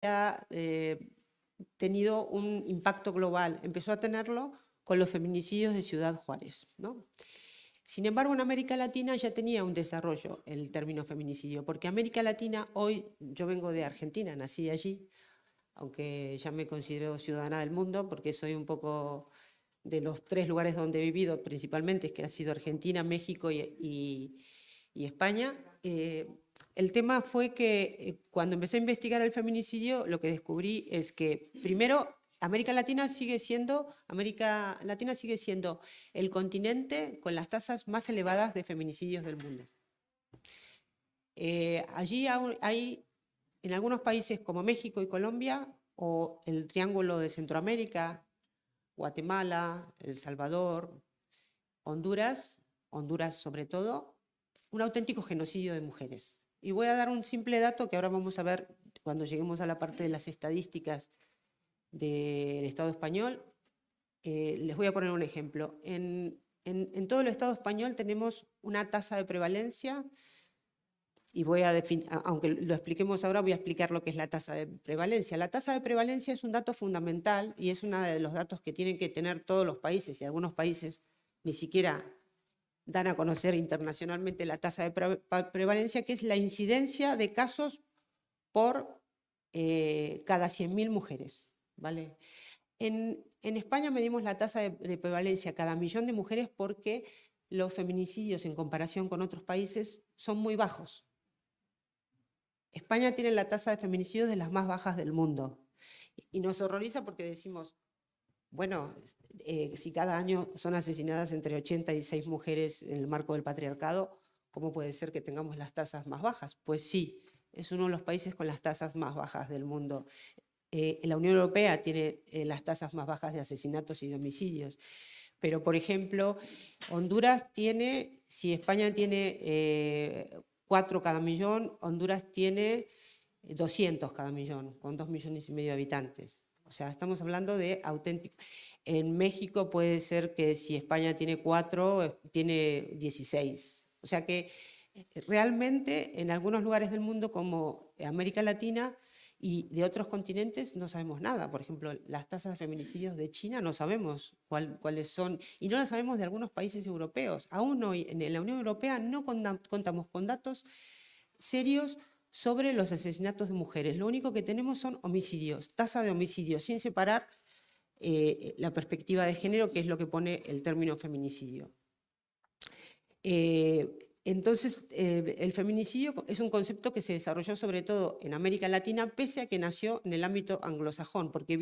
ha tenido un impacto global. Empezó a tenerlo con los feminicidios de Ciudad Juárez, ¿no? Sin embargo, en América Latina ya tenía un desarrollo el término feminicidio, porque América Latina hoy, yo vengo de Argentina, nací allí, aunque ya me considero ciudadana del mundo, porque soy un poco de los 3 lugares donde he vivido, principalmente, que ha sido Argentina, México y España. El tema fue que cuando empecé a investigar el feminicidio, lo que descubrí es que, primero, América Latina sigue siendo el continente con las tasas más elevadas de feminicidios del mundo. Allí hay, en algunos países como México y Colombia, o el Triángulo de Centroamérica, Guatemala, El Salvador, Honduras sobre todo, un auténtico genocidio de mujeres. Y voy a dar un simple dato que ahora vamos a ver cuando lleguemos a la parte de las estadísticas del Estado español. Les voy a poner un ejemplo. En todo el Estado español tenemos una tasa de prevalencia, y voy a definir, aunque lo expliquemos ahora, voy a explicar lo que es la tasa de prevalencia. La tasa de prevalencia es un dato fundamental y es uno de los datos que tienen que tener todos los países, y algunos países ni siquiera dan a conocer internacionalmente la tasa de prevalencia, que es la incidencia de casos por cada 100.000 mujeres, ¿vale? En España medimos la tasa de prevalencia cada millón de mujeres porque los feminicidios en comparación con otros países son muy bajos. España tiene la tasa de feminicidios de las más bajas del mundo. Y nos horroriza porque decimos, bueno, si cada año son asesinadas entre 86 mujeres en el marco del patriarcado, ¿cómo puede ser que tengamos las tasas más bajas? Pues sí, es uno de los países con las tasas más bajas del mundo. La Unión Europea tiene las tasas más bajas de asesinatos y de homicidios. Pero, por ejemplo, Honduras tiene, si España tiene 4 cada millón, Honduras tiene 200 cada millón, con 2,5 millones de habitantes. O sea, estamos hablando de auténtico. En México puede ser que si España tiene 4, tiene 16. O sea que realmente en algunos lugares del mundo, como América Latina y de otros continentes, no sabemos nada. Por ejemplo, las tasas de feminicidios de China no sabemos cuáles son, y no las sabemos de algunos países europeos. Aún hoy en la Unión Europea no contamos con datos serios sobre los asesinatos de mujeres. Lo único que tenemos son homicidios, tasa de homicidios, sin separar la perspectiva de género, que es lo que pone el término feminicidio. Entonces, el feminicidio es un concepto que se desarrolló sobre todo en América Latina, pese a que nació en el ámbito anglosajón, porque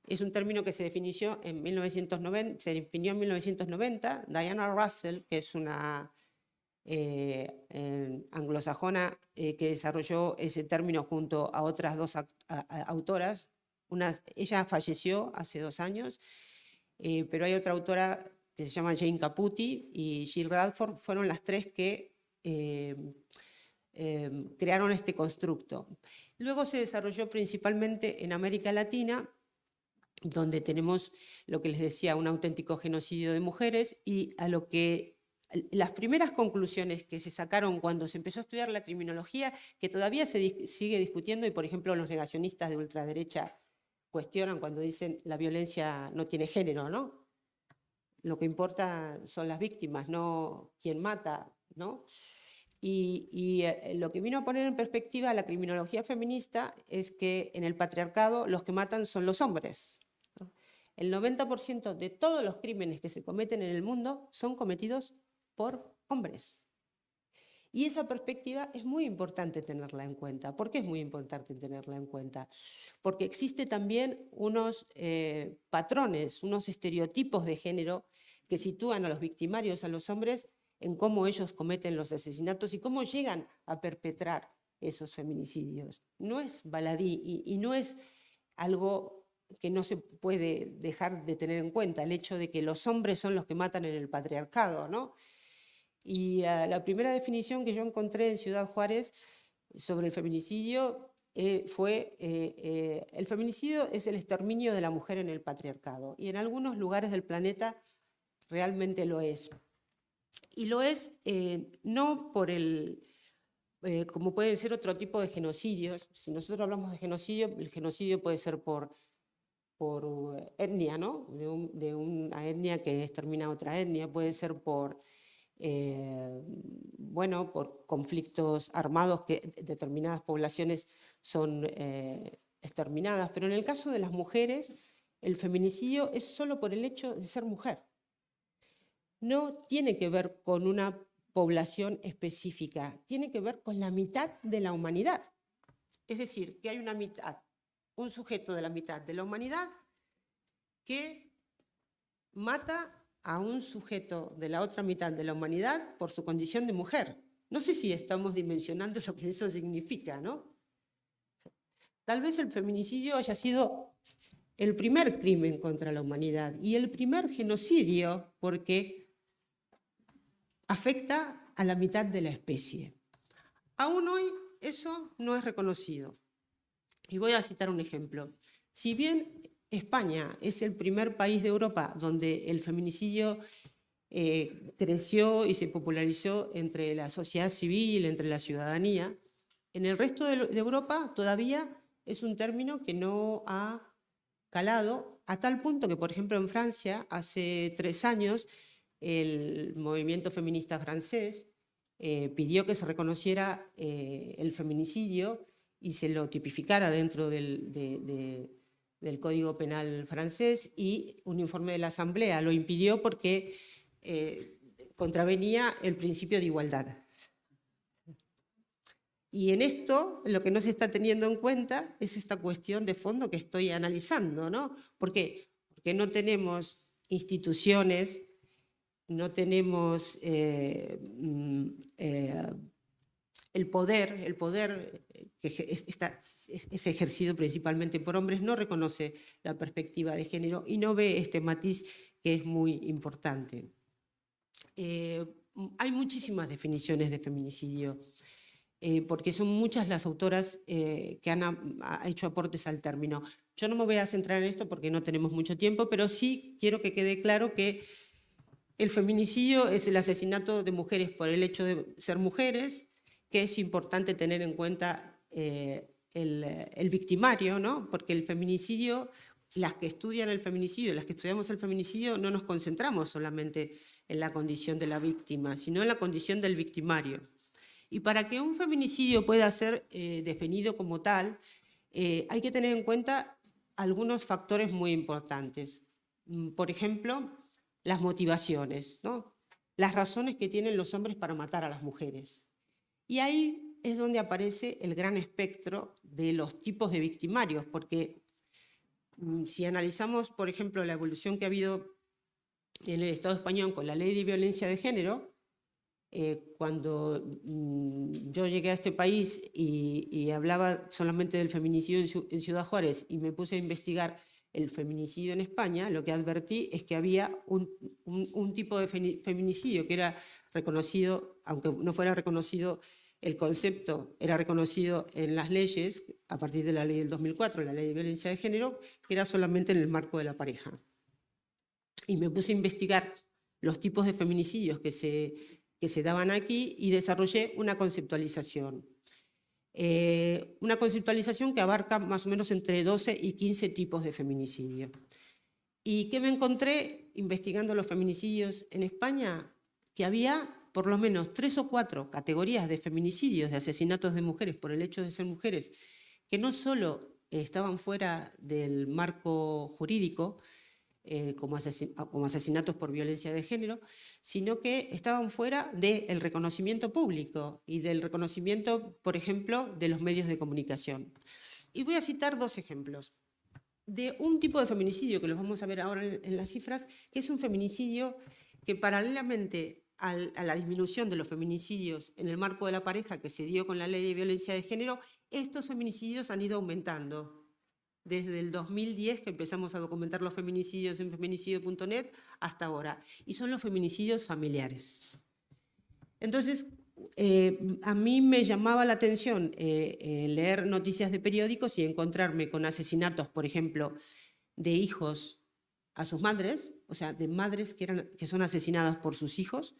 es un término que se definió en 1990, Diana Russell, que es una anglosajona que desarrolló ese término junto a otras 2 autoras. Ella falleció hace 2 años, pero hay otra autora que se llama Jane Caputi y Jill Radford, fueron las 3 que crearon este constructo. Luego se desarrolló principalmente en América Latina, donde tenemos lo que les decía, un auténtico genocidio de mujeres, y a lo que las primeras conclusiones que se sacaron cuando se empezó a estudiar la criminología, que todavía se sigue discutiendo, y por ejemplo los negacionistas de ultraderecha cuestionan cuando dicen la violencia no tiene género, ¿no? Lo que importa son las víctimas, no quién mata, ¿no? Y lo que vino a poner en perspectiva la criminología feminista es que en el patriarcado los que matan son los hombres, ¿no? El 90% de todos los crímenes que se cometen en el mundo son cometidos por hombres. Y esa perspectiva es muy importante tenerla en cuenta. ¿Por qué es muy importante tenerla en cuenta? Porque existe también unos patrones, unos estereotipos de género que sitúan a los victimarios, a los hombres, en cómo ellos cometen los asesinatos y cómo llegan a perpetrar esos feminicidios. No es baladí y no es algo que no se puede dejar de tener en cuenta, el hecho de que los hombres son los que matan en el patriarcado, ¿no? Y la primera definición que yo encontré en Ciudad Juárez sobre el feminicidio fue, el feminicidio es el exterminio de la mujer en el patriarcado, y en algunos lugares del planeta realmente lo es. Y lo es no por como pueden ser otro tipo de genocidios. Si nosotros hablamos de genocidio, el genocidio puede ser por etnia, ¿no? De una etnia que extermina a otra etnia, puede ser por, bueno, por conflictos armados que determinadas poblaciones son exterminadas, pero en el caso de las mujeres, el feminicidio es solo por el hecho de ser mujer. No tiene que ver con una población específica, tiene que ver con la mitad de la humanidad. Es decir, que hay una mitad, un sujeto de la mitad de la humanidad que mata a un sujeto de la otra mitad de la humanidad por su condición de mujer. No sé si estamos dimensionando lo que eso significa, ¿no? Tal vez el feminicidio haya sido el primer crimen contra la humanidad y el primer genocidio porque afecta a la mitad de la especie. Aún hoy eso no es reconocido. Y voy a citar un ejemplo. Si bien España es el primer país de Europa donde el feminicidio creció y se popularizó entre la sociedad civil, entre la ciudadanía, en el resto de Europa todavía es un término que no ha calado, a tal punto que, por ejemplo, en Francia, hace 3 años, el movimiento feminista francés pidió que se reconociera el feminicidio y se lo tipificara dentro del Código Penal francés, y un informe de la Asamblea lo impidió porque contravenía el principio de igualdad. Y en esto lo que no se está teniendo en cuenta es esta cuestión de fondo que estoy analizando, ¿no? ¿Por qué? Porque no tenemos instituciones, no tenemos el poder que es ejercido principalmente por hombres, no reconoce la perspectiva de género y no ve este matiz que es muy importante. Hay muchísimas definiciones de feminicidio, porque son muchas las autoras que han hecho aportes al término. Yo no me voy a centrar en esto porque no tenemos mucho tiempo, pero sí quiero que quede claro que el feminicidio es el asesinato de mujeres por el hecho de ser mujeres, que es importante tener en cuenta el victimario, ¿no? Porque el feminicidio, las que estudian el feminicidio, las que estudiamos el feminicidio, no nos concentramos solamente en la condición de la víctima, sino en la condición del victimario. Y para que un feminicidio pueda ser definido como tal, hay que tener en cuenta algunos factores muy importantes. Por ejemplo, las motivaciones, ¿no? Las razones que tienen los hombres para matar a las mujeres. Y ahí es donde aparece el gran espectro de los tipos de victimarios, porque si analizamos, por ejemplo, la evolución que ha habido en el Estado español con la Ley de Violencia de Género, cuando yo llegué a este país y hablaba solamente del feminicidio en Ciudad Juárez y me puse a investigar el feminicidio en España, lo que advertí es que había un tipo de feminicidio que era reconocido, aunque no fuera reconocido el concepto, era reconocido en las leyes a partir de la ley del 2004, la Ley de Violencia de Género, que era solamente en el marco de la pareja. Y me puse a investigar los tipos de feminicidios que se daban aquí y desarrollé una conceptualización. Una conceptualización que abarca más o menos entre 12 y 15 tipos de feminicidio. ¿Y qué me encontré investigando los feminicidios en España? Que había por lo menos 3 o 4 categorías de feminicidios, de asesinatos de mujeres por el hecho de ser mujeres, que no solo estaban fuera del marco jurídico, como asesinatos por violencia de género, sino que estaban fuera del reconocimiento público y del reconocimiento, por ejemplo, de los medios de comunicación. Y voy a citar 2 ejemplos de un tipo de feminicidio que los vamos a ver ahora en las cifras, que es un feminicidio que paralelamente a la disminución de los feminicidios en el marco de la pareja que se dio con la Ley de Violencia de Género, estos feminicidios han ido aumentando. Desde el 2010, que empezamos a documentar los feminicidios en feminicidio.net, hasta ahora. Y son los feminicidios familiares. Entonces, a mí me llamaba la atención leer noticias de periódicos y encontrarme con asesinatos, por ejemplo, de hijos a sus madres, o sea, de madres que son asesinadas por sus hijos,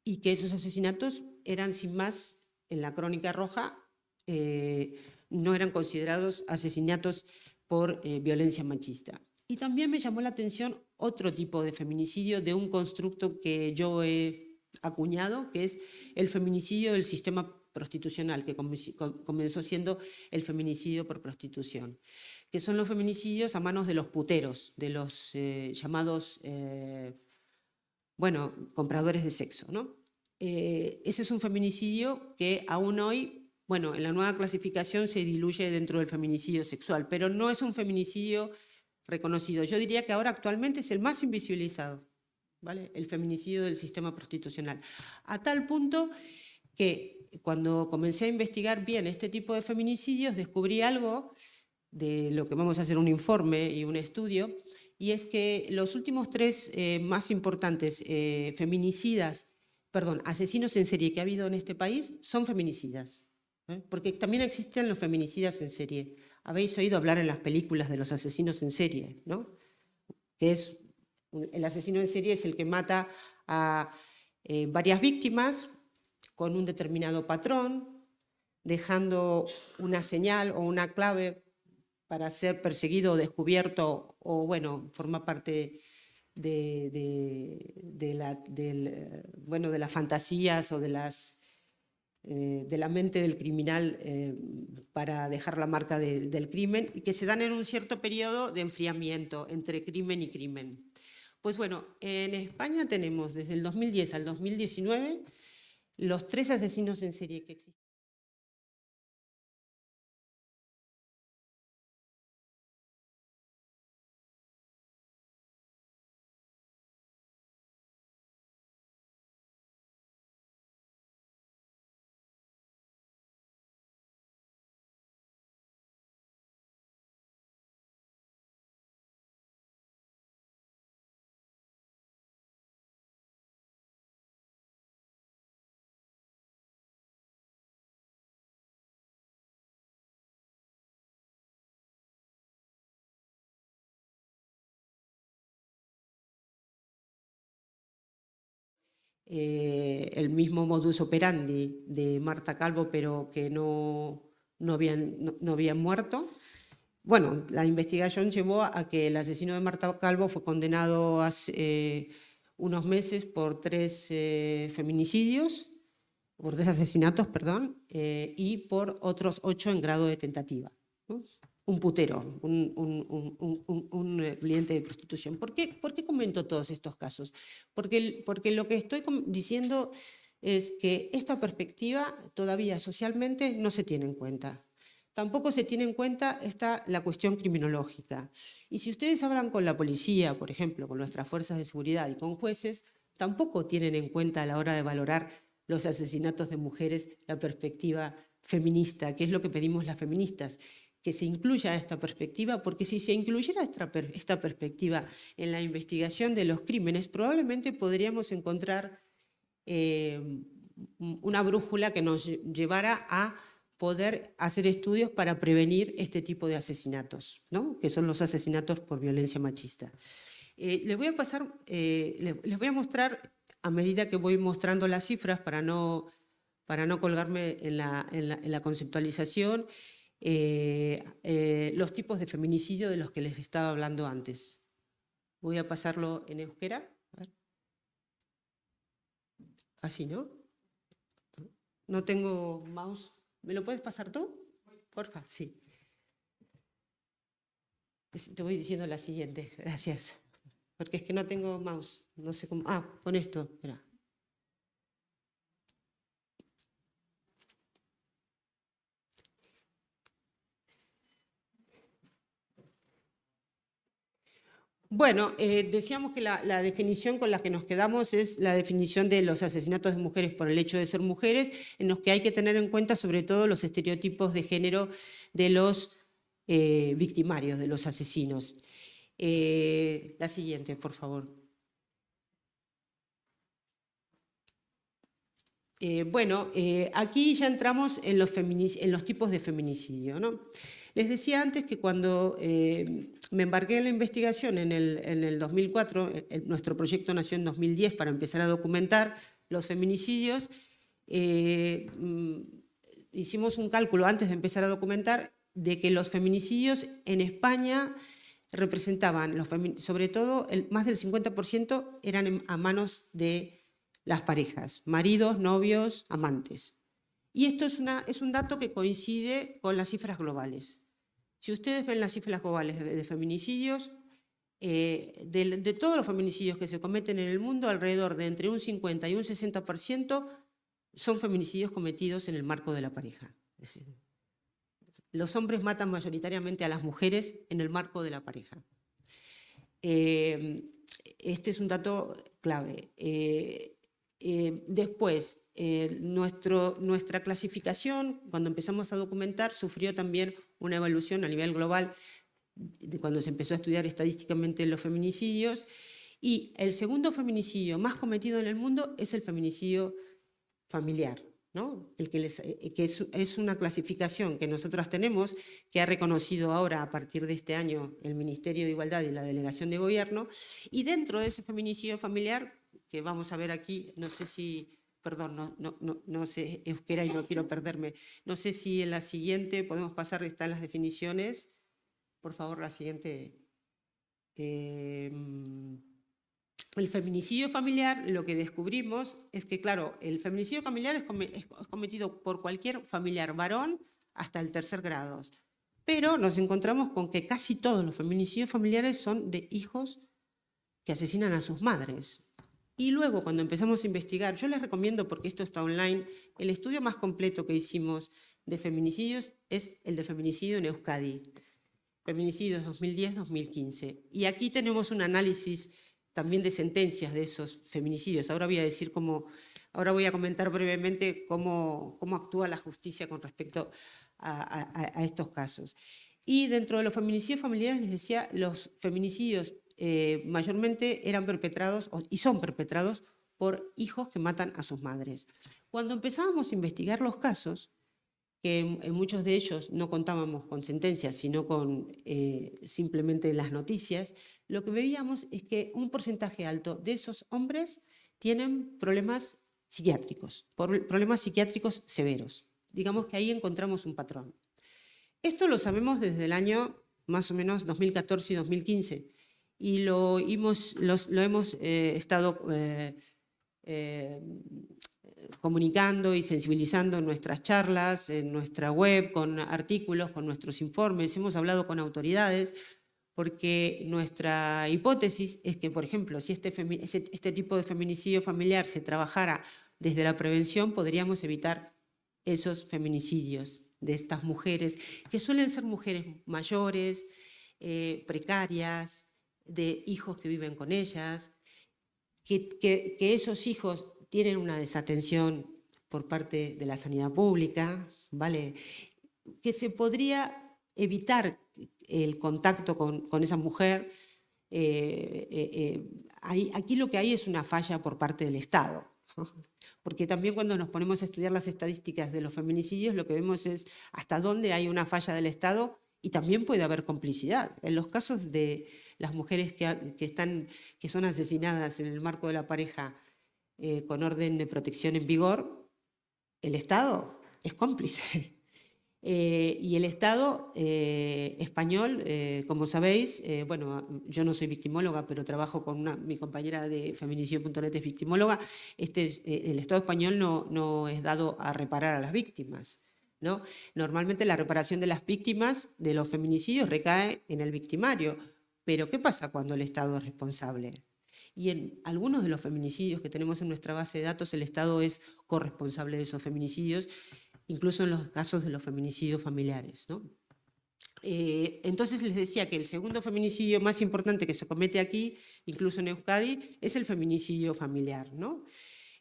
y que esos asesinatos eran sin más en la Crónica Roja no eran considerados asesinatos por violencia machista. Y también me llamó la atención otro tipo de feminicidio de un constructo que yo he acuñado, que es el feminicidio del sistema prostitucional, que comenzó siendo el feminicidio por prostitución, que son los feminicidios a manos de los puteros, de los llamados, compradores de sexo, ¿no? Ese es un feminicidio que aún hoy, en la nueva clasificación se diluye dentro del feminicidio sexual, pero no es un feminicidio reconocido. Yo diría que ahora actualmente es el más invisibilizado, ¿vale? El feminicidio del sistema prostitucional. A tal punto que cuando comencé a investigar bien este tipo de feminicidios, descubrí algo de lo que vamos a hacer un informe y un estudio, y es que los últimos tres más importantes asesinos en serie que ha habido en este país son feminicidas, porque también existen los feminicidas en serie. Habéis oído hablar en las películas de los asesinos en serie, ¿no? Que es, el asesino en serie es el que mata a varias víctimas con un determinado patrón, dejando una señal o una clave para ser perseguido o descubierto, o forma parte de las fantasías o de la mente del criminal para dejar la marca del crimen, y que se dan en un cierto periodo de enfriamiento entre crimen y crimen. Pues bueno, en España tenemos desde el 2010 al 2019 los 3 asesinos en serie que existen. El mismo modus operandi de Marta Calvo, pero que no habían muerto. Bueno, la investigación llevó a que el asesino de Marta Calvo fue condenado hace unos meses por 3 feminicidios, por 3 asesinatos, perdón, y por otros 8 en grado de tentativa, ¿no? Un putero, un cliente de prostitución. ¿Por qué comento todos estos casos? Porque lo que estoy diciendo es que esta perspectiva todavía socialmente no se tiene en cuenta. Tampoco se tiene en cuenta la cuestión criminológica. Y si ustedes hablan con la policía, por ejemplo, con nuestras fuerzas de seguridad y con jueces, tampoco tienen en cuenta a la hora de valorar los asesinatos de mujeres la perspectiva feminista, que es lo que pedimos las feministas, que se incluya esta perspectiva, porque si se incluyera esta perspectiva en la investigación de los crímenes, probablemente podríamos encontrar una brújula que nos llevara a poder hacer estudios para prevenir este tipo de asesinatos, ¿no? Que son los asesinatos por violencia machista. Les voy a mostrar, a medida que voy mostrando las cifras, para no colgarme en la conceptualización, los tipos de feminicidio de los que les estaba hablando antes. Voy a pasarlo en euskera. A ver. Así, ¿no? No tengo mouse. ¿Me lo puedes pasar tú? Porfa, sí. Te voy diciendo la siguiente. Gracias. Porque es que no tengo mouse. No sé cómo. Ah, pon esto. Espera. Bueno, decíamos que la definición con la que nos quedamos es la definición de los asesinatos de mujeres por el hecho de ser mujeres, en los que hay que tener en cuenta sobre todo los estereotipos de género de los victimarios, de los asesinos. La siguiente, por favor. Aquí ya entramos en los tipos de feminicidio, ¿no? Les decía antes que cuando me embarqué en la investigación en el 2004, nuestro proyecto nació en 2010 para empezar a documentar los feminicidios, hicimos un cálculo antes de empezar a documentar de que los feminicidios en España representaban, sobre todo, más del 50% eran a manos de las parejas, maridos, novios, amantes. Y esto es un dato que coincide con las cifras globales. Si ustedes ven las cifras globales de feminicidios, de todos los feminicidios que se cometen en el mundo, alrededor de entre un 50 y un 60% son feminicidios cometidos en el marco de la pareja. Es decir, los hombres matan mayoritariamente a las mujeres en el marco de la pareja. Este es un dato clave. Después, nuestra clasificación, cuando empezamos a documentar, sufrió también una evolución a nivel global de cuando se empezó a estudiar estadísticamente los feminicidios. Y el segundo feminicidio más cometido en el mundo es el feminicidio familiar, ¿no? Que es una clasificación que nosotras tenemos, que ha reconocido ahora a partir de este año el Ministerio de Igualdad y la Delegación de Gobierno, y dentro de ese feminicidio familiar, que vamos a ver aquí, no sé si, perdón, no sé euskera y no quiero perderme, no sé si en la siguiente podemos pasar, están las definiciones, por favor, la siguiente. El feminicidio familiar, lo que descubrimos es que, claro, el feminicidio familiar es cometido por cualquier familiar varón hasta el 3er grado. Pero nos encontramos con que casi todos los feminicidios familiares son de hijos que asesinan a sus madres. Y luego, cuando empezamos a investigar, yo les recomiendo, porque esto está online, el estudio más completo que hicimos de feminicidios es el de feminicidio en Euskadi. Feminicidios 2010-2015. Y aquí tenemos un análisis también de sentencias de esos feminicidios. Ahora voy a comentar brevemente cómo actúa la justicia con respecto a estos casos. Y dentro de los feminicidios familiares, les decía, los feminicidios mayormente eran perpetrados y son perpetrados por hijos que matan a sus madres. Cuando empezábamos a investigar los casos, que en muchos de ellos no contábamos con sentencias, sino con simplemente las noticias, lo que veíamos es que un porcentaje alto de esos hombres tienen problemas psiquiátricos, problemas psiquiátricos severos. Digamos que ahí encontramos un patrón. Esto lo sabemos desde el año más o menos 2014 y 2015, y lo hemos estado comunicando y sensibilizando en nuestras charlas, en nuestra web, con artículos, con nuestros informes. Hemos hablado con autoridades, porque nuestra hipótesis es que, por ejemplo, si este tipo de feminicidio familiar se trabajara desde la prevención, podríamos evitar esos feminicidios de estas mujeres, que suelen ser mujeres mayores, precarias, de hijos que viven con ellas, que esos hijos tienen una desatención por parte de la sanidad pública, ¿vale? Que se podría evitar el contacto con esa mujer. Aquí lo que hay es una falla por parte del Estado, ¿no? Porque también cuando nos ponemos a estudiar las estadísticas de los feminicidios, lo que vemos es hasta dónde hay una falla del Estado, y también puede haber complicidad. En los casos de las mujeres que son asesinadas en el marco de la pareja con orden de protección en vigor, el Estado es cómplice. Y el Estado español, como sabéis, bueno, yo no soy victimóloga, pero trabajo con mi compañera de feminicidio.net, es victimóloga. El Estado español no es dado a reparar a las víctimas, ¿no? Normalmente la reparación de las víctimas de los feminicidios recae en el victimario. Pero ¿qué pasa cuando el Estado es responsable? Y en algunos de los feminicidios que tenemos en nuestra base de datos, el Estado es corresponsable de esos feminicidios, incluso en los casos de los feminicidios familiares, ¿no? Entonces les decía que el segundo feminicidio más importante que se comete aquí, incluso en Euskadi, es el feminicidio familiar, ¿no?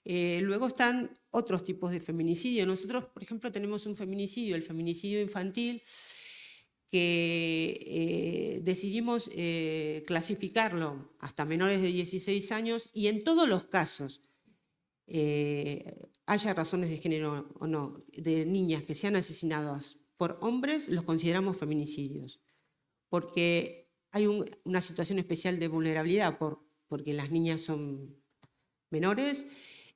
Luego están otros tipos de feminicidio. Nosotros, por ejemplo, tenemos un feminicidio, el feminicidio infantil, que decidimos clasificarlo hasta menores de 16 años, y en todos los casos, haya razones de género o no, de niñas que sean asesinadas por hombres, los consideramos feminicidios, porque hay una situación especial de vulnerabilidad, porque las niñas son menores,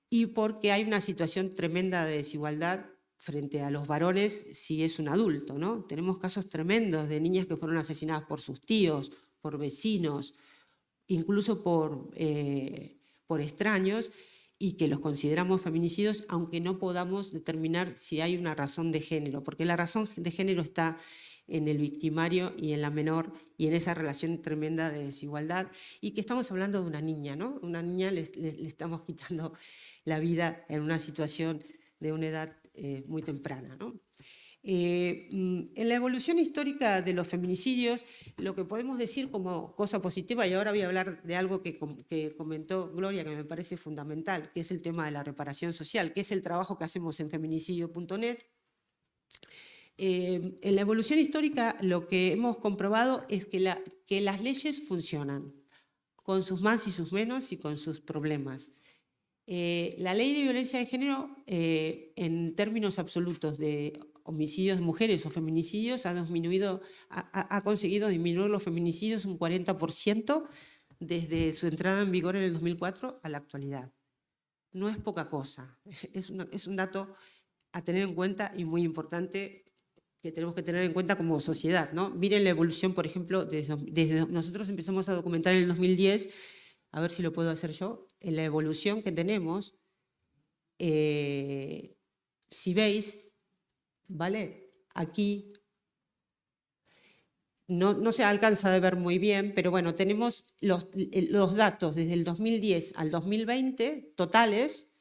y porque hay una situación tremenda de desigualdad frente a los varones si es un adulto, ¿no? Tenemos casos tremendos de niñas que fueron asesinadas por sus tíos, por vecinos, incluso por extraños, y que los consideramos feminicidios, aunque no podamos determinar si hay una razón de género, porque la razón de género está en el victimario y en la menor, y en esa relación tremenda de desigualdad, y que estamos hablando de una niña, ¿no? Una niña le estamos quitando la vida en una situación de una edad muy temprana, ¿no? En la evolución histórica de los feminicidios, lo que podemos decir como cosa positiva, y ahora voy a hablar de algo que comentó Gloria, que me parece fundamental, que es el tema de la reparación social, que es el trabajo que hacemos en feminicidio.net. En la evolución histórica lo que hemos comprobado es que las leyes funcionan, con sus más y sus menos y con sus problemas. La ley de violencia de género, en términos absolutos de homicidios de mujeres o feminicidios, ha conseguido disminuir los feminicidios un 40% desde su entrada en vigor en el 2004 a la actualidad. No es poca cosa, es un dato a tener en cuenta y muy importante que tenemos que tener en cuenta como sociedad, ¿no? Miren la evolución, por ejemplo, desde nosotros empezamos a documentar en el 2010, a ver si lo puedo hacer yo, en la evolución que tenemos, si veis, ¿vale? Aquí no se alcanza a ver muy bien, pero bueno, tenemos los datos desde el 2010 al 2020 totales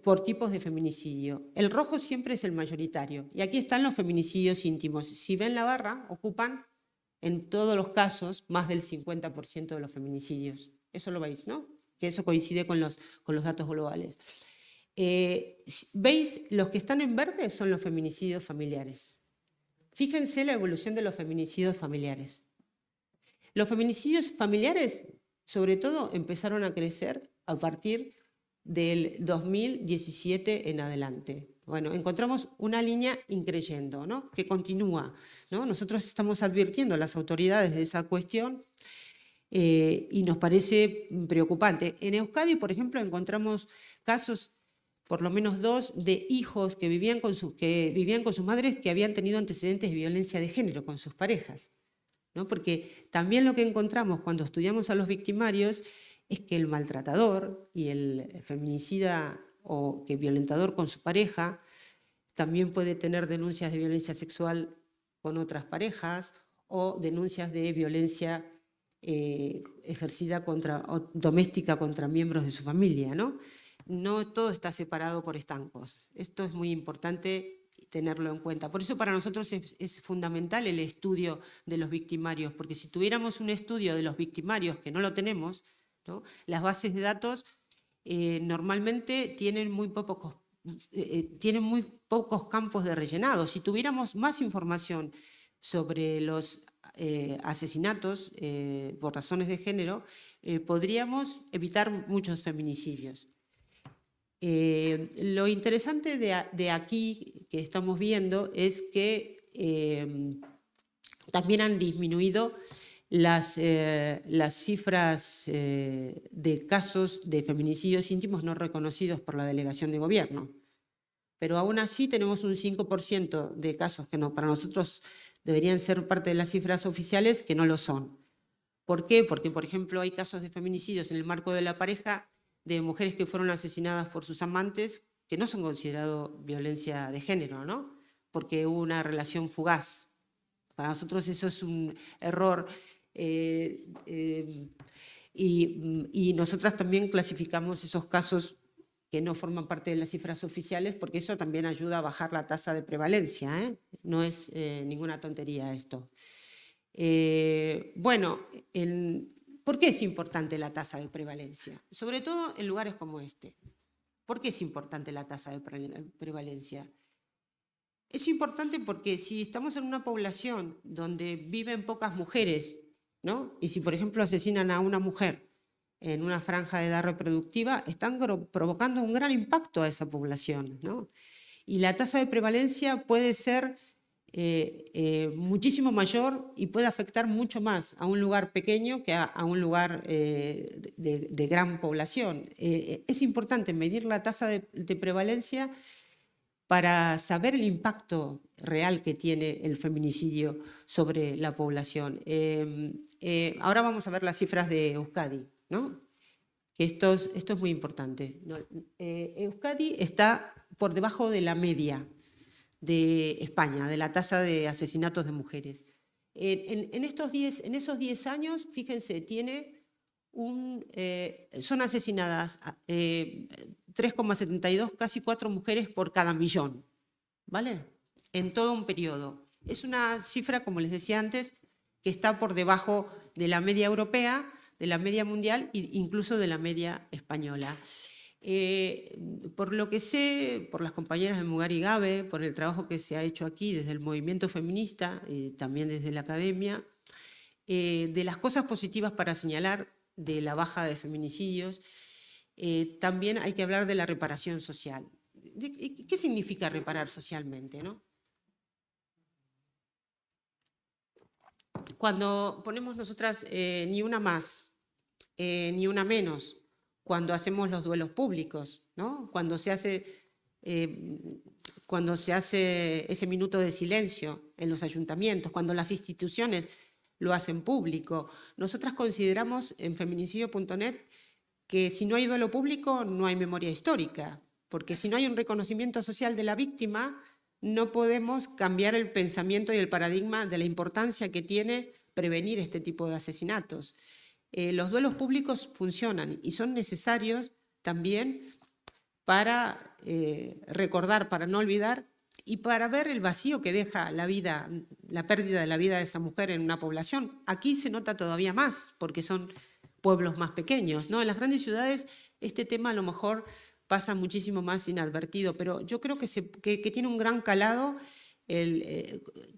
por tipos de feminicidio. El rojo siempre es el mayoritario. Y aquí están los feminicidios íntimos. Si ven la barra, ocupan en todos los casos más del 50% de los feminicidios. Eso lo veis, ¿no? Que eso coincide con los datos globales. ¿Veis? Los que están en verde son los feminicidios familiares. Fíjense la evolución de los feminicidios familiares. Los feminicidios familiares, sobre todo, empezaron a crecer a partir del 2017 en adelante. Bueno, encontramos una línea increyendo, ¿no? Que continúa, ¿no? Nosotros estamos advirtiendo a las autoridades de esa cuestión y nos parece preocupante. En Euskadi, por ejemplo, encontramos casos, por lo menos 2, de hijos que vivían con sus madres que habían tenido antecedentes de violencia de género con sus parejas, ¿no? Porque también lo que encontramos cuando estudiamos a los victimarios es que el maltratador y el feminicida o que violentador con su pareja también puede tener denuncias de violencia sexual con otras parejas o denuncias de violencia ejercida doméstica contra miembros de su familia, ¿no? No todo está separado por estancos. Esto es muy importante tenerlo en cuenta. Por eso para nosotros es fundamental el estudio de los victimarios, porque si tuviéramos un estudio de los victimarios, que no lo tenemos, ¿no? Las bases de datos normalmente tienen muy pocos campos de rellenado. Si tuviéramos más información sobre los asesinatos por razones de género, podríamos evitar muchos feminicidios. Lo interesante de aquí que estamos viendo es que también han disminuido las cifras de casos de feminicidios íntimos no reconocidos por la delegación de gobierno. Pero aún así tenemos un 5% de casos que para nosotros deberían ser parte de las cifras oficiales que no lo son. ¿Por qué? Porque, por ejemplo, hay casos de feminicidios en el marco de la pareja de mujeres que fueron asesinadas por sus amantes que no son considerados violencia de género, ¿no? Porque hubo una relación fugaz. Para nosotros eso es un error y nosotras también clasificamos esos casos que no forman parte de las cifras oficiales porque eso también ayuda a bajar la tasa de prevalencia, ¿eh? No es ninguna tontería esto. Bueno, ¿por qué es importante la tasa de prevalencia? Sobre todo en lugares como este. ¿Por qué es importante la tasa de prevalencia? Es importante porque si estamos en una población donde viven pocas mujeres, ¿no? Y si, por ejemplo, asesinan a una mujer en una franja de edad reproductiva, están provocando un gran impacto a esa población, ¿no? Y la tasa de prevalencia puede ser muchísimo mayor y puede afectar mucho más a un lugar pequeño que a un lugar de gran población. Es importante medir la tasa de prevalencia para saber el impacto real que tiene el feminicidio sobre la población. Ahora vamos a ver las cifras de Euskadi, ¿no? Esto es muy importante, ¿no? Euskadi está por debajo de la media de España, de la tasa de asesinatos de mujeres. En esos 10 años, fíjense, son asesinadas 3,72, casi 4 mujeres por cada millón, ¿vale? En todo un periodo. Es una cifra, como les decía antes, que está por debajo de la media europea, de la media mundial e incluso de la media española. Por lo que sé, por las compañeras de Mugar y Gabe, por el trabajo que se ha hecho aquí desde el movimiento feminista y también desde la academia, de las cosas positivas para señalar de la baja de feminicidios, también hay que hablar de la reparación social. ¿Qué significa reparar socialmente, no? Cuando ponemos nosotras ni una más, ni una menos, cuando hacemos los duelos públicos, ¿no? Cuando se hace ese minuto de silencio en los ayuntamientos, cuando las instituciones lo hacen público. Nosotras consideramos en feminicidio.net que si no hay duelo público no hay memoria histórica, porque si no hay un reconocimiento social de la víctima, no podemos cambiar el pensamiento y el paradigma de la importancia que tiene prevenir este tipo de asesinatos. Los duelos públicos funcionan y son necesarios también para recordar, para no olvidar y para ver el vacío que deja la pérdida de la vida de esa mujer en una población. Aquí se nota todavía más porque son pueblos más pequeños, ¿no? En las grandes ciudades este tema a lo mejor pasa muchísimo más inadvertido, pero yo creo que tiene un gran calado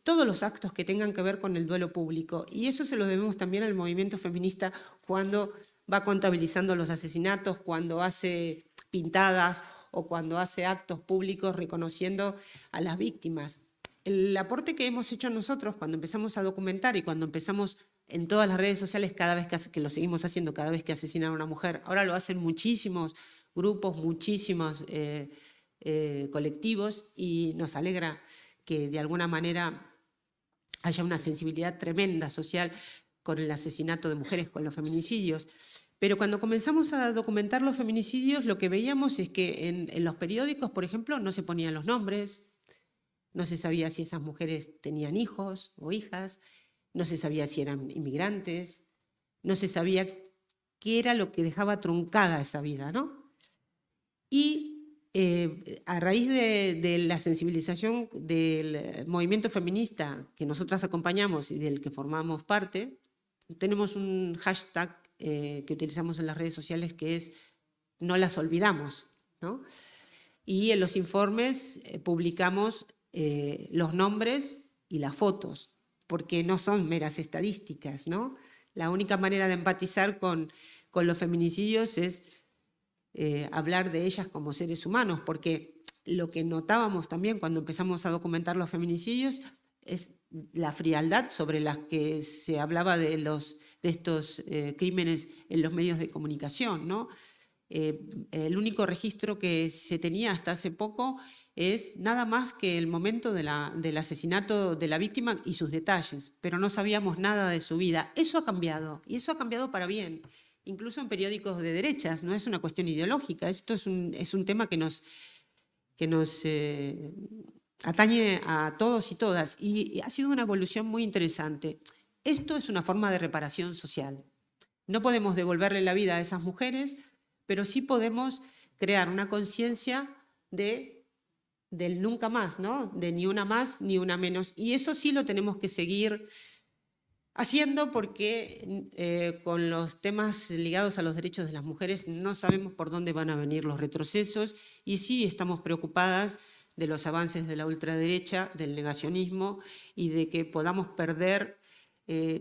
todos los actos que tengan que ver con el duelo público. Y eso se lo debemos también al movimiento feminista cuando va contabilizando los asesinatos, cuando hace pintadas o cuando hace actos públicos reconociendo a las víctimas. El aporte que hemos hecho nosotros cuando empezamos a documentar y cuando empezamos en todas las redes sociales, cada vez que lo seguimos haciendo, cada vez que asesinan a una mujer, ahora lo hacen muchísimos grupos, muchísimos colectivos y nos alegra que de alguna manera haya una sensibilidad tremenda social con el asesinato de mujeres, con los feminicidios. Pero cuando comenzamos a documentar los feminicidios, lo que veíamos es que en los periódicos, por ejemplo, no se ponían los nombres, no se sabía si esas mujeres tenían hijos o hijas, no se sabía si eran inmigrantes, no se sabía qué era lo que dejaba truncada esa vida, ¿no? Y a raíz de la sensibilización del movimiento feminista que nosotras acompañamos y del que formamos parte, tenemos un hashtag que utilizamos en las redes sociales que es "no las olvidamos", ¿no? Y en los informes publicamos los nombres y las fotos, porque no son meras estadísticas, ¿no? La única manera de empatizar con los feminicidios es hablar de ellas como seres humanos, porque lo que notábamos también cuando empezamos a documentar los feminicidios es la frialdad sobre la que se hablaba de estos crímenes en los medios de comunicación, ¿no? El único registro que se tenía hasta hace poco es nada más que el momento del asesinato de la víctima y sus detalles, pero no sabíamos nada de su vida. Eso ha cambiado, y eso ha cambiado para bien. Incluso en periódicos de derechas, no es una cuestión ideológica, esto es un tema que nos atañe a todos y todas, y ha sido una evolución muy interesante. Esto es una forma de reparación social. No podemos devolverle la vida a esas mujeres, pero sí podemos crear una conciencia del nunca más, ¿no? De ni una más ni una menos, y eso sí lo tenemos que seguir haciendo porque con los temas ligados a los derechos de las mujeres no sabemos por dónde van a venir los retrocesos y sí estamos preocupadas de los avances de la ultraderecha, del negacionismo y de que podamos perder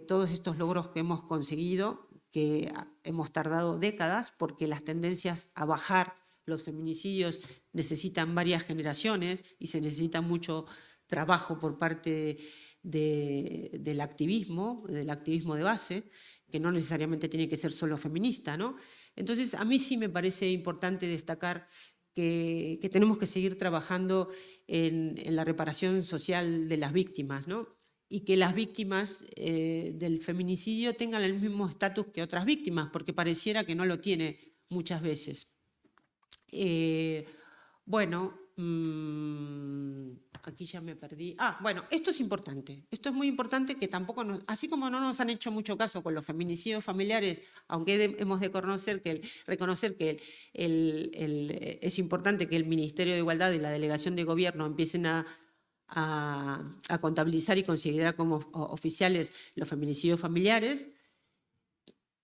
todos estos logros que hemos conseguido, que hemos tardado décadas porque las tendencias a bajar los feminicidios necesitan varias generaciones y se necesita mucho trabajo por parte del activismo de base, que no necesariamente tiene que ser solo feminista, ¿no? Entonces, a mí sí me parece importante destacar que tenemos que seguir trabajando en la reparación social de las víctimas, ¿no? Y que las víctimas del feminicidio tengan el mismo estatus que otras víctimas, porque pareciera que no lo tiene muchas veces. Bueno, aquí ya me perdí. Bueno, esto es importante. Esto es muy importante que tampoco, así como no nos han hecho mucho caso con los feminicidios familiares, aunque hemos de reconocer que es importante que el Ministerio de Igualdad y la Delegación de Gobierno empiecen a contabilizar y considerar como oficiales los feminicidios familiares.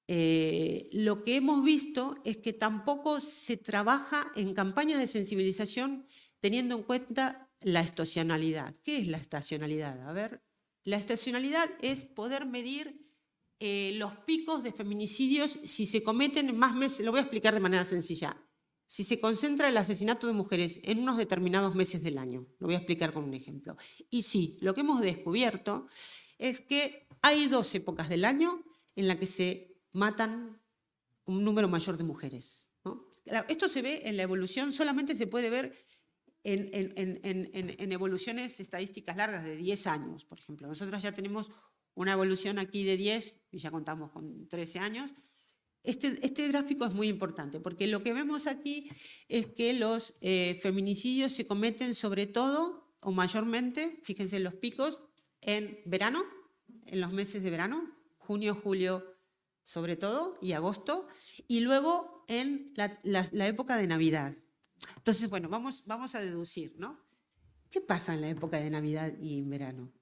Lo que hemos visto es que tampoco se trabaja en campañas de sensibilización teniendo en cuenta la estacionalidad. ¿Qué es la estacionalidad? A ver, la estacionalidad es poder medir los picos de feminicidios si se cometen más meses. Lo voy a explicar de manera sencilla. Si se concentra el asesinato de mujeres en unos determinados meses del año. Lo voy a explicar con un ejemplo. Y sí, lo que hemos descubierto es que hay 2 épocas del año en las que se matan un número mayor de mujeres, ¿no? Esto se ve en la evolución, solamente se puede ver en evoluciones estadísticas largas de 10 años, por ejemplo. Nosotros ya tenemos una evolución aquí de 10 y ya contamos con 13 años. Este gráfico es muy importante porque lo que vemos aquí es que los feminicidios se cometen sobre todo o mayormente, fíjense en los picos, en verano, en los meses de verano, junio, julio, sobre todo, y agosto, y luego en la época de Navidad. Entonces, bueno, vamos a deducir, ¿no? ¿Qué pasa en la época de Navidad y en verano?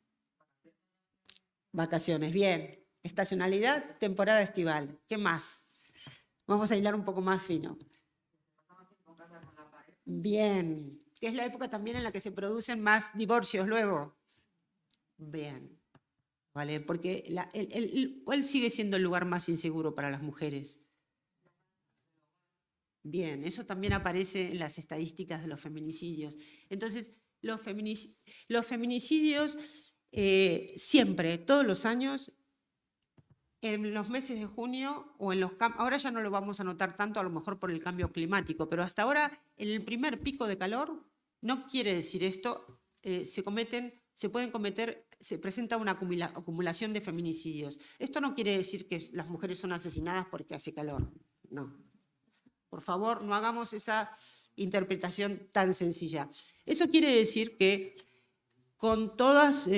Vacaciones, bien. Estacionalidad, temporada estival. ¿Qué más? Vamos a hilar un poco más fino. Bien. Que es la época también en la que se producen más divorcios luego. Bien. ¿Vale? Porque ¿cuál sigue siendo el lugar más inseguro para las mujeres? Bien, eso también aparece en las estadísticas de los feminicidios. Entonces, los feminicidios siempre, todos los años, en los meses de junio o en ahora ya no lo vamos a notar tanto, a lo mejor por el cambio climático, pero hasta ahora, en el primer pico de calor, no quiere decir esto, se presenta una acumulación de feminicidios. Esto no quiere decir que las mujeres son asesinadas porque hace calor, no. Por favor, no hagamos esa interpretación tan sencilla. Eso quiere decir que con todas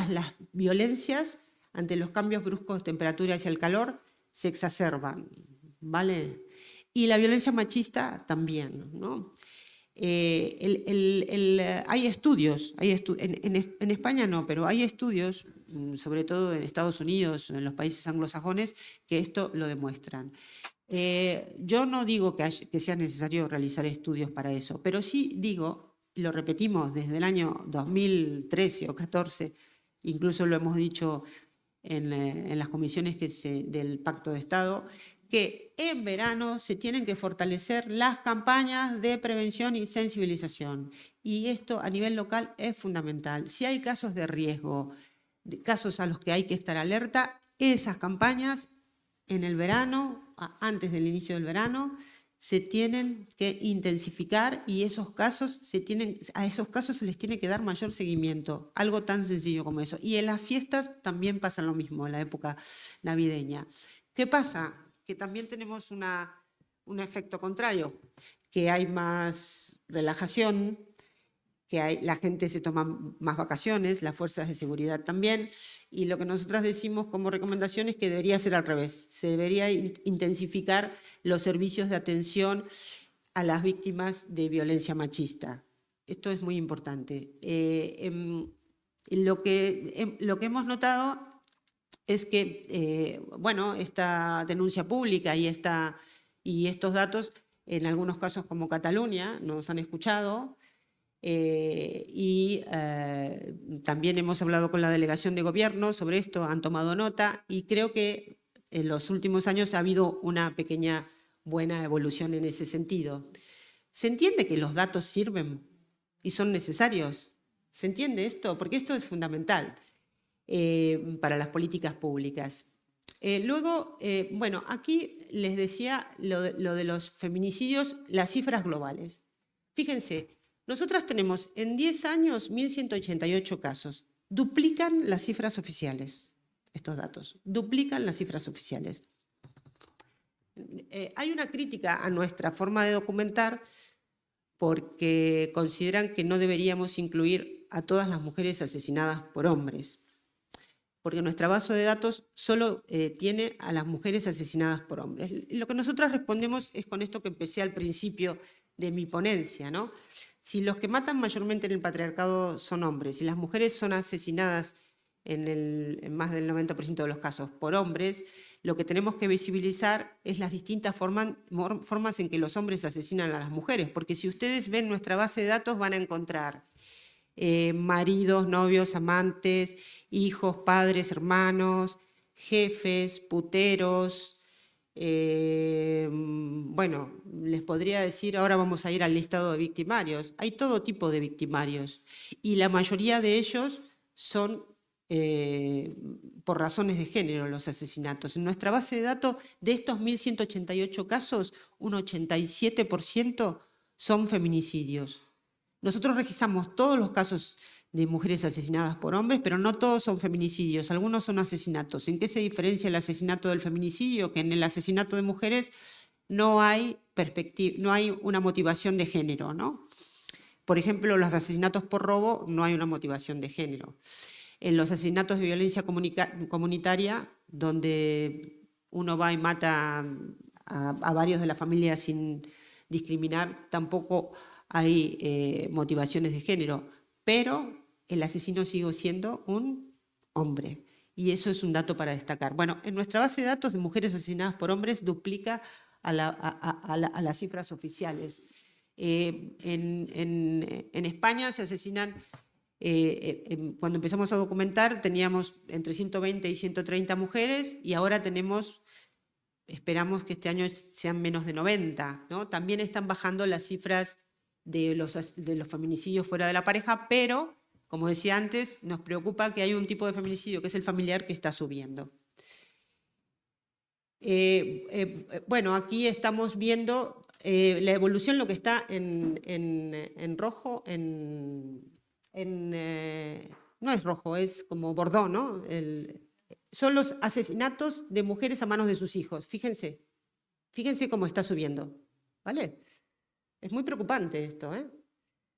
las violencias ante los cambios bruscos de temperatura hacia el calor se exacerban, ¿vale? Y la violencia machista también, ¿no? Hay estudios, en España no, pero hay estudios, sobre todo en Estados Unidos, en los países anglosajones, que esto lo demuestran. Yo no digo que sea necesario realizar estudios para eso, pero sí digo, lo repetimos desde el año 2013 o 14, incluso lo hemos dicho en las comisiones del Pacto de Estado, que en verano se tienen que fortalecer las campañas de prevención y sensibilización. Y esto a nivel local es fundamental. Si hay casos de riesgo, casos a los que hay que estar alerta, esas campañas en el verano, antes del inicio del verano, se tienen que intensificar y a esos casos se les tiene que dar mayor seguimiento, algo tan sencillo como eso. Y en las fiestas también pasa lo mismo, en la época navideña. ¿Qué pasa? Que también tenemos un efecto contrario, que hay más relajación, que la gente se toma más vacaciones, las fuerzas de seguridad también, y lo que nosotras decimos como recomendación es que debería ser al revés, se debería intensificar los servicios de atención a las víctimas de violencia machista. Esto es muy importante. Lo que hemos notado es que, bueno, esta denuncia pública y estos datos, en algunos casos como Cataluña, nos han escuchado, también hemos hablado con la delegación de gobierno sobre esto, han tomado nota y creo que en los últimos años ha habido una pequeña buena evolución en ese sentido. ¿Se entiende que los datos sirven y son necesarios. ¿Se entiende esto? Porque esto es fundamental para las políticas públicas. Luego, bueno, aquí les decía lo de los feminicidios, las cifras globales. Fíjense, nosotras tenemos en 10 años 1.188 casos. Duplican las cifras oficiales, estos datos. Duplican las cifras oficiales. Hay una crítica a nuestra forma de documentar porque consideran que no deberíamos incluir a todas las mujeres asesinadas por hombres, porque nuestra base de datos solo tiene a las mujeres asesinadas por hombres. Lo que nosotras respondemos es con esto que empecé al principio de mi ponencia, ¿no? Si los que matan mayormente en el patriarcado son hombres y las mujeres son asesinadas en más del 90% de los casos por hombres, lo que tenemos que visibilizar es las distintas formas en que los hombres asesinan a las mujeres, porque si ustedes ven nuestra base de datos van a encontrar maridos, novios, amantes, hijos, padres, hermanos, jefes, puteros. Bueno, les podría decir, ahora vamos a ir al listado de victimarios. Hay todo tipo de victimarios y la mayoría de ellos son por razones de género los asesinatos. En nuestra base de datos, de estos 1.188 casos, un 87% son feminicidios. Nosotros registramos todos los casos de mujeres asesinadas por hombres, pero no todos son feminicidios, algunos son asesinatos. ¿En qué se diferencia el asesinato del feminicidio? Que en el asesinato de mujeres no hay una motivación de género, ¿no? Por ejemplo, los asesinatos por robo no hay una motivación de género. En los asesinatos de violencia comunitaria, donde uno va y mata a varios de la familia sin discriminar, tampoco hay motivaciones de género, pero el asesino sigue siendo un hombre. Y eso es un dato para destacar. Bueno, en nuestra base de datos de mujeres asesinadas por hombres duplica a las cifras oficiales. En España se asesinan, cuando empezamos a documentar teníamos entre 120 y 130 mujeres y ahora esperamos que este año sean menos de 90, ¿no? También están bajando las cifras de los feminicidios fuera de la pareja, pero, como decía antes, nos preocupa que hay un tipo de feminicidio, que es el familiar, que está subiendo. Bueno, aquí estamos viendo la evolución, lo que está en rojo, no es rojo, es como bordó, ¿no? Son los asesinatos de mujeres a manos de sus hijos. Fíjense cómo está subiendo, ¿vale? Es muy preocupante esto, ¿eh?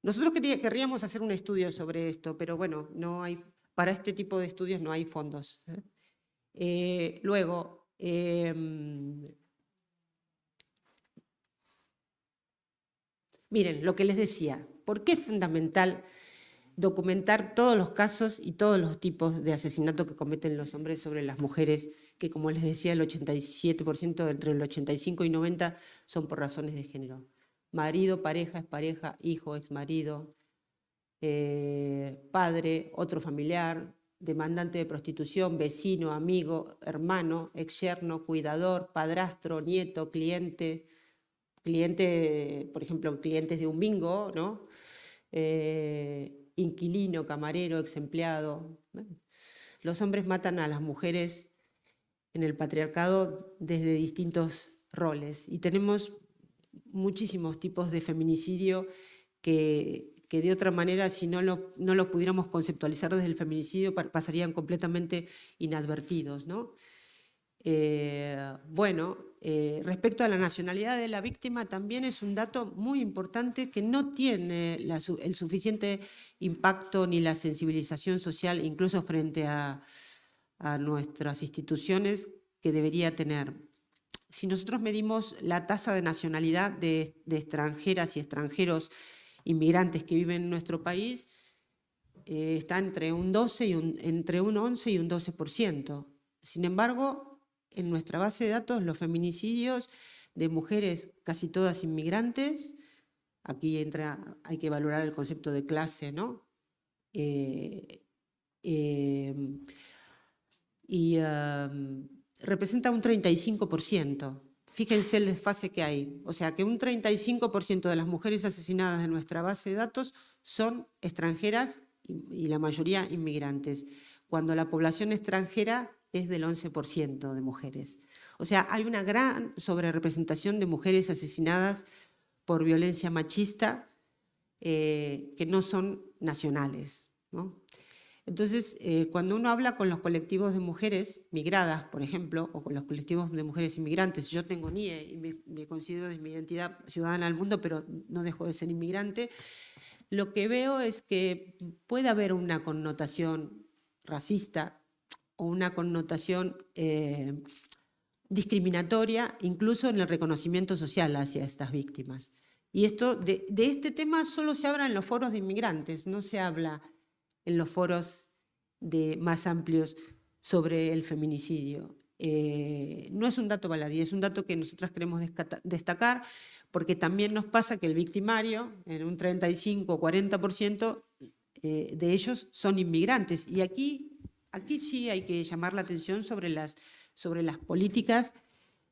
Nosotros querríamos hacer un estudio sobre esto, pero bueno, para este tipo de estudios no hay fondos. Luego, miren, lo que les decía, ¿por qué es fundamental documentar todos los casos y todos los tipos de asesinato que cometen los hombres sobre las mujeres, que como les decía, el 87%, entre el 85 y 90, son por razones de género? Marido, pareja, expareja, hijo, exmarido, padre, otro familiar, demandante de prostitución, vecino, amigo, hermano, exyerno, cuidador, padrastro, nieto, cliente, por ejemplo, clientes de un bingo, ¿no? Inquilino, camarero, exempleado. Los hombres matan a las mujeres en el patriarcado desde distintos roles y tenemos muchísimos tipos de feminicidio que de otra manera, si no lo pudiéramos conceptualizar desde el feminicidio, pasarían completamente inadvertidos, ¿no? Bueno, respecto a la nacionalidad de la víctima, también es un dato muy importante que no tiene el suficiente impacto ni la sensibilización social, incluso frente a nuestras instituciones, que debería tener. Si nosotros medimos la tasa de nacionalidad de extranjeras y extranjeros inmigrantes que viven en nuestro país, está entre un 11 y un 12%. Sin embargo, en nuestra base de datos, los feminicidios de mujeres, casi todas inmigrantes, aquí hay que valorar el concepto de clase, ¿no? Representa un 35%. fíjense el desfase que hay. O sea, que un 35% de las mujeres asesinadas de nuestra base de datos son extranjeras y la mayoría inmigrantes, cuando la población extranjera es del 11% de mujeres. O sea, hay una gran sobrerepresentación de mujeres asesinadas por violencia machista que no son nacionales, ¿no? Entonces, cuando uno habla con los colectivos de mujeres migradas, por ejemplo, o con los colectivos de mujeres inmigrantes, yo tengo NIE y me considero de mi identidad ciudadana del mundo, pero no dejo de ser inmigrante, lo que veo es que puede haber una connotación racista o una connotación discriminatoria, incluso en el reconocimiento social hacia estas víctimas. Y esto, de este tema solo se habla en los foros de inmigrantes, no se habla en los foros más amplios sobre el feminicidio. No es un dato baladí, es un dato que nosotras queremos destacar, porque también nos pasa que el victimario, en un 35 o 40% de ellos son inmigrantes. Y aquí sí hay que llamar la atención sobre las políticas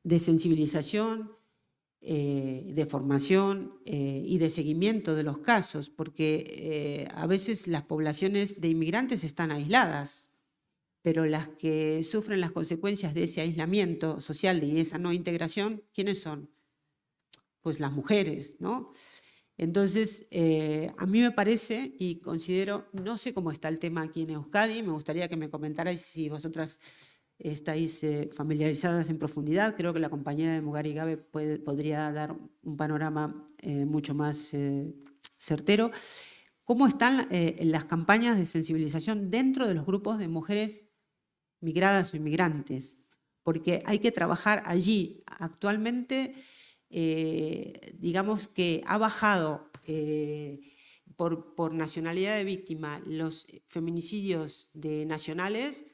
de sensibilización, de formación y de seguimiento de los casos, porque a veces las poblaciones de inmigrantes están aisladas, pero las que sufren las consecuencias de ese aislamiento social y esa no integración, ¿quiénes son? Pues las mujeres, ¿no? Entonces, a mí me parece y considero, no sé cómo está el tema aquí en Euskadi, me gustaría que me comentarais si vosotras estáis familiarizadas en profundidad. Creo que la compañera de Mugari Gabe podría dar un panorama mucho más certero. ¿Cómo están las campañas de sensibilización dentro de los grupos de mujeres migradas o inmigrantes? Porque hay que trabajar allí. Actualmente, digamos que ha bajado por nacionalidad de víctima los feminicidios de nacionales,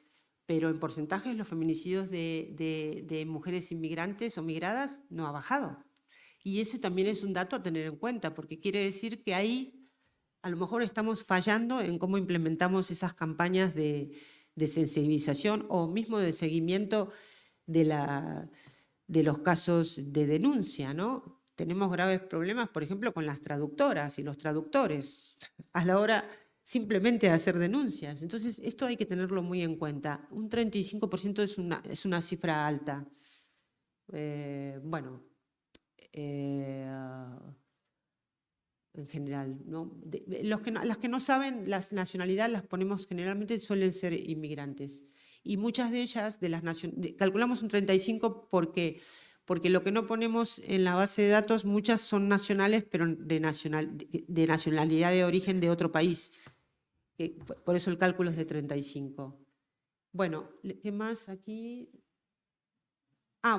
pero en porcentajes los feminicidios de mujeres inmigrantes o migradas no ha bajado. Y eso también es un dato a tener en cuenta, porque quiere decir que ahí a lo mejor estamos fallando en cómo implementamos esas campañas de sensibilización o mismo de seguimiento de los casos de denuncia, ¿no? Tenemos graves problemas, por ejemplo, con las traductoras y los traductores a la hora simplemente de hacer denuncias. Entonces, esto hay que tenerlo muy en cuenta. Un 35% es una cifra alta. Bueno, en general, ¿no? Las que no saben las nacionalidades las ponemos generalmente suelen ser inmigrantes. Y muchas de ellas, calculamos un 35 porque lo que no ponemos en la base de datos, muchas son nacionales, pero de nacionalidad de origen de otro país. Por eso el cálculo es de 35. Bueno, ¿qué más aquí?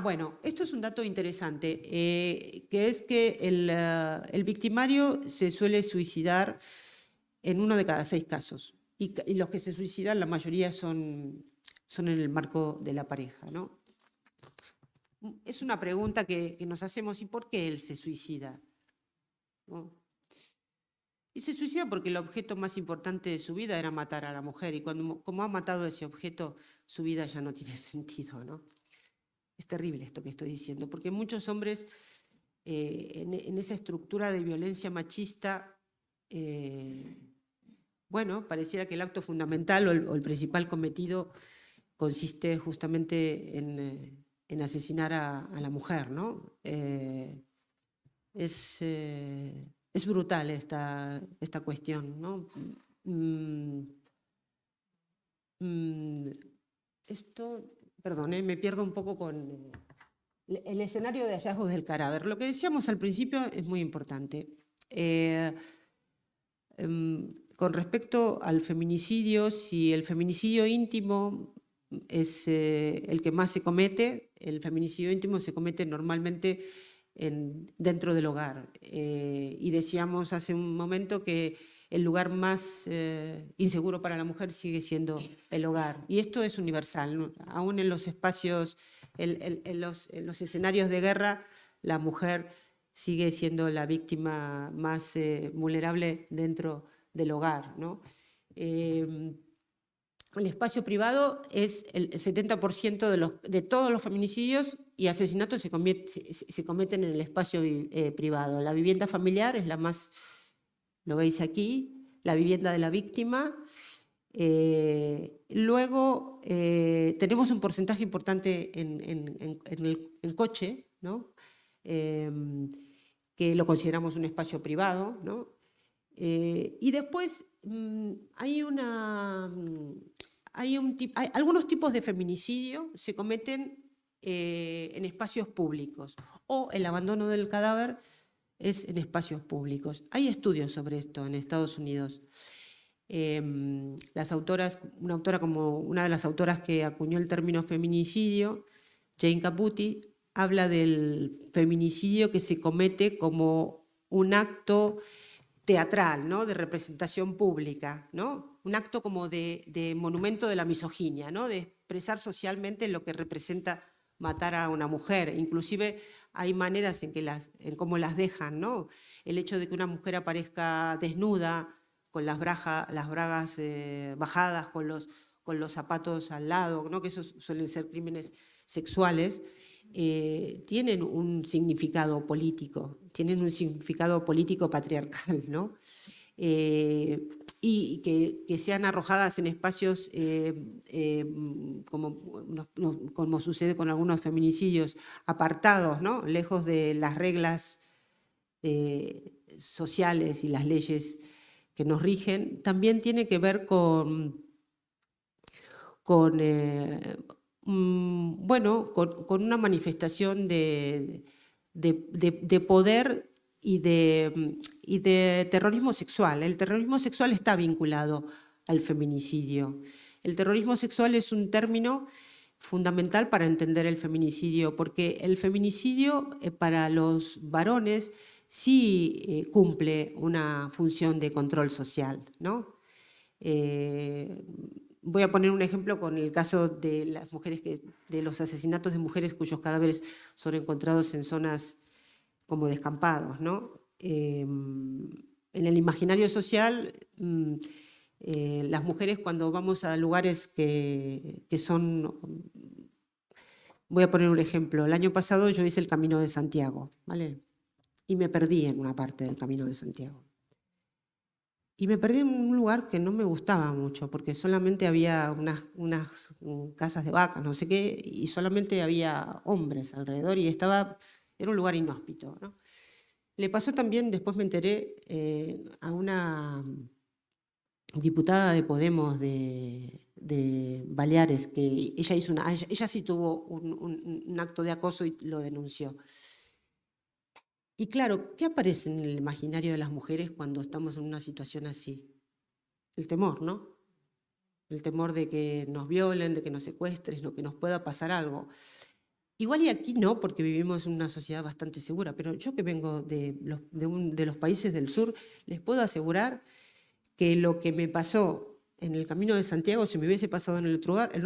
Bueno, esto es un dato interesante, que es que el victimario se suele suicidar en 1 de cada 6 casos. Y los que se suicidan, la mayoría son en el marco de la pareja, ¿no? Es una pregunta que nos hacemos, ¿y por qué él se suicida? ¿No? Y se suicida porque el objeto más importante de su vida era matar a la mujer, y como ha matado ese objeto, su vida ya no tiene sentido, ¿no? Es terrible esto que estoy diciendo, porque muchos hombres en esa estructura de violencia machista, bueno, pareciera que el acto fundamental o el principal cometido consiste justamente en asesinar a la mujer, ¿no? Es brutal esta cuestión, ¿no? Esto, perdón, me pierdo un poco con el escenario de hallazgos del cadáver. Lo que decíamos al principio es muy importante. Con respecto al feminicidio, si el feminicidio íntimo es el que más se comete, el feminicidio íntimo se comete normalmente dentro del hogar. Y decíamos hace un momento que el lugar más inseguro para la mujer sigue siendo el hogar. Y esto es universal, ¿no? Aún en los espacios, en los escenarios de guerra, la mujer sigue siendo la víctima más vulnerable dentro del hogar, ¿no? El espacio privado es el 70% de todos los feminicidios y asesinatos se cometen en el espacio privado. La vivienda familiar es la más, lo veis aquí, la vivienda de la víctima. Luego tenemos un porcentaje importante en coche, ¿no? Que lo consideramos un espacio privado, ¿no? Y después hay algunos tipos de feminicidio se cometen en espacios públicos, o el abandono del cadáver es en espacios públicos. Hay estudios sobre esto en Estados Unidos. Las autoras, una de las autoras que acuñó el término feminicidio, Jane Caputi, habla del feminicidio que se comete como un acto teatral, ¿no? De representación pública, ¿no? Un acto como de monumento de la misoginia, ¿no? De expresar socialmente lo que representa matar a una mujer. Inclusive hay maneras en cómo las dejan, ¿no? El hecho de que una mujer aparezca desnuda, con las bragas bajadas, con los zapatos al lado, ¿no? Que esos suelen ser crímenes sexuales, tienen un significado político, patriarcal, ¿no? Y que sean arrojadas en espacios como sucede con algunos feminicidios, apartados, ¿no? Lejos de las reglas sociales y las leyes que nos rigen, también tiene que ver con una manifestación de poder y de terrorismo sexual. El terrorismo sexual está vinculado al feminicidio. El terrorismo sexual es un término fundamental para entender el feminicidio, porque el feminicidio para los varones sí cumple una función de control social, ¿no? Voy a poner un ejemplo con el caso de las mujeres de los asesinatos de mujeres cuyos cadáveres son encontrados en zonas como descampados, ¿no? En el imaginario social, las mujeres cuando vamos a lugares que son... Voy a poner un ejemplo. El año pasado yo hice el Camino de Santiago, ¿vale? Y me perdí en una parte del Camino de Santiago. Y me perdí en un lugar que no me gustaba mucho, porque solamente había unas casas de vacas, no sé qué, y solamente había hombres alrededor y era un lugar inhóspito, ¿no? Le pasó también, después me enteré, a una diputada de Podemos de Baleares, que ella sí tuvo un acto de acoso y lo denunció. Y claro, ¿qué aparece en el imaginario de las mujeres cuando estamos en una situación así? El temor, ¿no? El temor de que nos violen, de que nos secuestren, o que nos pueda pasar algo. Igual y aquí no, porque vivimos en una sociedad bastante segura, pero yo que vengo de los países del sur, les puedo asegurar que lo que me pasó en el Camino de Santiago, si me hubiese pasado en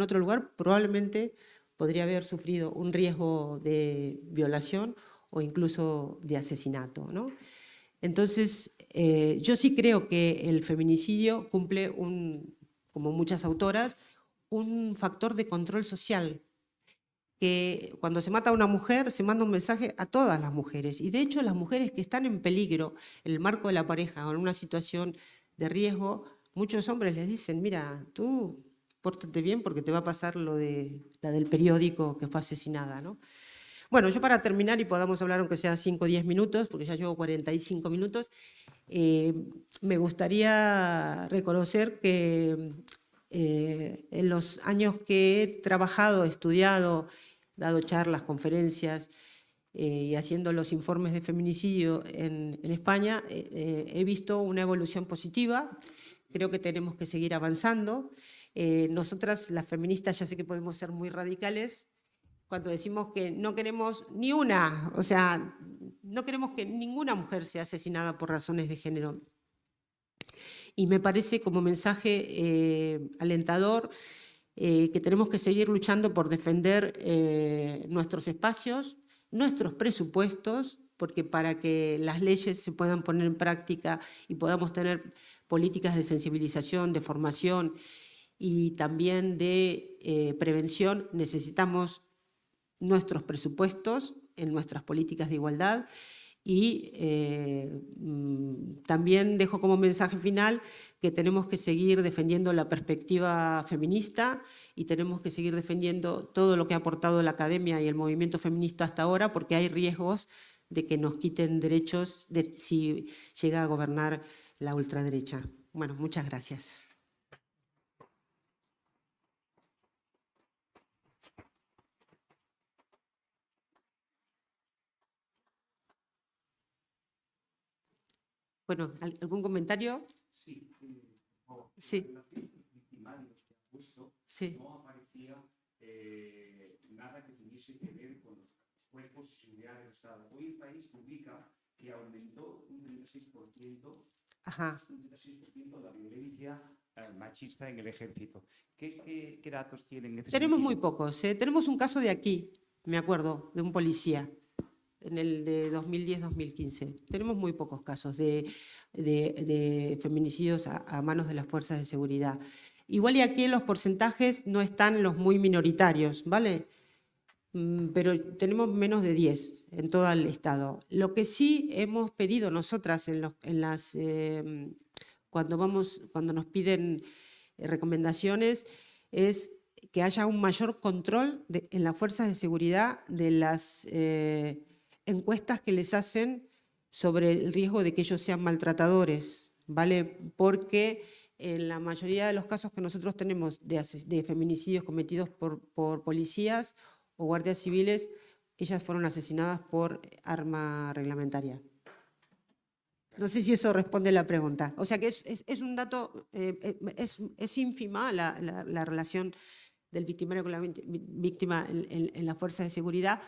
otro lugar, probablemente podría haber sufrido un riesgo de violación o incluso de asesinato, ¿no? Entonces, yo sí creo que el feminicidio cumple, como muchas autoras, un factor de control social, que cuando se mata a una mujer se manda un mensaje a todas las mujeres, y de hecho las mujeres que están en peligro en el marco de la pareja o en una situación de riesgo, muchos hombres les dicen, mira, tú pórtate bien porque te va a pasar la del periódico que fue asesinada, ¿no? Bueno, yo para terminar y podamos hablar aunque sea 5 o 10 minutos, porque ya llevo 45 minutos, me gustaría reconocer que en los años que he trabajado, estudiado, dado charlas, conferencias y haciendo los informes de feminicidio en España, he visto una evolución positiva. Creo que tenemos que seguir avanzando. Nosotras, las feministas, ya sé que podemos ser muy radicales, cuando decimos que no queremos ni una, o sea, no queremos que ninguna mujer sea asesinada por razones de género. Y me parece como mensaje alentador que tenemos que seguir luchando por defender nuestros espacios, nuestros presupuestos, porque para que las leyes se puedan poner en práctica y podamos tener políticas de sensibilización, de formación y también de prevención, necesitamos nuestros presupuestos, en nuestras políticas de igualdad. Y también dejo como mensaje final que tenemos que seguir defendiendo la perspectiva feminista y tenemos que seguir defendiendo todo lo que ha aportado la academia y el movimiento feminista hasta ahora, porque hay riesgos de que nos quiten derechos si llega a gobernar la ultraderecha. Bueno, muchas gracias. Bueno, ¿algún comentario? Sí, sí. Victimarios que ha puesto, sí. no aparecía nada que tuviese que ver con los cuerpos de seguridad del Estado. Hoy el país publica que aumentó un 36%, la violencia machista en el ejército. ¿Qué datos tienen en este Tenemos sentido? muy pocos. Tenemos un caso de aquí, me acuerdo, de un policía, en el de 2010-2015. Tenemos muy pocos casos de feminicidios a manos de las fuerzas de seguridad. Igual y aquí los porcentajes no están los muy minoritarios, ¿vale? Pero tenemos menos de 10 en todo el Estado. Lo que sí hemos pedido nosotras cuando nos piden recomendaciones es que haya un mayor control en las fuerzas de seguridad de las encuestas que les hacen sobre el riesgo de que ellos sean maltratadores, ¿vale? Porque en la mayoría de los casos que nosotros tenemos de feminicidios cometidos por policías o guardias civiles, ellas fueron asesinadas por arma reglamentaria. No sé si eso responde a la pregunta. O sea que es un dato, es ínfima la relación del victimario con la víctima en la fuerza de seguridad,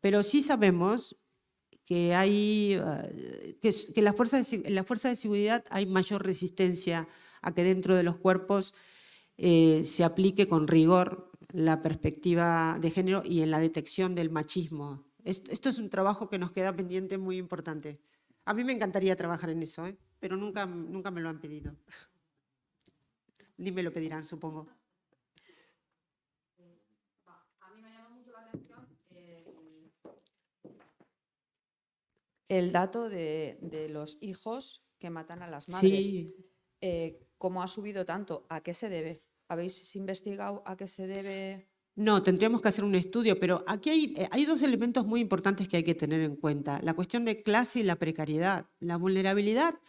pero sí sabemos que en la fuerza de seguridad hay mayor resistencia a que dentro de los cuerpos se aplique con rigor la perspectiva de género y en la detección del machismo. Esto es un trabajo que nos queda pendiente muy importante. A mí me encantaría trabajar en eso, pero nunca me lo han pedido. Ni me lo pedirán, supongo. A mí me llama mucho la atención el dato de los hijos que matan a las madres. Sí. ¿Cómo ha subido tanto? ¿A qué se debe? ¿Habéis investigado a qué se debe? No, tendríamos que hacer un estudio, pero aquí hay dos elementos muy importantes que hay que tener en cuenta. La cuestión de clase y la precariedad. La vulnerabilidad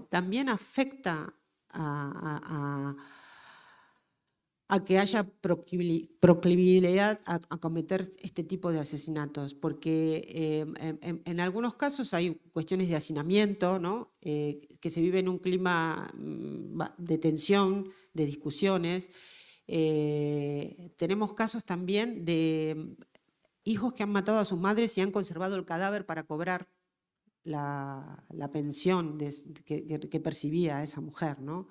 también afecta a que haya proclividad a cometer este tipo de asesinatos, porque en algunos casos hay cuestiones de hacinamiento, ¿no? Que se vive en un clima de tensión, de discusiones. Tenemos casos también de hijos que han matado a sus madres y han conservado el cadáver para cobrar la pensión que percibía esa mujer, ¿no?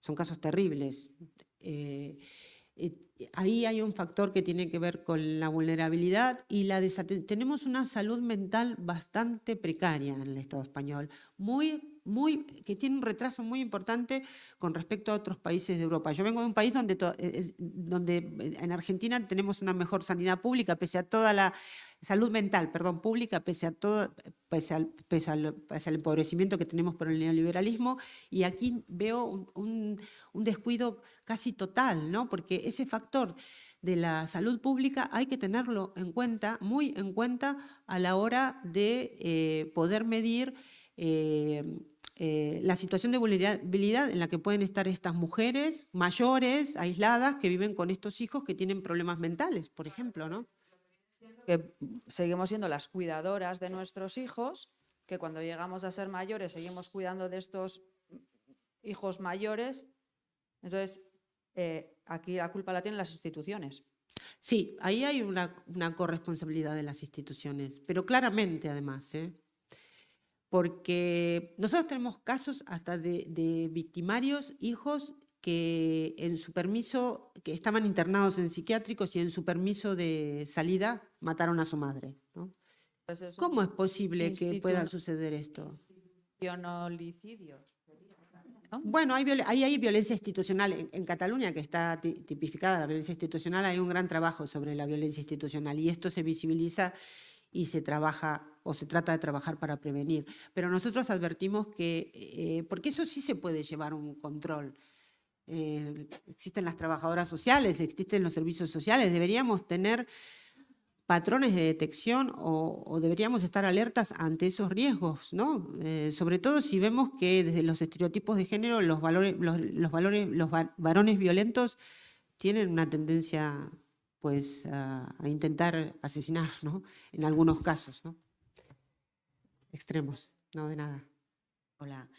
Son casos terribles. Ahí hay un factor que tiene que ver con la vulnerabilidad y tenemos una salud mental bastante precaria en el Estado español, que tiene un retraso muy importante con respecto a otros países de Europa. Yo vengo de un país donde en Argentina tenemos una mejor sanidad pública, pese a toda la salud mental, perdón, pública, pese al empobrecimiento que tenemos por el neoliberalismo, y aquí veo un descuido casi total, ¿no? Porque ese factor de la salud pública hay que tenerlo en cuenta, muy en cuenta, a la hora de poder medir la situación de vulnerabilidad en la que pueden estar estas mujeres mayores, aisladas, que viven con estos hijos que tienen problemas mentales, por ejemplo, ¿no? Que seguimos siendo las cuidadoras de nuestros hijos, que cuando llegamos a ser mayores seguimos cuidando de estos hijos mayores. Entonces, aquí la culpa la tienen las instituciones. Sí, ahí hay una corresponsabilidad de las instituciones, pero claramente además, porque nosotros tenemos casos hasta de victimarios, hijos que en su permiso, que estaban internados en psiquiátricos y en su permiso de salida mataron a su madre, ¿no? Pues ¿Cómo es posible que pueda suceder esto? Institucionalicidio. ¿no? Bueno, ahí hay violencia institucional. En Cataluña, que está tipificada la violencia institucional, hay un gran trabajo sobre la violencia institucional y esto se visibiliza y se trabaja o se trata de trabajar para prevenir. Pero nosotros advertimos que, porque eso sí se puede llevar un control. Existen las trabajadoras sociales, existen los servicios sociales, deberíamos tener patrones de detección o deberíamos estar alertas ante esos riesgos, ¿no? Sobre todo si vemos que desde los estereotipos de género los varones violentos tienen una tendencia pues a intentar asesinar, ¿no? En algunos casos, ¿no? Extremos, no de nada. Hola,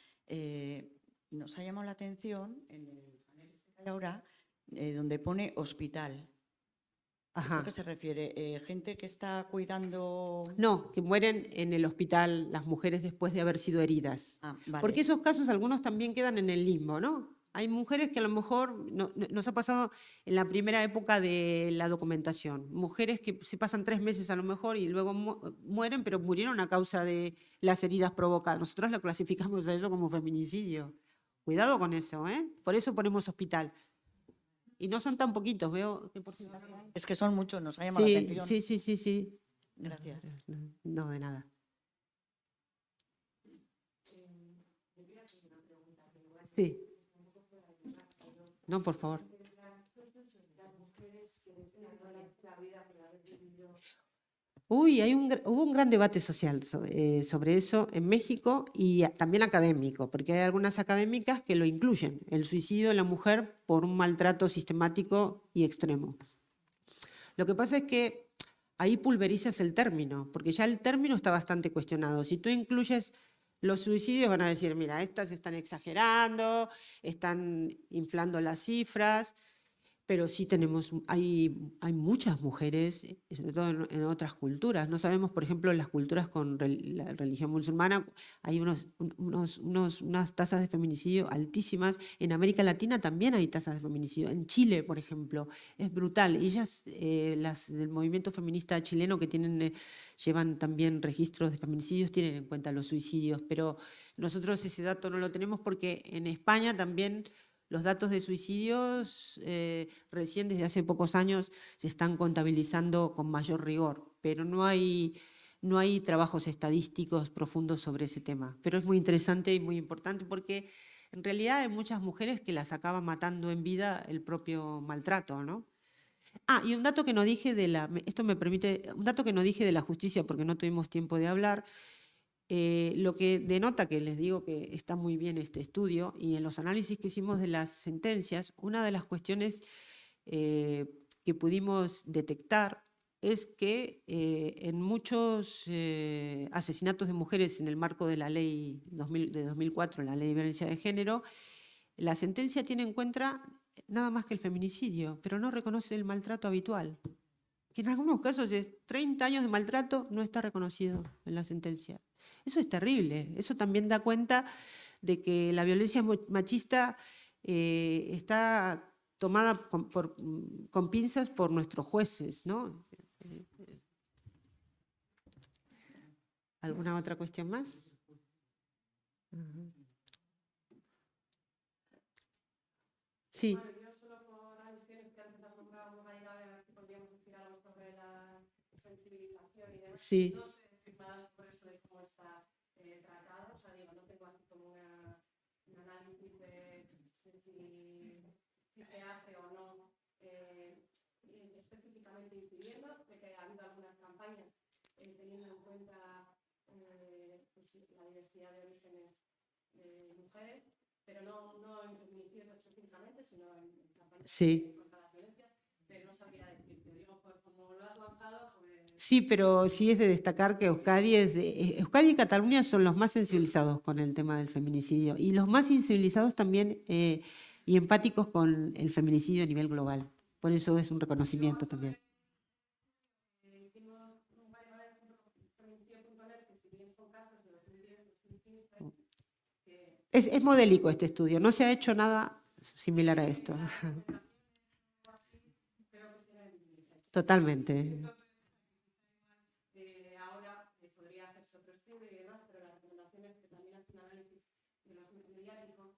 nos ha llamado la atención en el panel de ahora donde pone hospital. Ajá. ¿A qué se refiere? ¿Gente que está cuidando...? No, que mueren en el hospital las mujeres después de haber sido heridas. Ah, vale. Porque esos casos algunos también quedan en el limbo, ¿no? Hay mujeres que a lo mejor nos ha pasado en la primera época de la documentación. Mujeres que se pasan 3 meses a lo mejor y luego mueren, pero murieron a causa de las heridas provocadas. Nosotros lo clasificamos a eso como feminicidio. Cuidado con eso, ¿eh? Por eso ponemos hospital. Y no son tan poquitos, veo qué porcentaje hay. Es que son muchos, nos ha llamado la atención. Sí. Gracias. No, de nada. Sí. No, por favor. Uy, hubo un gran debate social sobre eso en México y también académico, porque hay algunas académicas que lo incluyen, el suicidio de la mujer por un maltrato sistemático y extremo. Lo que pasa es que ahí pulverizas el término, porque ya el término está bastante cuestionado. Si tú incluyes los suicidios, van a decir, mira, estas están exagerando, están inflando las cifras, pero sí hay muchas mujeres, sobre todo en otras culturas. No sabemos, por ejemplo, en las culturas con la religión musulmana, hay unas tasas de feminicidio altísimas. En América Latina también hay tasas de feminicidio. En Chile, por ejemplo, es brutal. Ellas, las del movimiento feminista chileno que llevan también registros de feminicidios, tienen en cuenta los suicidios, pero nosotros ese dato no lo tenemos porque en España también los datos de suicidios recién desde hace pocos años se están contabilizando con mayor rigor, pero no hay trabajos estadísticos profundos sobre ese tema. Pero es muy interesante y muy importante porque en realidad hay muchas mujeres que las acaba matando en vida el propio maltrato, ¿no? Ah, y un dato que no dije un dato que no dije de la justicia porque no tuvimos tiempo de hablar. Lo que denota, que les digo que está muy bien este estudio, y en los análisis que hicimos de las sentencias, una de las cuestiones que pudimos detectar es que en muchos asesinatos de mujeres en el marco de la ley de 2004, la ley de violencia de género, la sentencia tiene en cuenta nada más que el feminicidio, pero no reconoce el maltrato habitual, que en algunos casos es 30 años de maltrato no está reconocido en la sentencia. Eso es terrible. Eso también da cuenta de que la violencia machista está tomada con pinzas por nuestros jueces, ¿no? ¿Alguna otra cuestión más? Sí. Sí. Tratado, o sea, digo, no tengo así como un análisis de si se hace o no específicamente incidiendo, de que ha habido algunas campañas teniendo en cuenta pues, la diversidad de orígenes de mujeres, pero no en feminicidios específicamente, sino en campañas contra las violencias, pero no sabría decirte, digo, pues como lo has lanzado, pues... Sí, pero sí es de destacar que Euskadi y Cataluña son los más sensibilizados con el tema del feminicidio y los más sensibilizados también y empáticos con el feminicidio a nivel global. Por eso es un reconocimiento también. Es modélico este estudio, no se ha hecho nada similar a esto. Totalmente. Ahora podría hacerse otro estudio y demás, pero la recomendación es que también hace un análisis de los mediáticos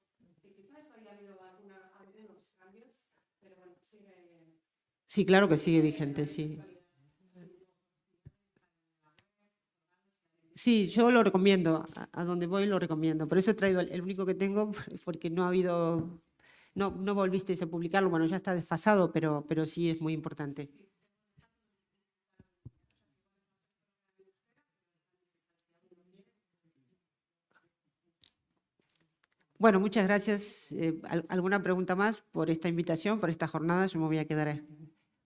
pero bueno, sigue. Sí, claro que sigue vigente, sí. Sí, yo lo recomiendo, a donde voy lo recomiendo. Por eso he traído el único que tengo, porque no ha habido, no volvisteis a publicarlo, bueno, ya está desfasado, pero sí es muy importante. Bueno, muchas gracias. ¿Alguna pregunta más por esta invitación, por esta jornada? Yo me voy a quedar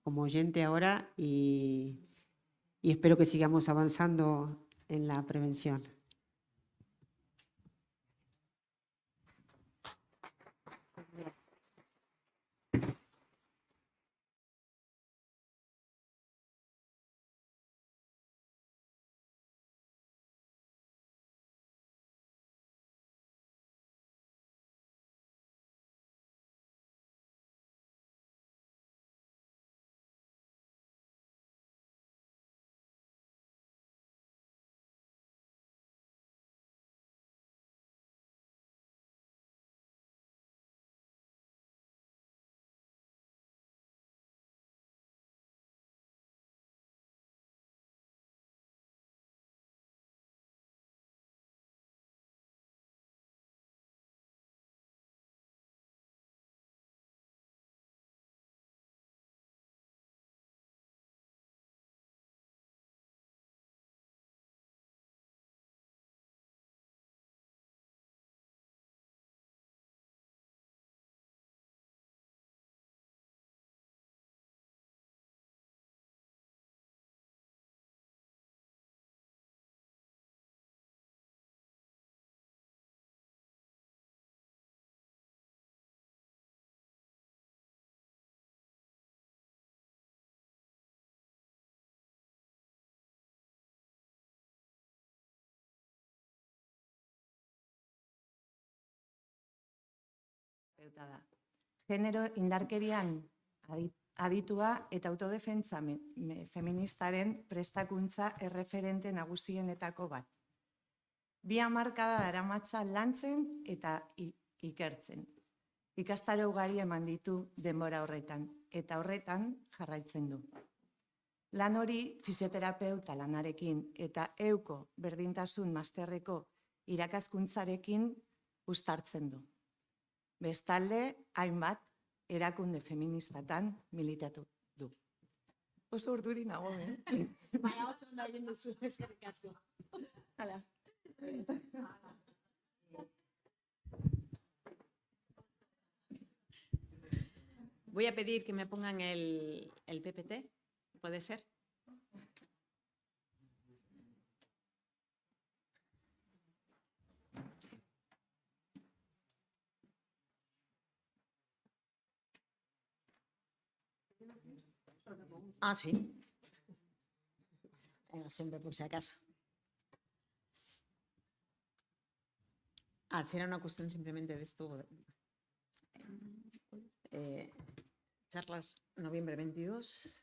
como oyente ahora y espero que sigamos avanzando en la prevención. Genero indarkerian aditua eta autodefentsa feministaren prestakuntza erreferente nagusienetako bat. 2 hamarkada daramatza lantzen eta ikertzen. Ikastaro ugari eman ditu denbora horretan, eta horretan jarraitzen du. Lan hori fisioterapeuta lanarekin eta euko berdintasun masterreko irakaskuntzarekin uztartzen du. Bestalde, hainbat erakunde feministatan militatu du. Oso urduri nago, Baina oso ondo egin duzu, eskerrik asko. Hala. Voy a pedir que me pongan el PPT, ¿puede ser? Ah, sí. Siempre por si acaso. Será una cuestión simplemente de esto. Charlas noviembre 22.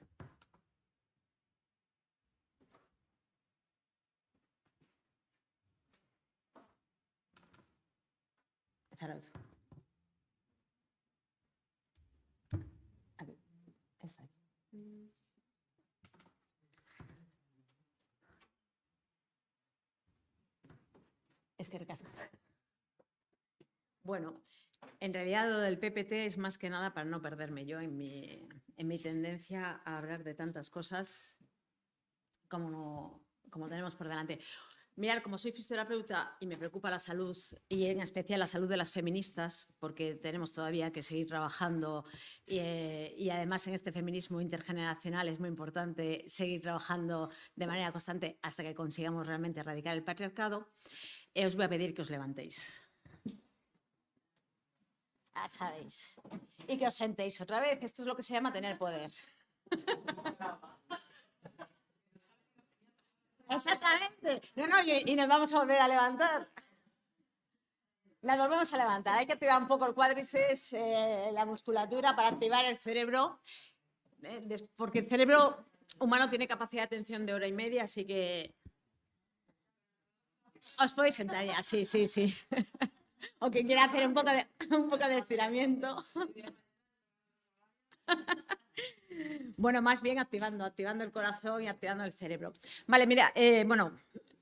Zarauz. Aquí. Esta aquí. Es que recaso. Bueno, en realidad lo del PPT es más que nada para no perderme yo en mi tendencia a hablar de tantas cosas como tenemos por delante. Mirad, como soy fisioterapeuta y me preocupa la salud, y en especial la salud de las feministas, porque tenemos todavía que seguir trabajando y además en este feminismo intergeneracional es muy importante seguir trabajando de manera constante hasta que consigamos realmente erradicar el patriarcado, os voy a pedir que os levantéis. Sabéis. Y que os sentéis otra vez. Esto es lo que se llama tener poder. Exactamente. No, y nos vamos a volver a levantar. Nos volvemos a levantar. Hay que activar un poco el cuádriceps, la musculatura para activar el cerebro, porque el cerebro humano tiene capacidad de atención de 1h30, así que os podéis sentar ya. Sí. O quien quiera hacer un poco de estiramiento. Bueno, más bien activando el corazón y activando el cerebro. Vale, mira, bueno,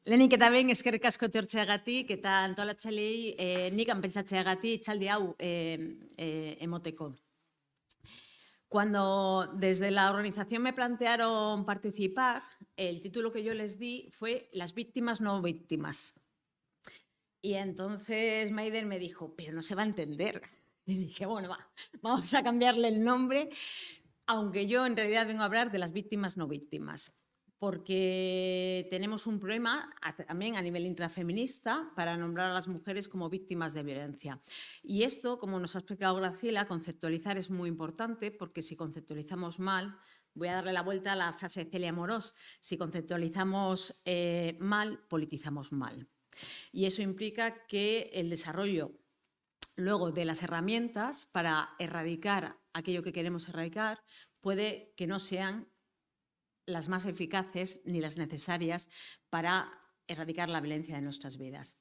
lehenik eta behin eskerrik asko etortzeagatik eta antolatzailei nikan pentsatzeagatik hitzaldi hau emoteko. Cuando desde la organización me plantearon participar, el título que yo les di fue Las víctimas no víctimas. Y entonces Maiden me dijo, pero no se va a entender. Y dije, bueno, vamos a cambiarle el nombre, aunque yo en realidad vengo a hablar de las víctimas no víctimas, porque tenemos un problema también a nivel intrafeminista para nombrar a las mujeres como víctimas de violencia. Y esto, como nos ha explicado Graciela, conceptualizar es muy importante, porque si conceptualizamos mal, voy a darle la vuelta a la frase de Celia Morós, si conceptualizamos mal, politizamos mal. Y eso implica que el desarrollo luego de las herramientas para erradicar aquello que queremos erradicar puede que no sean las más eficaces ni las necesarias para erradicar la violencia de nuestras vidas.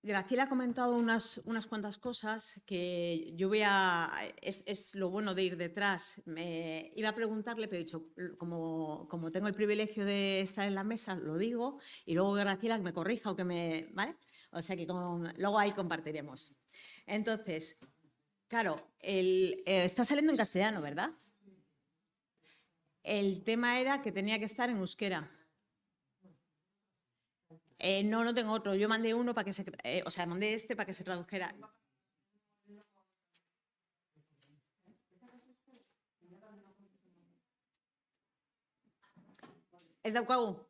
Graciela ha comentado unas cuantas cosas que yo voy a... Es lo bueno de ir detrás. Me iba a preguntarle, pero he dicho, como tengo el privilegio de estar en la mesa, lo digo, y luego Graciela que me corrija o que me... ¿vale? O sea que luego ahí compartiremos. Entonces, claro, está saliendo en castellano, ¿verdad? El tema era que tenía que estar en euskera. No tengo otro. Yo mandé uno para que se... mandé este para que se tradujera. Ez daukagu?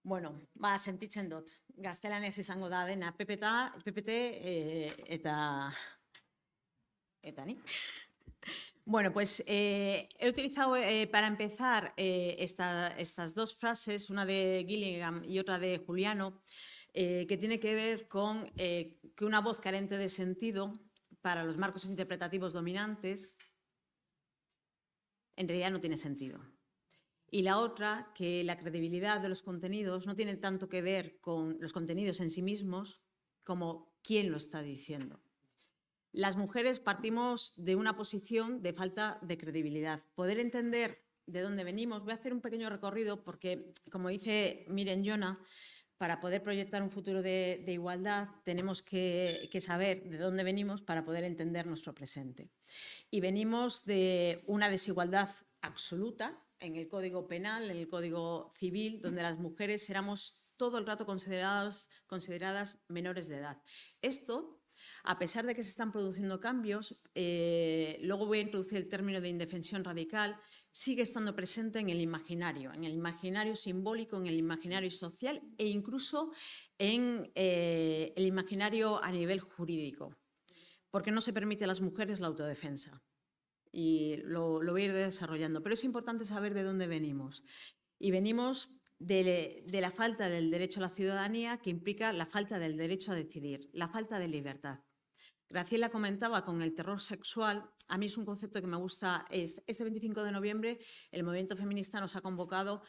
Bueno, sentitzen dut. Gaztelanez izango da dena. PPT eta ni. Bueno, pues he utilizado para empezar estas dos frases, una de Gillingham y otra de Juliano, que tiene que ver con que una voz carente de sentido para los marcos interpretativos dominantes en realidad no tiene sentido. Y la otra, que la credibilidad de los contenidos no tiene tanto que ver con los contenidos en sí mismos como quién lo está diciendo. Las mujeres partimos de una posición de falta de credibilidad. Poder entender de dónde venimos, voy a hacer un pequeño recorrido porque, como dice Miren Jona, para poder proyectar un futuro de igualdad tenemos que saber de dónde venimos para poder entender nuestro presente. Y venimos de una desigualdad absoluta en el Código Penal, en el Código Civil, donde las mujeres éramos todo el rato consideradas menores de edad. Esto, a pesar de que se están produciendo cambios, luego voy a introducir el término de indefensión radical, sigue estando presente en el imaginario simbólico, en el imaginario social e incluso en el imaginario a nivel jurídico, porque no se permite a las mujeres la autodefensa. Y lo voy a ir desarrollando, pero es importante saber de dónde venimos. Y venimos de la falta del derecho a la ciudadanía, que implica la falta del derecho a decidir, la falta de libertad. Graciela comentaba con el terror sexual, a mí es un concepto que me gusta. Este 25 de noviembre el movimiento feminista nos ha convocado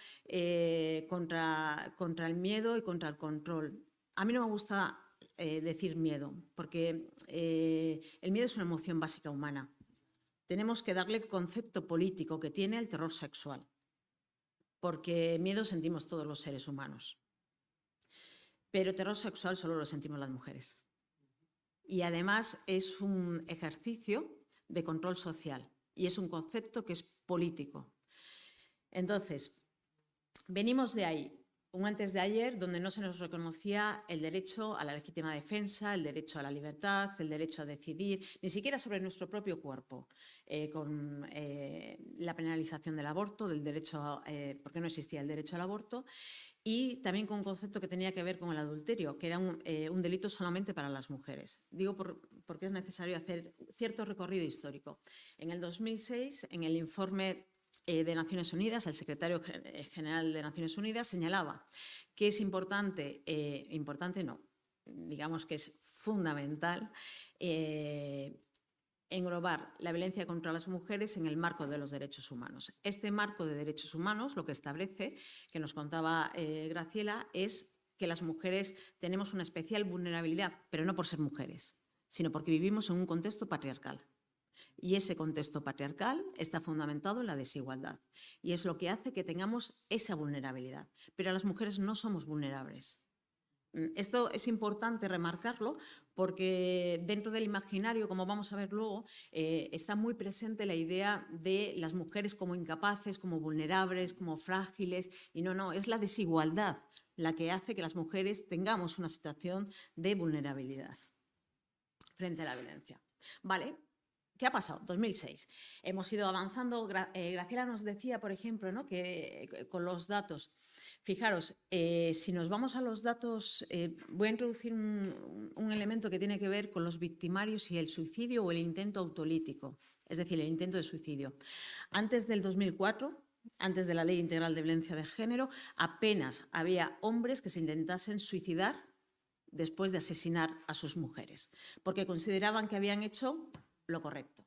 contra el miedo y contra el control. A mí no me gusta decir miedo, porque el miedo es una emoción básica humana. Tenemos que darle el concepto político que tiene el terror sexual, porque miedo sentimos todos los seres humanos, pero terror sexual solo lo sentimos las mujeres. Y además es un ejercicio de control social y es un concepto que es político. Entonces, venimos de ahí, un antes de ayer donde no se nos reconocía el derecho a la legítima defensa, el derecho a la libertad, el derecho a decidir, ni siquiera sobre nuestro propio cuerpo, con la penalización del aborto, del derecho, porque no existía el derecho al aborto, y también con un concepto que tenía que ver con el adulterio, que era un delito solamente para las mujeres. Digo porque es necesario hacer cierto recorrido histórico. En el 2006, en el informe de Naciones Unidas, el secretario general de Naciones Unidas señalaba que es importante no, digamos que es fundamental englobar la violencia contra las mujeres en el marco de los derechos humanos. Este marco de derechos humanos lo que establece, que nos contaba Graciela, es que las mujeres tenemos una especial vulnerabilidad, pero no por ser mujeres, sino porque vivimos en un contexto patriarcal. Y ese contexto patriarcal está fundamentado en la desigualdad. Y es lo que hace que tengamos esa vulnerabilidad. Pero las mujeres no somos vulnerables. Esto es importante remarcarlo porque dentro del imaginario, como vamos a ver luego, está muy presente la idea de las mujeres como incapaces, como vulnerables, como frágiles. Y no, es la desigualdad la que hace que las mujeres tengamos una situación de vulnerabilidad frente a la violencia. ¿Vale? ¿Qué ha pasado? 2006. Hemos ido avanzando. Graciela nos decía, por ejemplo, ¿no?, que con los datos, fijaros, si nos vamos a los datos, voy a introducir un elemento que tiene que ver con los victimarios y el suicidio o el intento autolítico, es decir, el intento de suicidio. Antes del 2004, antes de la Ley Integral de Violencia de Género, apenas había hombres que se intentasen suicidar después de asesinar a sus mujeres, porque consideraban que habían hecho lo correcto,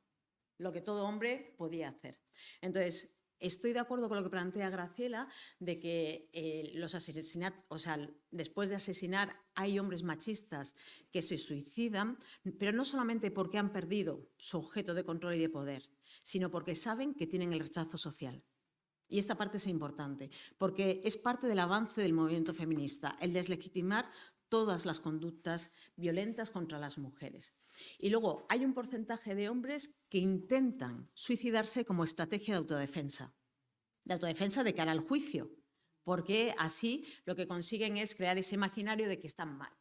lo que todo hombre podía hacer. Entonces, estoy de acuerdo con lo que plantea Graciela, de que los asesinatos, o sea, después de asesinar hay hombres machistas que se suicidan, pero no solamente porque han perdido su objeto de control y de poder, sino porque saben que tienen el rechazo social. Y esta parte es importante, porque es parte del avance del movimiento feminista, el deslegitimar todas las conductas violentas contra las mujeres. Y luego hay un porcentaje de hombres que intentan suicidarse como estrategia de autodefensa de cara al juicio, porque así lo que consiguen es crear ese imaginario de que están mal.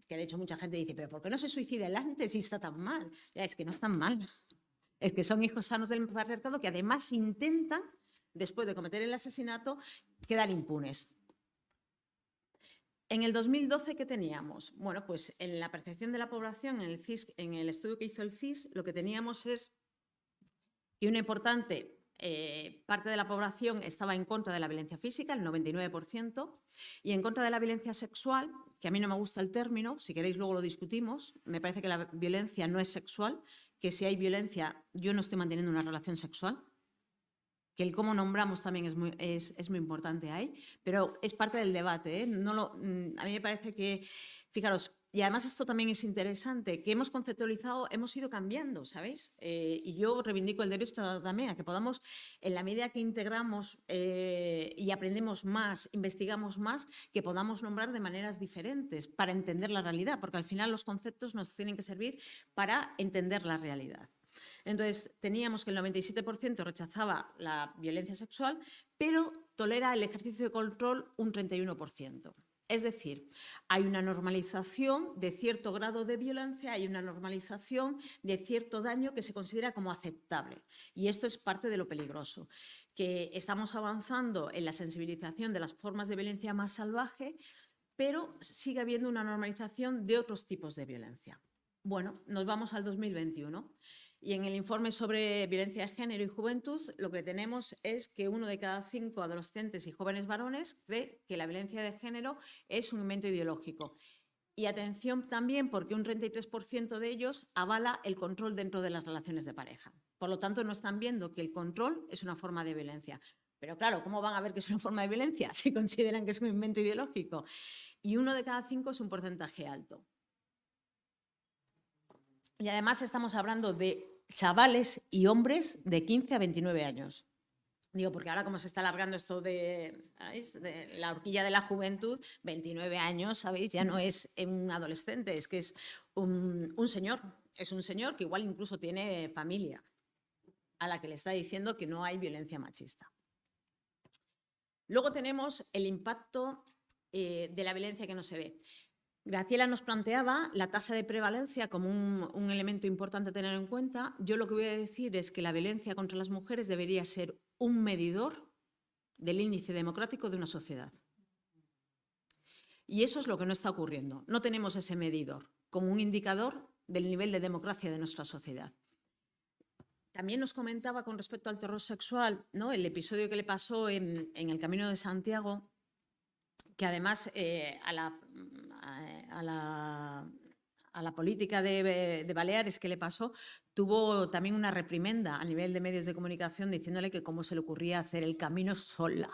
Que de hecho mucha gente dice, pero ¿por qué no se suicida él antes si está tan mal? Ya, es que no están mal, es que son hijos sanos del patriarcado que además intentan, después de cometer el asesinato, quedar impunes. En el 2012, ¿qué teníamos? Bueno, pues en la percepción de la población, en el CIS, en el estudio que hizo el CIS, lo que teníamos es que una importante parte de la población estaba en contra de la violencia física, el 99%, y en contra de la violencia sexual, que a mí no me gusta el término, si queréis luego lo discutimos, me parece que la violencia no es sexual, que si hay violencia yo no estoy manteniendo una relación sexual, que el cómo nombramos también es muy importante ahí, pero es parte del debate, ¿eh? A mí me parece que, fijaros, y además esto también es interesante, que hemos conceptualizado, hemos ido cambiando, ¿sabéis? Y yo reivindico el derecho también a que podamos, en la medida que integramos y aprendemos más, investigamos más, que podamos nombrar de maneras diferentes para entender la realidad, porque al final los conceptos nos tienen que servir para entender la realidad. Entonces, teníamos que el 97% rechazaba la violencia sexual, pero tolera el ejercicio de control un 31%. Es decir, hay una normalización de cierto grado de violencia, hay una normalización de cierto daño que se considera como aceptable. Y esto es parte de lo peligroso, que estamos avanzando en la sensibilización de las formas de violencia más salvaje, pero sigue habiendo una normalización de otros tipos de violencia. Bueno, nos vamos al 2021. Y en el informe sobre violencia de género y juventud, lo que tenemos es que 1 de cada 5 adolescentes y jóvenes varones cree que la violencia de género es un invento ideológico. Y atención también, porque un 33% de ellos avala el control dentro de las relaciones de pareja. Por lo tanto, no están viendo que el control es una forma de violencia. Pero claro, ¿cómo van a ver que es una forma de violencia si consideran que es un invento ideológico? Y 1 de cada 5 es un porcentaje alto. Y además estamos hablando de chavales y hombres de 15 a 29 años. Digo, porque ahora como se está alargando esto de la horquilla de la juventud, 29 años, ¿sabéis? Ya no es un adolescente, es que es un señor. Es un señor que igual incluso tiene familia a la que le está diciendo que no hay violencia machista. Luego tenemos el impacto de la violencia que no se ve. Graciela nos planteaba la tasa de prevalencia como un elemento importante a tener en cuenta. Yo lo que voy a decir es que la violencia contra las mujeres debería ser un medidor del índice democrático de una sociedad. Y eso es lo que no está ocurriendo. No tenemos ese medidor como un indicador del nivel de democracia de nuestra sociedad. También nos comentaba con respecto al terror sexual, ¿no?, el episodio que le pasó en el Camino de Santiago, que además a la política de Baleares que le pasó, tuvo también una reprimenda a nivel de medios de comunicación diciéndole que cómo se le ocurría hacer el camino sola.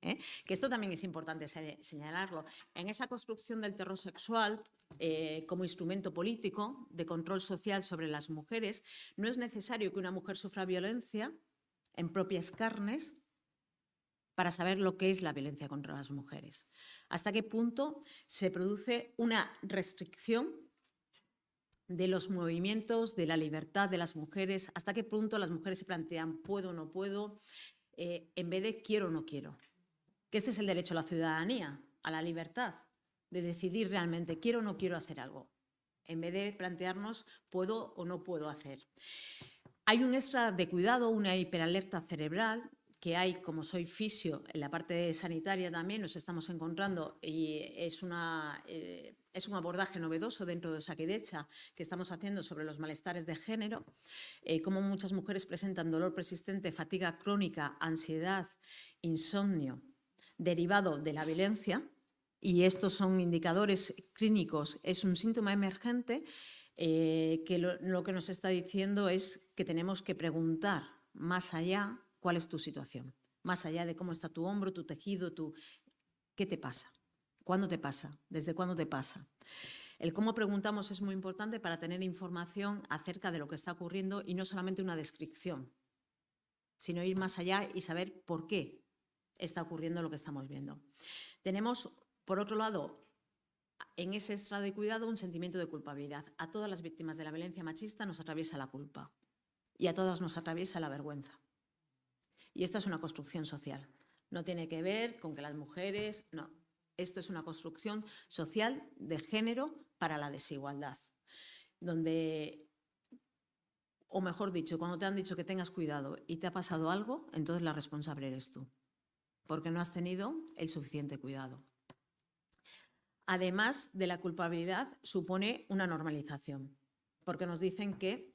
Que esto también es importante señalarlo. En esa construcción del terror sexual como instrumento político de control social sobre las mujeres, no es necesario que una mujer sufra violencia en propias carnes para saber lo que es la violencia contra las mujeres. ¿Hasta qué punto se produce una restricción de los movimientos, de la libertad de las mujeres? ¿Hasta qué punto las mujeres se plantean puedo o no puedo, en vez de quiero o no quiero? Que este es el derecho a la ciudadanía, a la libertad, de decidir realmente quiero o no quiero hacer algo, en vez de plantearnos puedo o no puedo hacer. Hay un extra de cuidado, una hiperalerta cerebral, que hay, como soy fisio, en la parte sanitaria también nos estamos encontrando, y es un abordaje novedoso dentro de Osakidetza que estamos haciendo sobre los malestares de género, cómo muchas mujeres presentan dolor persistente, fatiga crónica, ansiedad, insomnio, derivado de la violencia, y estos son indicadores clínicos, es un síntoma emergente que lo que nos está diciendo es que tenemos que preguntar más allá cuál es tu situación, más allá de cómo está tu hombro, tu tejido, ¿qué te pasa? ¿Cuándo te pasa? ¿Desde cuándo te pasa? El cómo preguntamos es muy importante para tener información acerca de lo que está ocurriendo y no solamente una descripción, sino ir más allá y saber por qué está ocurriendo lo que estamos viendo. Tenemos, por otro lado, en ese extra de cuidado, un sentimiento de culpabilidad. A todas las víctimas de la violencia machista nos atraviesa la culpa y a todas nos atraviesa la vergüenza. Y esta es una construcción social. No tiene que ver con que las mujeres... No, esto es una construcción social de género para la desigualdad, donde... O mejor dicho, cuando te han dicho que tengas cuidado y te ha pasado algo, entonces la responsable eres tú, porque no has tenido el suficiente cuidado. Además de la culpabilidad, supone una normalización, porque nos dicen que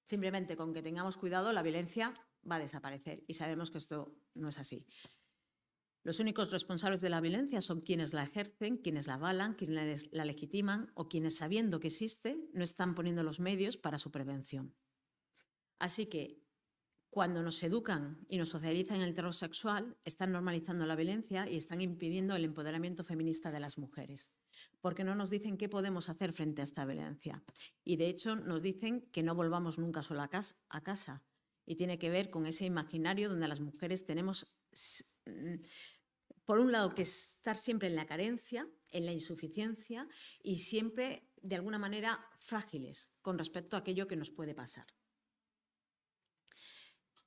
simplemente con que tengamos cuidado la violencia va a desaparecer, y sabemos que esto no es así. Los únicos responsables de la violencia son quienes la ejercen, quienes la avalan, quienes la legitiman o quienes, sabiendo que existe, no están poniendo los medios para su prevención. Así que, cuando nos educan y nos socializan en el terror sexual, están normalizando la violencia y están impidiendo el empoderamiento feminista de las mujeres, porque no nos dicen qué podemos hacer frente a esta violencia. Y de hecho nos dicen que no volvamos nunca sola a casa. Y tiene que ver con ese imaginario donde las mujeres tenemos, por un lado, que estar siempre en la carencia, en la insuficiencia y siempre, de alguna manera, frágiles con respecto a aquello que nos puede pasar.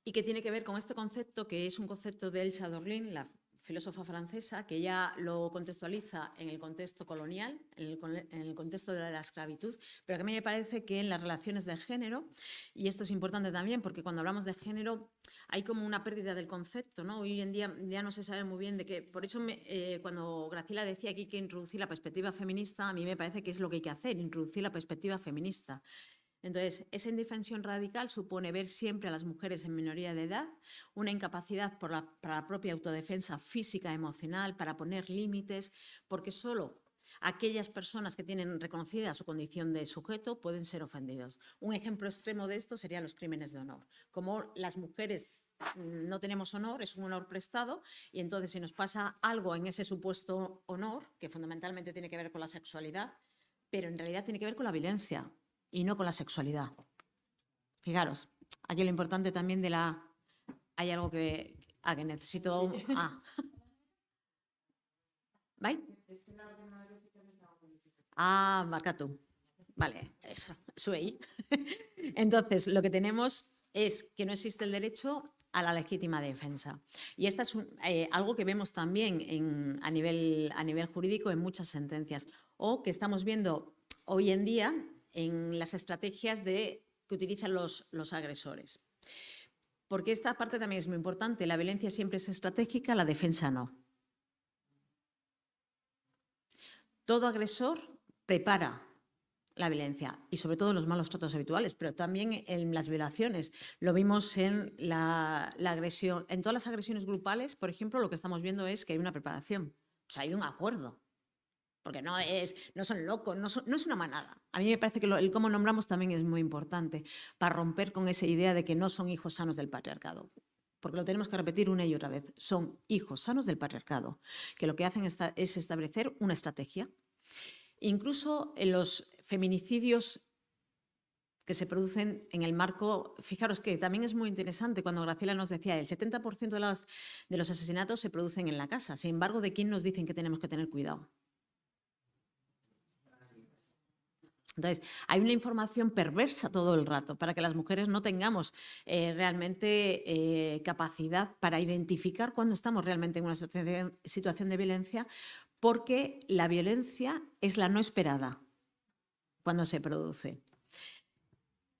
Y que tiene que ver con este concepto, que es un concepto de Elsa Dorlin, la filósofa francesa, que ya lo contextualiza en el contexto colonial, en el contexto de la esclavitud, pero que a mí me parece que en las relaciones de género, y esto es importante también porque cuando hablamos de género hay como una pérdida del concepto, ¿no? Hoy en día ya no se sabe muy bien de qué. Por eso cuando Graciela decía que hay que introducir la perspectiva feminista, a mí me parece que es lo que hay que hacer, introducir la perspectiva feminista. Entonces, esa indefensión radical supone ver siempre a las mujeres en minoría de edad, una incapacidad para la propia autodefensa física, emocional, para poner límites, porque solo aquellas personas que tienen reconocida su condición de sujeto pueden ser ofendidos. Un ejemplo extremo de esto serían los crímenes de honor. Como las mujeres no tenemos honor, es un honor prestado, y entonces si nos pasa algo en ese supuesto honor, que fundamentalmente tiene que ver con la sexualidad, pero en realidad tiene que ver con la violencia, y no con la sexualidad. Fijaros, aquí lo importante también de la... Hay algo que necesito... ¿Vai? Marca tú. Vale, eso ahí. Entonces, lo que tenemos es que no existe el derecho a la legítima defensa. Y esta es algo que vemos también a nivel jurídico en muchas sentencias, o que estamos viendo hoy en día en las estrategias que utilizan los agresores. Porque esta parte también es muy importante. La violencia siempre es estratégica, la defensa no. Todo agresor prepara la violencia y sobre todo los malos tratos habituales, pero también en las violaciones. Lo vimos en la agresión. En todas las agresiones grupales, por ejemplo, lo que estamos viendo es que hay una preparación. O sea, hay un acuerdo. Porque no son locos, no es una manada. A mí me parece que el cómo nombramos también es muy importante para romper con esa idea de que no son hijos sanos del patriarcado. porque lo tenemos que repetir una y otra vez, son hijos sanos del patriarcado, que lo que hacen es establecer una estrategia. Incluso en los feminicidios que se producen en el marco, fijaros que también es muy interesante cuando Graciela nos decía, el 70% de los asesinatos se producen en la casa, sin embargo, ¿de quién nos dicen que tenemos que tener cuidado? Entonces, hay una información perversa todo el rato para que las mujeres no tengamos realmente capacidad para identificar cuando estamos realmente en una situación de violencia, porque la violencia es la no esperada cuando se produce.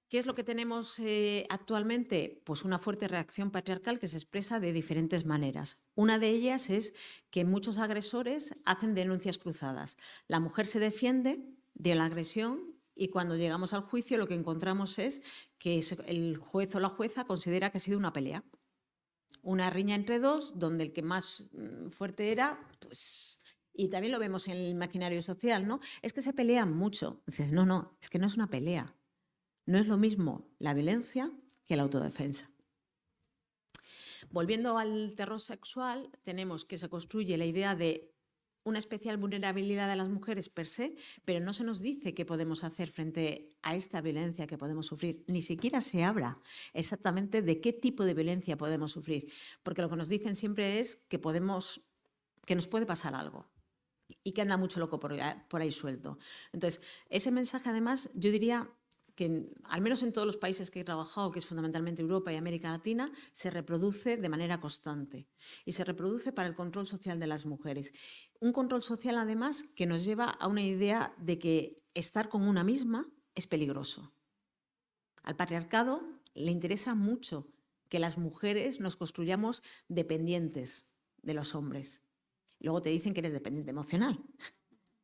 ¿Qué es lo que tenemos actualmente? Pues una fuerte reacción patriarcal que se expresa de diferentes maneras. Una de ellas es que muchos agresores hacen denuncias cruzadas. La mujer se defiende de la agresión y cuando llegamos al juicio lo que encontramos es que el juez o la jueza considera que ha sido una pelea. Una riña entre dos, donde el que más fuerte era, pues... Y también lo vemos en el imaginario social, ¿no? Es que se pelean mucho. Dices, no, es que no es una pelea. No es lo mismo la violencia que la autodefensa. Volviendo al terror sexual, tenemos que se construye la idea de una especial vulnerabilidad de las mujeres per se, pero no se nos dice qué podemos hacer frente a esta violencia que podemos sufrir. Ni siquiera se habla exactamente de qué tipo de violencia podemos sufrir, porque lo que nos dicen siempre es que nos puede pasar algo y que anda mucho loco por ahí suelto. Entonces, ese mensaje además, yo diría que al menos en todos los países que he trabajado, que es fundamentalmente Europa y América Latina, se reproduce de manera constante y se reproduce para el control social de las mujeres. Un control social, además, que nos lleva a una idea de que estar con una misma es peligroso. Al patriarcado le interesa mucho que las mujeres nos construyamos dependientes de los hombres. Luego te dicen que eres dependiente emocional.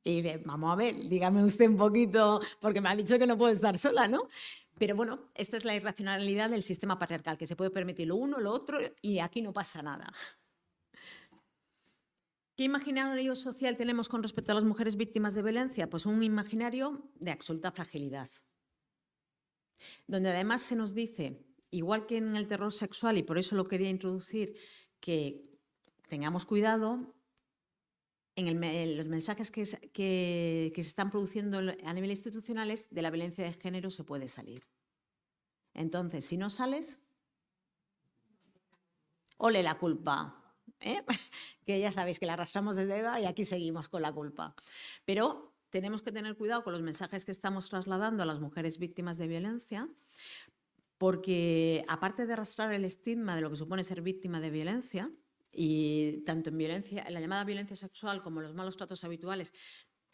Y dice, vamos a ver, dígame usted un poquito, porque me ha dicho que no puedo estar sola, ¿no? Pero bueno, esta es la irracionalidad del sistema patriarcal, que se puede permitir lo uno, lo otro, y aquí no pasa nada. ¿Qué imaginario social tenemos con respecto a las mujeres víctimas de violencia? Pues un imaginario de absoluta fragilidad, donde además se nos dice, igual que en el terror sexual, y por eso lo quería introducir, que tengamos cuidado. En los mensajes que se están produciendo a nivel institucional es de la violencia de género se puede salir. Entonces, si no sales, ole la culpa, ¿eh? Que ya sabéis que la arrastramos desde Eva y aquí seguimos con la culpa. Pero tenemos que tener cuidado con los mensajes que estamos trasladando a las mujeres víctimas de violencia, porque aparte de arrastrar el estigma de lo que supone ser víctima de violencia, y tanto en la llamada violencia sexual como en los malos tratos habituales,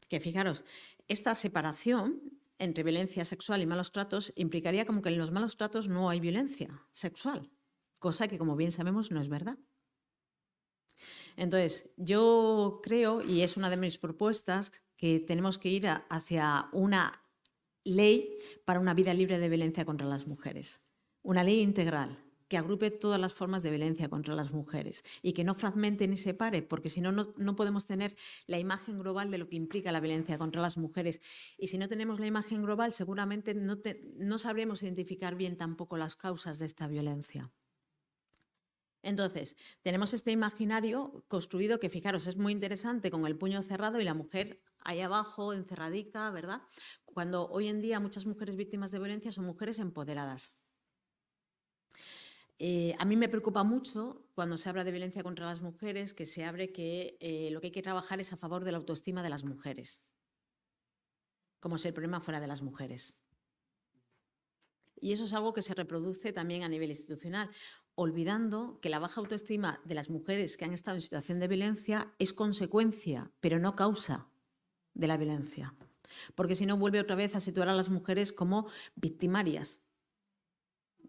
que fijaros, esta separación entre violencia sexual y malos tratos implicaría como que en los malos tratos no hay violencia sexual, cosa que, como bien sabemos, no es verdad. Entonces, yo creo, y es una de mis propuestas, que tenemos que ir hacia una ley para una vida libre de violencia contra las mujeres, una ley integral, que agrupe todas las formas de violencia contra las mujeres y que no fragmente ni separe, porque si no, no podemos tener la imagen global de lo que implica la violencia contra las mujeres. Y si no tenemos la imagen global, seguramente no sabremos identificar bien tampoco las causas de esta violencia. Entonces, tenemos este imaginario construido que, fijaros, es muy interesante con el puño cerrado y la mujer ahí abajo, encerradica, ¿verdad? Cuando hoy en día muchas mujeres víctimas de violencia son mujeres empoderadas. A mí me preocupa mucho cuando se habla de violencia contra las mujeres que se abre que lo que hay que trabajar es a favor de la autoestima de las mujeres, como si el problema fuera de las mujeres. Y eso es algo que se reproduce también a nivel institucional, olvidando que la baja autoestima de las mujeres que han estado en situación de violencia es consecuencia, pero no causa de la violencia. Porque si no, vuelve otra vez a situar a las mujeres como victimarias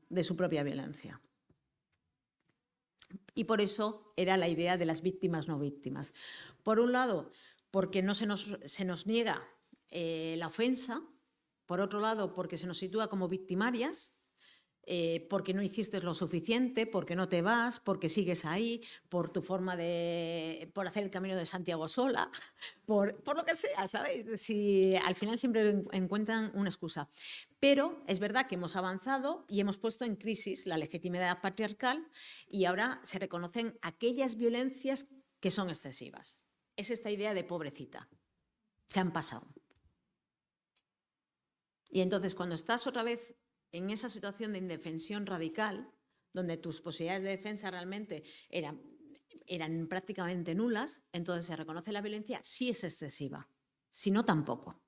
de su propia violencia. Y por eso era la idea de las víctimas no víctimas. Por un lado, porque no se nos niega la ofensa. Por otro lado, porque se nos sitúa como victimarias. porque no hiciste lo suficiente, porque no te vas, porque sigues ahí, por tu forma por hacer el camino de Santiago sola, por lo que sea, ¿sabes? Si al final siempre encuentran una excusa. Pero es verdad que hemos avanzado y hemos puesto en crisis la legitimidad patriarcal y ahora se reconocen aquellas violencias que son excesivas. Es esta idea de pobrecita. Se han pasado. Y entonces cuando estás otra vez en esa situación de indefensión radical, donde tus posibilidades de defensa realmente eran prácticamente nulas, entonces se reconoce la violencia si es excesiva, si no tampoco.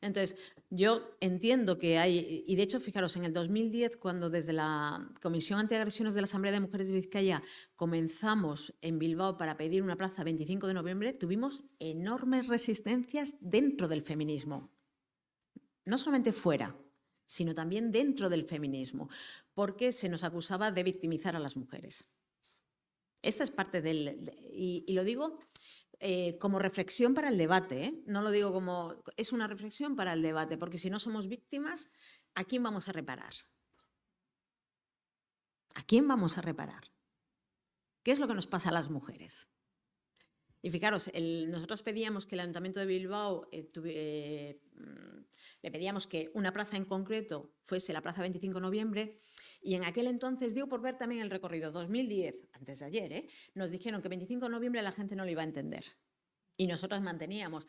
Entonces, yo entiendo que hay, y de hecho, fijaros, en el 2010, cuando desde la Comisión Antiagresiones de la Asamblea de Mujeres de Vizcaya comenzamos en Bilbao para pedir una plaza 25 de noviembre, tuvimos enormes resistencias dentro del feminismo. No solamente fuera, sino también dentro del feminismo, porque se nos acusaba de victimizar a las mujeres. Esta es parte y lo digo como reflexión para el debate, ¿eh? No lo digo como... Es una reflexión para el debate, porque si no somos víctimas, ¿a quién vamos a reparar? ¿A quién vamos a reparar? ¿Qué es lo que nos pasa a las mujeres? Y fijaros, nosotros pedíamos que el Ayuntamiento de Bilbao le pedíamos que una plaza en concreto fuese la plaza 25 de noviembre y en aquel entonces, digo por ver también el recorrido, 2010, antes de ayer, nos dijeron que 25 de noviembre la gente no lo iba a entender. Y nosotras manteníamos,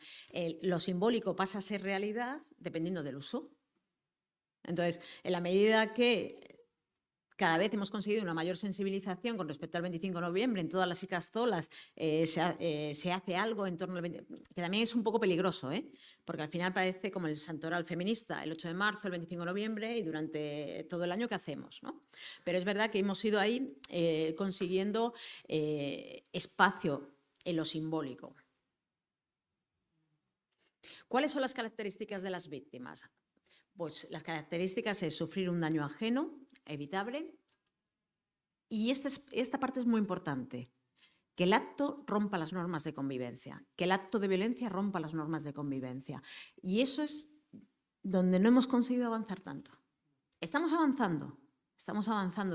lo simbólico pasa a ser realidad dependiendo del uso. Entonces, en la medida que cada vez hemos conseguido una mayor sensibilización con respecto al 25 de noviembre. En todas las icastolas se hace algo en torno al 20, que también es un poco peligroso, porque al final parece como el santoral feminista, el 8 de marzo, el 25 de noviembre y durante todo el año que hacemos, ¿no? Pero es verdad que hemos ido ahí consiguiendo espacio en lo simbólico. ¿Cuáles son las características de las víctimas? Pues las características es sufrir un daño ajeno, evitable, y esta parte es muy importante, que el acto rompa las normas de convivencia, que el acto de violencia rompa las normas de convivencia. Y eso es donde no hemos conseguido avanzar tanto. Estamos avanzando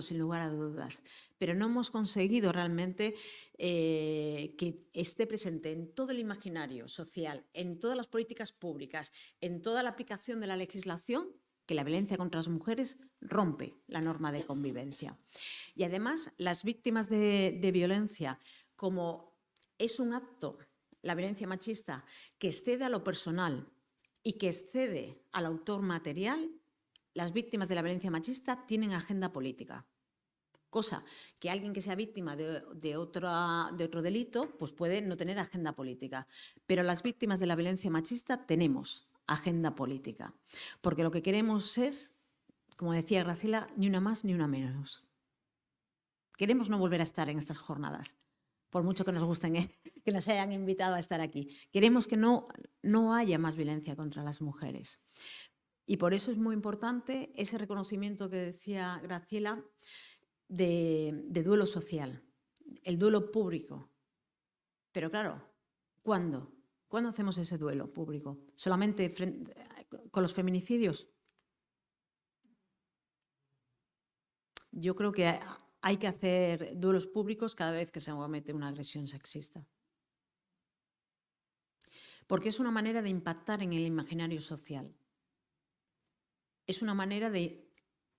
sin lugar a dudas, pero no hemos conseguido realmente que esté presente en todo el imaginario social, en todas las políticas públicas, en toda la aplicación de la legislación, que la violencia contra las mujeres rompe la norma de convivencia. Y además, las víctimas de violencia, como es un acto, la violencia machista, que excede a lo personal y que excede al autor material, las víctimas de la violencia machista tienen agenda política. Cosa que alguien que sea víctima de otro delito pues puede no tener agenda política. Pero las víctimas de la violencia machista tenemos agenda política. Porque lo que queremos es, como decía Graciela, ni una más ni una menos. Queremos no volver a estar en estas jornadas, por mucho que nos gusten, que nos hayan invitado a estar aquí. Queremos que no haya más violencia contra las mujeres. Y por eso es muy importante ese reconocimiento que decía Graciela de duelo social, el duelo público. Pero claro, ¿cuándo? ¿Cuándo hacemos ese duelo público? ¿Solamente con los feminicidios? Yo creo que hay que hacer duelos públicos cada vez que se comete una agresión sexista. Porque es una manera de impactar en el imaginario social. Es una manera de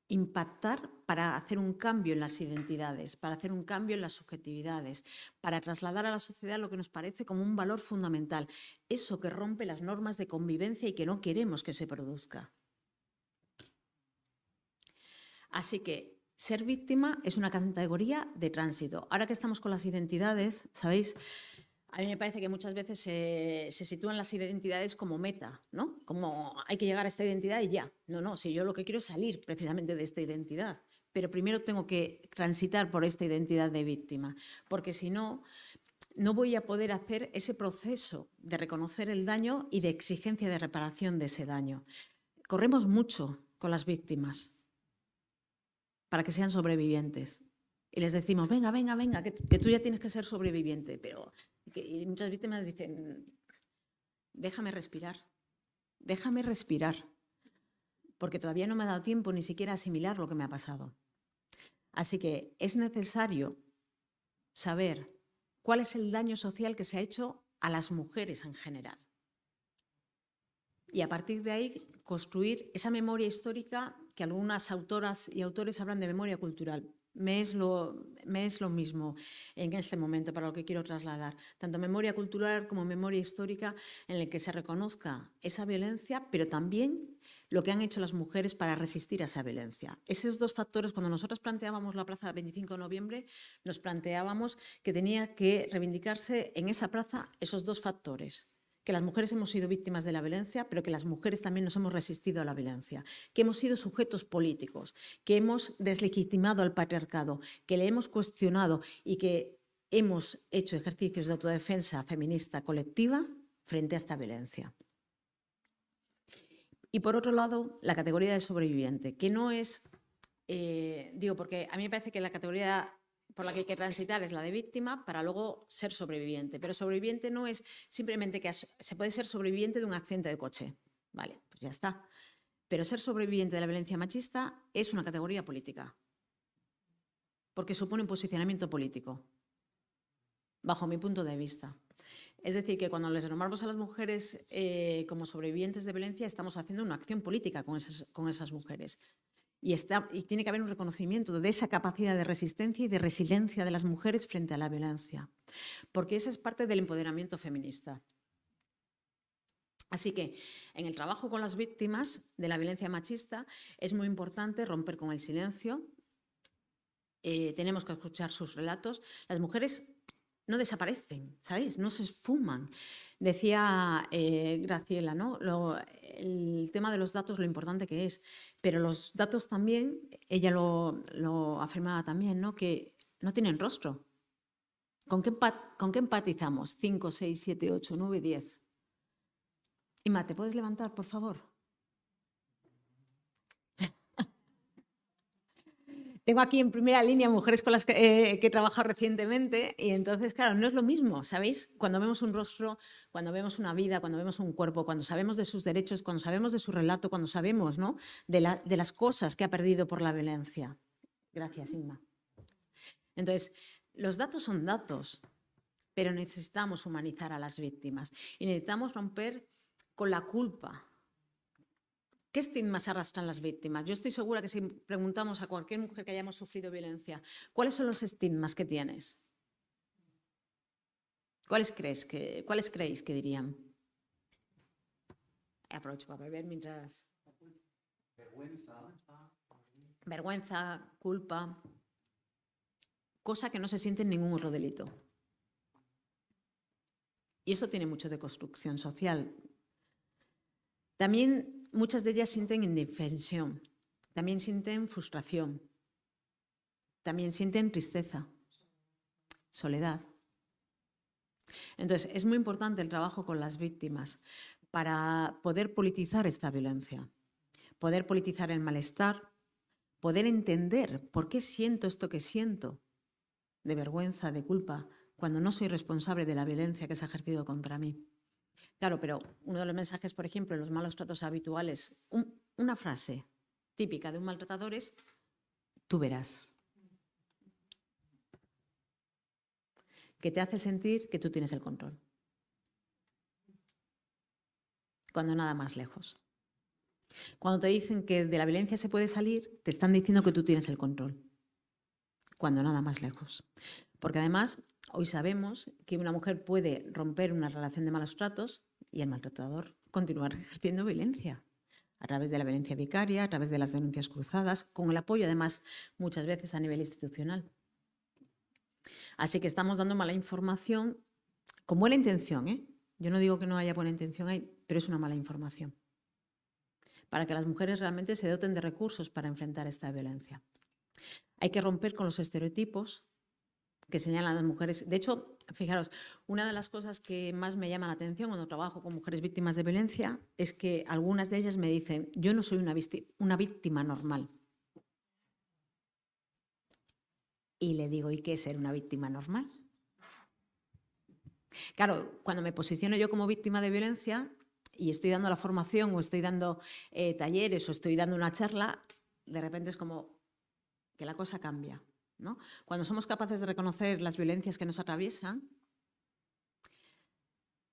impactar para hacer un cambio en las identidades, para hacer un cambio en las subjetividades, para trasladar a la sociedad lo que nos parece como un valor fundamental, eso que rompe las normas de convivencia y que no queremos que se produzca. Así que ser víctima es una categoría de tránsito. Ahora que estamos con las identidades, ¿sabéis? A mí me parece que muchas veces se sitúan las identidades como meta, ¿no? Como hay que llegar a esta identidad y ya. No, si yo lo que quiero es salir precisamente de esta identidad. Pero primero tengo que transitar por esta identidad de víctima, porque si no, no voy a poder hacer ese proceso de reconocer el daño y de exigencia de reparación de ese daño. Corremos mucho con las víctimas para que sean sobrevivientes. Y les decimos, venga, que tú ya tienes que ser sobreviviente, pero... Y muchas víctimas dicen, déjame respirar. porque todavía no me ha dado tiempo ni siquiera a asimilar lo que me ha pasado. Así que es necesario saber cuál es el daño social que se ha hecho a las mujeres en general. Y a partir de ahí construir esa memoria histórica que algunas autoras y autores hablan de memoria cultural. Me es lo mismo en este momento para lo que quiero trasladar. Tanto memoria cultural como memoria histórica en la que se reconozca esa violencia, pero también lo que han hecho las mujeres para resistir a esa violencia. Esos dos factores, cuando nosotras planteábamos la plaza 25 de noviembre, nos planteábamos que tenía que reivindicarse en esa plaza esos dos factores. Que las mujeres hemos sido víctimas de la violencia, pero que las mujeres también nos hemos resistido a la violencia, que hemos sido sujetos políticos, que hemos deslegitimado al patriarcado, que le hemos cuestionado y que hemos hecho ejercicios de autodefensa feminista colectiva frente a esta violencia. Y por otro lado, la categoría de sobreviviente, que no es, porque a mí me parece que la categoría por la que hay que transitar es la de víctima para luego ser sobreviviente. Pero sobreviviente no es simplemente que se puede ser sobreviviente de un accidente de coche. Vale, pues ya está. Pero ser sobreviviente de la violencia machista es una categoría política. Porque supone un posicionamiento político, bajo mi punto de vista. Es decir, que cuando les nombramos a las mujeres como sobrevivientes de violencia, estamos haciendo una acción política con esas mujeres. Y tiene que haber un reconocimiento de esa capacidad de resistencia y de resiliencia de las mujeres frente a la violencia, porque esa es parte del empoderamiento feminista. Así que en el trabajo con las víctimas de la violencia machista es muy importante romper con el silencio. Tenemos que escuchar sus relatos. Las mujeres no desaparecen, ¿sabéis? No se esfuman. Decía Graciela, ¿no? El tema de los datos, lo importante que es, pero los datos también, ella lo afirmaba también, ¿no? Que no tienen rostro. ¿Con qué empatizamos? 5, 6, 7, 8, 9, 10. Inma, ¿te puedes levantar, por favor? Tengo aquí en primera línea mujeres con las que he trabajado recientemente y entonces, claro, no es lo mismo, ¿sabéis? Cuando vemos un rostro, cuando vemos una vida, cuando vemos un cuerpo, cuando sabemos de sus derechos, cuando sabemos de su relato, cuando sabemos, ¿no?, de las cosas que ha perdido por la violencia. Gracias, Inma. Entonces, los datos son datos, pero necesitamos humanizar a las víctimas y necesitamos romper con la culpa. ¿Qué estigmas arrastran las víctimas? Yo estoy segura que si preguntamos a cualquier mujer que hayamos sufrido violencia, ¿cuáles son los estigmas que tienes? ¿Cuáles creéis que dirían? Aprovecho para beber mientras... Vergüenza, culpa, cosa que no se siente en ningún otro delito. Y eso tiene mucho de construcción social. También muchas de ellas sienten indefensión, también sienten frustración, también sienten tristeza, soledad. Entonces, es muy importante el trabajo con las víctimas para poder politizar esta violencia, poder politizar el malestar, poder entender por qué siento esto que siento, de vergüenza, de culpa, cuando no soy responsable de la violencia que se ha ejercido contra mí. Claro, pero uno de los mensajes, por ejemplo, en los malos tratos habituales, una frase típica de un maltratador es: tú verás. Que te hace sentir que tú tienes el control. Cuando nada más lejos. Cuando te dicen que de la violencia se puede salir, te están diciendo que tú tienes el control. Cuando nada más lejos. Porque además, hoy sabemos que una mujer puede romper una relación de malos tratos y el maltratador continuar ejerciendo violencia a través de la violencia vicaria, a través de las denuncias cruzadas, con el apoyo además muchas veces a nivel institucional. Así que estamos dando mala información con buena intención, ¿eh? Yo no digo que no haya buena intención ahí, pero es una mala información para que las mujeres realmente se doten de recursos para enfrentar esta violencia. Hay que romper con los estereotipos que señalan a las mujeres. De hecho, fijaros, una de las cosas que más me llama la atención cuando trabajo con mujeres víctimas de violencia es que algunas de ellas me dicen: yo no soy una víctima normal. Y le digo: ¿y qué es ser una víctima normal? Claro, cuando me posiciono yo como víctima de violencia, y estoy dando la formación o estoy dando talleres o estoy dando una charla, de repente es como que la cosa cambia, ¿no? Cuando somos capaces de reconocer las violencias que nos atraviesan,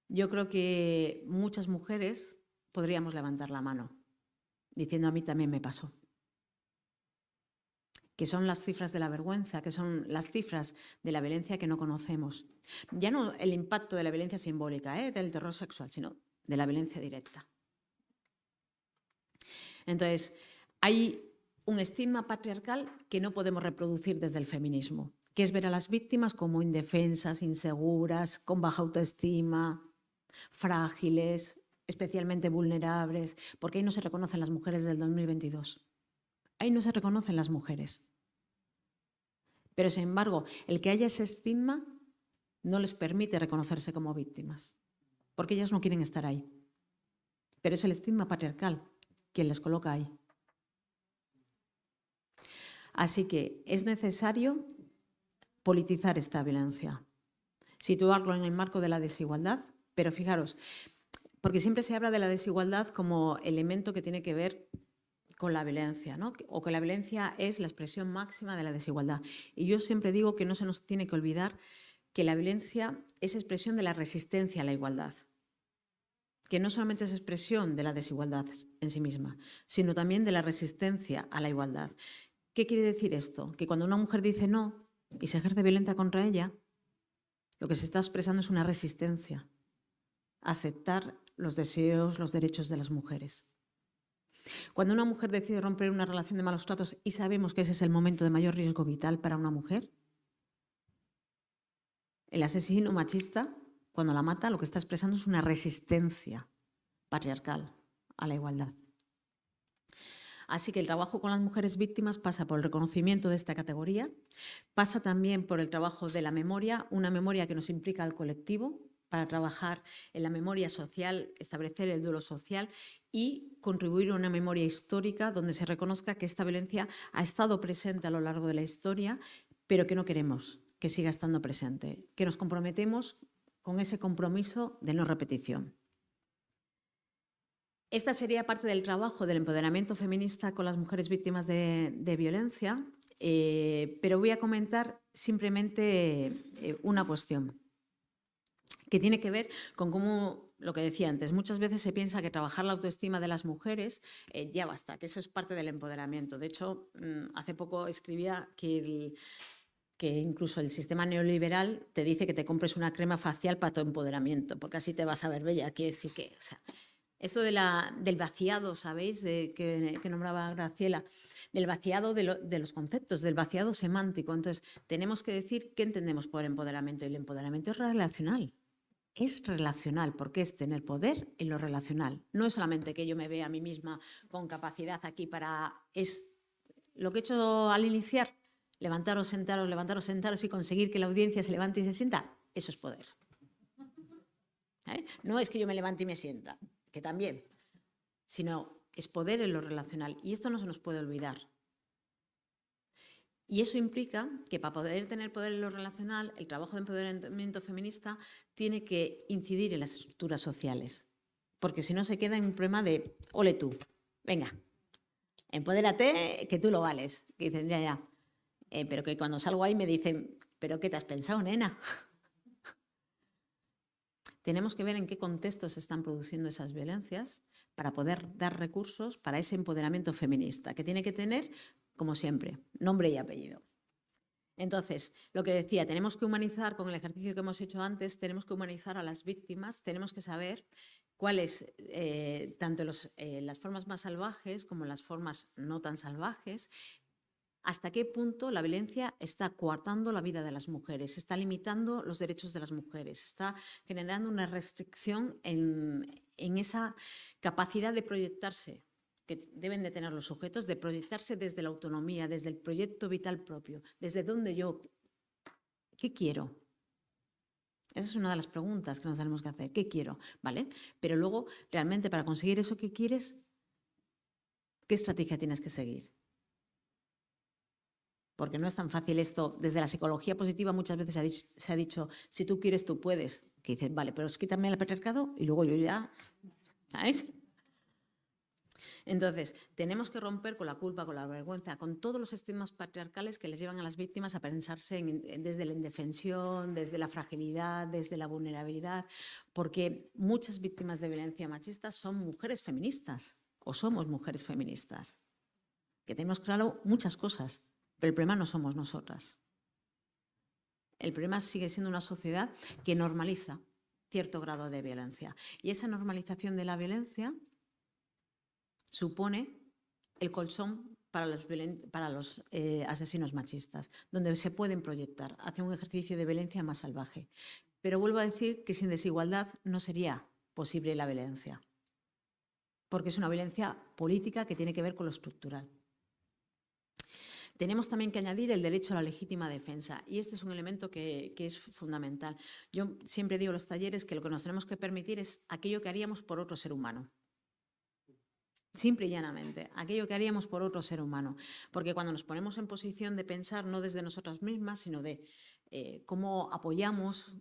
yo creo que muchas mujeres podríamos levantar la mano diciendo a mí también me pasó. Que son las cifras de la vergüenza, que son las cifras de la violencia que no conocemos. Ya no el impacto de la violencia simbólica, del terror sexual, sino de la violencia directa. Entonces, hay un estigma patriarcal que no podemos reproducir desde el feminismo, que es ver a las víctimas como indefensas, inseguras, con baja autoestima, frágiles, especialmente vulnerables, porque ahí no se reconocen las mujeres del 2022. Ahí no se reconocen las mujeres. Pero, sin embargo, el que haya ese estigma no les permite reconocerse como víctimas, porque ellas no quieren estar ahí. Pero es el estigma patriarcal quien les coloca ahí. Así que es necesario politizar esta violencia, situarlo en el marco de la desigualdad, pero fijaros, porque siempre se habla de la desigualdad como elemento que tiene que ver con la violencia, ¿no? O que la violencia es la expresión máxima de la desigualdad. Y yo siempre digo que no se nos tiene que olvidar que la violencia es expresión de la resistencia a la igualdad, que no solamente es expresión de la desigualdad en sí misma, sino también de la resistencia a la igualdad. ¿Qué quiere decir esto? Que cuando una mujer dice no y se ejerce violencia contra ella, lo que se está expresando es una resistencia a aceptar los deseos, los derechos de las mujeres. Cuando una mujer decide romper una relación de malos tratos y sabemos que ese es el momento de mayor riesgo vital para una mujer, el asesino machista, cuando la mata, lo que está expresando es una resistencia patriarcal a la igualdad. Así que el trabajo con las mujeres víctimas pasa por el reconocimiento de esta categoría, pasa también por el trabajo de la memoria, una memoria que nos implica al colectivo, para trabajar en la memoria social, establecer el duelo social y contribuir a una memoria histórica donde se reconozca que esta violencia ha estado presente a lo largo de la historia, pero que no queremos que siga estando presente, que nos comprometemos con ese compromiso de no repetición. Esta sería parte del trabajo del empoderamiento feminista con las mujeres víctimas de violencia, pero voy a comentar simplemente una cuestión que tiene que ver con cómo, lo que decía antes, muchas veces se piensa que trabajar la autoestima de las mujeres ya basta, que eso es parte del empoderamiento. De hecho, hace poco escribía que incluso el sistema neoliberal te dice que te compres una crema facial para tu empoderamiento, porque así te vas a ver bella. Quiere decir que, o sea, eso del vaciado, ¿sabéis? Que nombraba Graciela, del vaciado de los conceptos, del vaciado semántico. Entonces, tenemos que decir qué entendemos por empoderamiento. Y el empoderamiento es relacional. Es relacional, porque es tener poder en lo relacional. No es solamente que yo me vea a mí misma con capacidad aquí para... Es lo que he hecho al iniciar, levantaros, sentaros y conseguir que la audiencia se levante y se sienta. Eso es poder. No es que yo me levante y me sienta, que también, sino es poder en lo relacional. Y esto no se nos puede olvidar. Y eso implica que para poder tener poder en lo relacional, el trabajo de empoderamiento feminista tiene que incidir en las estructuras sociales. Porque si no se queda en un problema de, ole tú, venga, empodérate, que tú lo vales. Que dicen, ya. Pero que cuando salgo ahí me dicen, ¿pero qué te has pensado, nena? Tenemos que ver en qué contexto se están produciendo esas violencias para poder dar recursos para ese empoderamiento feminista, que tiene que tener, como siempre, nombre y apellido. Entonces, lo que decía, tenemos que humanizar, con el ejercicio que hemos hecho antes, tenemos que humanizar a las víctimas, tenemos que saber cuáles, tanto las formas más salvajes como las formas no tan salvajes, hasta qué punto la violencia está coartando la vida de las mujeres, está limitando los derechos de las mujeres, está generando una restricción en esa capacidad de proyectarse que deben de tener los sujetos, de proyectarse desde la autonomía, desde el proyecto vital propio, desde donde yo, ¿qué quiero? Esa es una de las preguntas que nos tenemos que hacer. ¿Qué quiero? ¿Vale? Pero luego, realmente, para conseguir eso que quieres, ¿qué estrategia tienes que seguir? Porque no es tan fácil esto. Desde la psicología positiva muchas veces se ha dicho, si tú quieres, tú puedes. Que dices, vale, pero quítame el patriarcado y luego yo ya ¿sabes? Entonces, tenemos que romper con la culpa, con la vergüenza, con todos los estigmas patriarcales que les llevan a las víctimas a pensarse desde la indefensión, desde la fragilidad, desde la vulnerabilidad, porque muchas víctimas de violencia machista son mujeres feministas o somos mujeres feministas, que tenemos claro muchas cosas, pero el problema no somos nosotras. El problema sigue siendo una sociedad que normaliza cierto grado de violencia. Y esa normalización de la violencia supone el colchón para los asesinos machistas, donde se pueden proyectar hacia un ejercicio de violencia más salvaje. Pero vuelvo a decir que sin desigualdad no sería posible la violencia, porque es una violencia política que tiene que ver con lo estructural. Tenemos también que añadir el derecho a la legítima defensa, y este es un elemento que es fundamental. Yo siempre digo en los talleres que lo que nos tenemos que permitir es aquello que haríamos por otro ser humano. Simple y llanamente, aquello que haríamos por otro ser humano. Porque cuando nos ponemos en posición de pensar no desde nosotras mismas, sino de cómo apoyamos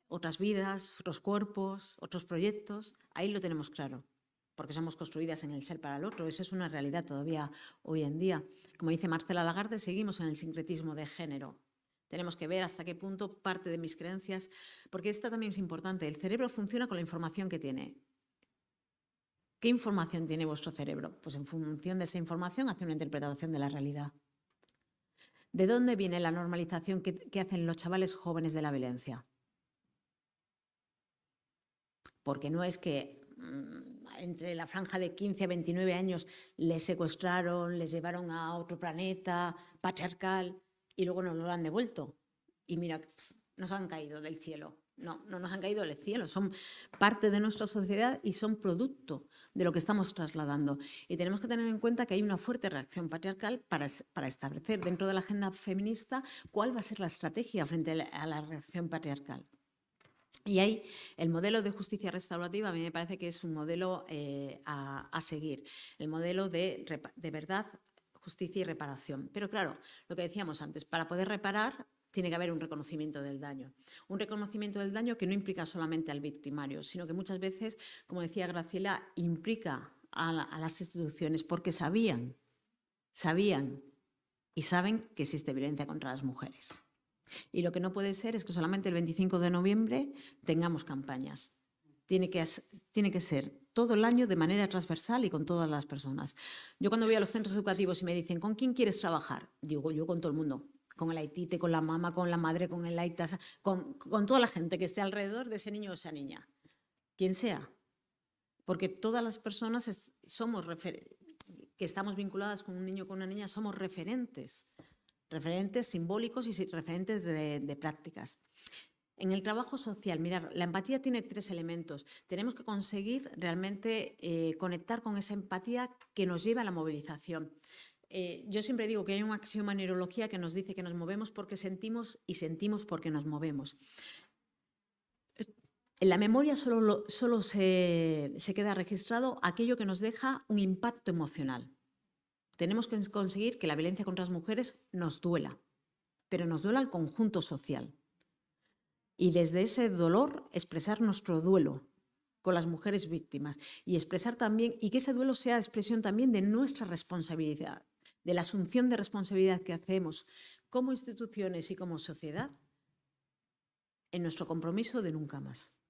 otras vidas, otros cuerpos, otros proyectos, ahí lo tenemos claro. Porque somos construidas en el ser para el otro. Eso es una realidad todavía hoy en día. Como dice Marcela Lagarde, seguimos en el sincretismo de género. Tenemos que ver hasta qué punto parte de mis creencias, porque esta también es importante. El cerebro funciona con la información que tiene. ¿Qué información tiene vuestro cerebro? Pues en función de esa información hace una interpretación de la realidad. ¿De dónde viene la normalización que hacen los chavales jóvenes de la violencia? Porque no es que entre la franja de 15 a 29 años les secuestraron, les llevaron a otro planeta patriarcal y luego nos lo han devuelto. Y mira, nos han caído del cielo. No, no nos han caído del cielo, son parte de nuestra sociedad y son producto de lo que estamos trasladando. Y tenemos que tener en cuenta que hay una fuerte reacción patriarcal para establecer dentro de la agenda feminista cuál va a ser la estrategia frente a la reacción patriarcal. Y ahí el modelo de justicia restaurativa a mí me parece que es un modelo a seguir, el modelo de verdad, justicia y reparación. Pero claro, lo que decíamos antes, para poder reparar tiene que haber un reconocimiento del daño. Un reconocimiento del daño que no implica solamente al victimario, sino que muchas veces, como decía Graciela, implica a las instituciones porque sabían y saben que existe violencia contra las mujeres. Y lo que no puede ser es que solamente el 25 de noviembre tengamos campañas. Tiene que ser todo el año de manera transversal y con todas las personas. Yo cuando voy a los centros educativos y me dicen ¿con quién quieres trabajar? Digo yo con todo el mundo. Con el aitite, con la mamá, con la madre, con el aita, con toda la gente que esté alrededor de ese niño o esa niña. Quien sea. Porque todas las personas que estamos vinculadas con un niño o con una niña somos referentes simbólicos y referentes de prácticas. En el trabajo social, mirad, la empatía tiene 3 elementos. Tenemos que conseguir realmente conectar con esa empatía que nos lleva a la movilización. Yo siempre digo que hay un axioma en neurología que nos dice que nos movemos porque sentimos y sentimos porque nos movemos. En la memoria solo se queda registrado aquello que nos deja un impacto emocional. Tenemos que conseguir que la violencia contra las mujeres nos duela, pero nos duela al conjunto social. Y desde ese dolor expresar nuestro duelo con las mujeres víctimas y expresar también, y que ese duelo sea expresión también de nuestra responsabilidad, de la asunción de responsabilidad que hacemos como instituciones y como sociedad en nuestro compromiso de nunca más.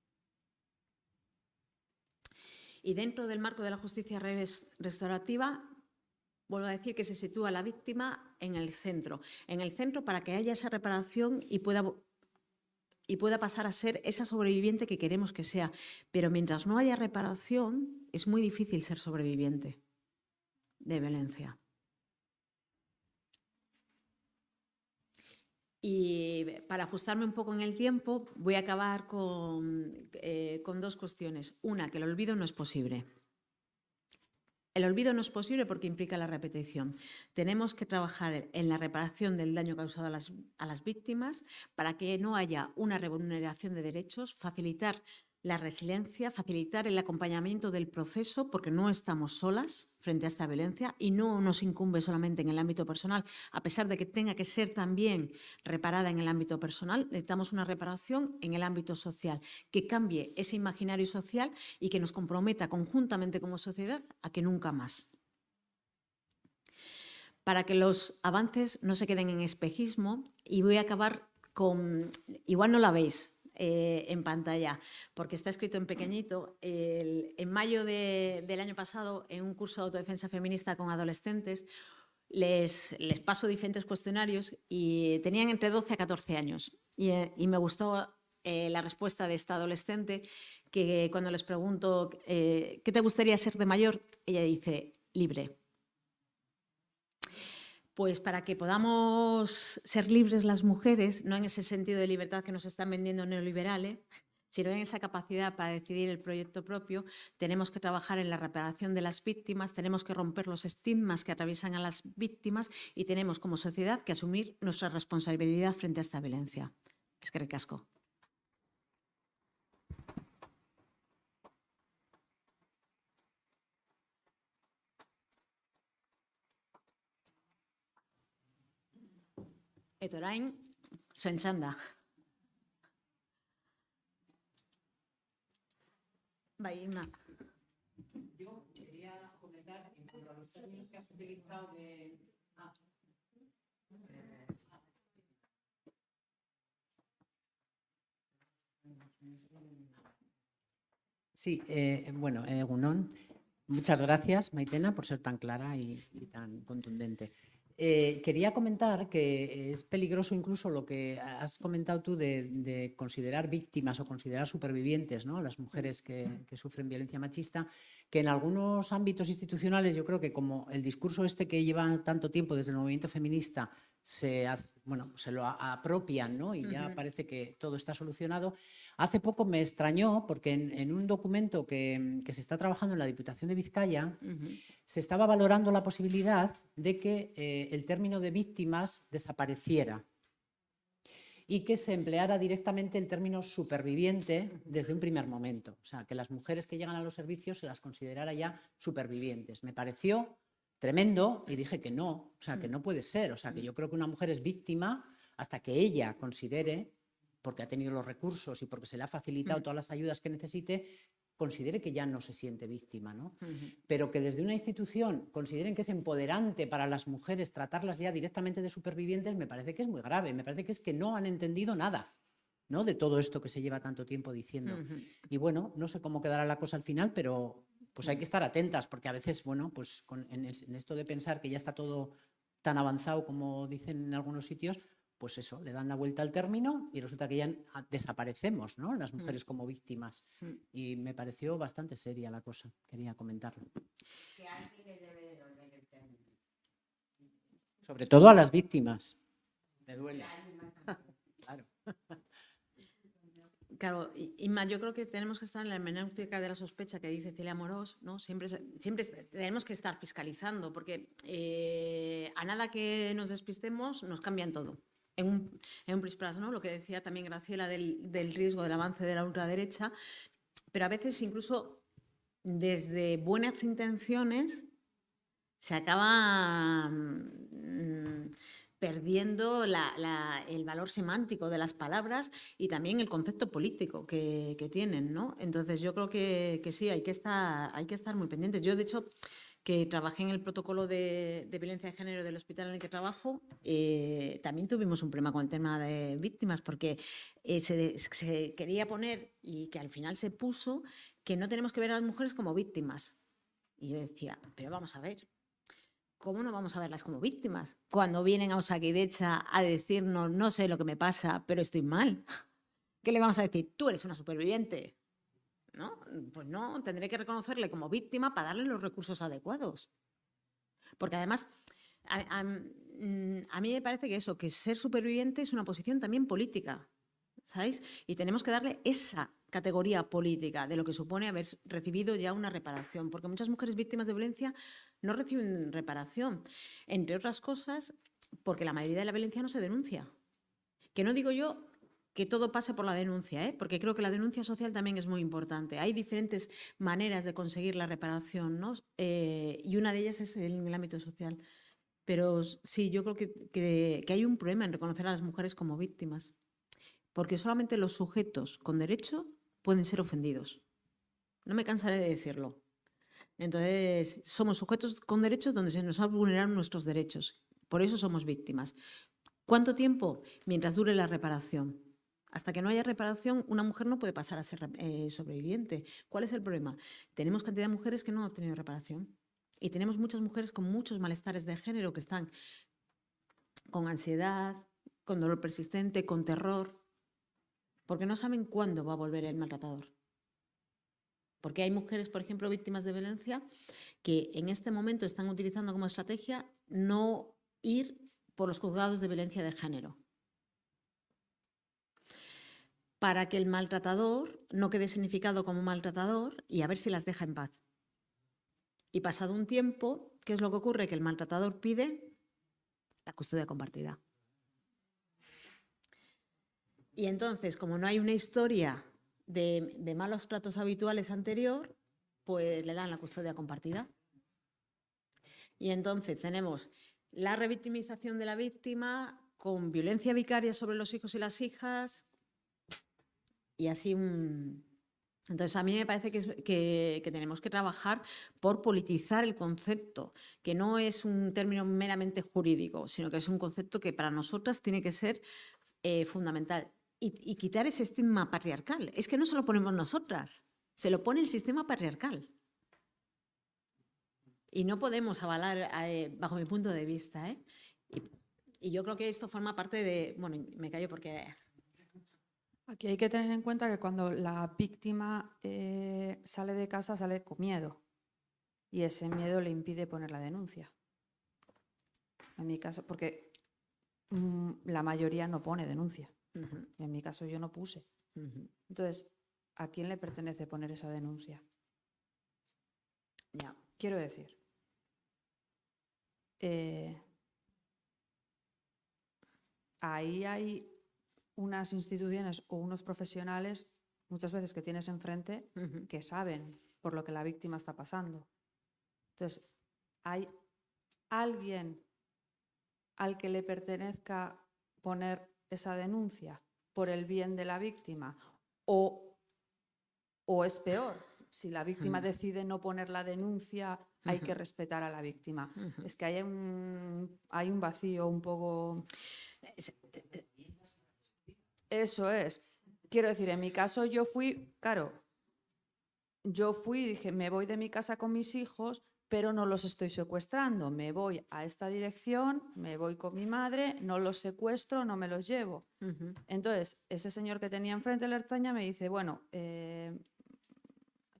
Y dentro del marco de la justicia restaurativa, vuelvo a decir que se sitúa la víctima en el centro para que haya esa reparación y pueda pasar a ser esa sobreviviente que queremos que sea. Pero mientras no haya reparación, es muy difícil ser sobreviviente de violencia. Y para ajustarme un poco en el tiempo, voy a acabar con 2 cuestiones. Una, que el olvido no es posible. El olvido no es posible porque implica la repetición. Tenemos que trabajar en la reparación del daño causado a las víctimas para que no haya una revulneración de derechos, facilitar la resiliencia, facilitar el acompañamiento del proceso, porque no estamos solas frente a esta violencia y no nos incumbe solamente en el ámbito personal, a pesar de que tenga que ser también reparada en el ámbito personal, necesitamos una reparación en el ámbito social, que cambie ese imaginario social y que nos comprometa conjuntamente como sociedad a que nunca más. Para que los avances no se queden en espejismo, y voy a acabar con, igual no la veis en pantalla, porque está escrito en pequeñito, en mayo del año pasado, en un curso de autodefensa feminista con adolescentes, les paso diferentes cuestionarios y tenían entre 12 a 14 años. Y me gustó la respuesta de esta adolescente, que cuando les pregunto ¿qué te gustaría ser de mayor? Ella dice, libre. Pues para que podamos ser libres las mujeres, no en ese sentido de libertad que nos están vendiendo neoliberales, sino en esa capacidad para decidir el proyecto propio, tenemos que trabajar en la reparación de las víctimas, tenemos que romper los estigmas que atraviesan a las víctimas y tenemos como sociedad que asumir nuestra responsabilidad frente a esta violencia. Eskerrik asko. Eta orain, zuen txanda. Bai, Inma. Yo quería comentar en cuanto a los términos que has utilizado de... Sí, bueno, Egunon, muchas gracias, Maitena, por ser tan clara y tan contundente. Quería comentar que es peligroso incluso lo que has comentado tú de considerar víctimas o considerar supervivientes, ¿no? Las mujeres que sufren violencia machista, que en algunos ámbitos institucionales yo creo que como el discurso este que lleva tanto tiempo desde el movimiento feminista se lo apropian, ¿no? Y ya parece que todo está solucionado. Hace poco me extrañó porque en un documento que se está trabajando en la Diputación de Vizcaya se estaba valorando la posibilidad de que el término de víctimas desapareciera y que se empleara directamente el término superviviente desde un primer momento. O sea, que las mujeres que llegan a los servicios se las considerara ya supervivientes. Me pareció tremendo y dije que no, o sea, que no puede ser. O sea, que yo creo que una mujer es víctima hasta que ella considere, porque ha tenido los recursos y porque se le ha facilitado todas las ayudas que necesite, considere que ya no se siente víctima, ¿no? Pero que desde una institución consideren que es empoderante para las mujeres tratarlas ya directamente de supervivientes, me parece que es muy grave, me parece que es que no han entendido nada, ¿no? De todo esto que se lleva tanto tiempo diciendo. Y bueno, no sé cómo quedará la cosa al final, pero pues hay que estar atentas, porque a veces, bueno, pues en esto de pensar que ya está todo tan avanzado como dicen en algunos sitios, pues eso, le dan la vuelta al término y resulta que ya desaparecemos, ¿no? Las mujeres como víctimas. Y me pareció bastante seria la cosa, quería comentarlo. Que a alguien le debe de doler el término. Sobre todo a las víctimas. Me duele. Claro. Claro, Inma, yo creo que tenemos que estar en la hermenéutica de la sospecha que dice Celia Amorós, ¿no? Siempre tenemos que estar fiscalizando, porque a nada que nos despistemos nos cambian todo. En un prispras, ¿no? Lo que decía también Graciela del riesgo del avance de la ultraderecha, pero a veces incluso desde buenas intenciones se acaba perdiendo el valor semántico de las palabras y también el concepto político que tienen, ¿no? Entonces yo creo que sí, hay que estar muy pendientes. Yo, de hecho, que trabajé en el protocolo de violencia de género del hospital en el que trabajo, también tuvimos un problema con el tema de víctimas, porque se quería poner, y que al final se puso, que no tenemos que ver a las mujeres como víctimas. Y yo decía, pero vamos a ver, ¿cómo no vamos a verlas como víctimas? Cuando vienen a Osakidecha a decirnos, no sé lo que me pasa, pero estoy mal. ¿Qué le vamos a decir? Tú eres una superviviente. ¿No? Pues no, tendré que reconocerle como víctima para darle los recursos adecuados. Porque además, a mí me parece que eso, que ser superviviente es una posición también política, ¿sabéis? Y tenemos que darle esa categoría política de lo que supone haber recibido ya una reparación, porque muchas mujeres víctimas de violencia no reciben reparación, entre otras cosas porque la mayoría de la violencia no se denuncia. Que no digo yo que todo pase por la denuncia, porque creo que la denuncia social también es muy importante. Hay diferentes maneras de conseguir la reparación, ¿no? Y una de ellas es en el ámbito social. Pero sí, yo creo que hay un problema en reconocer a las mujeres como víctimas, porque solamente los sujetos con derecho pueden ser ofendidos. No me cansaré de decirlo. Entonces, somos sujetos con derechos donde se nos han vulnerado nuestros derechos. Por eso somos víctimas. ¿Cuánto tiempo? Mientras dure la reparación. Hasta que no haya reparación, una mujer no puede pasar a ser sobreviviente. ¿Cuál es el problema? Tenemos cantidad de mujeres que no han obtenido reparación. Y tenemos muchas mujeres con muchos malestares de género que están con ansiedad, con dolor persistente, con terror, porque no saben cuándo va a volver el maltratador. Porque hay mujeres, por ejemplo, víctimas de violencia, que en este momento están utilizando como estrategia no ir por los juzgados de violencia de género, para que el maltratador no quede significado como maltratador y a ver si las deja en paz. Y pasado un tiempo, ¿qué es lo que ocurre? Que el maltratador pide la custodia compartida. Y entonces, como no hay una historia de malos tratos habituales anterior, pues le dan la custodia compartida. Y entonces tenemos la revictimización de la víctima con violencia vicaria sobre los hijos y las hijas y así Entonces, a mí me parece que tenemos que trabajar por politizar el concepto, que no es un término meramente jurídico, sino que es un concepto que para nosotras tiene que ser fundamental. Y quitar ese estigma patriarcal. Es que no se lo ponemos nosotras, se lo pone el sistema patriarcal. Y no podemos avalar, bajo mi punto de vista. Y yo creo que esto forma parte de... Bueno, me callo porque... Aquí hay que tener en cuenta que cuando la víctima sale de casa, sale con miedo. Y ese miedo le impide poner la denuncia. En mi caso, porque la mayoría no pone denuncia. En mi caso yo no puse. Entonces, ¿a quién le pertenece poner esa denuncia? Ya, quiero decir, ahí hay unas instituciones o unos profesionales, muchas veces que tienes enfrente, que saben por lo que la víctima está pasando. Entonces, ¿hay alguien al que le pertenezca poner esa denuncia por el bien de la víctima? ¿O es peor? Si la víctima decide no poner la denuncia, hay que respetar a la víctima. Es que hay un vacío un poco... Eso es. Quiero decir, en mi caso yo fui y dije, me voy de mi casa con mis hijos, pero no los estoy secuestrando. Me voy a esta dirección, me voy con mi madre, no los secuestro, no me los llevo. Entonces, ese señor que tenía enfrente de la Ertzaina me dice, bueno,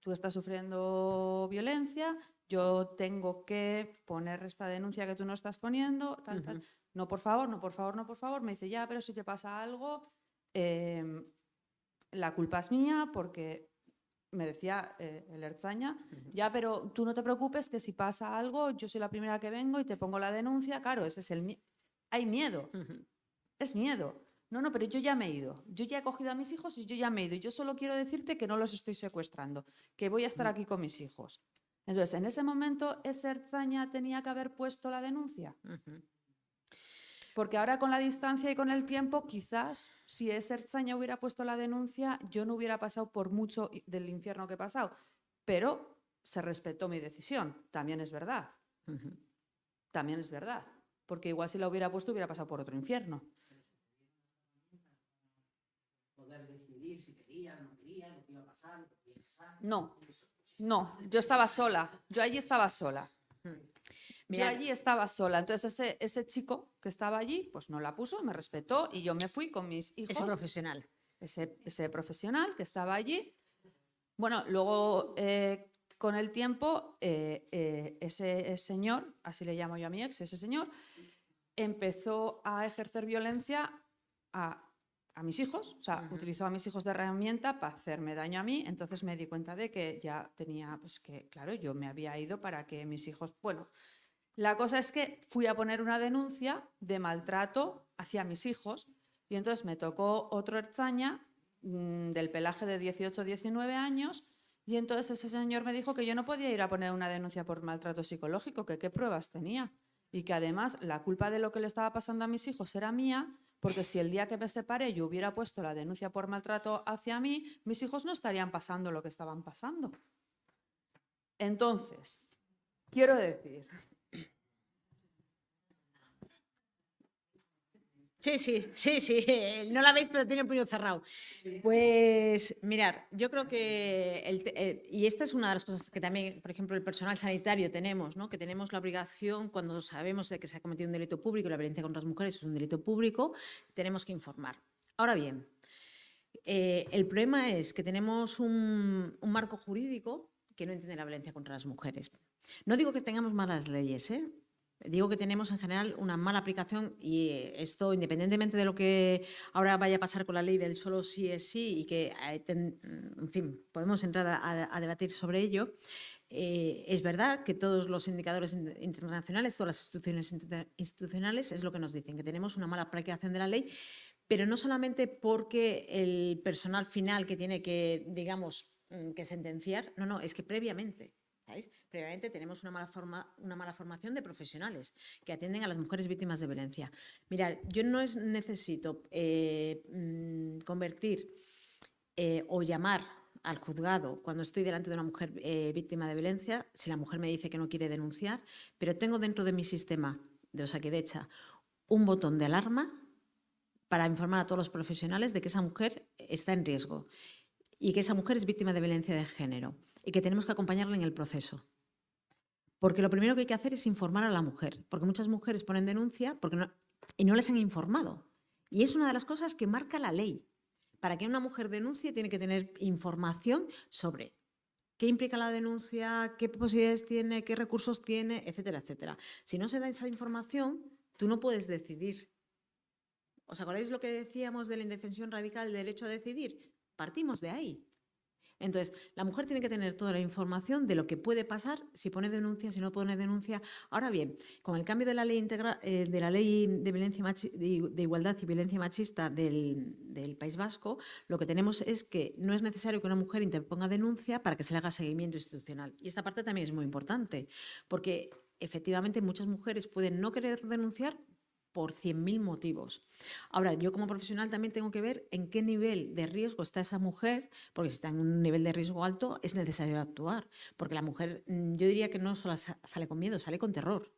tú estás sufriendo violencia, yo tengo que poner esta denuncia que tú no estás poniendo, tal, tal. No, por favor, no, por favor, no, por favor. Me dice, ya, pero si te pasa algo, la culpa es mía porque... Me decía el Ertzaina, ya, pero tú no te preocupes que si pasa algo, yo soy la primera que vengo y te pongo la denuncia. Claro, ese es hay miedo, es miedo. No, pero yo ya me he ido, yo ya he cogido a mis hijos y yo ya me he ido. Y yo solo quiero decirte que no los estoy secuestrando, que voy a estar aquí con mis hijos. Entonces, en ese momento, ¿ese Ertzaina tenía que haber puesto la denuncia? Porque ahora con la distancia y con el tiempo, quizás si ese Ertzaina hubiera puesto la denuncia, yo no hubiera pasado por mucho del infierno que he pasado. Pero se respetó mi decisión, también es verdad. También es verdad. Porque igual si la hubiera puesto, hubiera pasado por otro infierno. Poder decidir si quería, no quería, lo que iba a pasar, lo que iba a pasar. No, yo estaba sola. Yo allí estaba sola. Yo allí estaba sola, entonces ese chico que estaba allí, pues no la puso, me respetó y yo me fui con mis hijos. Ese profesional. Ese profesional que estaba allí. Bueno, luego con el tiempo ese señor, así le llamo yo a mi ex, ese señor, empezó a ejercer violencia a mis hijos, o sea, utilizó a mis hijos de herramienta para hacerme daño a mí. Entonces me di cuenta de que ya tenía, pues que claro, yo me había ido para que mis hijos, bueno, la cosa es que fui a poner una denuncia de maltrato hacia mis hijos, Y entonces me tocó otro ertzaina del pelaje de 18 o 19 años y entonces ese señor me dijo que yo no podía ir a poner una denuncia por maltrato psicológico, que qué pruebas tenía y que además la culpa de lo que le estaba pasando a mis hijos era mía, porque si el día que me separé yo hubiera puesto la denuncia por maltrato hacia mí, mis hijos no estarían pasando lo que estaban pasando. Entonces, quiero decir... Sí, no la veis, pero tiene el puño cerrado. Pues mirar, yo creo que, y esta es una de las cosas que también, por ejemplo, el personal sanitario tenemos, ¿no? Que tenemos la obligación, cuando sabemos de que se ha cometido un delito público y la violencia contra las mujeres es un delito público, tenemos que informar. Ahora bien, el problema es que tenemos un marco jurídico que no entiende la violencia contra las mujeres. No digo que tengamos malas leyes, ¿eh? Digo que tenemos en general una mala aplicación y esto, independientemente de lo que ahora vaya a pasar con la ley del solo sí es sí y que, en fin, podemos entrar a debatir sobre ello, es verdad que todos los indicadores internacionales, todas las instituciones institucionales es lo que nos dicen, que tenemos una mala aplicación de la ley, pero no solamente porque el personal final que tiene que, digamos, que sentenciar, no, es que previamente... ¿sabéis? Previamente tenemos una mala formación de profesionales que atienden a las mujeres víctimas de violencia. Mirad, yo no necesito convertir o llamar al juzgado cuando estoy delante de una mujer víctima de violencia, si la mujer me dice que no quiere denunciar, pero tengo dentro de mi sistema de Osakidecha un botón de alarma para informar a todos los profesionales de que esa mujer está en riesgo y que esa mujer es víctima de violencia de género y que tenemos que acompañarla en el proceso. Porque lo primero que hay que hacer es informar a la mujer, porque muchas mujeres ponen denuncia y no les han informado. Y es una de las cosas que marca la ley. Para que una mujer denuncie tiene que tener información sobre qué implica la denuncia, qué posibilidades tiene, qué recursos tiene, etcétera, etcétera. Si no se da esa información, tú no puedes decidir. ¿Os acordáis lo que decíamos de la indefensión radical del derecho a decidir? Partimos de ahí. Entonces, la mujer tiene que tener toda la información de lo que puede pasar, si pone denuncia, si no pone denuncia. Ahora bien, con el cambio de la ley de la ley de igualdad y violencia machista del País Vasco, lo que tenemos es que no es necesario que una mujer interponga denuncia para que se le haga seguimiento institucional. Y esta parte también es muy importante, porque efectivamente muchas mujeres pueden no querer denunciar por 100.000 motivos. Ahora, yo como profesional también tengo que ver en qué nivel de riesgo está esa mujer, porque si está en un nivel de riesgo alto es necesario actuar, porque la mujer, yo diría que no solo sale con miedo, sale con terror.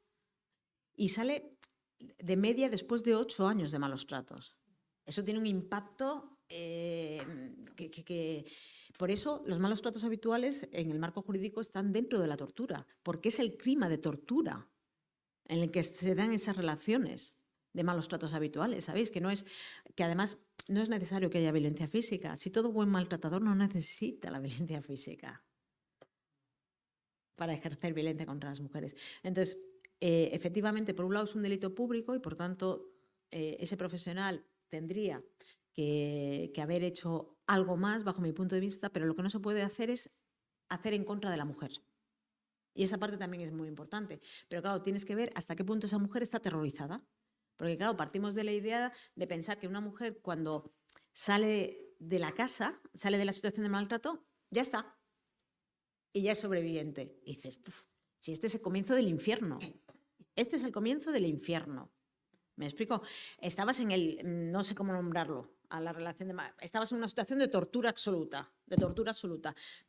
Y sale de media después de 8 años de malos tratos. Eso tiene un impacto por eso los malos tratos habituales en el marco jurídico están dentro de la tortura, porque es el clima de tortura en el que se dan esas relaciones de malos tratos habituales, ¿sabéis? Que además no es necesario que haya violencia física. Si todo buen maltratador no necesita la violencia física para ejercer violencia contra las mujeres. Entonces, efectivamente, por un lado es un delito público y por tanto ese profesional tendría que haber hecho algo más bajo mi punto de vista, pero lo que no se puede hacer es hacer en contra de la mujer. Y esa parte también es muy importante. Pero claro, tienes que ver hasta qué punto esa mujer está aterrorizada. Porque claro, partimos de la idea de pensar que una mujer cuando sale de la casa, sale de la situación de maltrato, ya está. Y ya es sobreviviente. Y dices, si este es el comienzo del infierno. Este es el comienzo del infierno. ¿Me explico? Estabas en no sé cómo nombrarlo, a la relación estabas en una situación de tortura absoluta,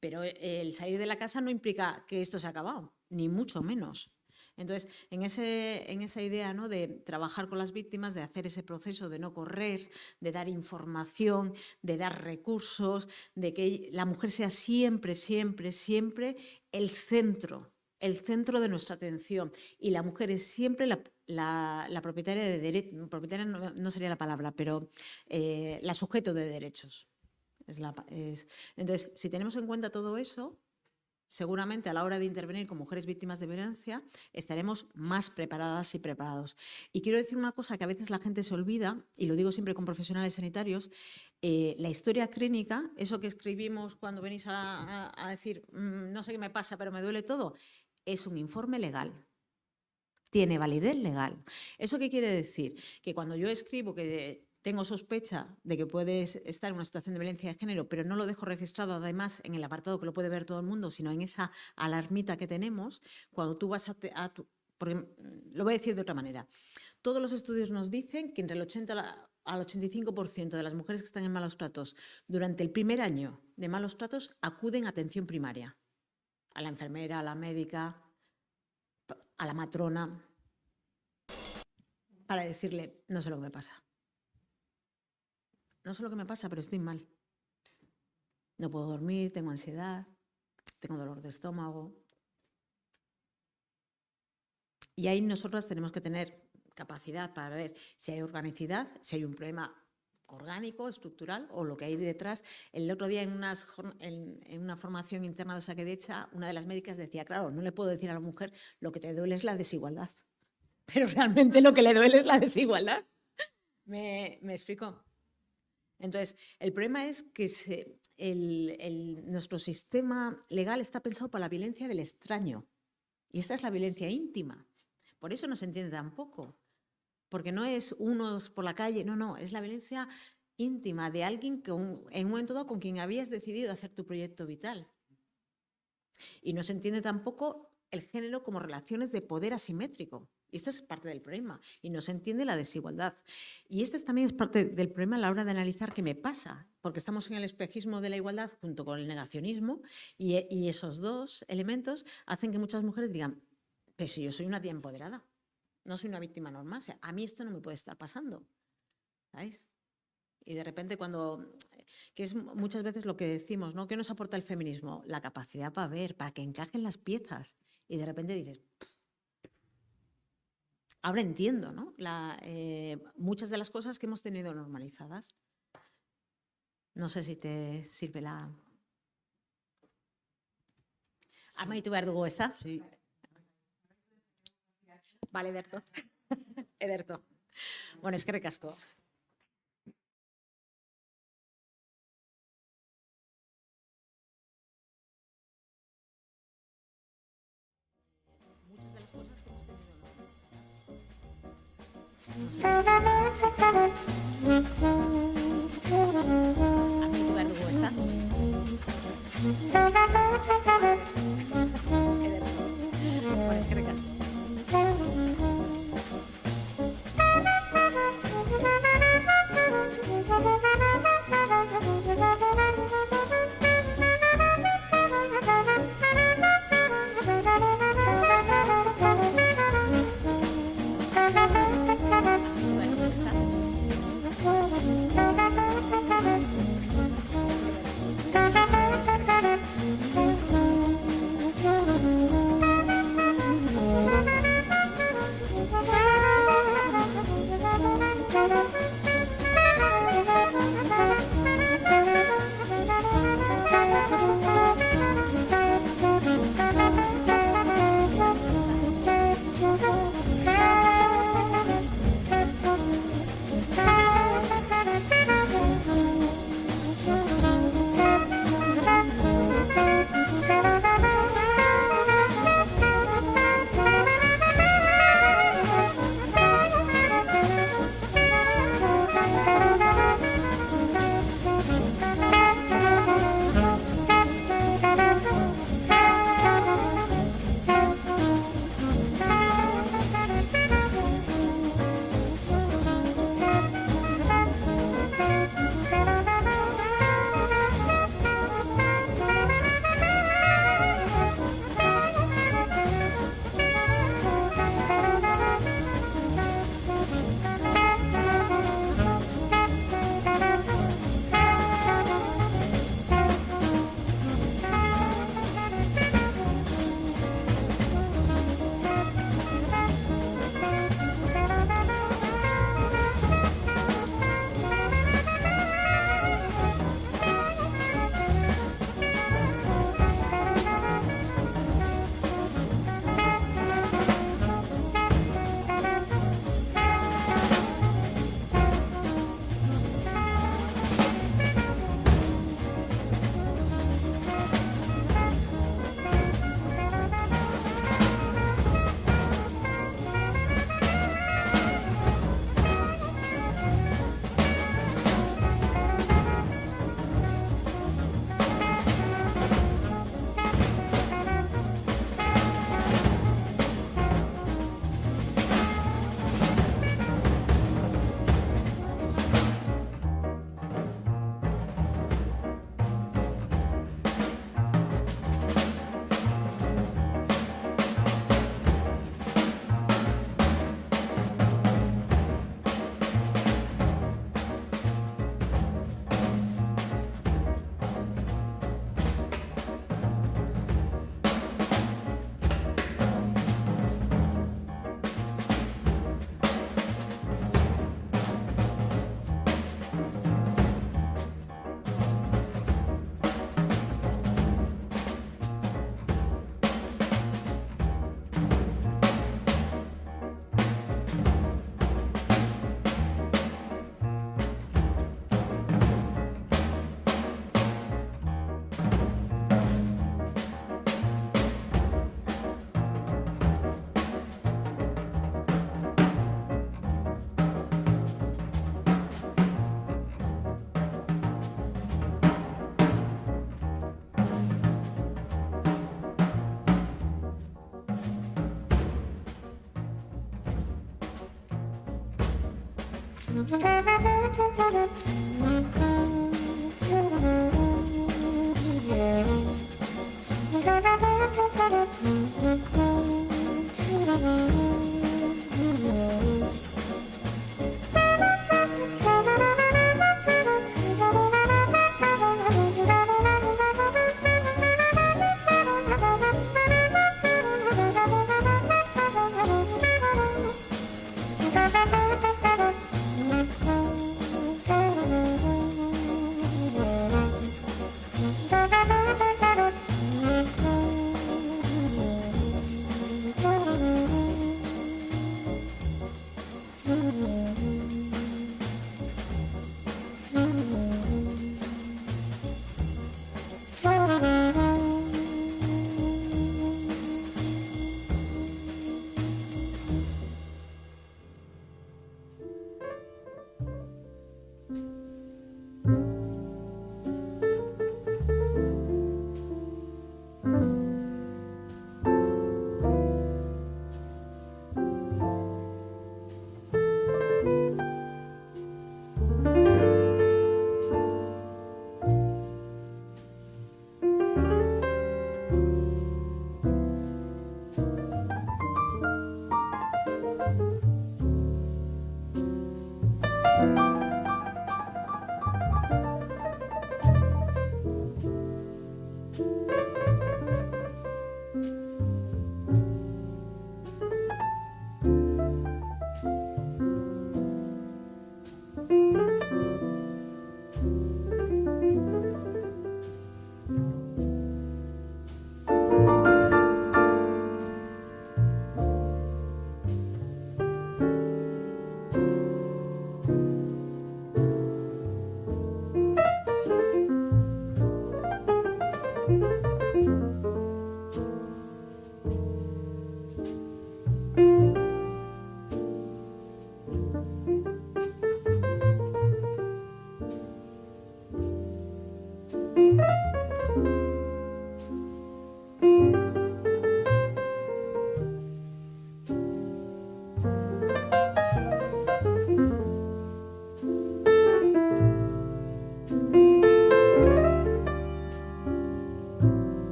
pero el salir de la casa no implica que esto se ha acabado, ni mucho menos. Entonces, en esa idea, ¿no?, de trabajar con las víctimas, de hacer ese proceso de no correr, de dar información, de dar recursos, de que la mujer sea siempre, siempre, siempre el centro de nuestra atención, y la mujer es siempre la propietaria de derechos, propietaria no sería la palabra, pero la sujeto de derechos. Entonces, si tenemos en cuenta todo eso, seguramente a la hora de intervenir con mujeres víctimas de violencia estaremos más preparadas y preparados. Y quiero decir una cosa que a veces la gente se olvida, y lo digo siempre con profesionales sanitarios, la historia clínica, eso que escribimos cuando venís a decir no sé qué me pasa pero me duele todo, es un informe legal. Tiene validez legal. ¿Eso qué quiere decir? Que cuando yo escribo que tengo sospecha de que puedes estar en una situación de violencia de género, pero no lo dejo registrado además en el apartado que lo puede ver todo el mundo, sino en esa alarmita que tenemos, cuando tú vas porque lo voy a decir de otra manera. Todos los estudios nos dicen que entre el 80 al 85% de las mujeres que están en malos tratos durante el primer año de malos tratos acuden a atención primaria, a la enfermera, a la médica, a la matrona, para decirle, no sé lo que me pasa. No sé lo que me pasa, pero estoy mal. No puedo dormir, tengo ansiedad, tengo dolor de estómago. Y ahí nosotras tenemos que tener capacidad para ver si hay organicidad, si hay un problema orgánico, estructural o lo que hay detrás. El otro día en una formación interna de Osakidetza, una de las médicas decía, claro, no le puedo decir a la mujer lo que te duele es la desigualdad, pero realmente lo que le duele es la desigualdad. ¿Me explico? Entonces, el problema es que nuestro sistema legal está pensado para la violencia del extraño y esta es la violencia íntima. Por eso no se entiende tampoco. Porque no es unos por la calle, no, es la violencia íntima de alguien que en un momento dado con quien habías decidido hacer tu proyecto vital. Y no se entiende tampoco el género como relaciones de poder asimétrico. Y esta es parte del problema. Y no se entiende la desigualdad. Y esta también es parte del problema a la hora de analizar qué me pasa. Porque estamos en el espejismo de la igualdad junto con el negacionismo y esos dos elementos hacen que muchas mujeres digan, pero si yo soy una tía empoderada. No soy una víctima normal, o sea, a mí esto no me puede estar pasando, ¿sabéis? Y de repente que es muchas veces lo que decimos, ¿no? ¿Qué nos aporta el feminismo? La capacidad para ver, para que encajen las piezas. Y de repente dices, ahora entiendo, ¿no? Muchas de las cosas que hemos tenido normalizadas. No sé si te sirve la... Sí. Amaitu behar dugu, ezta? Sí. Vale, Ederto. Ederto. Bueno, eskerrik asko. Muchas de las cosas que hemos tenido. Amaitu behar dugu, ezta? Ederto. Bueno, eskerrik asko.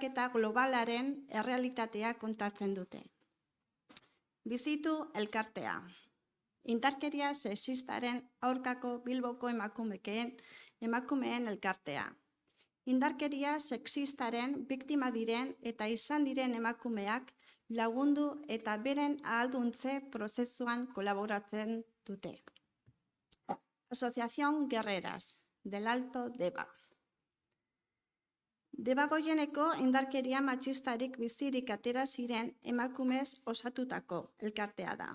aldaketa globalaren errealitatea kontatzen dute. Bizitu elkartea. Indarkeria sexistaren aurkako Bilboko emakumeen elkartea. Indarkeria sexistaren biktima diren eta izan diren emakumeak lagundu eta beren ahalduntze prozesuan kolaboratzen dute. Asociación Guerreras, del Alto Deba. Debagoieneko indarkeria matxistarik bizirik atera ziren emakumez osatutako elkartea da.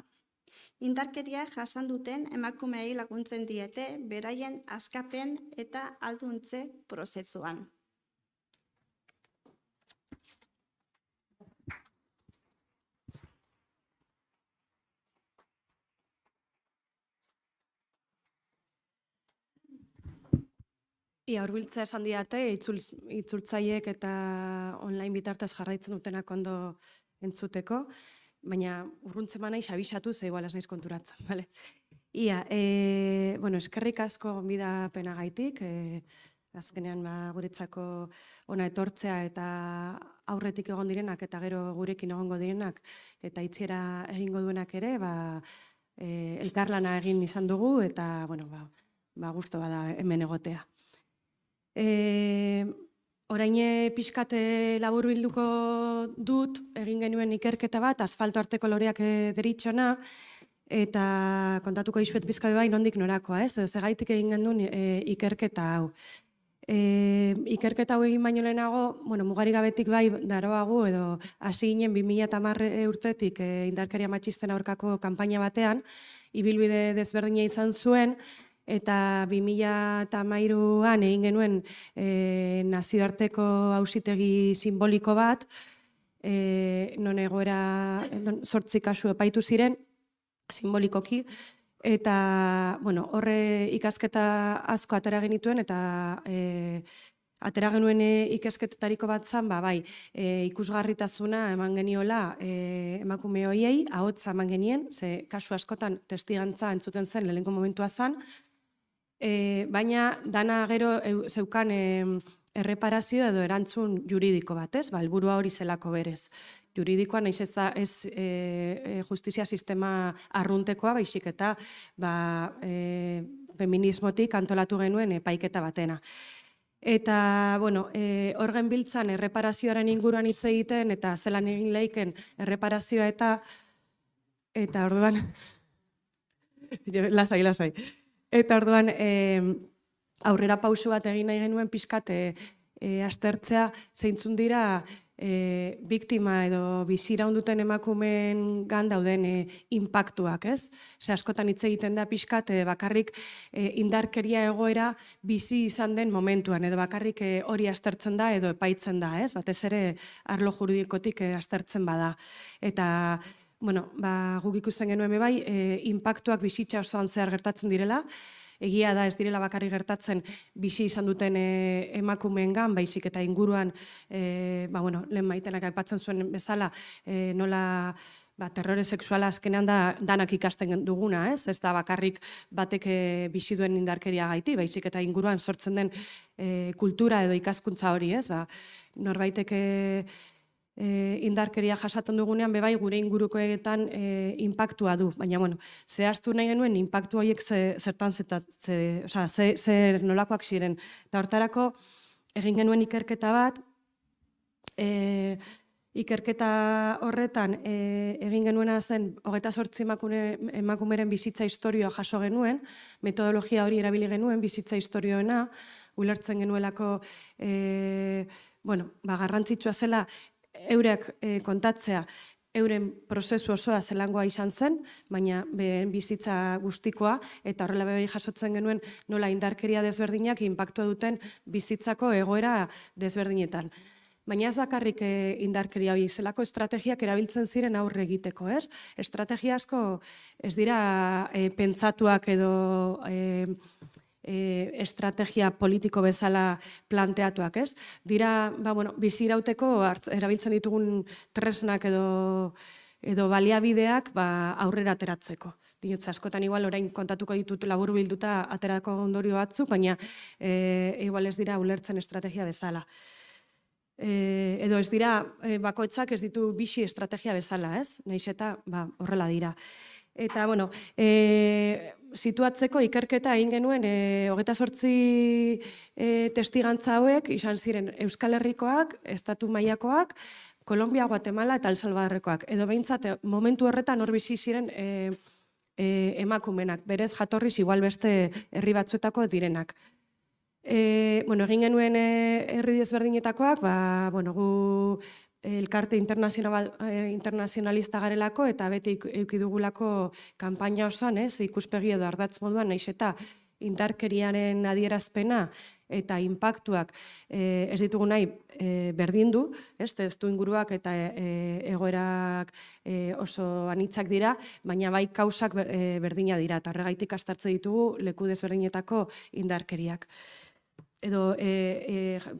Indarkeria jasan duten emakumeei laguntzen diete beraien askapen eta ahalduntze prozesuan. Hurbiltzea esan diate, itzultzaileek eta online bitartez jarraitzen dutenak ondo entzuteko, baina urruntze manaiz abisatu ze igual ez naiz konturatzen, bale? Eskerrik asko gonbidapenagaitik, azkenean guretzako ona etortzea eta aurretik egon direnak eta gero gurekin egongo direnak eta itziera egingo duenak ere, elkarlana egin izan dugu eta gustu bada hemen egotea. Orain pixkat labur bilduko dut, egin genuen ikerketa bat, asfalto arteko loreak deritxona, eta kontatuko dizuet pizkade bai nondik norakoa, ez? Zegaitik egin genuen ikerketa hau. Ikerketa hau egin baino lehenago, mugari gabetik bai daroagu edo hasi ginen 2010 urtetik indarkeria matxisten aurkako kanpaina batean, ibilbide desberdina izan zuen, eta 2013an egin genuen nazioarteko auzitegi simboliko bat, non egoera 8 kasu epaitu ziren, simbolikoki, eta horre ikasketa asko atera genituen, eta atera genuen ikasketetariko bat zan, ikusgarritasuna eman geniola emakume horiei, ahotsa eman genien, ze kasu askotan testigantza entzuten zen lehenko momentua zan, baina dana gero zeukan erreparazio edo erantzun juridiko bat, ez? Helburua hori zelako berez. Juridikoa nahiz ez justizia sistema arruntekoa, baizik eta feminismotik antolatu genuen epaiketa batena. Eta, hor genbiltzan erreparazioaren inguruan hitz egiten, eta zelan egin leiken erreparazioa eta orduan, lasai. Eta orduan, aurrera pauso bat egin nahi genuen pixkat aztertzea zeintzun dira biktima edo bizira onduten emakumeen gan dauden inpaktuak, ez? Ze askotan hitz egiten da pixkat bakarrik indarkeria egoera bizi izan den momentuan, edo bakarrik hori aztertzen da edo epaitzen da, ez? Batez ere arlo juridikotik aztertzen bada. Eta, guk ikusten genuen bai, inpaktuak bizitza osoan zehar gertatzen direla, egia da ez direla bakarrik gertatzen bizi izan duten emakumeengan, baizik eta inguruan, lehen Maitenak aipatzen zuen bezala, nola terrore sexuala azkenean danak ikasten duguna, ez? Ez da bakarrik batek bizi duen indarkeria gaiti, baizik eta inguruan sortzen den kultura edo ikaskuntza hori, ez? Norbaitek indarkeria jasaten dugunean, bebai gure ingurukoetan inpaktua du. Baina, zehaztu nahi genuen inpaktu horiek zertan zer nolakoak ziren. Eta hortarako, egin genuen ikerketa bat, ikerketa horretan egin genuena zen 28 emakumeren bizitza historioa jaso genuen, metodologia hori erabili genuen bizitza historioena, ulertzen genuelako garrantzitsua zela eurek kontatzea, euren prozesu osoa zelangoa izan zen, baina bizitza guztikoa, eta horrela bebai jasotzen genuen nola indarkeria desberdinak inpaktua duten bizitzako egoera desberdinetan. Baina ez bakarrik indarkeria hori, zelako estrategiak erabiltzen ziren aurre egiteko, ez? Estrategia asko ez dira pentsatuak edo estrategia politiko bezala planteatuak, ez? Dira, bizirauteko erabiltzen ditugun tresnak edo baliabideak aurrera ateratzeko. Dinotza, askotan igual orain kontatuko ditut labur bilduta aterako ondorio batzuk, baina igual ez dira ulertzen estrategia bezala. Edo ez dira, bakoitzak ez ditu bixi estrategia bezala, ez? Nahiz eta horrela dira. Eta, situatzeko ikerketa egin genuen 28 testigantza hauek izan ziren Euskal Herrikoak, Estatu mailakoak, Kolombia, Guatemala eta El Salvadorrekoak. Edo behintzat, momentu horretan hor bizi ziren emakumenak, berez jatorriz igual beste herri batzuetako direnak. Egin genuen herri desberdinetakoak, gu elkarte internazionalista garelako eta beti eukidugulako kanpaina osoan, ikuspegi edo ardatz moduan, nahiz eta indarkeriaren adierazpena eta inpaktuak ez ditugu nahi berdindu, testu inguruak eta egoerak oso anitzak dira, baina bai kausak berdina dira, eta horregaitik aztertze ditugu leku desberdinetako indarkeriak edo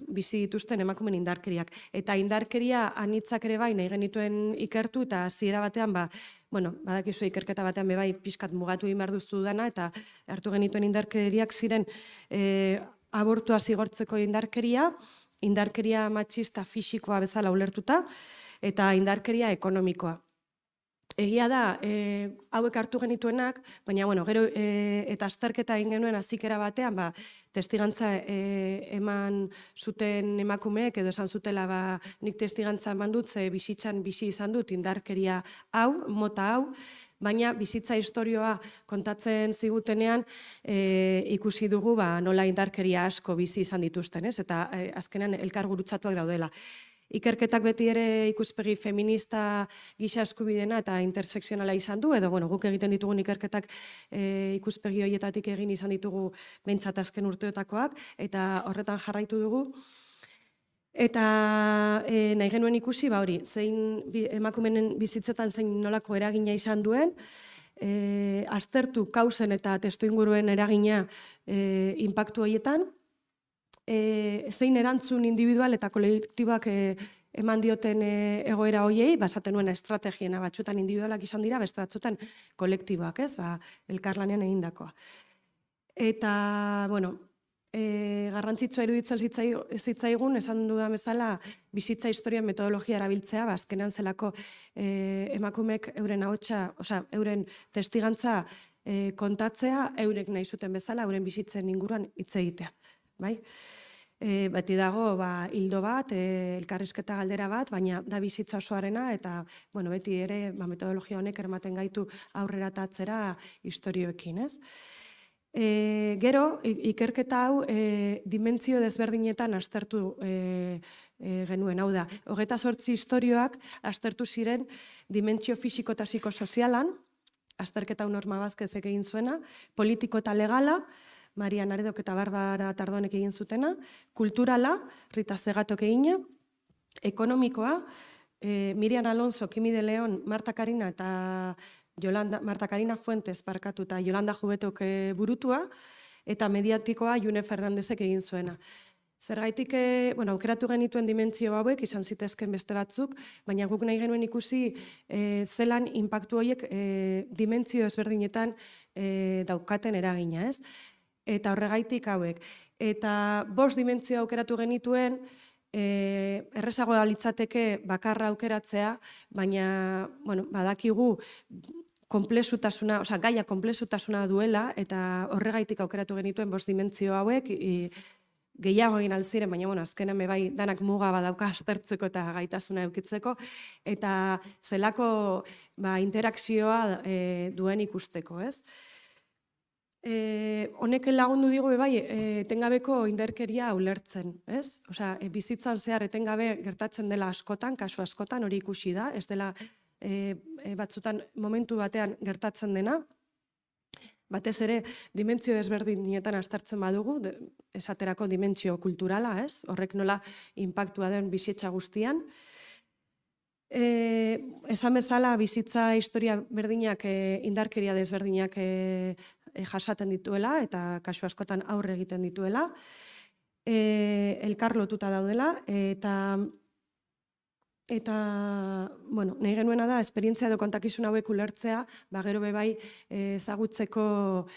bizi dituzten emakumen indarkeriak. Eta indarkeria anitzak ere bai nahi genituen ikertu, eta hasiera batean, badakizu ikerketa batean bai pixkat mugatu egin behar duzu dana, eta hartu genituen indarkeriak ziren abortua zigortzeko indarkeria, indarkeria matxista fisikoa bezala ulertuta, eta indarkeria ekonomikoa. Egia da, hauek hartu genituenak, baina gero eta azterketa egin genuen hasiera batean, testigantza eman zuten emakumeek edo esan zutela nik testigantza eman dut, ze bizitzan bizi izan dut indarkeria hau, mota hau, baina bizitza istorioa kontatzen zigutenean ikusi dugu nola indarkeria asko bizi izan dituzten, eta azkenean elkar gurutzatuak daudela. Ikerketak beti ere ikuspegi feminista gisa eskubidena eta intersekzionala izan du, edo guk egiten ditugun ikerketak ikuspegi horietatik egin izan ditugu behintzat azken urteotakoak, eta horretan jarraitu dugu. Eta nahi genuen ikusi, zein emakumeen bizitzetan zein nolako eragina izan duen, aztertu kausen eta testuinguruen eragina inpaktu horietan, zein erantzun individual eta kolektiboak eman dioten egoera horiei, esaten nuen estrategiena batzuetan individualak izan dira, beste batzuetan kolektiboak, elkarlanean egindakoa. Eta, garrantzitsua iruditzen zitzaigun, esan dudan bezala, bizitza historian metodologia erabiltzea, azkenean zelako emakumeek euren ahotsa, euren testigantza kontatzea, eurek nahi zuten bezala, euren bizitzen inguruan hitz egitea. Beti dago hildo bat, elkarrizketa galdera bat, baina da bizitza osoarena, eta beti ere metodologia honek eramaten gaitu aurrera eta atzera istorioekin. Gero, ikerketa hau dimentsio desberdinetan aztertu genuen, hau da, 28 istorioak aztertu ziren dimentsio fisiko eta psikosozialan, azterketa hau Norma Vázquezek egin zuena, politiko eta legala, Maria Naredok eta Barbara Tardonek egin zutena, kulturala, Rita Segatok egina, ekonomikoa, Miriam Alonso, Kimi de Leon, Marta Karina Fuentes eta Yolanda Jubetok burutua, eta mediatikoa June Fernandezek egin zuena. Zergaitik, aukeratu genituen dimentsio hauek, izan zitezken beste batzuk, baina guk nahi genuen ikusi zelan inpaktu horiek dimentsio ezberdinetan daukaten eragina, ez? Eta horregaitik hauek. Eta 5 dimentsio aukeratu genituen, errezago da litzateke bakarra aukeratzea, baina badakigu konplexutasuna, gaia konplexutasuna duela, eta horregaitik aukeratu genituen 5 dimentsio hauek, gehiago egin alziren, baina azkenean bai danak muga badauka aztertzeko eta gaitasuna eukitzeko, eta zelako interakzioa duen ikusteko, ez? Honek lagundu digu bai etengabeko indarkeria ulertzen, ez? Bizitzan zehar etengabe gertatzen dela askotan, kasu askotan hori ikusi da, ez dela batzutan momentu batean gertatzen dena, batez ere dimentsio desberdinetan aztertzen badugu, esaterako dimentsio kulturala, ez? Horrek nola inpaktua den bizitza guztian. Esan bezala bizitza historia berdinak indarkeria desberdinak jasaten dituela eta kasu askotan aurre egiten dituela, elkar lotuta daudela, eta nahi genuena da, esperientzia edo kontakizun hauek ulertzea, gero bai ezagutzeko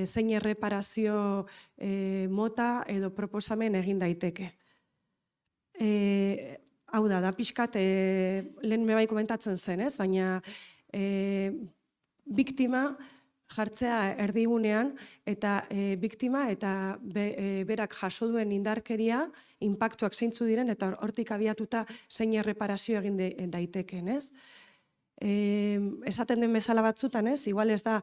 zein erreparazio mota edo proposamen egin daiteke. Hau da pixkat, lehen bai komentatzen zen, ez? Baina biktima jartzea erdigunean, eta biktima eta berak jaso duen indarkeria, inpaktuak zeintzu diren, eta hortik abiatuta zein erreparazio egin daiteken, ez? Esaten den bezala batzutan, ez? Igual ez da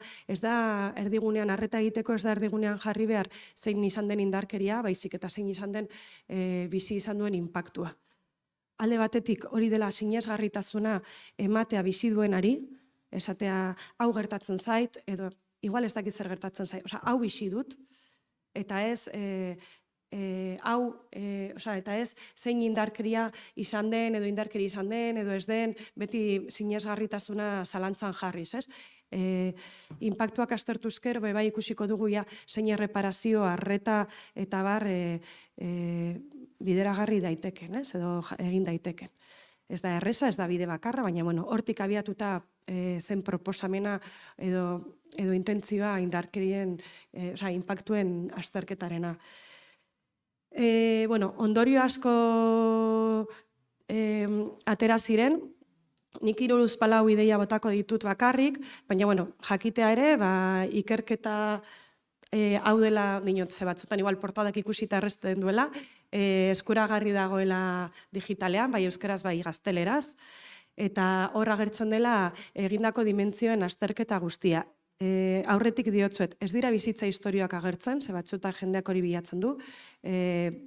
erdigunean arreta egiteko, ez da erdigunean jarri behar zein izan den indarkeria, baizik eta zein izan den bizi izan duen inpaktua. Alde batetik hori dela sinesgarritasuna ematea bizi duenari, esatea hau gertatzen zait, edo igual ez dakit zer gertatzen zait, hau bizi dut, eta ez zein indarkeria izan den, edo indarkeria izan den, edo ez den, beti sinesgarritasuna zalantzan jarriz, ez? Inpaktuak aztertuzker, bai ikusiko dugu zein erreparazio, arreta eta bar bideragarri daiteken, edo egin daiteken. Ez da erreza, ez da bide bakarra, baina hortik abiatuta zen proposamena edo intentzioa indarkerien, inpaktuen azterketarena. Ondorio asko atera ziren, Nik 3-4 ideia botako ditut bakarrik, baina jakitea ere, ikerketa hau dela, dinot, ze batzutan igual portadak ikusita erresten duela, eskuragarri dagoela digitalean, bai euskaraz, bai gazteleraz, eta hor agertzen dela egindako dimentsioen azterketa guztia. Aurretik diotzuet, ez dira bizitza historioak agertzen, ze batzuta jendeak hori bilatzen du,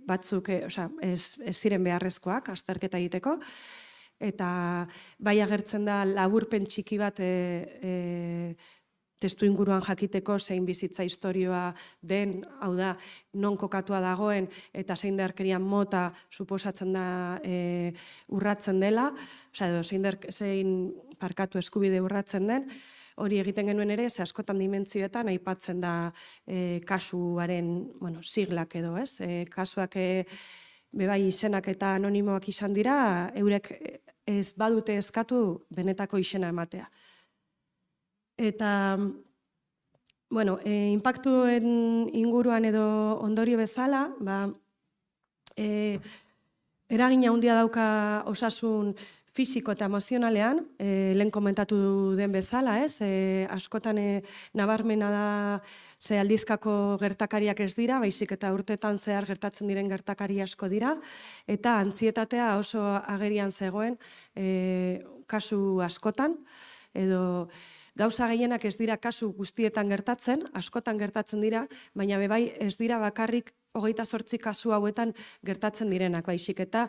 batzuk ez ziren beharrezkoak azterketa egiteko, eta bai agertzen da laburpen txiki bat testu inguruan jakiteko zein bizitza historioa den, hau da, non kokatua dagoen eta zein darkerian mota suposatzen da urratzen dela, edo zein parkatu eskubide urratzen den, hori egiten genuen ere, ze askotan dimentsioetan aipatzen da kasuaren siglak edo, ez? Kasuak bebai izenak eta anonimoak izan dira, eurek ez badute eskatu benetako izena ematea. Eta, inpaktuen inguruan edo ondorio bezala, eragina handia dauka osasun fisiko eta emozionalean, lehen komentatu den bezala, ez? Askotan nabarmena da ze aldizkako gertakariak ez dira, baizik eta urtetan zehar gertatzen diren gertakari asko dira, eta antzietatea oso agerian zegoen kasu askotan, edo gauza gehienak ez dira kasu guztietan gertatzen, askotan gertatzen dira, baina bebai ez dira bakarrik 28 kasu hauetan gertatzen direnak, baizik eta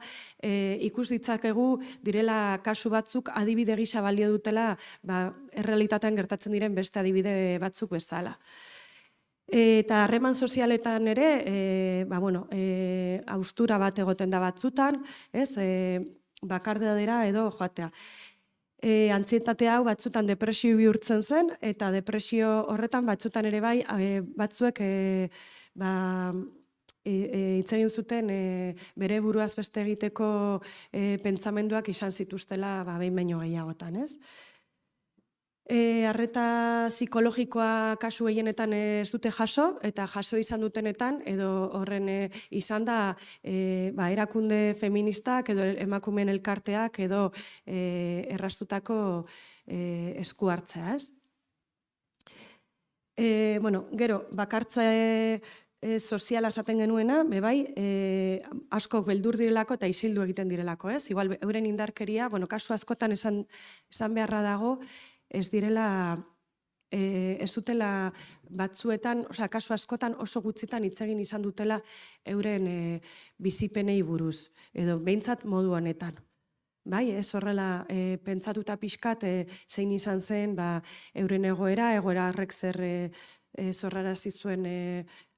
ikus ditzakegu direla kasu batzuk adibide gisa balio dutela errealitatean gertatzen diren beste adibide batzuk bezala. Eta harreman sozialetan ere, haustura bat egoten da batzutan, bakardadera edo joatea. Antzietatea hau batzutan depresio bihurtzen zen, eta depresio horretan batzutan ere bai, batzuek hitz egin zuten bere buruaz beste egiteko pentsamenduak izan zituztela behin baino gehiagotan, ez? Arreta psikologikoa kasu gehienetan ez dute jaso, eta jaso izan dutenetan, edo horren izan da erakunde feministak edo emakumeen elkarteak edo errastutako esku hartzea, ez? Gero, bakartze soziala esaten genuena, bebai, askok beldur direlako eta isildu egiten direlako, ez? Igual, euren indarkeria, kasu askotan esan beharra dago, ez direla, ez dutela batzuetan, kasu askotan oso gutxitan hitz egin izan dutela euren bizipenei buruz, edo behintzat modu honetan. Bai, ez horrela pentsatuta pixkat zein izan zen euren egoera horrek zer zorrarazi zuen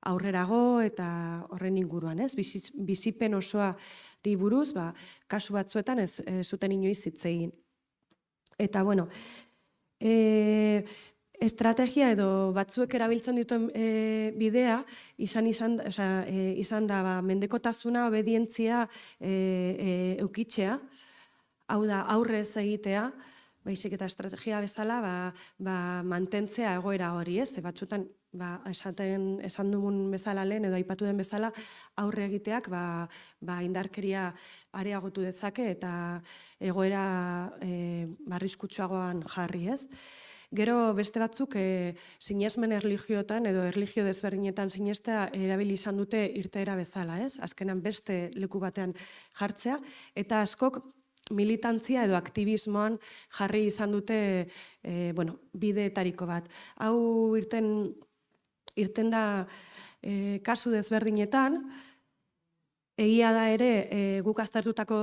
aurrerago eta horren inguruan, ez? Bizipen osoari buruz, kasu batzuetan ez zuten inoiz hitz egin. Eta, estrategia edo batzuek erabiltzen dituen bidea izan da mendekotasuna, obedientzia eukitzea, hau da aurrez egitea, baizik eta estrategia bezala mantentzea egoera hori, ez? Batzutan esan dugun bezala lehen edo aipatu den bezala aurre egiteak indarkeria areagotu dezake eta egoera arriskutsuagoan jarri, ez? Gero beste batzuk sinesmen erlijioetan edo erlijio desberdinetan sinestea erabili izan dute irteera bezala, ez? Azkenan beste leku batean jartzea, eta askok militantzia edo aktivismoan jarri izan dute bideetariko bat. Hau irten da kasu desberdinetan, egia da ere guk aztertutako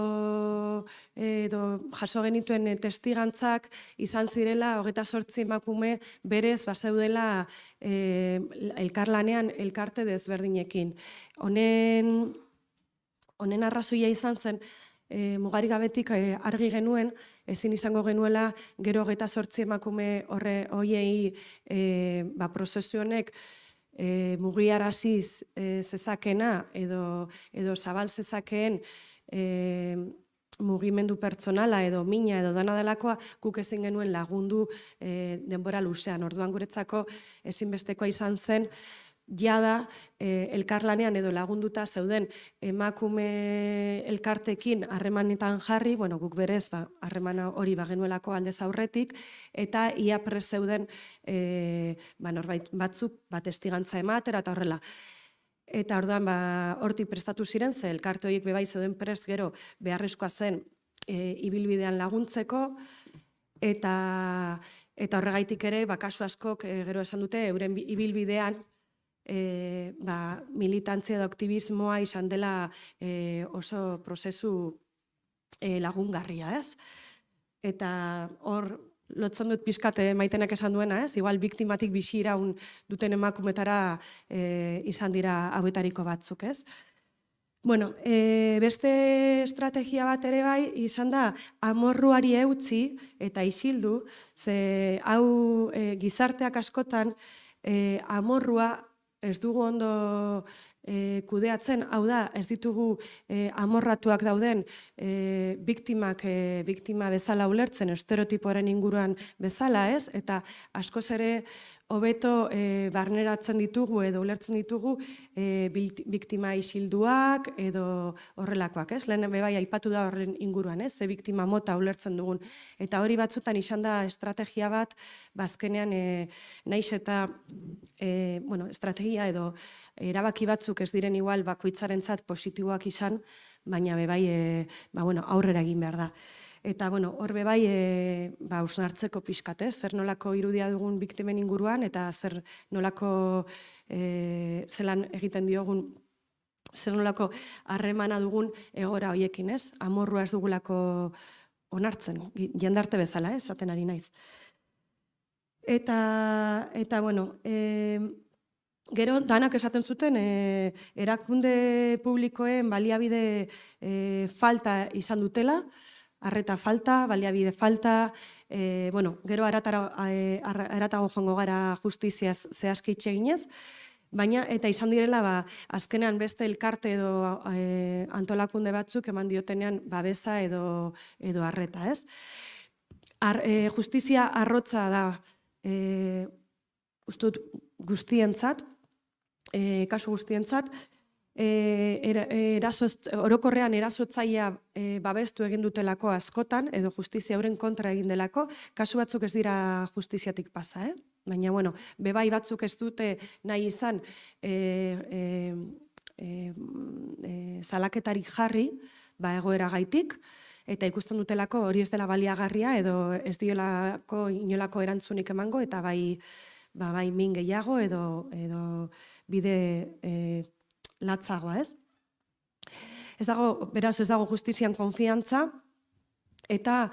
edo jaso genituen testigantzak izan zirela 28 emakume berez bazeudela elkarlanean elkarte desberdinekin. Honen arrazoia izan zen, mugarik gabetik argi genuen, ezin izango genuela gero 28 emakume horiei prozesu honek mugiaraziz zezakena edo zabal zezakeen mugimendu pertsonala edo mina edo dana delakoa guk ezin genuen lagundu denbora luzean. Orduan guretzako ezinbestekoa izan zen jada elkarlanean edo lagunduta zeuden emakume elkartekin harremanetan jarri, guk berez harremana hori bagenuelako aldez aurretik, eta ia prest zeuden norbait batzuk testigantza ematera eta horrela. Eta orduan hortik prestatu ziren, ze elkarte horiek bebai zeuden prest gero beharrezkoa zen ibilbidean laguntzeko, eta horregaitik ere, kasu askok gero esan dute, euren ibilbidean militantzia edo aktivismoa izan dela oso prozesu lagungarria, ez? Eta hor, lotzen dut pixkat Maitenak esan duena, ez? Igual biktimatik bizi iraun duten emakumetara izan dira hauetariko batzuk, ez? Bueno, beste estrategia bat ere bai, izan da, amorruari eutzi eta isildu, ze hau gizarteak askotan amorrua ez dugu ondo kudeatzen, hau da, ez ditugu amorratuak dauden biktima bezala ulertzen, estereotipoaren inguruan bezala, ez? Eta askoz ere hobeto barneratzen ditugu edo ulertzen ditugu biktima isilduak edo horrelakoak, ez? Lehen bebai aipatu da horren inguruan, ez? Ze biktima mota ulertzen dugun. Eta hori batzutan izan da estrategia bat, bazkenean naiz eta estrategia edo erabaki batzuk ez diren igual bakoitzarentzat positiboak izan, baina bebai aurrera egin behar da. Eta hor bebai hausnartzeko pixkat, zer nolako irudia dugun biktimen inguruan eta zer nolako zelan egiten diogun, zer nolako harremana dugun egoera hoiekin, ez? Amorrua ez dugulako onartzen, jendarte bezala, esaten ari naiz. Eta gero, danak esaten zuten, erakunde publikoen baliabide falta izan dutela, arreta falta, baliabide falta, gero aratago joango gara justiziaz zehazki itxeginez, baina eta izan direla azkenean beste elkarte edo antolakunde batzuk eman diotenean babesa edo arreta, ez? Justizia arrotza da ustut guztientzat, kasu guztientzat, orokorrean erasotzailea babestu egin dutelako askotan, edo justizia euren kontra egin delako, kasu batzuk ez dira justiziatik pasa, baina, bebai batzuk ez dute nahi izan salaketarik jarri, egoera gaitik, eta ikusten dutelako hori ez dela baliagarria, edo ez diolako inolako erantzunik emango, eta bai min gehiago, edo bide latzagoa, ez? Beraz, ez dago justizian konfiantza, eta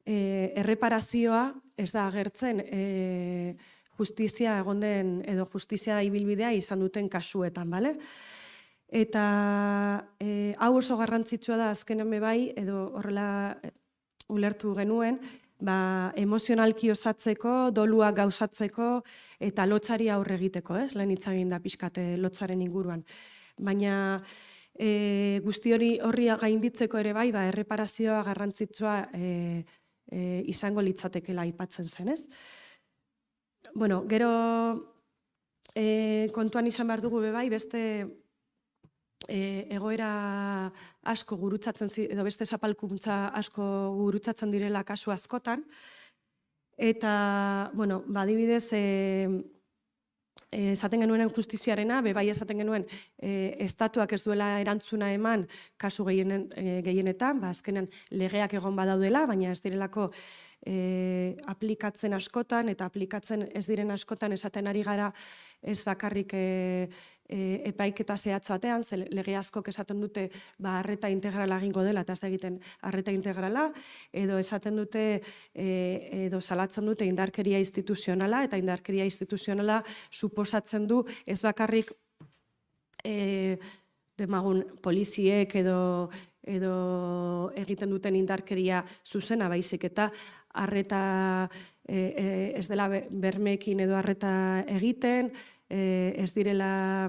erreparazioa ez da agertzen justizia egon den, edo justizia ibilbidea izan duten kasuetan, bale? Eta hau oso garrantzitsua da azkenen bai, edo horrela ulertu genuen, emozionalki osatzeko, doluak gauzatzeko eta lotzari aurre egiteko, ez? Lehen hitz egin da pixkate lotzaren inguruan. Baina guzti horri gainditzeko ere bai, erreparazioa garrantzitsua izango litzatekela aipatzen zen, ez? Gero kontuan izan behar dugu bai, beste egoera asko gurutzatzen, edo beste zapalkuntza asko gurutzatzen direla kasu askotan. Eta, adibidez, esaten genuen justiziarena, bebai esaten genuen estatuak ez duela erantzuna eman kasu gehienetan, azkenean legeak egon badaudela, baina ez direlako aplikatzen askotan, eta aplikatzen ez diren askotan esaten ari gara ez bakarrik epaiketa zehatz batean, lege askok esaten dute arreta integrala egingo dela, eta ez da egiten arreta integrala, edo esaten dute, edo salatzen dute indarkeria instituzionala, eta indarkeria instituzionala suposatzen du ez bakarrik poliziek edo egiten duten indarkeria zuzena baizik, eta arreta ez dela bermeekin edo arreta egiten, ez direla,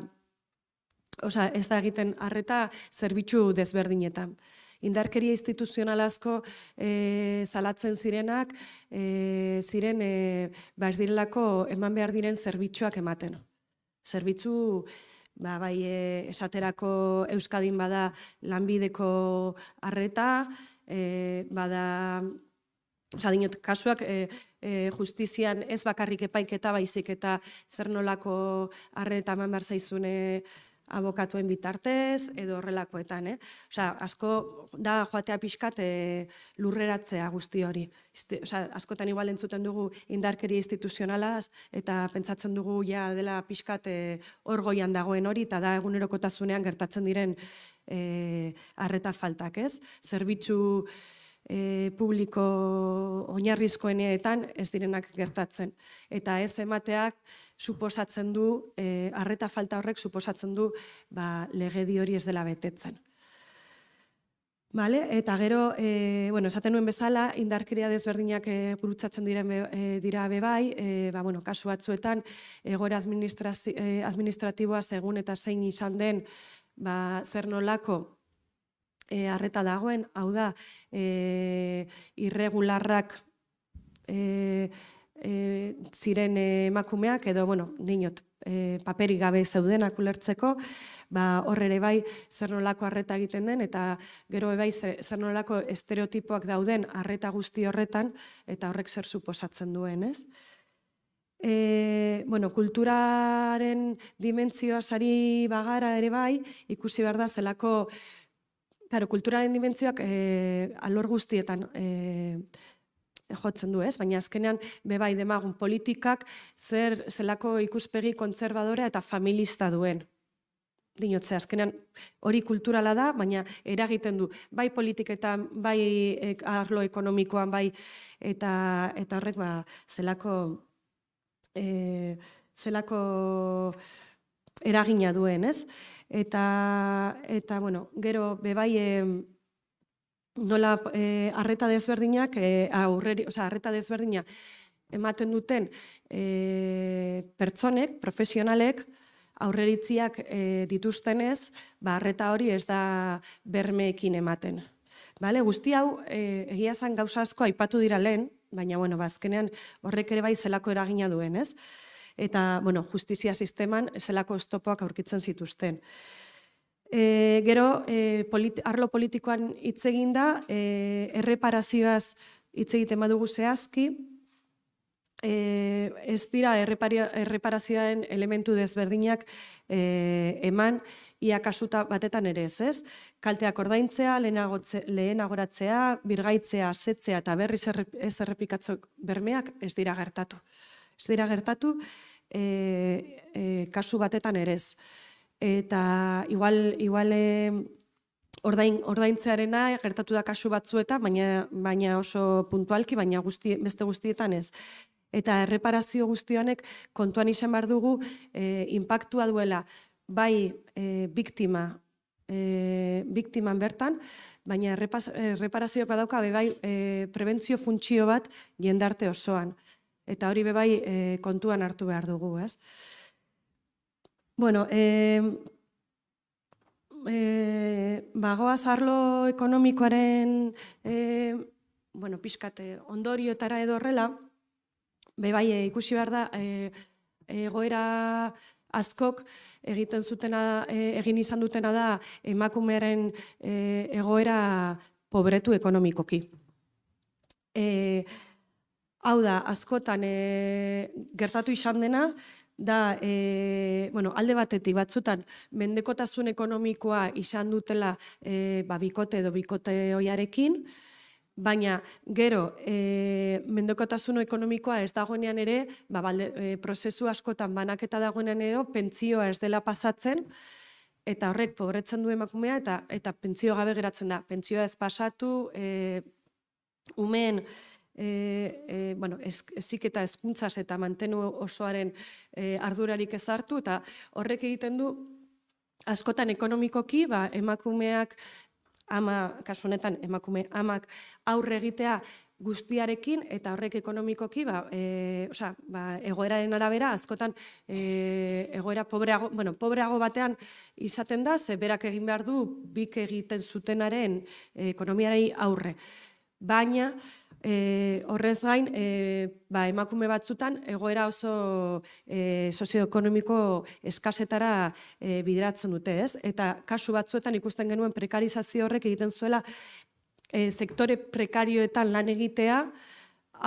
ez da egiten arreta zerbitzu desberdinetan. Indarkeria instituzional asko salatzen zirenak, ziren ez direlako eman behar diren zerbitzuak ematen. Zerbitzu, bai esaterako Euskadin bada lanbideko arreta, bada, dinot, kasuak justizian ez bakarrik epaiketa baizik eta zer nolako arreta eman behar zaizune abokatuen bitartez edo horrelakoetan. Asko da joatea pixkat lurreratzea guzti hori. Askotan igual entzuten dugu indarkeria instituzionalaz eta pentsatzen dugu ja dela pixkat hor goian dagoen hori eta da egunerokotasunean gertatzen diren arreta faltak, ez? Zerbitzu publiko oinarrizkoenetan ez direnak gertatzen. Eta ez emateak suposatzen du, arreta falta horrek suposatzen du legedi hori ez dela betetzen. Eta gero, esaten nuen bezala, indarkeria desberdinak gurutzatzen dira bebai, kasu batzuetan, egoera administratiboa segun eta zein izan den zer nolako arreta dagoen, hau da, irregularrak ziren emakumeak, edo, dinot, paperik gabe zeudenak ulertzeko, hor ere bai zer nolako arreta egiten den, eta gero bai zer nolako estereotipoak dauden arreta guzti horretan, eta horrek zer suposatzen duen, ez? Kulturaren dimentsioaz ari bagara ere bai, ikusi behar da zelako kulturaren dimentsioak alor guztietan jotzen du, ez? Baina azkenean bebai demagun politikak zelako ikuspegi kontserbadora eta familista duen. Dinotze, azkenean hori kulturala da, baina eragiten du. Bai politiketan, bai arlo ekonomikoan, bai eta horrek zelako eragina duen, ez? Eta gero, bebai, nola arreta desberdinak, arreta desberdinak ematen duten pertsonek, profesionalek, aurreritziak dituztenez, arreta hori ez da bermeekin ematen. Guzti hau, egia zan gauza asko aipatu dira lehen, baina azkenean horrek ere bai zelako eragina duen, ez? Eta justizia sisteman zelako oztopoak aurkitzen zituzten. Gero, arlo politikoan hitz egin da, erreparazioaz hitz egiten badugu zehazki, ez dira erreparazioaren elementu desberdinak eman, ia kasuta batetan ere ez? Kalteak ordaintzea, lehenagoratzea, birgaitzea, asetzea eta berriz ez errepikatzok bermeak ez dira gertatu. Ez dira gertatu, kasu batetan ere ez. Eta igual ordaintzearena gertatu da kasu batzuetan, baina oso puntualki, baina beste guztietan ez. Eta erreparazio guzti honek kontuan izan behar dugu inpaktua duela bai biktiman bertan, baina erreparazioak badauka bai prebentzio funtzio bat jendarte osoan. Eta hori bebai kontuan hartu behar dugu, ez? Bagoaz arlo ekonomikoaren pixkat ondoriotara edo horrela, bebai ikusi behar da egoera askok egin izan dutena da emakumearen egoera pobretu ekonomikoki. Hau da, askotan gertatu izan dena, da, alde batetik batzutan mendekotasun ekonomikoa izan dutela bikote edo bikote oiarekin, baina gero mendekotasun ekonomikoa ez dagoenean ere, prozesu askotan banaketa dagoenean ere, pentsioa ez dela pasatzen, eta horrek pobretzen du emakumea, eta pentsio gabe geratzen da. Pentsioa ez pasatu, umeen heziketa hezkuntzaz eta mantenu osoaren ardurarik ez hartu, eta horrek egiten du askotan ekonomikoki emakumeak, kasu honetan emakume amak aurre egitea guztiarekin, eta horrek ekonomikoki egoeraren arabera askotan egoera pobreago batean izaten da, ze berak egin behar du bik egiten zutenaren ekonomiari aurre. Baina Horrez gain, emakume batzutan egoera oso sozioekonomiko eskasetara bideratzen dute, ez? Eta kasu batzuetan ikusten genuen prekarizazio horrek egiten zuela sektore prekarioetan lan egitea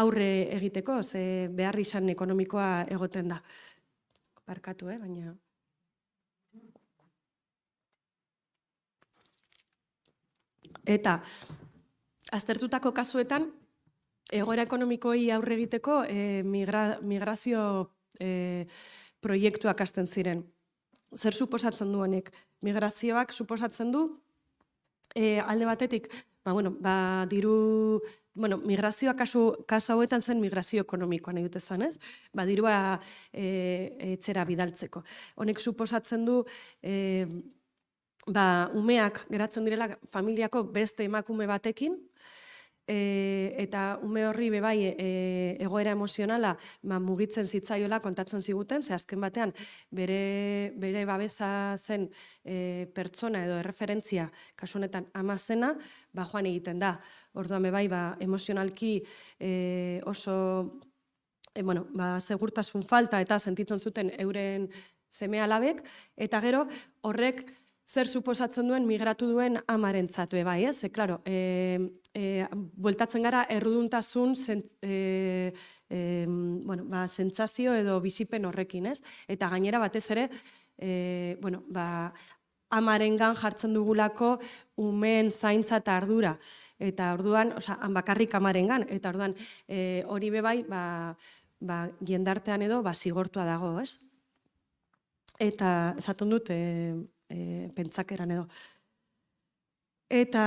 aurre egiteko, ze behar izan ekonomikoa egoten da. Barkatu, baina... Eta, aztertutako kasuetan, egoera ekonomikoei aurre egiteko migrazio proiektuak hasten ziren. Zer suposatzen du honek? Migrazioak suposatzen du, alde batetik, migrazioa kasu hauetan zen migrazio ekonomikoa nahi dute zen, ez? Dirua etxera bidaltzeko. Honek suposatzen du, umeak geratzen direla familiako beste emakume batekin, eta ume horri bebai egoera emozionala mugitzen zitzaiola kontatzen ziguten, ze azken batean bere babesa zen pertsona edo erreferentzia, kasu honetan ama zena, joan egiten da. Orduan bebai emozionalki oso segurtasun falta eta sentitzen zuten euren seme-alabek, eta gero horrek zer suposatzen duen migratu duen amarentzat bebai, ez? Klaro, bueltatzen gara erruduntasun sentsazio edo bizipen horrekin, ez? Eta gainera batez ere, amarengan jartzen dugulako umeen zaintza eta ardura. Eta orduan, bakarrik amarengan, eta orduan hori bebai, jendartean edo zigortua dago, ez? Eta esaten dut, pentsakeran edo. Eta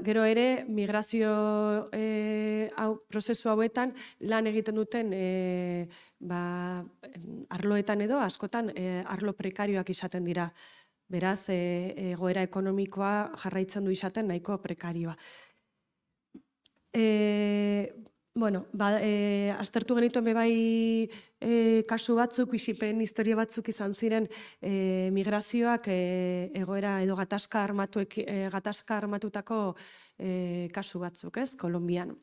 gero ere, migrazio prozesu hauetan lan egiten duten arloetan edo, askotan arlo prekarioak izaten dira. Beraz, egoera ekonomikoa jarraitzen du izaten nahiko prekarioa. Aztertu genituen bebai kasu batzuk, bizipen historia batzuk izan ziren migrazioak egoera edo gatazka armatutako kasu batzuk, ez, Kolonbian,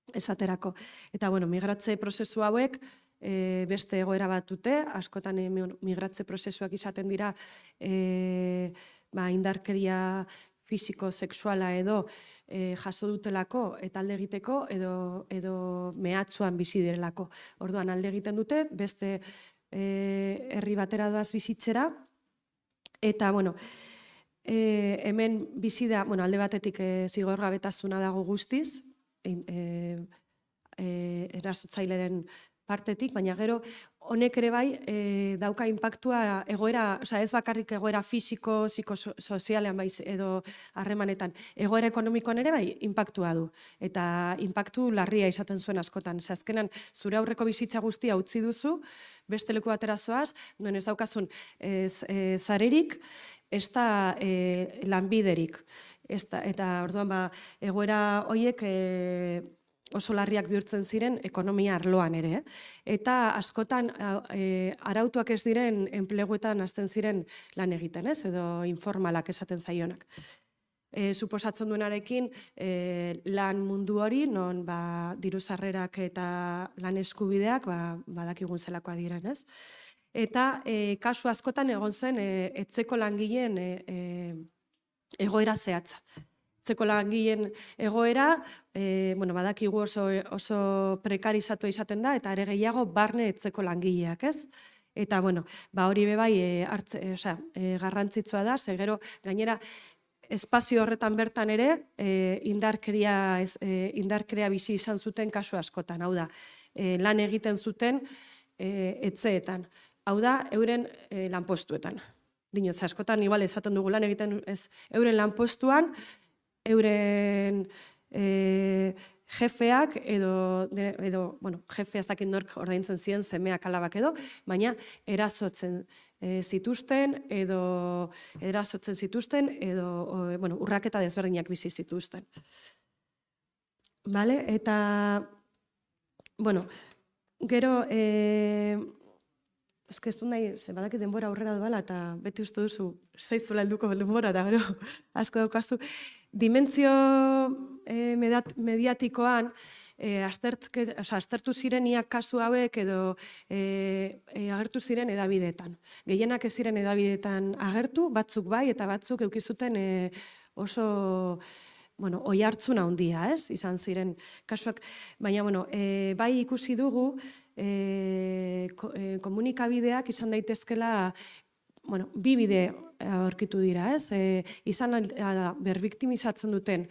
esaterako. Eta, migratze prozesu hauek beste egoera bat dute, askotan migratze prozesuak izaten dira indarkeria fisiko-sexuala edo jaso dutelako eta alde egiteko edo mehatzuan bizi direlako. Orduan alde egiten dute, beste herri batera doaz bizitzera, eta hemen bizi da, alde batetik zigorgabetasuna dago guztiz, erasotzaileren partetik, baina gero honek ere bai dauka inpaktua egoera, ez bakarrik egoera fisiko, psikosozialean edo harremanetan, egoera ekonomikoan ere bai inpaktua du. Eta inpaktu larria izaten zuen askotan. Azkenan, zure aurreko bizitza guztia utzi duzu, beste leku batera zoaz, nuen ez daukazun zarerik, ez da lanbiderik. Eta orduan egoera horiek oso larriak bihurtzen ziren ekonomia arloan ere. Eta askotan arautuak ez diren enpleguetan hasten ziren lan egiten, edo informalak esaten zaionak. Suposatzen duenarekin lan mundu hori, non diru-sarrerak eta lan eskubideak badakigun zelakoa diren. Eta kasu askotan egon zen etxeko langileen egoera zehatza. Etxeko langileen egoera, badakigu oso prekarizatu izaten da, eta ere gehiago barne etxeko langileak, ez? Eta, hori bebai garrantzitsua da, ze gero gainera espazio horretan bertan ere indarkeria bizi izan zuten kasu askotan, hau da, lan egiten zuten etxeetan, hau da, euren lanpostuetan. Dinoz, askotan igual esaten dugu lan egiten euren lanpostuan, euren jefeak edo jefea ez dakit nork ordaintzen ziren semeak alabak edo, baina erasotzen zituzten edo urraketa desberdinak bizi zituzten. Eta, gero, ez du nahi, badakit denbora aurrera doala, eta beti uste duzu, zeitzula helduko denbora, eta gero, asko daukazu. Dimentsio mediatikoan aztertu ziren ia kasu hauek edo agertu ziren edabideetan. Gehienak ez ziren edabideetan agertu, batzuk bai eta batzuk eukizuten oso oihartzun handia, ez? Izan ziren kasuak, baina bai ikusi dugu komunikabideak izan daitezkela bi bide aurkitu dira, ez? Izan berbiktimizatzen duten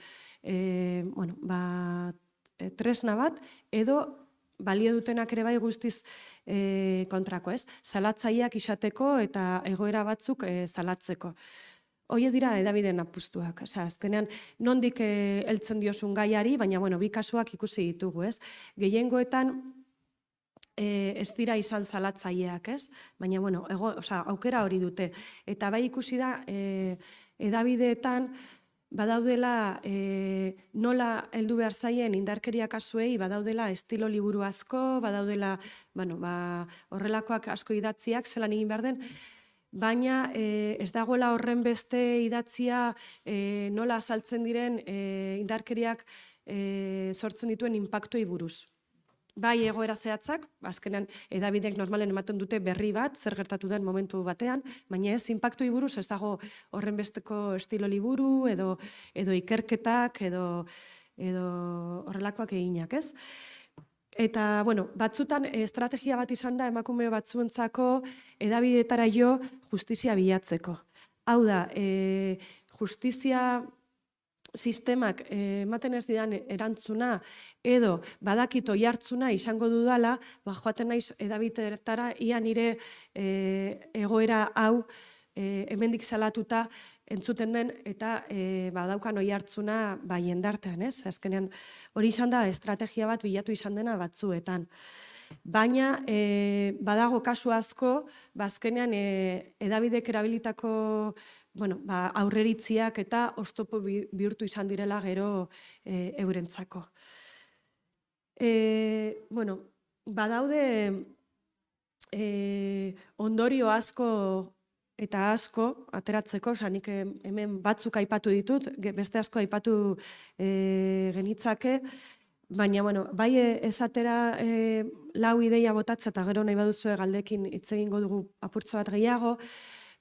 tresna bat, edo balio dutenak ere bai guztiz kontrako, ez? Salatzaileak izateko eta egoera batzuk salatzeko. Hoe dira edabideen apustuak, azkenean nondik heltzen diozun gaiari, baina bi kasuak ikusi ditugu, ez? Gehiengoetan ez dira izan salatzaileak, ez? Baina, aukera hori dute. Eta bai ikusi da, edabideetan badaudela nola heldu behar zaien indarkeria kasuei, badaudela estilo liburu asko, badaudela horrelakoak asko idatziak, zelan egin behar den, baina ez dagoela horren beste idatzia nola azaltzen diren indarkeriak sortzen dituen inpaktuei buruz. Bai egoera zehatzak, azkenean edabidek normalen ematen dute berri bat, zer gertatu den momentu batean, baina ez inpaktuei buruz ez dago horren besteko estilo liburu edo ikerketak edo horrelakoak eginak, ez? Eta, batzutan estrategia bat izan da emakume batzuentzako edabideetara jo justizia bilatzeko. Hau da, justizia sistemak ematen ez didan erantzuna edo badakit oihartzuna izango dudala, joaten naiz edabideetara ia nire egoera hau hemendik salatuta entzuten den eta badaukan oihartzuna jendartean, ez? Azkenean hori izan da estrategia bat bilatu izan dena batzuetan. Baina badago kasu asko, azkenean edabidek erabilitako aurreritziak eta oztopo bihurtu izan direla gero eurentzako. Badaude ondorio asko eta asko ateratzeko, nik hemen batzuk aipatu ditut, beste asko aipatu genitzake, baina bai esatera lau ideia botatza eta gero nahi baduzue galdekin hitz egingo dugu apurtxo bat gehiago,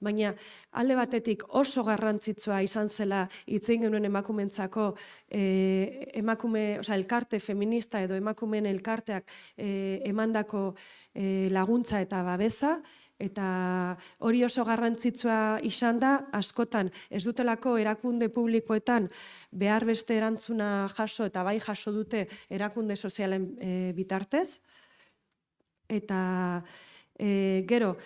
baina alde batetik oso garrantzitsua izan zela hitz egin genuen emakumeentzako elkarte feminista edo emakumeen elkarteak emandako laguntza eta babesa, eta hori oso garrantzitsua izan da, askotan ez dutelako erakunde publikoetan behar beste erantzuna jaso eta bai jaso dute erakunde sozialen bitartez. Eta gero,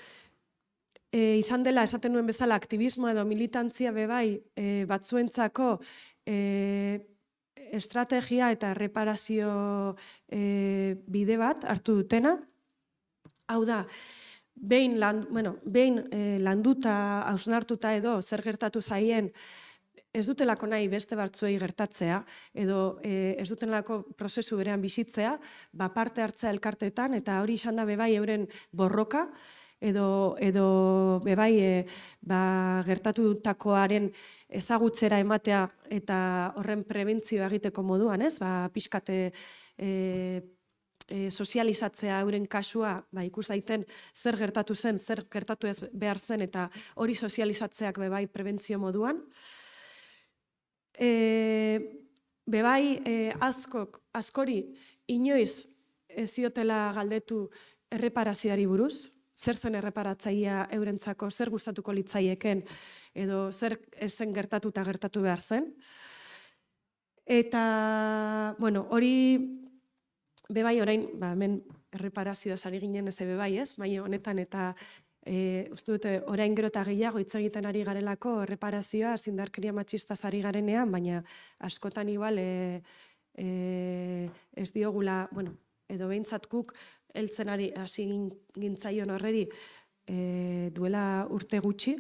izan dela, esaten nuen bezala, aktivismo edo militantzia bebai batzuentzako estrategia eta erreparazio bide bat hartu dutena. Hau da, behin landuta, hausnartuta edo zer gertatu zaien, ez dutelako nahi beste batzuei gertatzea, edo ez dutelako prozesu berean bizitzea, parte hartzea elkarteetan, eta hori izan da bebai euren borroka, edo bebai gertatutakoaren ezagutzera ematea eta horren prebentzioa egiteko moduan, ez? Pixkate sozializatzea euren kasua, ikus daiten zer gertatu zen, zer gertatu ez behar zen, eta hori sozializatzeak bebai prebentzio moduan. Bebai askori inoiz ez ziotela galdetu erreparazioari buruz, zer zen erreparatzailea eurentzako, zer gustatuko litzaieken, edo zer zen gertatu eta gertatu behar zen. Eta, hori bebai orain, hemen erreparazioa ari ginen ez bebai ez, baina honetan eta uste dute orain gero eta gehiago hitz egiten ari garelako erreparazioa indarkeria matxistaz ari garenean, baina askotan igual ez diogula, edo behintzat guk heltzen ari hasi gintzaion horreri duela urte gutxi,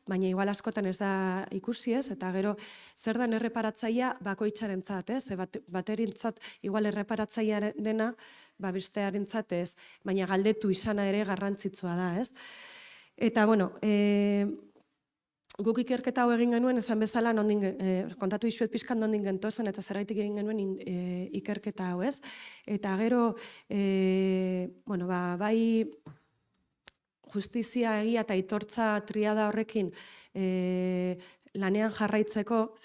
baina igual askotan ez da ikusi ez, eta gero zer den erreparatzailea bakoitzarentzat, ez? Baterintzat igual erreparatzailea dena, bestearentzat ez, baina galdetu izana ere garrantzitsua da, ez? Eta, guk ikerketa hau egin genuen, esan bezala, kontatu dizuet pixkan nondin gentozen, eta zergaitik egin genuen ikerketa hau, ez? Eta gero, bai justizia, egia eta aitortza triada horrekin lanean jarraitzeko,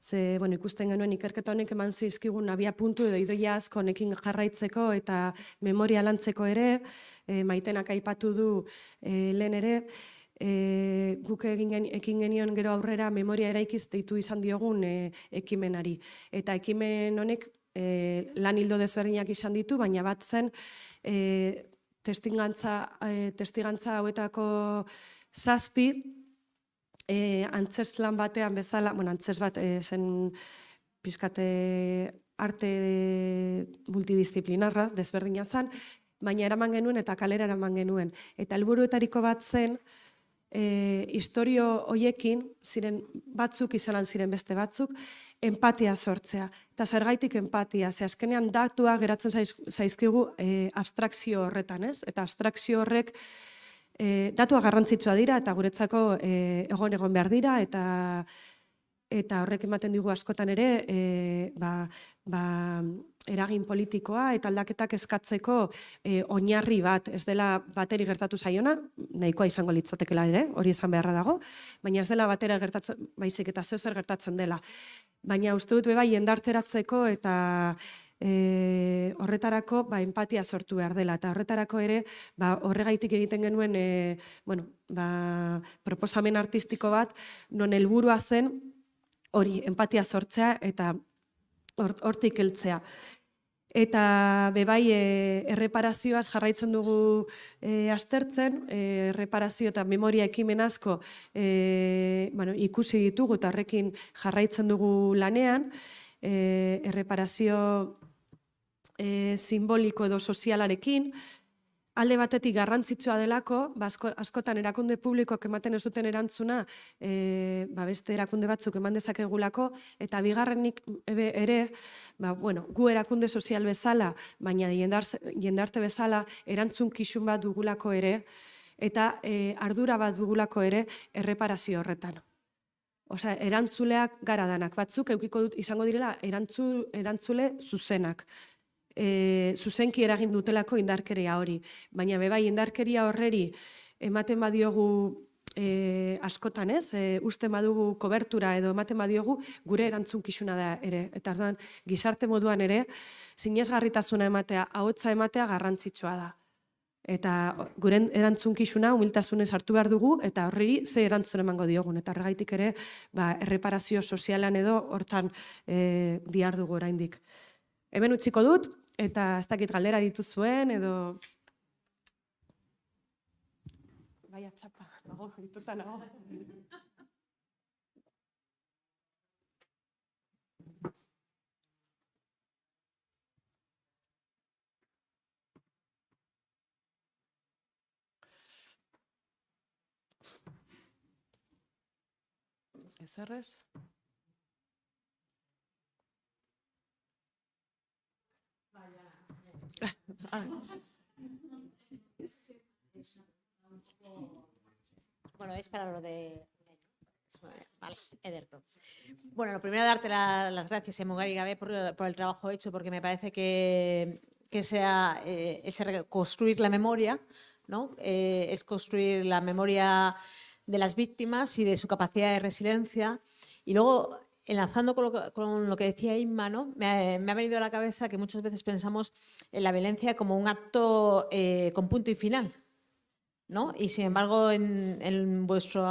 ze, ikusten genuen ikerketa honek eman zizkigun abia puntu edo idoia asko honekin jarraitzeko eta memoria lantzeko ere, Maitenak aipatu du lehen ere, guk ekin genion gero aurrera memoria eraikiz deitu izan diogun ekimenari. Eta ekimen honek lan hildo desberdinak izan ditu, baina bat zen testigantza hauetako 7 antzes lan batean bezala, antzes bat zen pizkate arte multidisciplinarra, desberdina zen, baina eraman genuen eta kalera eraman genuen. Eta helburuetariko bat zen, historio hoiekin, ziren batzuk, izanan ziren beste batzuk, empatia sortzea. Eta zergaitik empatia, ze azkenean datua geratzen zaizkigu abstrakzio horretan, ez? Eta abstrakzio horrek datua garrantzitsua dira eta guretzako egon behar dira eta horrek ematen digu askotan ere eragin politikoa eta aldaketak eskatzeko oinarri bat, ez dela bateri gertatu zaiona, nahikoa izango litzatekela ere, hori esan beharra dago, baina ez dela batera gertatzen, baizik eta zer gertatzen dela. Baina uste dut bai jendarteratzeko eta horretarako empatia sortu behar dela, eta horretarako ere horregaitik egiten genuen proposamen artistiko bat, non helburua zen hori empatia sortzea eta hortik heltzea. Eta bebai erreparazioaz jarraitzen dugu aztertzen, erreparazio eta memoria ekimen asko ikusi ditugu eta horrekin jarraitzen dugu lanean, erreparazio simboliko edo sozialarekin, alde batetik garrantzitsua delako, askotan erakunde publikoak ematen ez duten erantzuna, beste erakunde batzuk eman dezakegulako, eta bigarrenik ere, gu erakunde sozial bezala, baina jendarte bezala, erantzunkizun bat dugulako ere, eta ardura bat dugulako ere erreparazio horretan. Osea, erantzuleak gara danak, batzuk izango direla erantzule zuzenak. Zuzenki eragin dutelako indarkeria hori. Baina bebai indarkeria horreri ematen badiogu askotan ez, usten badugu kobertura edo ematen badiogu gure erantzunkizuna da ere. Eta orduan gizarte moduan ere, sinesgarritasuna ematea, ahotsa ematea garrantzitsua da. Eta gure erantzunkizuna humiltasunez hartu behar dugu eta horri ze erantzun emango diogun. Eta horregaitik ere erreparazio sozialan edo hortan dihardugu oraindik. Hemen utziko dut, eta ez dakit galdera dituzuen, edo... Baia txapa, nago, dituta nago. Ez errez? Bueno, es para lo de... Vale, Ederto. Bueno, lo primero darte las gracias, Mugari Gabe, por el trabajo hecho, porque me parece que sea ese reconstruir la memoria, ¿no? Es construir la memoria de las víctimas y de su capacidad de resiliencia. Y luego, enlazando con lo que decía Inma, ¿no? Me ha venido a la cabeza que muchas veces pensamos en la violencia como un acto con punto y final, ¿no? Y sin embargo, en vuestro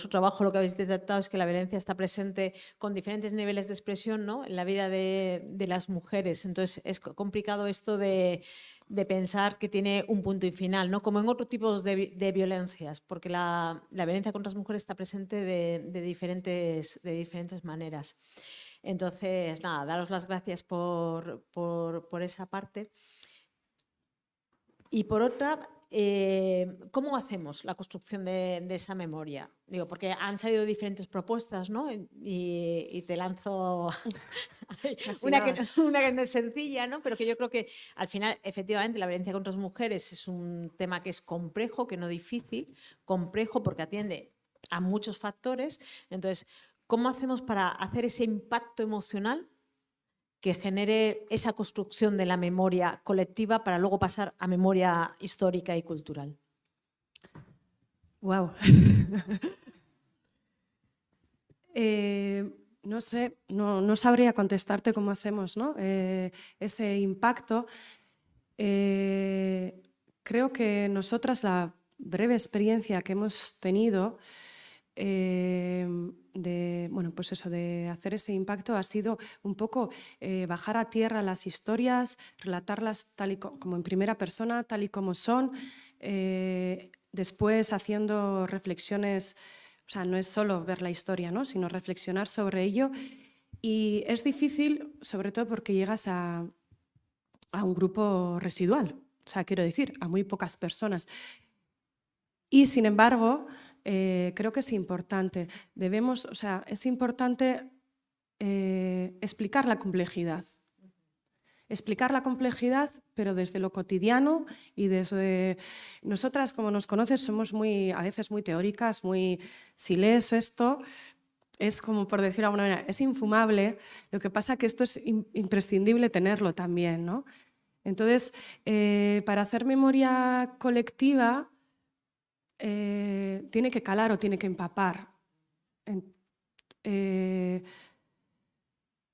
trabajo lo que habéis detectado es que la violencia está presente con diferentes niveles de expresión, ¿no? En la vida de las mujeres. Entonces es complicado esto de pensar que tiene un punto y final, ¿no? Como en otros tipos de violencias, porque la violencia contra las mujeres está presente de diferentes maneras. Entonces, nada, daros las gracias por esa parte. Y por otra, ¿cómo hacemos la construcción de esa memoria? Digo, porque han salido diferentes propuestas, ¿no? Y te lanzo una que no es sencilla, ¿no? Pero que yo creo que al final, efectivamente, la violencia contra las mujeres es un tema que es complejo, que no difícil, complejo porque atiende a muchos factores. Entonces, ¿cómo hacemos para hacer ese impacto emocional que genere esa construcción de la memoria colectiva para luego pasar a memoria histórica y cultural? Wow. No sé, no sabría contestarte cómo hacemos, ¿no? Ese impacto. Creo que nosotras, la breve experiencia que hemos tenido bueno, pues eso, de hacer ese impacto ha sido un poco bajar a tierra las historias, relatarlas tal y como en primera persona, tal y como son, después haciendo reflexiones. O sea, no es solo ver la historia, ¿no? Sino reflexionar sobre ello. Y es difícil, sobre todo porque llegas a un grupo residual. O sea, quiero decir, a muy pocas personas. Y, sin embargo, creo que es importante. O sea, es importante explicar la complejidad. Explicar la complejidad, pero desde lo cotidiano y desde... Nosotras, como nos conoces, somos a veces muy teóricas, si lees esto, es como, por decirlo de alguna manera, es infumable. Lo que pasa es que esto es imprescindible tenerlo también, ¿no? Entonces, para hacer memoria colectiva, tiene que calar o tiene que empapar.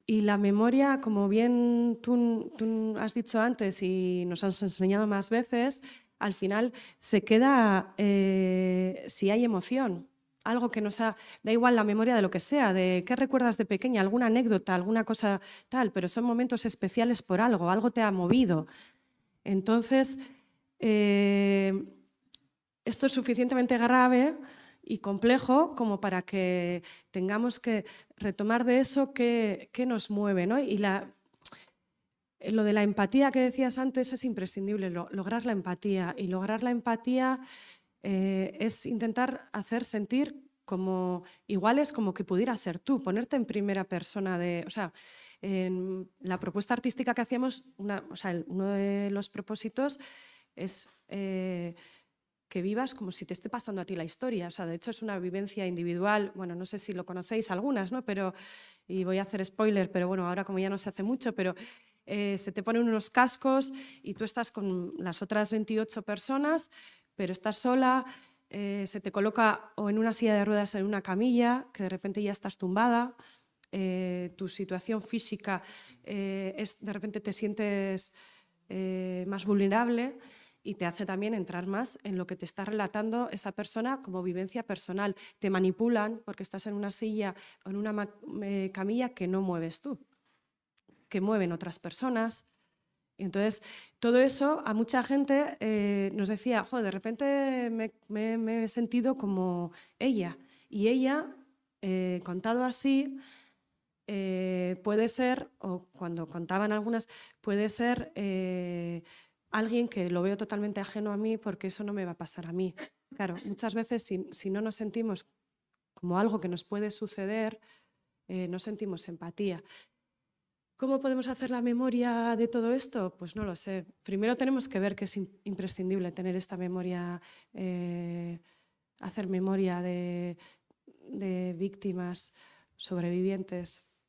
Y la memoria, como bien tú has dicho antes y nos has enseñado más veces, al final se queda si hay emoción, algo que da igual la memoria de lo que sea, de qué recuerdas de pequeña, alguna anécdota, alguna cosa tal, pero son momentos especiales por algo te ha movido. Entonces, esto es suficientemente grave y complejo como para que tengamos que retomar de eso qué nos mueve, ¿no? Y lo de la empatía que decías antes es imprescindible, lograr la empatía. Y lograr la empatía es intentar hacer sentir como iguales como que pudiera ser tú, ponerte en primera persona. O sea, en la propuesta artística que hacíamos, uno de los propósitos es... que vivas como si te esté pasando a ti la historia. O sea, de hecho es una vivencia individual. Bueno, no sé si lo conocéis algunas, ¿no? Y voy a hacer spoiler, pero bueno, ahora como ya no se hace mucho, pero se te ponen unos cascos y tú estás con las otras 28 personas, pero estás sola, se te coloca o en una silla de ruedas o en una camilla, que de repente ya estás tumbada, tu situación física de repente te sientes más vulnerable, y te hace también entrar más en lo que te está relatando esa persona como vivencia personal. Te manipulan porque estás en una silla o en una camilla que no mueves tú, que mueven otras personas. Y entonces, todo eso a mucha gente nos decía, joder, de repente me he sentido como ella. Y ella, contado así, puede ser, o cuando contaban algunas, puede ser... alguien que lo veo totalmente ajeno a mí porque eso no me va a pasar a mí. Claro, muchas veces si no nos sentimos como algo que nos puede suceder, no sentimos empatía. ¿Cómo podemos hacer la memoria de todo esto? Pues no lo sé. Primero tenemos que ver que es imprescindible tener esta memoria, hacer memoria de víctimas, sobrevivientes.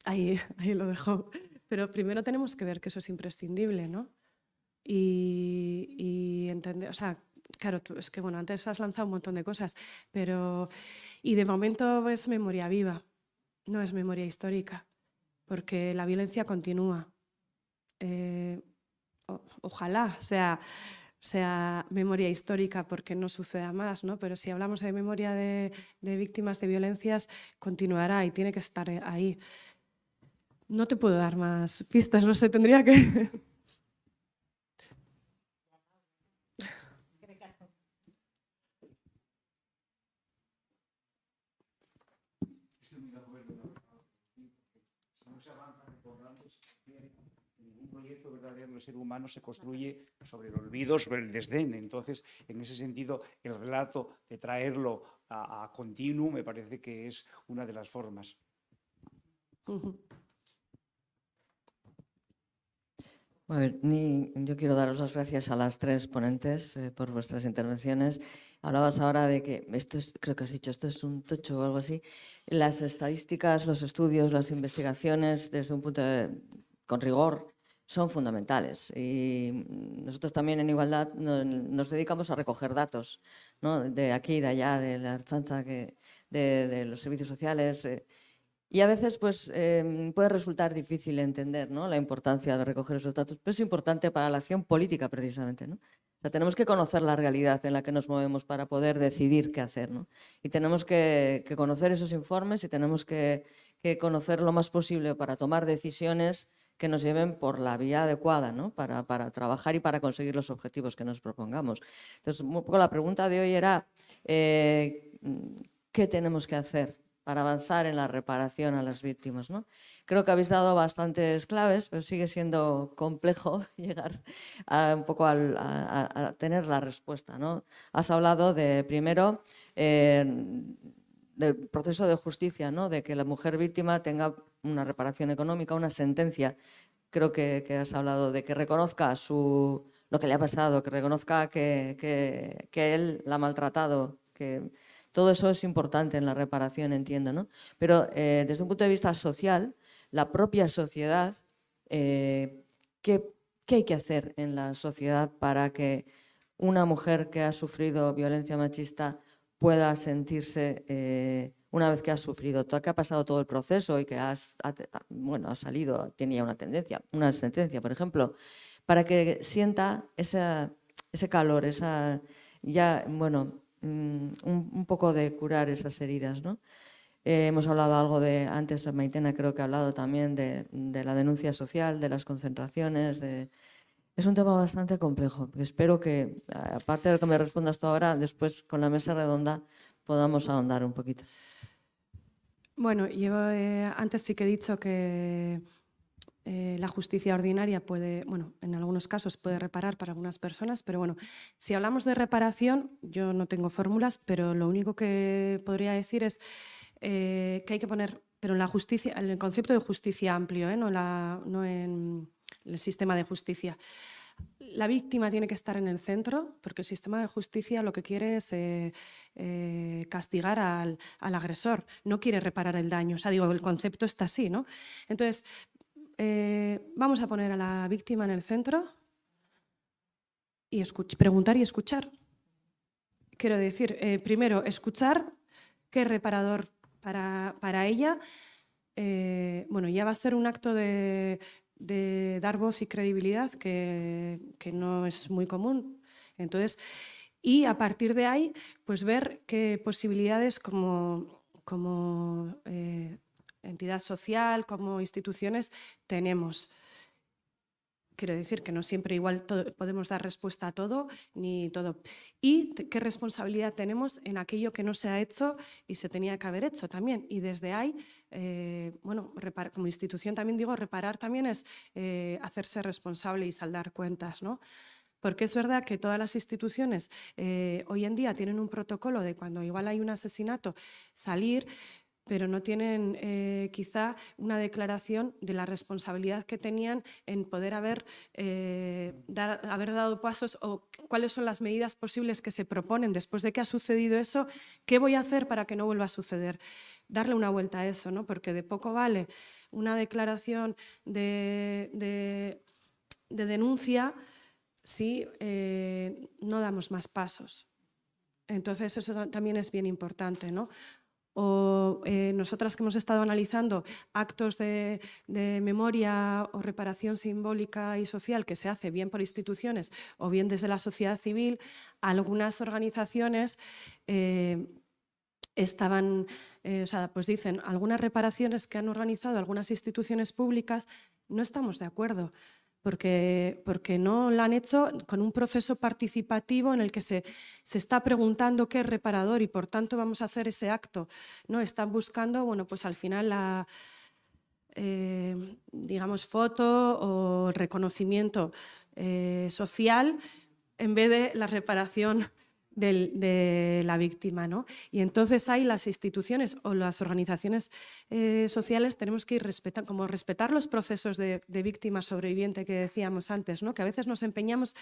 Ahí lo dejo. Pero primero tenemos que ver que eso es imprescindible, ¿no? Y entender, o sea, claro, es que bueno, antes has lanzado un montón de cosas, y de momento es memoria viva, no es memoria histórica, porque la violencia continúa. Ojalá sea memoria histórica porque no suceda más, ¿no? Pero si hablamos de memoria de víctimas de violencias, continuará y tiene que estar ahí. No te puedo dar más pistas, no sé, tendría que... Ningún proyecto verdadero del ser humano se construye sobre el olvido, sobre el desdén. Entonces, en ese sentido, el relato de traerlo a continuo me parece que es una de las formas. A ver, yo quiero daros las gracias a las tres ponentes por vuestras intervenciones. Hablabas ahora de que creo que has dicho, esto es un tocho o algo así. Las estadísticas, los estudios, las investigaciones, desde un punto con rigor, son fundamentales. Y nosotros también en Igualdad nos dedicamos a recoger datos, ¿no? De aquí, de allá, de la Ertzaintza, de los servicios sociales. Y a veces pues, puede resultar difícil entender, ¿no?, la importancia de recoger esos datos, pero es importante para la acción política precisamente, ¿no? O sea, tenemos que conocer la realidad en la que nos movemos para poder decidir qué hacer, ¿no? Y tenemos que conocer esos informes y tenemos que conocer lo más posible para tomar decisiones que nos lleven por la vía adecuada, ¿no?, para trabajar y para conseguir los objetivos que nos propongamos. Entonces, un poco la pregunta de hoy era ¿qué tenemos que hacer para avanzar en la reparación a las víctimas, ¿no? Creo que habéis dado bastantes claves, pero sigue siendo complejo llegar un poco a tener la respuesta, ¿no? Has hablado de, primero, del proceso de justicia, ¿no?, de que la mujer víctima tenga una reparación económica, una sentencia. Creo que has hablado de que reconozca lo que le ha pasado, que reconozca que él la ha maltratado, que todo eso es importante en la reparación, entiendo, ¿no? Pero desde un punto de vista social, la propia sociedad, ¿qué hay que hacer en la sociedad para que una mujer que ha sufrido violencia machista pueda sentirse, una vez que ha sufrido, que ha pasado todo el proceso y que ha salido, tenía una sentencia, por ejemplo, para que sienta ese calor, un poco de curar esas heridas, ¿no? Hemos hablado algo antes Maitena creo que ha hablado también de la denuncia social, de las concentraciones, es un tema bastante complejo. Espero que, aparte de lo que me respondas tú ahora, después con la mesa redonda podamos ahondar un poquito. Bueno, yo antes sí que he dicho que la justicia ordinaria puede, bueno, en algunos casos puede reparar para algunas personas, pero bueno, si hablamos de reparación, yo no tengo fórmulas, pero lo único que podría decir es que hay que poner, pero en la justicia, en el concepto de justicia amplio, no en el sistema de justicia. La víctima tiene que estar en el centro, porque el sistema de justicia lo que quiere es castigar al agresor, no quiere reparar el daño. O sea, digo, el concepto está así, ¿no? Entonces, vamos a poner a la víctima en el centro y preguntar y escuchar. Quiero decir, primero, escuchar qué es reparador para ella. Bueno, ya va a ser un acto de dar voz y credibilidad que no es muy común. Entonces, y a partir de ahí, pues ver qué posibilidades como entidad social, como instituciones, tenemos. Quiero decir que no siempre igual podemos dar respuesta a todo, ni todo. Y qué responsabilidad tenemos en aquello que no se ha hecho y se tenía que haber hecho también. Y desde ahí, bueno, como institución también digo, reparar también es hacerse responsable y saldar cuentas, ¿no? Porque es verdad que todas las instituciones hoy en día tienen un protocolo de cuando igual hay un asesinato, salir, pero no tienen quizá una declaración de la responsabilidad que tenían en poder haber dado pasos o cuáles son las medidas posibles que se proponen después de que ha sucedido eso, qué voy a hacer para que no vuelva a suceder. Darle una vuelta a eso, ¿no? Porque de poco vale una declaración de denuncia si no damos más pasos. Entonces eso también es bien importante, ¿no? O nosotras que hemos estado analizando actos de memoria o reparación simbólica y social que se hace bien por instituciones o bien desde la sociedad civil, algunas organizaciones pues dicen, algunas reparaciones que han organizado algunas instituciones públicas no estamos de acuerdo. Porque no lo han hecho con un proceso participativo en el que se está preguntando qué es reparador y por tanto vamos a hacer ese acto, ¿no? Están buscando, bueno, pues al final la digamos, foto o reconocimiento social en vez de la reparación de la víctima, ¿no? Y entonces ahí las instituciones o las organizaciones sociales tenemos que ir como respetar los procesos de víctima sobreviviente que decíamos antes, ¿no? Que a veces nos empeñamos,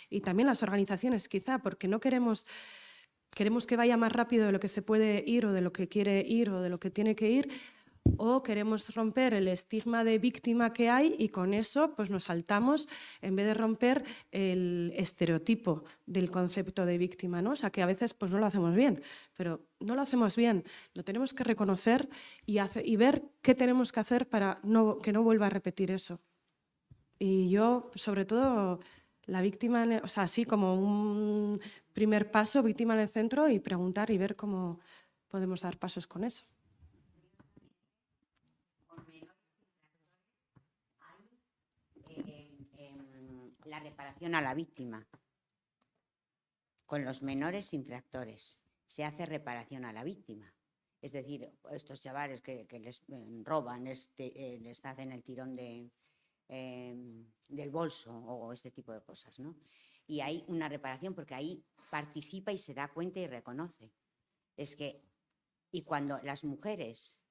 y también las organizaciones quizá, porque no queremos que vaya más rápido de lo que se puede ir o de lo que quiere ir o de lo que tiene que ir, o queremos romper el estigma de víctima que hay y con eso pues nos saltamos, en vez de romper el estereotipo del concepto de víctima, ¿no? O sea, que a veces pues no lo hacemos bien, pero no lo hacemos bien, lo tenemos que reconocer y ver qué tenemos que hacer para que no vuelva a repetir eso. Y yo, sobre todo, la víctima, o sea, así como un primer paso, víctima en el centro, y preguntar y ver cómo podemos dar pasos con eso. La reparación a la víctima. Con los menores infractores se hace reparación a la víctima. Es decir, estos chavales que les roban, les hacen el tirón del bolso o este tipo de cosas, ¿no? Y hay una reparación porque ahí participa y se da cuenta y reconoce. Y cuando las mujeres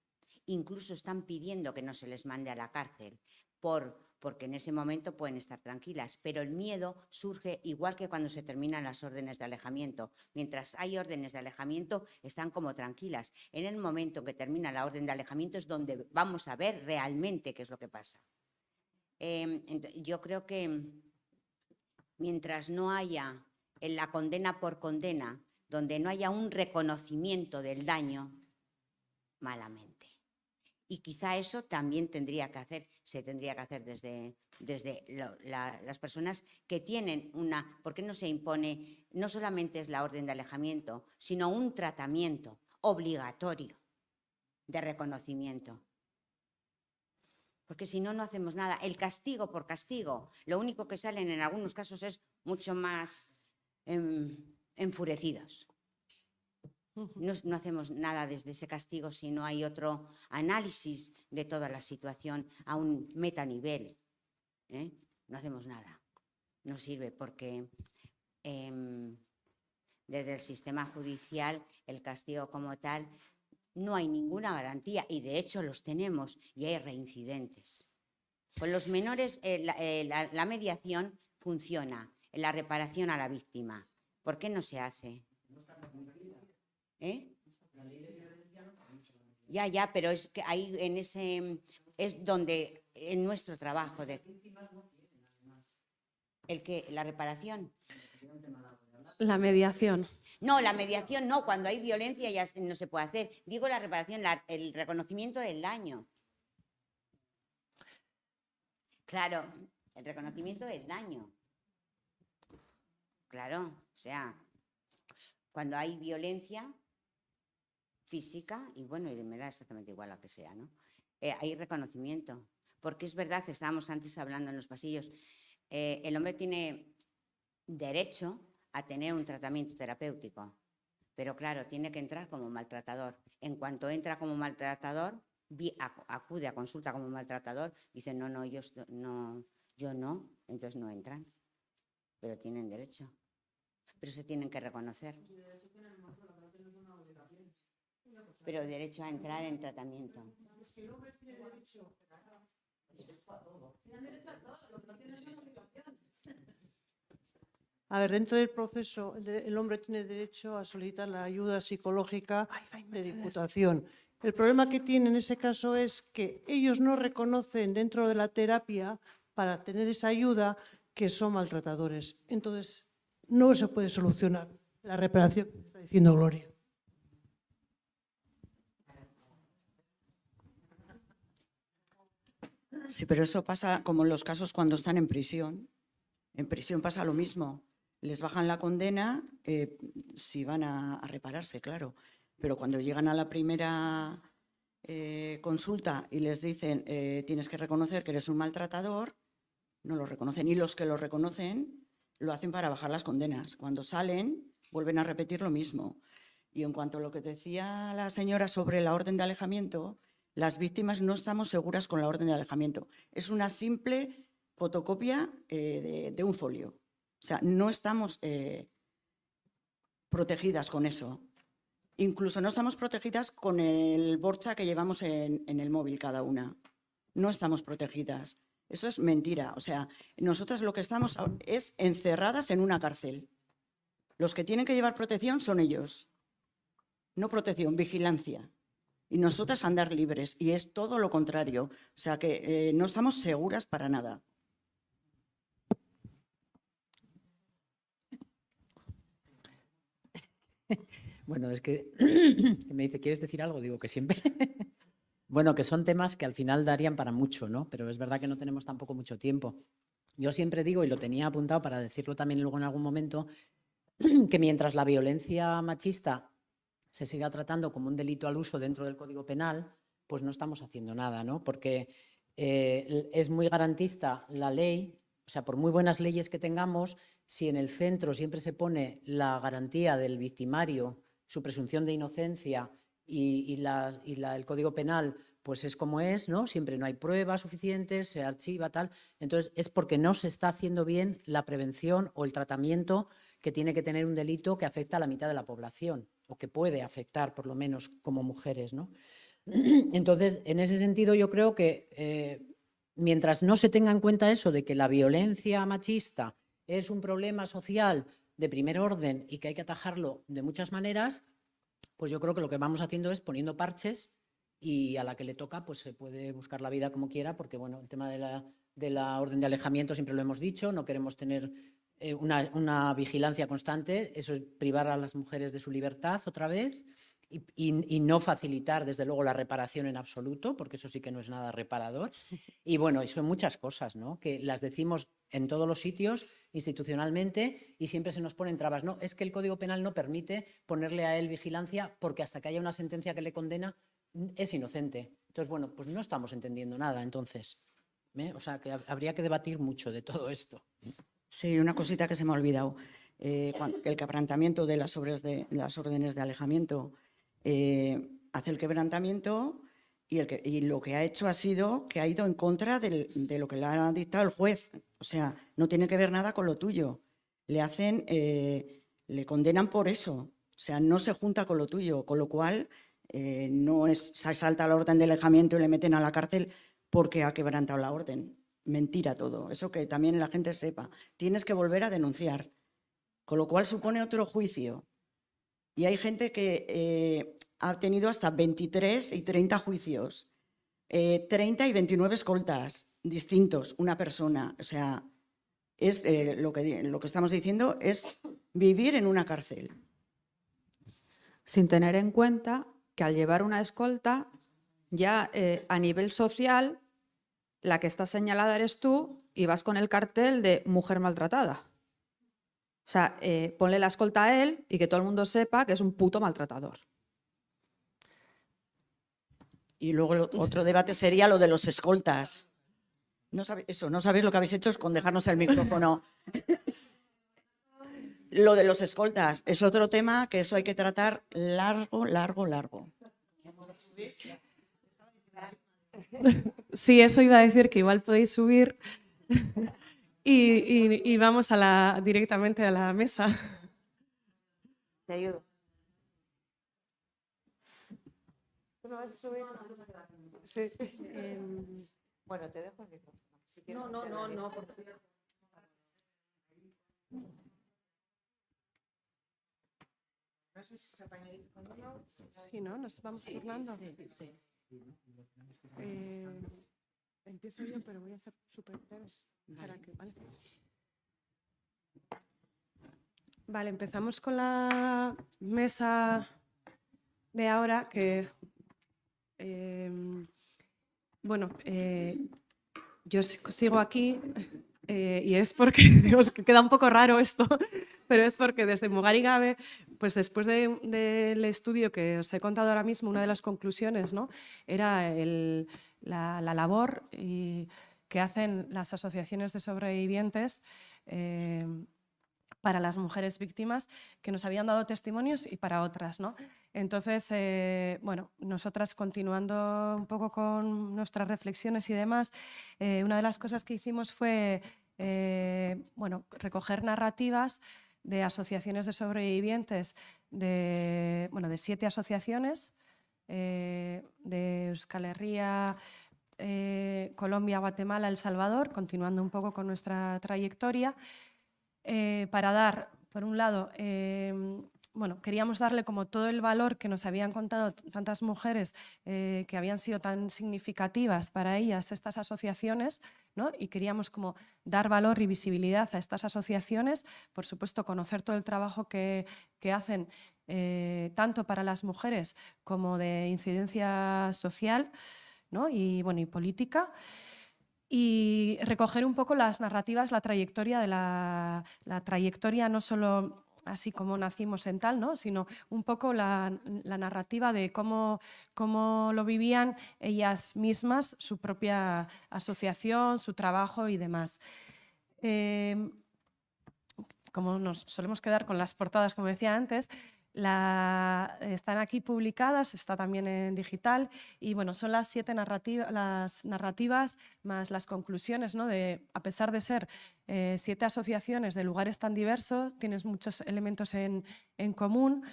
incluso están pidiendo que no se les mande a la cárcel porque en ese momento pueden estar tranquilas, pero el miedo surge igual que cuando se terminan las órdenes de alejamiento. Mientras hay órdenes de alejamiento, están como tranquilas. En el momento que termina la orden de alejamiento es donde vamos a ver realmente qué es lo que pasa. Yo creo que mientras no haya en la condena por condena, donde no haya un reconocimiento del daño, malamente. Y quizá eso también se tendría que hacer desde las personas que tienen ¿por qué no se impone? No solamente es la orden de alejamiento, sino un tratamiento obligatorio de reconocimiento. Porque si no, no hacemos nada. El castigo por castigo, lo único que salen en algunos casos es mucho más enfurecidos. No hacemos nada desde ese castigo si no hay otro análisis de toda la situación a un metanivel. No hacemos nada. No sirve porque desde el sistema judicial el castigo como tal no hay ninguna garantía y de hecho los tenemos y hay reincidentes. Con los menores la mediación funciona, la reparación a la víctima. ¿Por qué no se hace? Ya, pero es que ahí es donde en nuestro trabajo la reparación. La mediación. No, la mediación no, cuando hay violencia ya no se puede hacer. Digo la reparación, el reconocimiento del daño. Claro, el reconocimiento del daño. Claro, o sea, cuando hay violencia física, y bueno, y me da exactamente igual a que sea, ¿no? Hay reconocimiento, porque es verdad, estábamos antes hablando en los pasillos, el hombre tiene derecho a tener un tratamiento terapéutico, pero claro, tiene que entrar como maltratador. En cuanto entra como maltratador, acude a consulta como maltratador, dice no, yo no, entonces no entran, pero tienen derecho, pero se tienen que reconocer. Pero derecho a entrar en tratamiento. Es que el hombre tiene derecho a todo. A ver, dentro del proceso, el hombre tiene derecho a solicitar la ayuda psicológica de Diputación. El problema que tiene en ese caso es que ellos no reconocen dentro de la terapia, para tener esa ayuda, que son maltratadores. Entonces, no se puede solucionar la reparación que está diciendo Gloria. Sí, pero eso pasa como en los casos cuando están en prisión. En prisión pasa lo mismo. Les bajan la condena si van a repararse, claro. Pero cuando llegan a la primera consulta y les dicen tienes que reconocer que eres un maltratador, no lo reconocen. Y los que lo reconocen lo hacen para bajar las condenas. Cuando salen, vuelven a repetir lo mismo. Y en cuanto a lo que decía la señora sobre la orden de alejamiento, las víctimas no estamos seguras con la orden de alejamiento. Es una simple fotocopia de un folio. O sea, no estamos protegidas con eso. Incluso no estamos protegidas con el borcha que llevamos en el móvil cada una. No estamos protegidas. Eso es mentira. O sea, nosotras lo que estamos es encerradas en una cárcel. Los que tienen que llevar protección son ellos. No protección, vigilancia. Y nosotras andar libres. Y es todo lo contrario. O sea que no estamos seguras para nada. Bueno, es que me dice, ¿quieres decir algo? Digo que siempre. Bueno, que son temas que al final darían para mucho, ¿no? Pero es verdad que no tenemos tampoco mucho tiempo. Yo siempre digo, y lo tenía apuntado para decirlo también luego en algún momento, que mientras la violencia machista se siga tratando como un delito al uso dentro del Código Penal, pues no estamos haciendo nada, ¿no? Porque es muy garantista la ley, o sea, por muy buenas leyes que tengamos, si en el centro siempre se pone la garantía del victimario, su presunción de inocencia y el Código Penal pues es como es, ¿no? Siempre no hay pruebas suficientes, se archiva, tal. Entonces es porque no se está haciendo bien la prevención o el tratamiento que tiene que tener un delito que afecta a la mitad de la población o que puede afectar por lo menos como mujeres, ¿no? Entonces, en ese sentido yo creo que mientras no se tenga en cuenta eso de que la violencia machista es un problema social de primer orden y que hay que atajarlo de muchas maneras, pues yo creo que lo que vamos haciendo es poniendo parches y a la que le toca pues se puede buscar la vida como quiera, porque bueno, el tema de la orden de alejamiento siempre lo hemos dicho, no queremos tener una vigilancia constante, eso es privar a las mujeres de su libertad otra vez y no facilitar desde luego la reparación en absoluto, porque eso sí que no es nada reparador. Y bueno, y son muchas cosas, ¿no? Que las decimos en todos los sitios institucionalmente y siempre se nos ponen trabas. No, es que el Código Penal no permite ponerle a él vigilancia porque hasta que haya una sentencia que le condena es inocente. Entonces, bueno, pues no estamos entendiendo nada, entonces. O sea, que habría que debatir mucho de todo esto. Sí, una cosita que se me ha olvidado. El quebrantamiento de las órdenes de alejamiento hace el quebrantamiento y lo que ha hecho ha sido que ha ido en contra de lo que le ha dictado el juez. O sea, no tiene que ver nada con lo tuyo. Le condenan por eso. O sea, no se junta con lo tuyo, con lo cual se salta la orden de alejamiento y le meten a la cárcel porque ha quebrantado la orden. Mentira todo. Eso que también la gente sepa. Tienes que volver a denunciar. Con lo cual supone otro juicio. Y hay gente que ha tenido hasta 23 y 30 juicios, 30 y 29 escoltas distintos, una persona. O sea, es, lo que estamos diciendo es vivir en una cárcel. Sin tener en cuenta que al llevar una escolta, ya a nivel social, la que está señalada eres tú y vas con el cartel de mujer maltratada. O sea, ponle la escolta a él y que todo el mundo sepa que es un puto maltratador. Y luego otro debate sería lo de los escoltas. No sabéis lo que habéis hecho con dejarnos el micrófono. Lo de los escoltas es otro tema que eso hay que tratar largo. Sí, eso iba a decir, que igual podéis subir y vamos directamente a la mesa. Te ayudo. ¿Tú me vas a subir? Sí. Bueno, te dejo el micrófono. Si quieres, no, por favor. No sé si se apañáis conmigo. Sí, ¿no? Nos vamos turnando. Sí. Empiezo yo, pero voy a hacer súper breve. Vale, empezamos con la mesa de ahora, que yo sigo aquí y es porque dios, que queda un poco raro esto, pero es porque desde Mugar y Gabe, pues después del estudio que os he contado ahora mismo, una de las conclusiones, ¿no?, era la labor que hacen las asociaciones de sobrevivientes para las mujeres víctimas que nos habían dado testimonios y para otras, ¿no? Entonces, nosotras continuando un poco con nuestras reflexiones y demás, una de las cosas que hicimos fue recoger narrativas de asociaciones de sobrevivientes, de 7 asociaciones, de Euskal Herria, Colombia, Guatemala, El Salvador, continuando un poco con nuestra trayectoria, para dar, por un lado, queríamos darle como todo el valor que nos habían contado tantas mujeres que habían sido tan significativas para ellas estas asociaciones, ¿no? Y queríamos como dar valor y visibilidad a estas asociaciones, por supuesto conocer todo el trabajo que hacen tanto para las mujeres como de incidencia social, ¿no? y política. Y recoger un poco las narrativas, la trayectoria de la trayectoria, no solo así como nacimos en tal, ¿no? Sino un poco la narrativa de cómo lo vivían ellas mismas, su propia asociación, su trabajo y demás. Como nos solemos quedar con las portadas, como decía antes, están aquí publicadas, está también en digital y son las 7 narrativas más las conclusiones, ¿no? A pesar de ser 7 asociaciones de lugares tan diversos, tienes muchos elementos en común,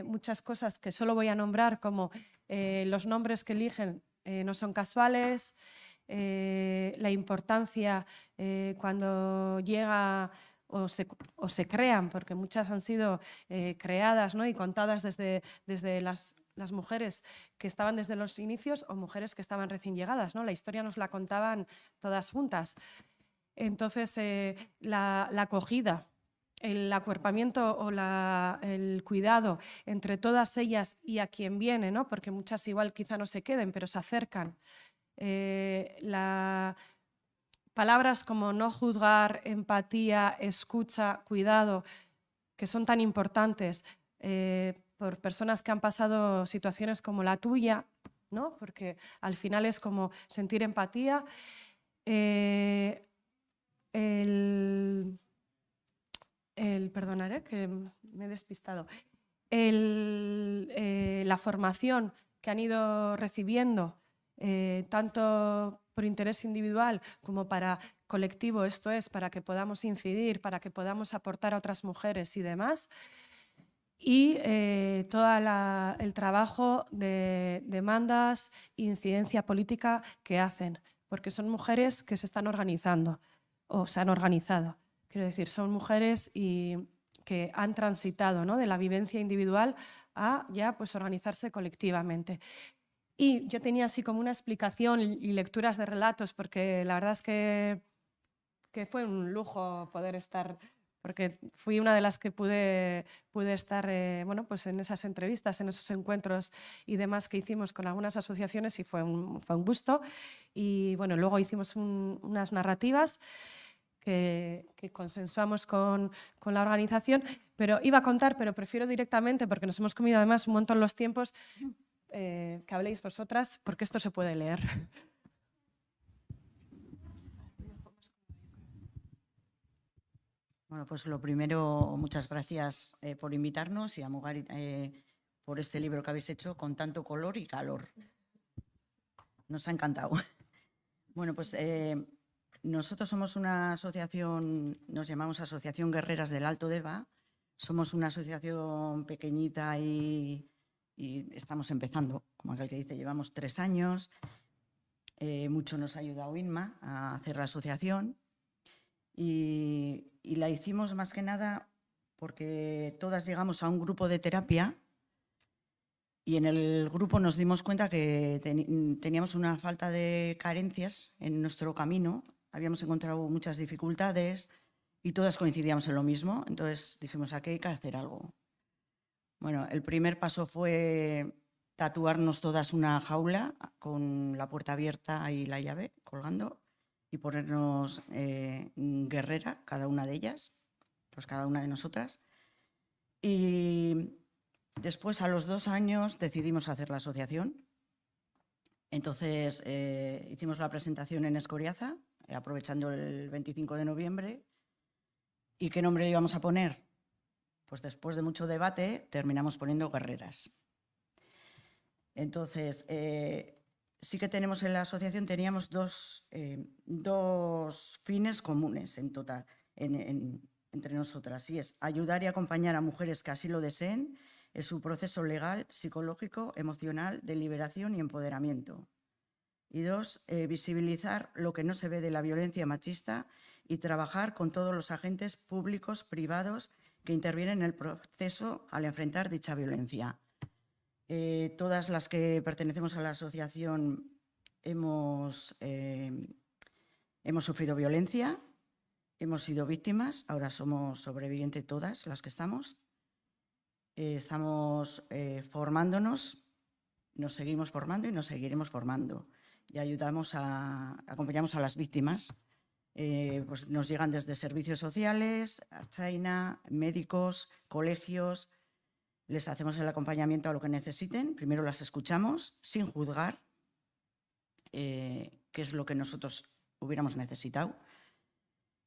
muchas cosas que solo voy a nombrar, como los nombres que eligen no son casuales, la importancia cuando llega o se crean, porque muchas han sido creadas, ¿no? Y contadas desde las mujeres que estaban desde los inicios o mujeres que estaban recién llegadas, ¿no? La historia nos la contaban todas juntas. Entonces, la acogida, el acuerpamiento o el cuidado entre todas ellas y a quien viene, ¿no? Porque muchas igual quizá no se queden, pero se acercan. Palabras como no juzgar, empatía, escucha, cuidado, que son tan importantes por personas que han pasado situaciones como la tuya, ¿no? Porque al final es como sentir empatía. Perdonaré que me he despistado. La formación que han ido recibiendo, tanto por interés individual como para colectivo, esto es, para que podamos incidir, para que podamos aportar a otras mujeres y demás. Y todo el trabajo de demandas e incidencia política que hacen, porque son mujeres que se están organizando o se han organizado. Quiero decir, son mujeres que han transitado, ¿no? De la vivencia individual a ya pues, organizarse colectivamente. Y yo tenía así como una explicación y lecturas de relatos, porque la verdad es que fue un lujo poder estar, porque fui una de las que pude estar pues en esas entrevistas, en esos encuentros y demás que hicimos con algunas asociaciones y fue un gusto. Y bueno, luego hicimos unas narrativas que consensuamos con la organización, pero iba a contar, pero prefiero directamente, porque nos hemos comido además un montón los tiempos, que habléis vosotras, porque esto se puede leer. Bueno, pues lo primero, muchas gracias por invitarnos y a Mugar por este libro que habéis hecho con tanto color y calor. Nos ha encantado. Bueno, pues nosotros somos una asociación, nos llamamos Asociación Guerreras del Alto Deva. Somos una asociación pequeñita y estamos empezando, como aquel que dice, llevamos 3 años. Mucho nos ha ayudado Inma a hacer la asociación y la hicimos más que nada porque todas llegamos a un grupo de terapia y en el grupo nos dimos cuenta que teníamos una falta de carencias en nuestro camino, habíamos encontrado muchas dificultades y todas coincidíamos en lo mismo, entonces dijimos, aquí hay que hacer algo. Bueno, el primer paso fue tatuarnos todas una jaula con la puerta abierta y la llave colgando y ponernos guerrera, cada una de ellas, pues cada una de nosotras. Y después, a los 2 años, decidimos hacer la asociación. Entonces, hicimos la presentación en Escoriaza, aprovechando el 25 de noviembre. ¿Y qué nombre le íbamos a poner? Pues después de mucho debate terminamos poniendo Guerreras. Entonces, sí que tenemos en la asociación, teníamos dos fines comunes en total, en entre nosotras, y es ayudar y acompañar a mujeres que así lo deseen en su proceso legal, psicológico, emocional, de liberación y empoderamiento. Y 2, visibilizar lo que no se ve de la violencia machista y trabajar con todos los agentes públicos, privados, que intervienen en el proceso al enfrentar dicha violencia. Todas las que pertenecemos a la asociación hemos sufrido violencia, hemos sido víctimas, ahora somos sobrevivientes todas las que estamos. Estamos formándonos, nos seguimos formando y nos seguiremos formando. Y acompañamos a las víctimas. Pues nos llegan desde servicios sociales, Artzaina, médicos, colegios. Les hacemos el acompañamiento a lo que necesiten. Primero las escuchamos sin juzgar, qué es lo que nosotros hubiéramos necesitado.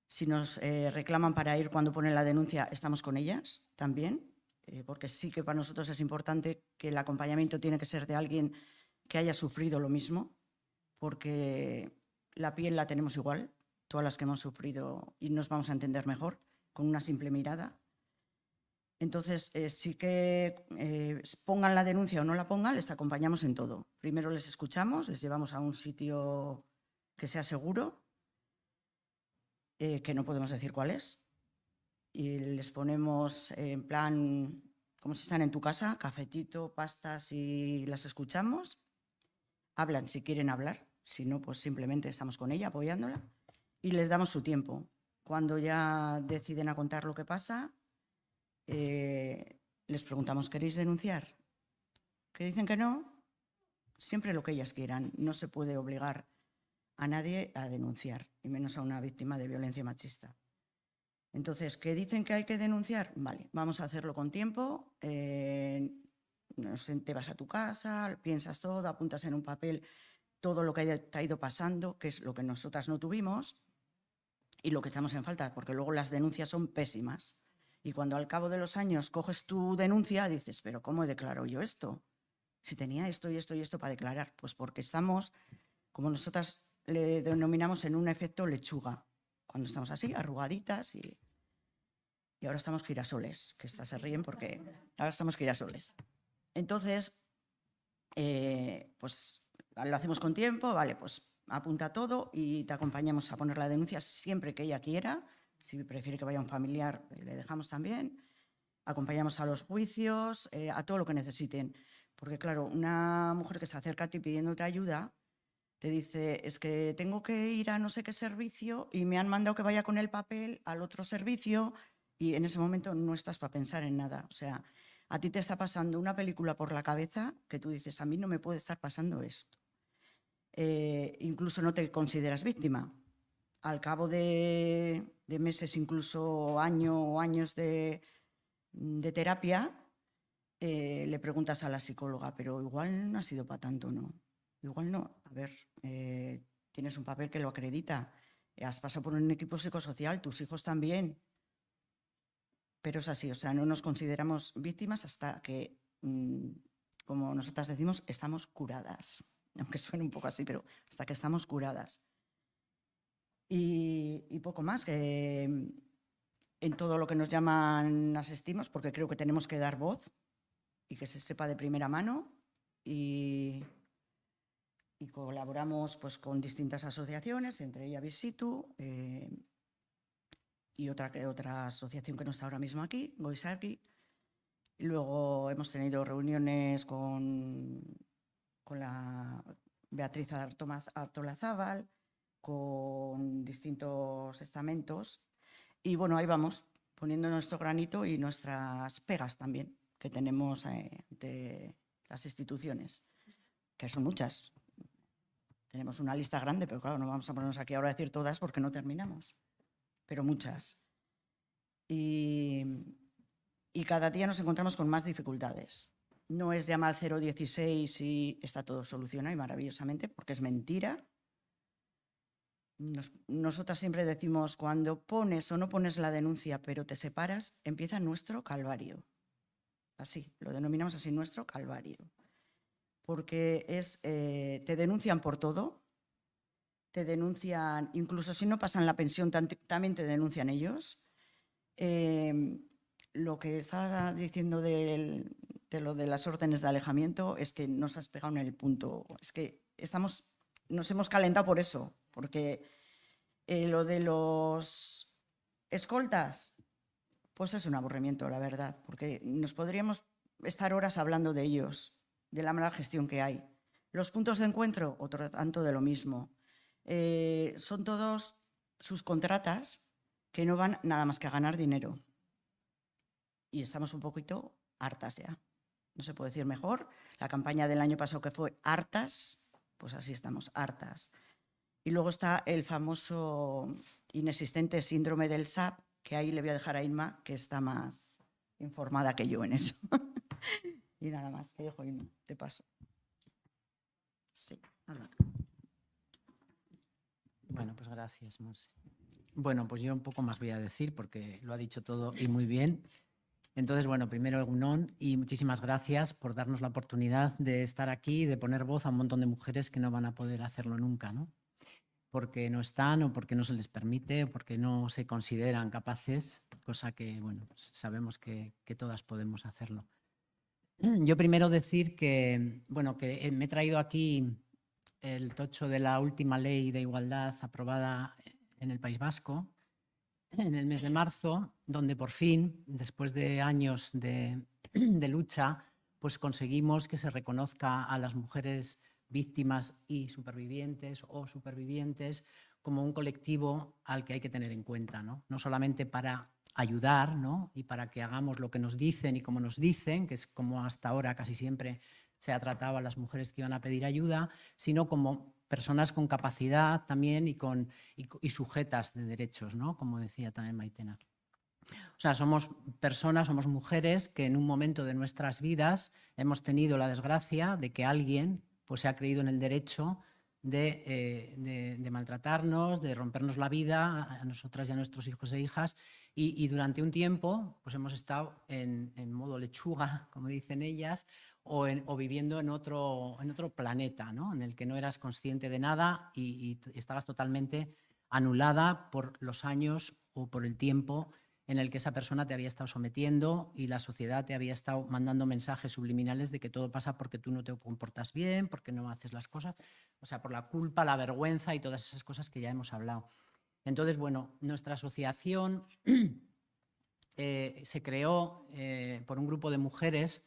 Si nos reclaman para ir cuando ponen la denuncia, estamos con ellas también, porque sí que para nosotros es importante que el acompañamiento tiene que ser de alguien que haya sufrido lo mismo, porque la piel la tenemos igual, todas las que hemos sufrido, y nos vamos a entender mejor con una simple mirada. Entonces, sí que pongan la denuncia o no la pongan, les acompañamos en todo. Primero les escuchamos, les llevamos a un sitio que sea seguro, que no podemos decir cuál es, y les ponemos en plan, como si están en tu casa, cafetito, pastas, y las escuchamos. Hablan si quieren hablar, si no, pues simplemente estamos con ella apoyándola, y les damos su tiempo. Cuando ya deciden a contar lo que pasa, les preguntamos, ¿queréis denunciar? ¿Que dicen que no? Siempre lo que ellas quieran. No se puede obligar a nadie a denunciar, y menos a una víctima de violencia machista. Entonces, ¿que dicen que hay que denunciar? Vale, vamos a hacerlo con tiempo. Te vas a tu casa, piensas todo, apuntas en un papel todo lo que te ha ido pasando, que es lo que nosotras no tuvimos y lo que echamos en falta, porque luego las denuncias son pésimas. Y cuando al cabo de los años coges tu denuncia, dices, ¿pero cómo he declarado yo esto? Si tenía esto y esto y esto para declarar. Pues porque estamos, como nosotras le denominamos, en un efecto lechuga. Cuando estamos así, arrugaditas, y ahora estamos girasoles, que estas se ríen porque ahora estamos girasoles. Entonces, pues lo hacemos con tiempo, vale, pues apunta todo y te acompañamos a poner la denuncia siempre que ella quiera. Si prefiere que vaya un familiar, le dejamos también. Acompañamos a los juicios, a todo lo que necesiten. Porque claro, una mujer que se acerca a ti pidiéndote ayuda, te dice, es que tengo que ir a no sé qué servicio y me han mandado que vaya con el papel al otro servicio, y en ese momento no estás para pensar en nada. O sea, a ti te está pasando una película por la cabeza que tú dices, a mí no me puede estar pasando esto. Incluso no te consideras víctima. Al cabo de meses, incluso años de terapia, le preguntas a la psicóloga, pero igual no ha sido para tanto, ¿no? Igual no. A ver, tienes un papel que lo acredita. Has pasado por un equipo psicosocial, tus hijos también. Pero es así, o sea, no nos consideramos víctimas hasta que, como nosotras decimos, estamos curadas. Aunque suene un poco así, pero hasta que estamos curadas. Y poco más, que en todo lo que nos llaman asistimos, porque creo que tenemos que dar voz y que se sepa de primera mano, y colaboramos pues con distintas asociaciones, entre ellas Visitu, y otra asociación que no está ahora mismo aquí, Goizarri. Y luego hemos tenido reuniones con la Beatriz Artolazábal, con distintos estamentos, y bueno, ahí vamos, poniendo nuestro granito y nuestras pegas también, que tenemos de las instituciones, que son muchas. Tenemos una lista grande, pero claro, no vamos a ponernos aquí ahora a decir todas porque no terminamos, pero muchas. Y cada día nos encontramos con más dificultades. No es llamar al 016 y está todo solucionado y maravillosamente, porque es mentira. Nosotras siempre decimos, cuando pones o no pones la denuncia, pero te separas, empieza nuestro calvario. Así, lo denominamos así, nuestro calvario. Porque te denuncian por todo, te denuncian, incluso si no pasan la pensión, también te denuncian ellos. Lo que estaba diciendo de lo de las órdenes de alejamiento es que nos has pegado en el punto. Es que nos hemos calentado por eso, porque lo de los escoltas, pues es un aburrimiento, la verdad, porque nos podríamos estar horas hablando de ellos, de la mala gestión que hay. Los puntos de encuentro, otro tanto de lo mismo. Son todos subcontratas que no van nada más que a ganar dinero. Y estamos un poquito hartas ya. No se puede decir mejor. La campaña del año pasado que fue hartas, pues así estamos, hartas. Y luego está el famoso inexistente síndrome del SAP, que ahí le voy a dejar a Inma, que está más informada que yo en eso. Y nada más, te dejo, Inma, te paso. Sí, habla. Bueno, pues gracias, Monse. Bueno, pues yo un poco más voy a decir, porque lo ha dicho todo y muy bien. Entonces, bueno, primero Egunon y muchísimas gracias por darnos la oportunidad de estar aquí y de poner voz a un montón de mujeres que no van a poder hacerlo nunca, ¿no? Porque no están o porque no se les permite o porque no se consideran capaces, cosa que, bueno, pues sabemos que todas podemos hacerlo. Yo primero decir que, bueno, que me he traído aquí el tocho de la última ley de igualdad aprobada en el País Vasco en el mes de marzo, donde por fin, después de años de lucha, pues conseguimos que se reconozca a las mujeres víctimas y supervivientes o supervivientes como un colectivo al que hay que tener en cuenta, ¿no? No solamente para ayudar, ¿no? Y para que hagamos lo que nos dicen y como nos dicen, que es como hasta ahora casi siempre se ha tratado a las mujeres que iban a pedir ayuda, sino como personas con capacidad también y sujetas de derechos, ¿no? Como decía también Maitena. O sea, somos personas, somos mujeres que en un momento de nuestras vidas hemos tenido la desgracia de que alguien pues, se ha creído en el derecho de maltratarnos, de rompernos la vida a nosotras y a nuestros hijos e hijas, y durante un tiempo pues hemos estado en modo lechuga, como dicen ellas, o viviendo en otro planeta, ¿no? En el que no eras consciente de nada y estabas totalmente anulada por los años o por el tiempo en el que esa persona te había estado sometiendo y la sociedad te había estado mandando mensajes subliminales de que todo pasa porque tú no te comportas bien, porque no haces las cosas, o sea, por la culpa, la vergüenza y todas esas cosas que ya hemos hablado. Entonces, bueno, nuestra asociación se creó por un grupo de mujeres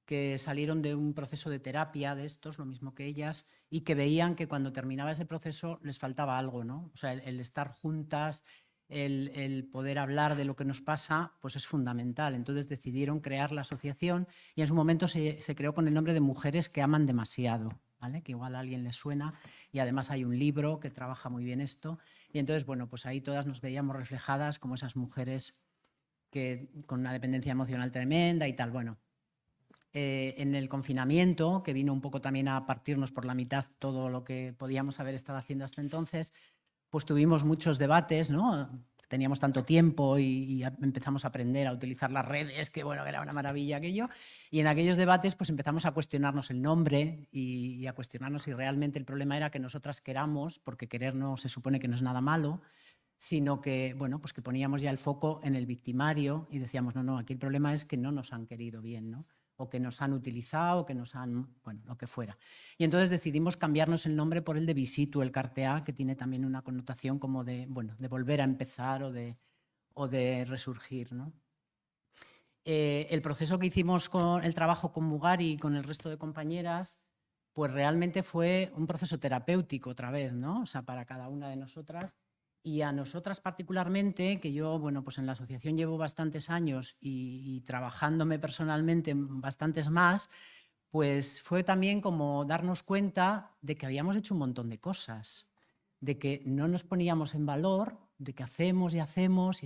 que salieron de un proceso de terapia de estos, lo mismo que ellas, y que veían que cuando terminaba ese proceso les faltaba algo, ¿no? O sea, el estar juntas, el poder hablar de lo que nos pasa, pues es fundamental. Entonces decidieron crear la asociación y en su momento se creó con el nombre de Mujeres que aman demasiado, ¿vale? Que igual a alguien les suena, y además hay un libro que trabaja muy bien esto. Y entonces, bueno, pues ahí todas nos veíamos reflejadas como esas mujeres que con una dependencia emocional tremenda y tal. Bueno, en el confinamiento, que vino un poco también a partirnos por la mitad todo lo que podíamos haber estado haciendo hasta entonces, pues tuvimos muchos debates, ¿no? Teníamos tanto tiempo y empezamos a aprender a utilizar las redes, que bueno, era una maravilla aquello. Y en aquellos debates pues empezamos a cuestionarnos el nombre y a cuestionarnos si realmente el problema era que nosotras queramos, porque querer no se supone que no es nada malo, sino que, bueno, pues que poníamos ya el foco en el victimario y decíamos, no, aquí el problema es que no nos han querido bien, ¿no? O que nos han utilizado, o que nos han, bueno, lo que fuera. Y entonces decidimos cambiarnos el nombre por el de Visitu, el Cartea, que tiene también una connotación como de, bueno, de volver a empezar o de resurgir, ¿no? El proceso que hicimos con el trabajo con Mugari y con el resto de compañeras, pues realmente fue un proceso terapéutico otra vez, ¿no? O sea, para cada una de nosotras. Y a nosotras particularmente, que yo, bueno, pues en la asociación llevo bastantes años y trabajándome personalmente bastantes más, pues fue también como darnos cuenta de que habíamos hecho un montón de cosas, de que no nos poníamos en valor, de que hacemos y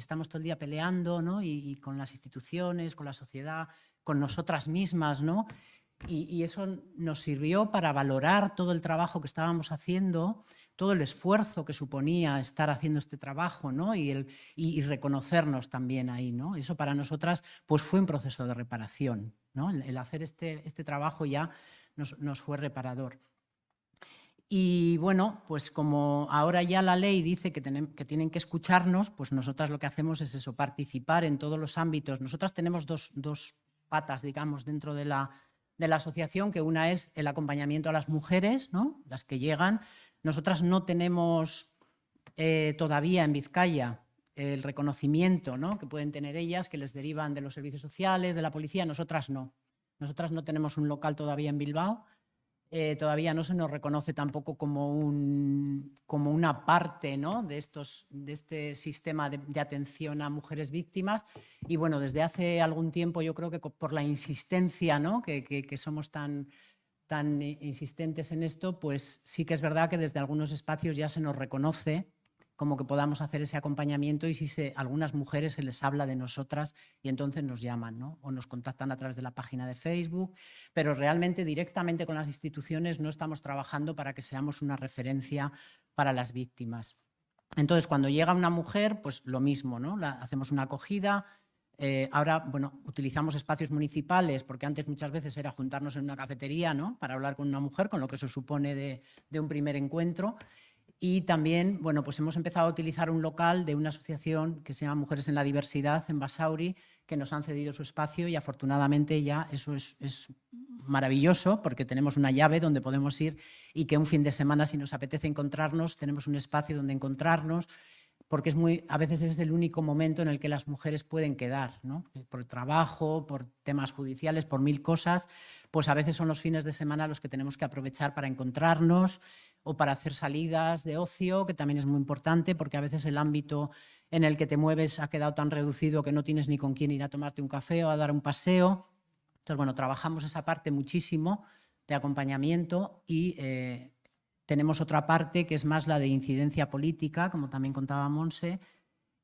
estamos todo el día peleando, ¿no? Y con las instituciones, con la sociedad, con nosotras mismas, ¿no? Y eso nos sirvió para valorar todo el trabajo que estábamos haciendo, todo el esfuerzo que suponía estar haciendo este trabajo, ¿no? y reconocernos también ahí, ¿no? Eso para nosotras pues fue un proceso de reparación, ¿no? El hacer este trabajo ya nos fue reparador. Y bueno, pues como ahora ya la ley dice que tienen que escucharnos, pues nosotras lo que hacemos es eso, participar en todos los ámbitos. Nosotras tenemos dos patas, digamos, dentro de la asociación, que una es el acompañamiento a las mujeres, ¿no? Las que llegan. Nosotras no tenemos todavía en Vizcaya el reconocimiento, ¿no?, que pueden tener ellas, que les derivan de los servicios sociales, de la policía. Nosotras no. Nosotras no tenemos un local todavía en Bilbao. Todavía no se nos reconoce tampoco como una parte, ¿no?, de este sistema de atención a mujeres víctimas. Y bueno, desde hace algún tiempo yo creo que por la insistencia, ¿no?, que somos tan insistentes en esto, pues sí que es verdad que desde algunos espacios ya se nos reconoce como que podamos hacer ese acompañamiento, y si a algunas mujeres se les habla de nosotras y entonces nos llaman, ¿no?, o nos contactan a través de la página de Facebook, pero realmente directamente con las instituciones no estamos trabajando para que seamos una referencia para las víctimas. Entonces, cuando llega una mujer, pues lo mismo, ¿no?, hacemos una acogida. Ahora, bueno, utilizamos espacios municipales, porque antes muchas veces era juntarnos en una cafetería, ¿no?, para hablar con una mujer, con lo que se supone de un primer encuentro. Y también, bueno, pues hemos empezado a utilizar un local de una asociación que se llama Mujeres en la Diversidad, en Basauri, que nos han cedido su espacio, y afortunadamente ya eso es maravilloso, porque tenemos una llave donde podemos ir, y que un fin de semana, si nos apetece encontrarnos, tenemos un espacio donde encontrarnos, porque a veces es el único momento en el que las mujeres pueden quedar, ¿no?, por trabajo, por temas judiciales, por 1000 cosas, pues a veces son los fines de semana los que tenemos que aprovechar para encontrarnos, o para hacer salidas de ocio, que también es muy importante, porque a veces el ámbito en el que te mueves ha quedado tan reducido que no tienes ni con quién ir a tomarte un café o a dar un paseo. Entonces, bueno, trabajamos esa parte muchísimo de acompañamiento, y tenemos otra parte que es más la de incidencia política, como también contaba Monse.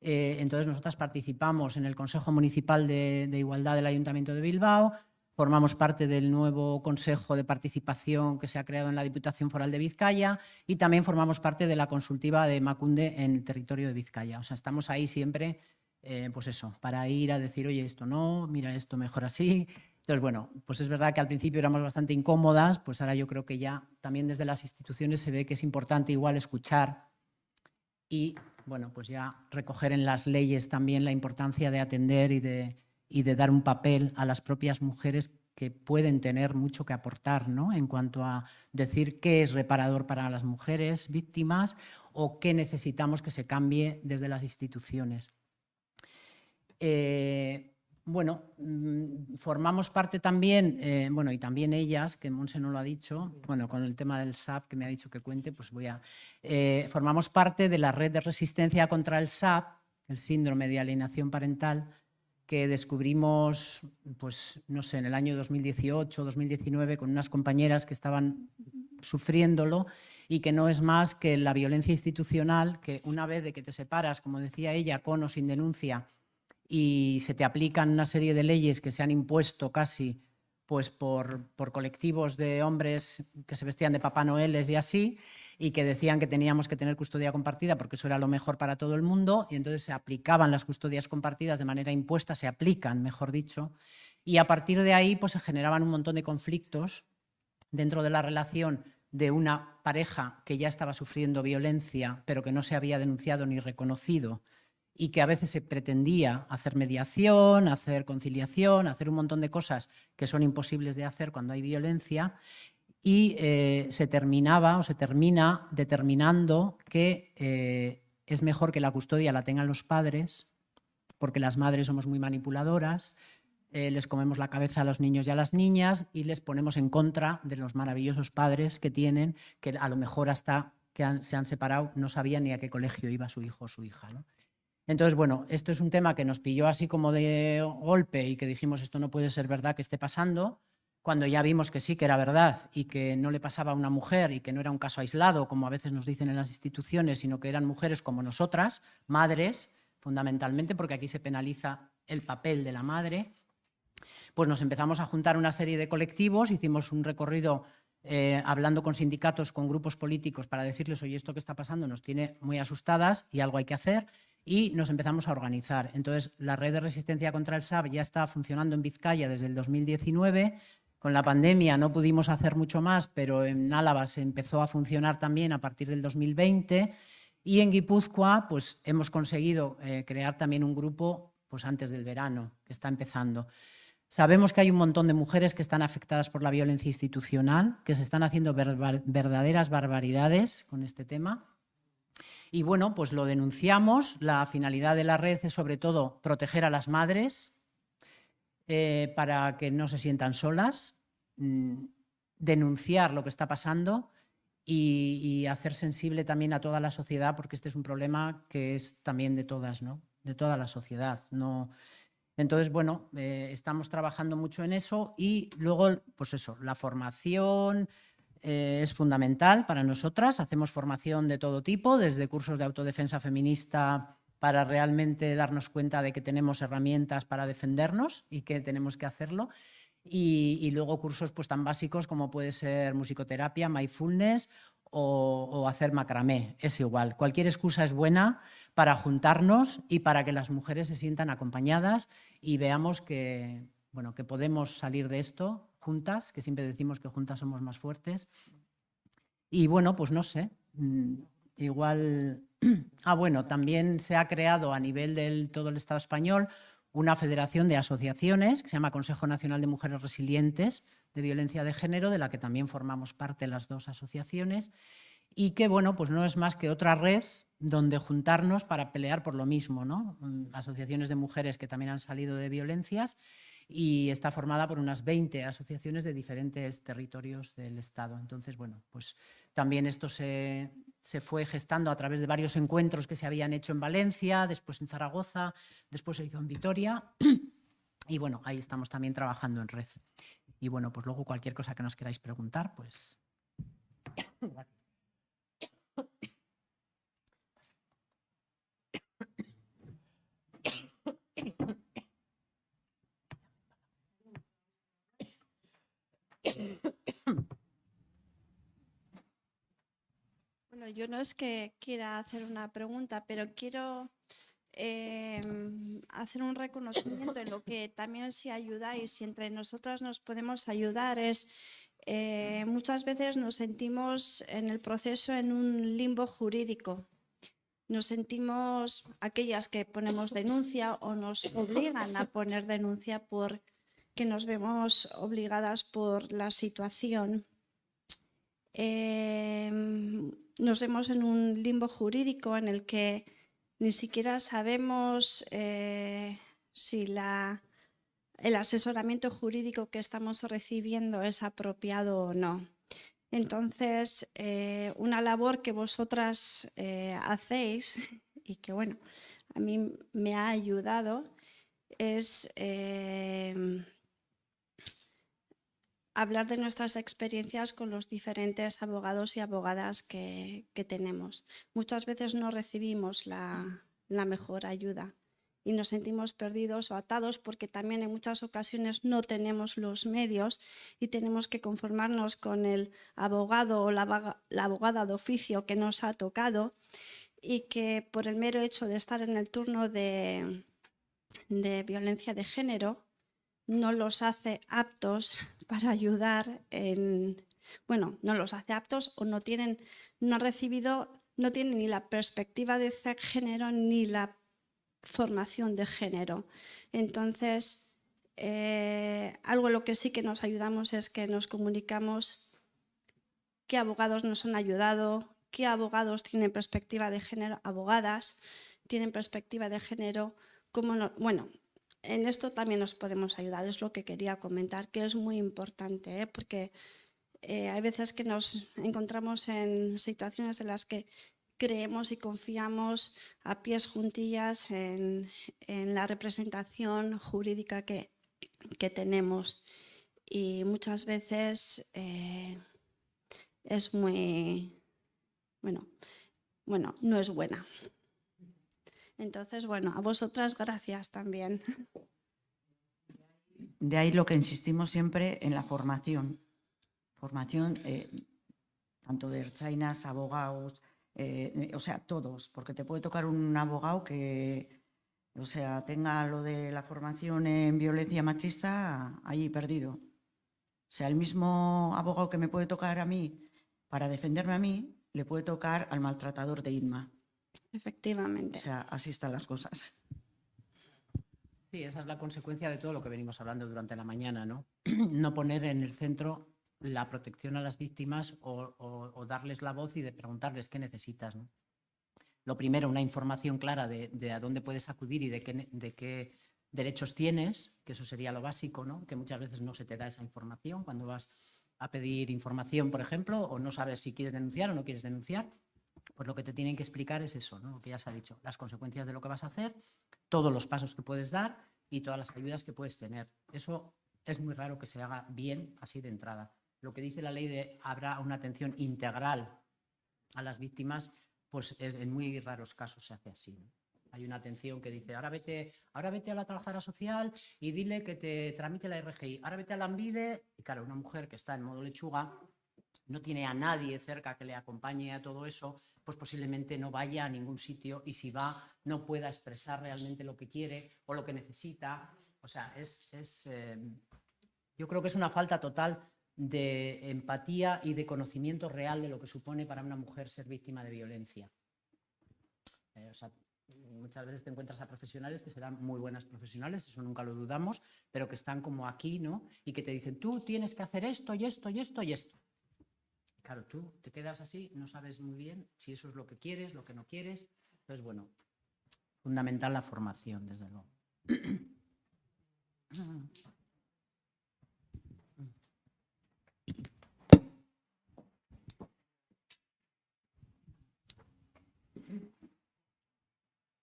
Entonces, nosotras participamos en el Consejo Municipal de Igualdad del Ayuntamiento de Bilbao. Formamos parte del nuevo Consejo de Participación que se ha creado en la Diputación Foral de Vizcaya, y también formamos parte de la consultiva de Emakunde en el territorio de Vizcaya. O sea, estamos ahí siempre, pues eso, para ir a decir, oye, esto no, mira, esto mejor así. Entonces, bueno, pues es verdad que al principio éramos bastante incómodas, pues ahora yo creo que ya también desde las instituciones se ve que es importante igual escuchar y, bueno, pues ya recoger en las leyes también la importancia de atender y de dar un papel a las propias mujeres, que pueden tener mucho que aportar, ¿no?, en cuanto a decir qué es reparador para las mujeres víctimas o qué necesitamos que se cambie desde las instituciones. Bueno, formamos parte también, bueno, y también ellas, que Monse no lo ha dicho, bueno, con el tema del SAP que me ha dicho que cuente, pues formamos parte de la red de resistencia contra el SAP, el síndrome de alienación parental, que descubrimos, pues no sé, en el año 2018, 2019, con unas compañeras que estaban sufriéndolo, y que no es más que la violencia institucional, que una vez de que te separas, como decía ella, con o sin denuncia, y se te aplican una serie de leyes que se han impuesto casi pues por colectivos de hombres que se vestían de Papá Noeles y así, y que decían que teníamos que tener custodia compartida porque eso era lo mejor para todo el mundo, y entonces se aplicaban las custodias compartidas de manera impuesta, se aplican, mejor dicho, y a partir de ahí pues se generaban un montón de conflictos dentro de la relación de una pareja que ya estaba sufriendo violencia, pero que no se había denunciado ni reconocido, y que a veces se pretendía hacer mediación, hacer conciliación, hacer un montón de cosas que son imposibles de hacer cuando hay violencia, y se terminaba o se termina determinando que es mejor que la custodia la tengan los padres, porque las madres somos muy manipuladoras, les comemos la cabeza a los niños y a las niñas y les ponemos en contra de los maravillosos padres que tienen, que a lo mejor hasta que se han separado no sabían ni a qué colegio iba su hijo o su hija, ¿no? Entonces, bueno, esto es un tema que nos pilló así como de golpe y que dijimos, esto no puede ser verdad que esté pasando, cuando ya vimos que sí, que era verdad y que no le pasaba a una mujer y que no era un caso aislado, como a veces nos dicen en las instituciones, sino que eran mujeres como nosotras, madres, fundamentalmente, porque aquí se penaliza el papel de la madre. Pues nos empezamos a juntar una serie de colectivos, hicimos un recorrido hablando con sindicatos, con grupos políticos, para decirles, oye, esto que está pasando nos tiene muy asustadas y algo hay que hacer, y nos empezamos a organizar. Entonces, la red de resistencia contra el SAP ya está funcionando en Vizcaya desde el 2019, Con la pandemia no pudimos hacer mucho más, pero en Álava se empezó a funcionar también a partir del 2020 y en Guipúzcoa pues, hemos conseguido crear también un grupo pues, antes del verano, que está empezando. Sabemos que hay un montón de mujeres que están afectadas por la violencia institucional, que se están haciendo verdaderas barbaridades con este tema. Y bueno, pues lo denunciamos. La finalidad de la red es sobre todo proteger a las madres, para que no se sientan solas, denunciar lo que está pasando y hacer sensible también a toda la sociedad, porque este es un problema que es también de todas, ¿no? De toda la sociedad. No... Entonces, bueno, estamos trabajando mucho en eso y luego, pues eso, la formación es fundamental para nosotras. Hacemos formación de todo tipo, desde cursos de autodefensa feminista para realmente darnos cuenta de que tenemos herramientas para defendernos y que tenemos que hacerlo. Y luego cursos pues, tan básicos como puede ser musicoterapia, mindfulness o hacer macramé. Es igual, cualquier excusa es buena para juntarnos y para que las mujeres se sientan acompañadas y veamos que, bueno, que podemos salir de esto juntas, que siempre decimos que juntas somos más fuertes. Y bueno, pues no sé, igual... bueno, también se ha creado a nivel de todo el Estado español una federación de asociaciones que se llama Consejo Nacional de Mujeres Resilientes de Violencia de Género, de la que también formamos parte las dos asociaciones, y que bueno, pues no es más que otra red donde juntarnos para pelear por lo mismo, ¿no? Asociaciones de mujeres que también han salido de violencias y está formada por unas 20 asociaciones de diferentes territorios del Estado. Entonces, bueno, pues también esto se fue gestando a través de varios encuentros que se habían hecho en Valencia, después en Zaragoza, después se hizo en Vitoria y bueno, ahí estamos también trabajando en red. Y bueno, pues luego cualquier cosa que nos queráis preguntar, pues... Bueno, yo no es que quiera hacer una pregunta, pero quiero hacer un reconocimiento en lo que también si ayudáis y entre nosotras nos podemos ayudar es muchas veces nos sentimos en el proceso en un limbo jurídico. Nos sentimos aquellas que ponemos denuncia o nos obligan a poner denuncia porque nos vemos obligadas por la situación. Nos vemos en un limbo jurídico en el que ni siquiera sabemos si el asesoramiento jurídico que estamos recibiendo es apropiado o no. Entonces, una labor que vosotras hacéis y que, bueno, a mí me ha ayudado es hablar de nuestras experiencias con los diferentes abogados y abogadas que tenemos. Muchas veces no recibimos la mejor ayuda y nos sentimos perdidos o atados porque también en muchas ocasiones no tenemos los medios y tenemos que conformarnos con el abogado o la abogada de oficio que nos ha tocado y que por el mero hecho de estar en el turno de violencia de género no los hace aptos para ayudar bueno, no los hace aptos o no tienen ni la perspectiva de género ni la formación de género. Entonces, algo en lo que sí que nos ayudamos es que nos comunicamos qué abogados nos han ayudado, qué abogados tienen perspectiva de género, abogadas tienen perspectiva de género, bueno, en esto también nos podemos ayudar, es lo que quería comentar, que es muy importante, porque hay veces que nos encontramos en situaciones en las que creemos y confiamos a pies juntillas en la representación jurídica que tenemos y muchas veces es muy, bueno, no es buena. Entonces, bueno, a vosotras gracias también. De ahí lo que insistimos siempre en la formación. Formación tanto de ertzainas, abogados, o sea, todos, porque te puede tocar un abogado que, o sea, tenga lo de la formación en violencia machista allí perdido. sea, el mismo abogado que me puede tocar a mí para defenderme a mí, le puede tocar al maltratador de Inma. Efectivamente. O sea, así están las cosas. Sí, esa es la consecuencia de todo lo que venimos hablando durante la mañana, ¿no? No poner en el centro la protección a las víctimas o darles la voz y de preguntarles qué necesitas, ¿no? Lo primero, una información clara de a dónde puedes acudir y de qué derechos tienes, que eso sería lo básico, ¿no? Que muchas veces no se te da esa información cuando vas a pedir información, por ejemplo, o no sabes si quieres denunciar o no quieres denunciar. Pues lo que te tienen que explicar es eso, ¿no? Lo que ya se ha dicho, las consecuencias de lo que vas a hacer, todos los pasos que puedes dar y todas las ayudas que puedes tener. Eso es muy raro que se haga bien así de entrada. Lo que dice la ley de habrá una atención integral a las víctimas, pues en muy raros casos se hace así, ¿no? Hay una atención que dice, ahora vete a la trabajadora social y dile que te tramite la RGI, ahora vete a Lanbide. Y claro, una mujer que está en modo lechuga, no tiene a nadie cerca que le acompañe a todo eso, pues posiblemente no vaya a ningún sitio y si va no pueda expresar realmente lo que quiere o lo que necesita. O sea, yo creo que es una falta total de empatía y de conocimiento real de lo que supone para una mujer ser víctima de violencia. O sea, muchas veces te encuentras a profesionales que serán muy buenas profesionales, eso nunca lo dudamos, pero que están como aquí, ¿no? Y que te dicen, tú tienes que hacer esto y esto y esto y esto. Claro, tú te quedas así, no sabes muy bien si eso es lo que quieres, lo que no quieres. Entonces, bueno, fundamental la formación, desde luego.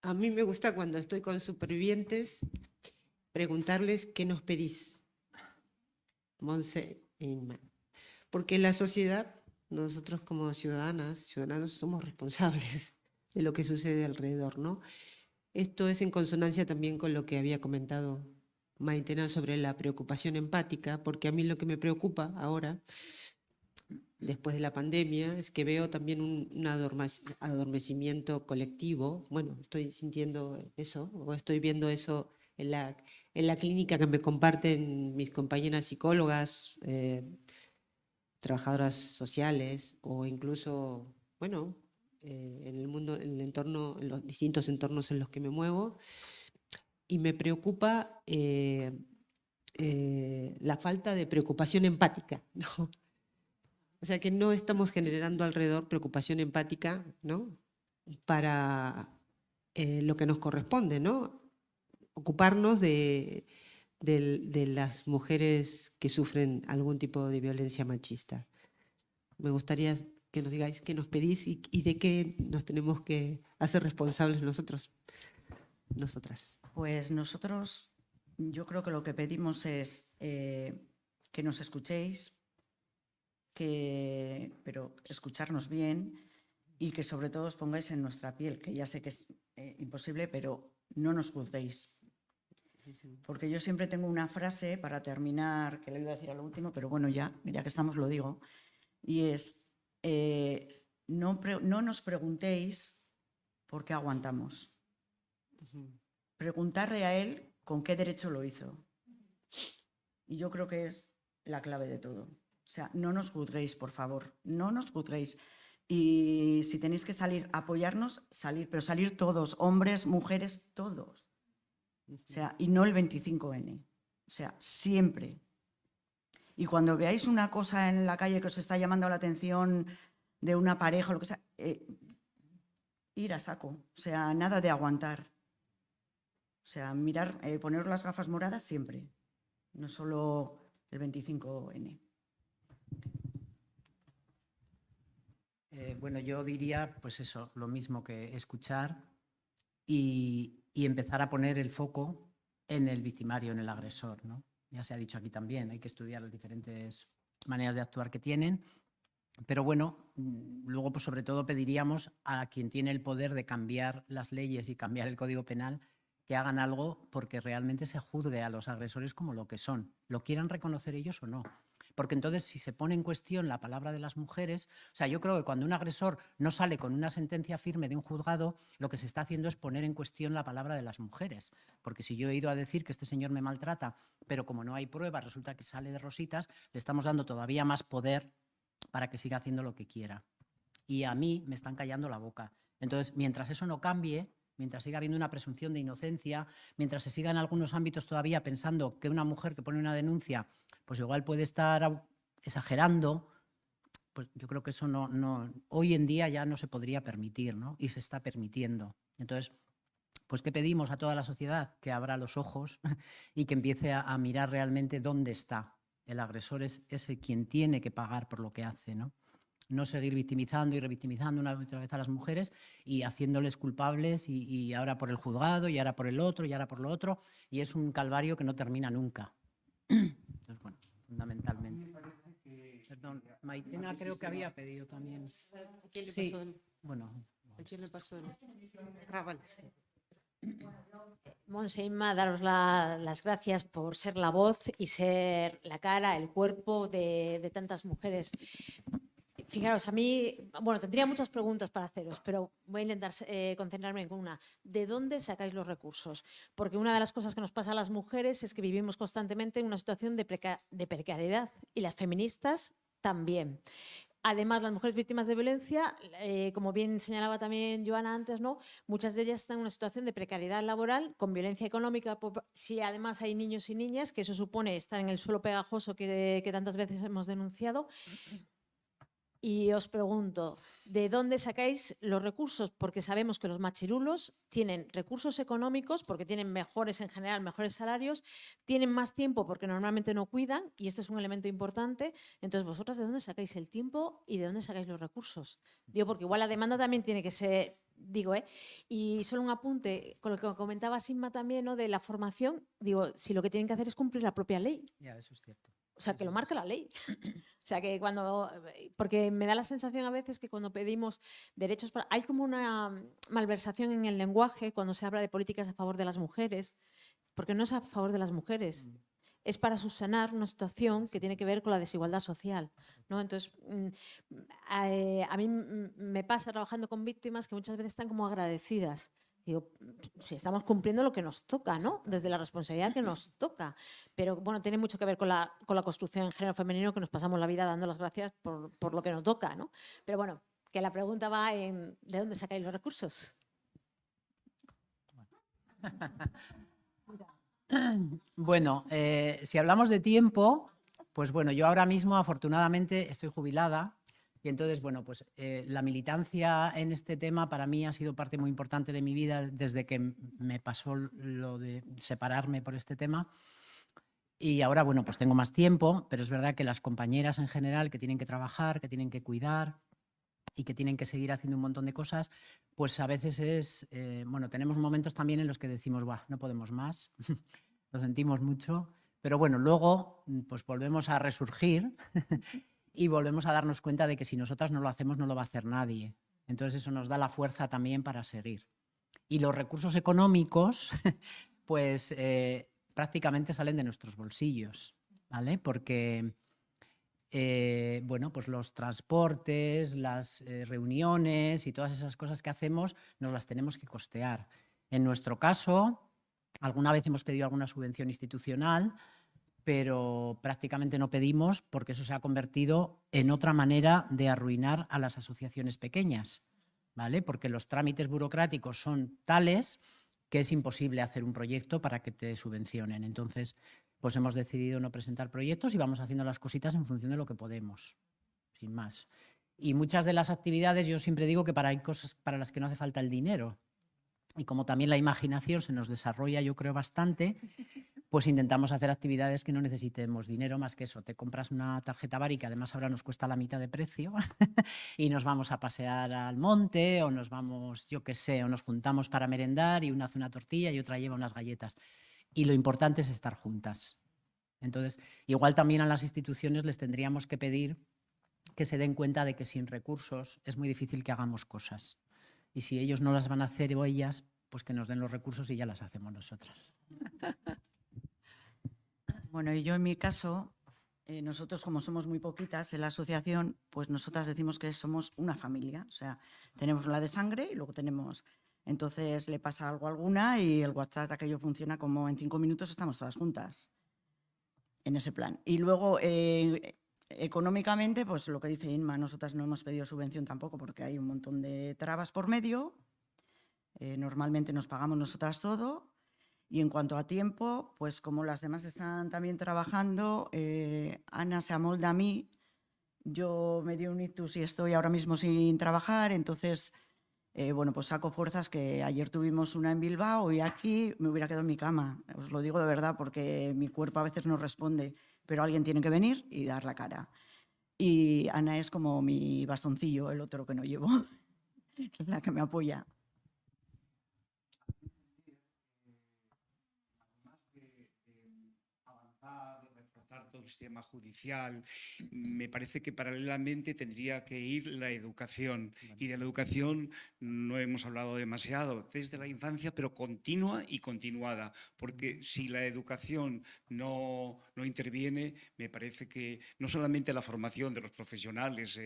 A mí me gusta cuando estoy con supervivientes preguntarles qué nos pedís, Monse e Inma. Porque la sociedad, nosotros como ciudadanos somos responsables de lo que sucede alrededor, ¿no? Esto es en consonancia también con lo que había comentado Maitena sobre la preocupación empática, porque a mí lo que me preocupa ahora, después de la pandemia, es que veo también un adormecimiento colectivo. Bueno, estoy sintiendo eso, o estoy viendo eso en la clínica que me comparten mis compañeras psicólogas, trabajadoras sociales, o incluso, bueno, en el mundo, en el entorno, en los distintos entornos en los que me muevo. Y me preocupa la falta de preocupación empática, ¿no? O sea, que no estamos generando alrededor preocupación empática, ¿no? Para lo que nos corresponde, ¿no? Ocuparnos de las mujeres que sufren algún tipo de violencia machista. Me gustaría que nos digáis qué nos pedís y de qué nos tenemos que hacer responsables nosotros, nosotras. Pues nosotros, yo creo que lo que pedimos es que nos escuchéis, pero escucharnos bien y que sobre todo os pongáis en nuestra piel, que ya sé que es imposible, pero no nos juzguéis. Porque yo siempre tengo una frase para terminar, que le iba a decir a lo último, pero bueno, ya que estamos lo digo, y es, no nos preguntéis por qué aguantamos. Preguntarle a él con qué derecho lo hizo. Y yo creo que es la clave de todo. O sea, no nos juzguéis, por favor, no nos juzguéis. Y si tenéis que salir, apoyarnos, salir, pero salir todos, hombres, mujeres, todos. O sea, y no el 25N. O sea, siempre. Y cuando veáis una cosa en la calle que os está llamando la atención de una pareja o lo que sea, ir a saco. O sea, nada de aguantar. O sea, mirar, poneros las gafas moradas siempre. No solo el 25N. Bueno, yo diría, pues eso, lo mismo que escuchar y empezar a poner el foco en el victimario, en el agresor, ¿no? Ya se ha dicho aquí también, hay que estudiar las diferentes maneras de actuar que tienen, pero bueno, luego pues sobre todo pediríamos a quien tiene el poder de cambiar las leyes y cambiar el Código Penal que hagan algo porque realmente se juzgue a los agresores como lo que son, lo quieran reconocer ellos o no. Porque entonces, si se pone en cuestión la palabra de las mujeres, o sea, yo creo que cuando un agresor no sale con una sentencia firme de un juzgado, lo que se está haciendo es poner en cuestión la palabra de las mujeres. Porque si yo he ido a decir que este señor me maltrata, pero como no hay pruebas, resulta que sale de rositas, le estamos dando todavía más poder para que siga haciendo lo que quiera. Y a mí me están callando la boca. Entonces, mientras eso no cambie, mientras siga habiendo una presunción de inocencia, mientras se siga en algunos ámbitos todavía pensando que una mujer que pone una denuncia, pues igual puede estar exagerando, pues yo creo que eso hoy en día ya no se podría permitir, ¿no? Y se está permitiendo. Entonces, pues ¿qué pedimos a toda la sociedad? Que abra los ojos y que empiece a mirar realmente dónde está. El agresor es ese quien tiene que pagar por lo que hace, ¿no? No seguir victimizando y revictimizando una y otra vez a las mujeres y haciéndoles culpables y ahora por el juzgado y ahora por el otro y ahora por lo otro, y es un calvario que no termina nunca. Entonces, bueno, fundamentalmente. Perdón, Maitena creo que había pedido también. ¿A quién le Sí, pasó? bueno. ¿A quién le pasó? Ah, vale. Monse, Inma, daros las gracias por ser la voz y ser la cara, el cuerpo de tantas mujeres. Fijaros, a mí, bueno, tendría muchas preguntas para haceros, pero voy a intentar concentrarme en una. ¿De dónde sacáis los recursos? Porque una de las cosas que nos pasa a las mujeres es que vivimos constantemente en una situación de precariedad y las feministas también. Además, las mujeres víctimas de violencia, como bien señalaba también Joana antes, ¿no? Muchas de ellas están en una situación de precariedad laboral, con violencia económica, si además hay niños y niñas, que eso supone estar en el suelo pegajoso que tantas veces hemos denunciado. Y os pregunto, ¿de dónde sacáis los recursos? Porque sabemos que los machirulos tienen recursos económicos, porque tienen mejores, en general, mejores salarios, tienen más tiempo porque normalmente no cuidan, y este es un elemento importante. Entonces, ¿vosotras de dónde sacáis el tiempo y de dónde sacáis los recursos? Digo, porque igual la demanda también tiene que ser, digo, Y solo un apunte, con lo que comentaba Sigma también, ¿no? De la formación, digo, si lo que tienen que hacer es cumplir la propia ley. Ya, eso es cierto. O sea, que lo marca la ley. O sea, que porque me da la sensación a veces que cuando pedimos derechos hay como una malversación en el lenguaje cuando se habla de políticas a favor de las mujeres, porque no es a favor de las mujeres, es para subsanar una situación que tiene que ver con la desigualdad social, ¿no? Entonces, a mí me pasa trabajando con víctimas que muchas veces están como agradecidas. Digo, si estamos cumpliendo lo que nos toca, ¿no? Desde la responsabilidad que nos toca. Pero bueno, tiene mucho que ver con la construcción en género femenino, que nos pasamos la vida dando las gracias por lo que nos toca, ¿no? Pero bueno, que la pregunta va en ¿de dónde sacáis los recursos? Bueno, si hablamos de tiempo, pues bueno, yo ahora mismo afortunadamente estoy jubilada. Y entonces, bueno, pues la militancia en este tema para mí ha sido parte muy importante de mi vida desde que me pasó lo de separarme por este tema. Y ahora, bueno, pues tengo más tiempo, pero es verdad que las compañeras en general que tienen que trabajar, que tienen que cuidar y que tienen que seguir haciendo un montón de cosas, pues a veces bueno, tenemos momentos también en los que decimos, "Buah, no podemos más", lo sentimos mucho, pero bueno, luego pues volvemos a resurgir y volvemos a darnos cuenta de que si nosotras no lo hacemos, no lo va a hacer nadie. Entonces eso nos da la fuerza también para seguir. Y los recursos económicos, pues prácticamente salen de nuestros bolsillos, ¿vale? Porque, bueno, pues los transportes, las reuniones y todas esas cosas que hacemos nos las tenemos que costear. En nuestro caso, alguna vez hemos pedido alguna subvención institucional, pero prácticamente no pedimos porque eso se ha convertido en otra manera de arruinar a las asociaciones pequeñas, ¿vale? Porque los trámites burocráticos son tales que es imposible hacer un proyecto para que te subvencionen. Entonces, pues hemos decidido no presentar proyectos y vamos haciendo las cositas en función de lo que podemos, sin más. Y muchas de las actividades, yo siempre digo que hay cosas para las que no hace falta el dinero. Y como también la imaginación se nos desarrolla, yo creo, bastante, pues intentamos hacer actividades que no necesitemos dinero más que eso. Te compras una tarjeta Bari, que además ahora nos cuesta la mitad de precio, y nos vamos a pasear al monte, o nos vamos, yo qué sé, o nos juntamos para merendar y una hace una tortilla y otra lleva unas galletas. Y lo importante es estar juntas. Entonces, igual también a las instituciones les tendríamos que pedir que se den cuenta de que sin recursos es muy difícil que hagamos cosas. Y si ellos no las van a hacer o ellas, pues que nos den los recursos y ya las hacemos nosotras. Bueno, y yo en mi caso, nosotros, como somos muy poquitas en la asociación, pues nosotras decimos que somos una familia. O sea, tenemos la de sangre y luego tenemos... Entonces le pasa algo a alguna y el WhatsApp aquello funciona como en 5 minutos estamos todas juntas en ese plan. Y luego, económicamente, pues lo que dice Inma, nosotras no hemos pedido subvención tampoco porque hay un montón de trabas por medio. Normalmente nos pagamos nosotras todo. Y en cuanto a tiempo, pues como las demás están también trabajando, Ana se amolda a mí. Yo me dio un ictus y estoy ahora mismo sin trabajar, entonces, bueno, pues saco fuerzas que ayer tuvimos una en Bilbao y aquí me hubiera quedado en mi cama. Os lo digo de verdad porque mi cuerpo a veces no responde, pero alguien tiene que venir y dar la cara. Y Ana es como mi bastoncillo, el otro que no llevo, la que me apoya. Todo el sistema judicial, me parece que paralelamente tendría que ir la educación, y de la educación no hemos hablado demasiado desde la infancia, pero continua y continuada, porque si la educación no interviene, me parece que no solamente la formación de los profesionales,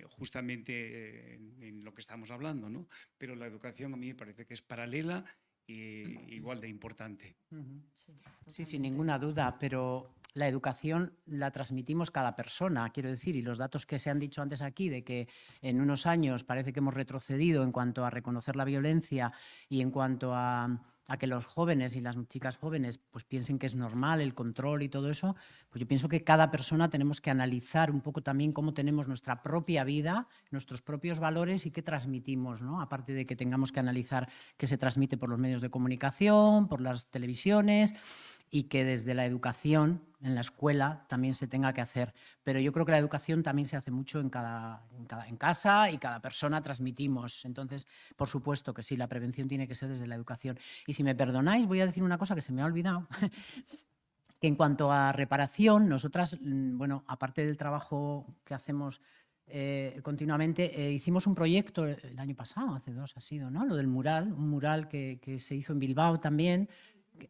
justamente en lo que estamos hablando, ¿no? Pero la educación a mí me parece que es paralela e igual de importante. Sí, sin ninguna duda, pero la educación la transmitimos cada persona, quiero decir, y los datos que se han dicho antes aquí de que en unos años parece que hemos retrocedido en cuanto a reconocer la violencia y en cuanto a que los jóvenes y las chicas jóvenes pues piensen que es normal el control y todo eso, pues yo pienso que cada persona tenemos que analizar un poco también cómo tenemos nuestra propia vida, nuestros propios valores y qué transmitimos, ¿no? Aparte de que tengamos que analizar qué se transmite por los medios de comunicación, por las televisiones, y que desde la educación, en la escuela, también se tenga que hacer. Pero yo creo que la educación también se hace mucho en casa y cada persona transmitimos. Entonces, por supuesto que sí, la prevención tiene que ser desde la educación. Y si me perdonáis, voy a decir una cosa que se me ha olvidado, que en cuanto a reparación, nosotras, bueno, aparte del trabajo que hacemos continuamente, hicimos un proyecto el año pasado, hace 2 ha sido, ¿no? Lo del mural, un mural que se hizo en Bilbao también,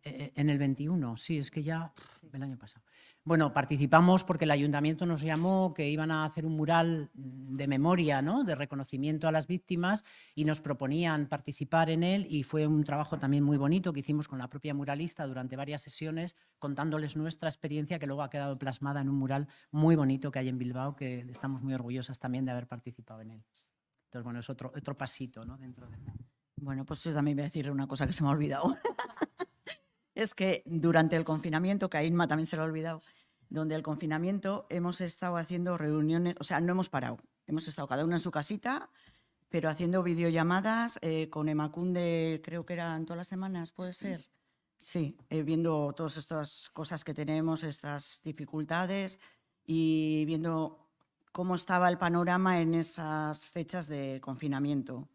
en el 21, sí, es que ya el año pasado. Bueno, participamos porque el ayuntamiento nos llamó que iban a hacer un mural de memoria, ¿no? De reconocimiento a las víctimas y nos proponían participar en él y fue un trabajo también muy bonito que hicimos con la propia muralista durante varias sesiones contándoles nuestra experiencia que luego ha quedado plasmada en un mural muy bonito que hay en Bilbao que estamos muy orgullosas también de haber participado en él. Entonces, bueno, es otro pasito, ¿no? Dentro de... Bueno, pues yo también voy a decir una cosa que se me ha olvidado. Es que durante el confinamiento, que a Inma también se lo ha olvidado, donde el confinamiento hemos estado haciendo reuniones, o sea, no hemos parado, hemos estado cada una en su casita, pero haciendo videollamadas con Emakunde, creo que eran todas las semanas, ¿puede ser? Sí, viendo todas estas cosas que tenemos, estas dificultades y viendo cómo estaba el panorama en esas fechas de confinamiento.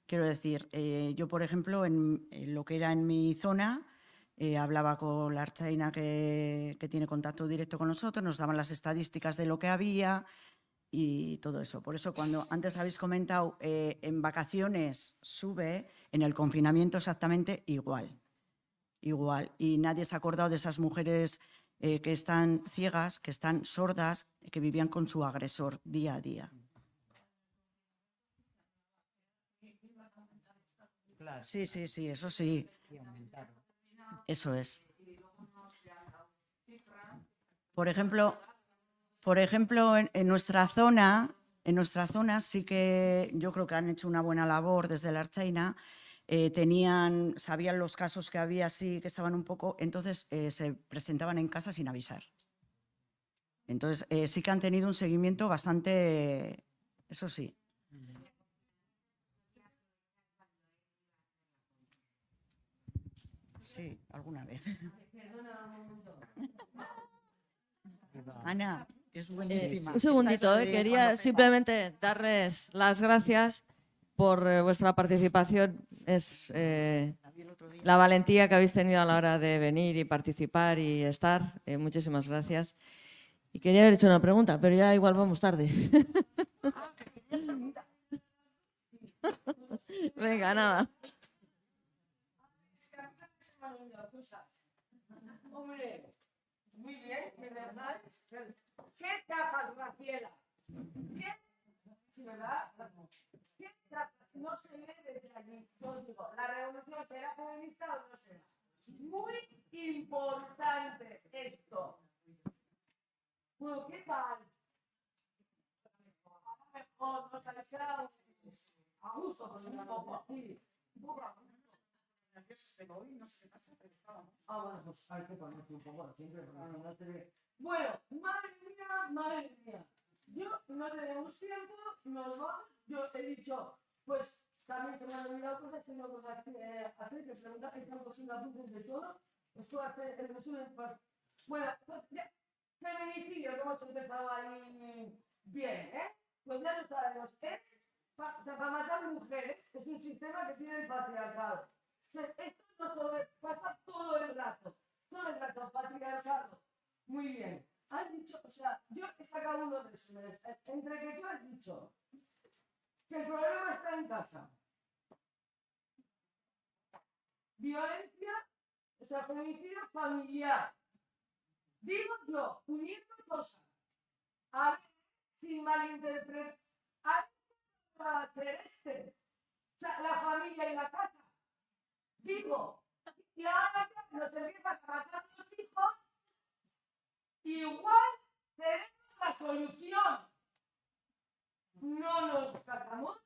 Quiero decir, yo, por ejemplo, en lo que era en mi zona, hablaba con la Ertzaina que tiene contacto directo con nosotros, nos daban las estadísticas de lo que había y todo eso. Por eso, cuando antes habéis comentado, en vacaciones sube, en el confinamiento exactamente igual. Igual. Y nadie se ha acordado de esas mujeres que están ciegas, que están sordas, que vivían con su agresor día a día. Sí, sí, sí, eso sí. Eso es. Por ejemplo, en nuestra zona sí que yo creo que han hecho una buena labor desde la Ertzaina. Sabían los casos que había, sí, que estaban un poco, entonces se presentaban en casa sin avisar. Entonces sí que han tenido un seguimiento bastante, eso sí. Sí, alguna vez. Ana, es buenísima. Un segundito, quería simplemente darles las gracias por vuestra participación. Es la valentía que habéis tenido a la hora de venir y participar y estar. Muchísimas gracias. Y quería haber hecho una pregunta, pero ya igual vamos tarde. Venga, nada. Hombre, Muy bien, ¿me dejáis? ¿Qué tapas, Graciela? ¿Qué? ¿Sí, verdad? ¿Qué tapas? No se lee desde allí. Yo os digo, ¿la revolución será feminista o no será? Muy importante esto. Bueno, ¿qué tal? A lo mejor nos habéis quedado abuso con un poco aquí. Un poco abuso. Hoy no sé qué pasa, pero estábamos. Bueno, pues hay que ponerse un poco siempre. Bueno, madre mía. Yo no tenemos tiempo, nos vamos. Yo he dicho, pues también se me han olvidado cosas que no cosas que hacer, que preguntar, están cogiendo apuntes de todo. Esto hace el resumen. Bueno, pues ya, feminicidio, que hemos empezado ahí bien, ¿eh? Pues ya lo sabemos, es para matar mujeres, es un sistema que tiene el patriarcado. Esto nos pasa todo el rato, patriarcado. Muy bien. Has dicho, o sea, yo he sacado unos resúmenes, entre que tú has dicho que el problema está en casa. Violencia, o sea, feminicidio familiar. Digo yo, uniendo cosas. A ver, sin malinterpretar, para hacer o sea, la familia y la casa. Digo, y ahora nos empiezan a matar los hijos, igual tenemos la solución. No nos casamos.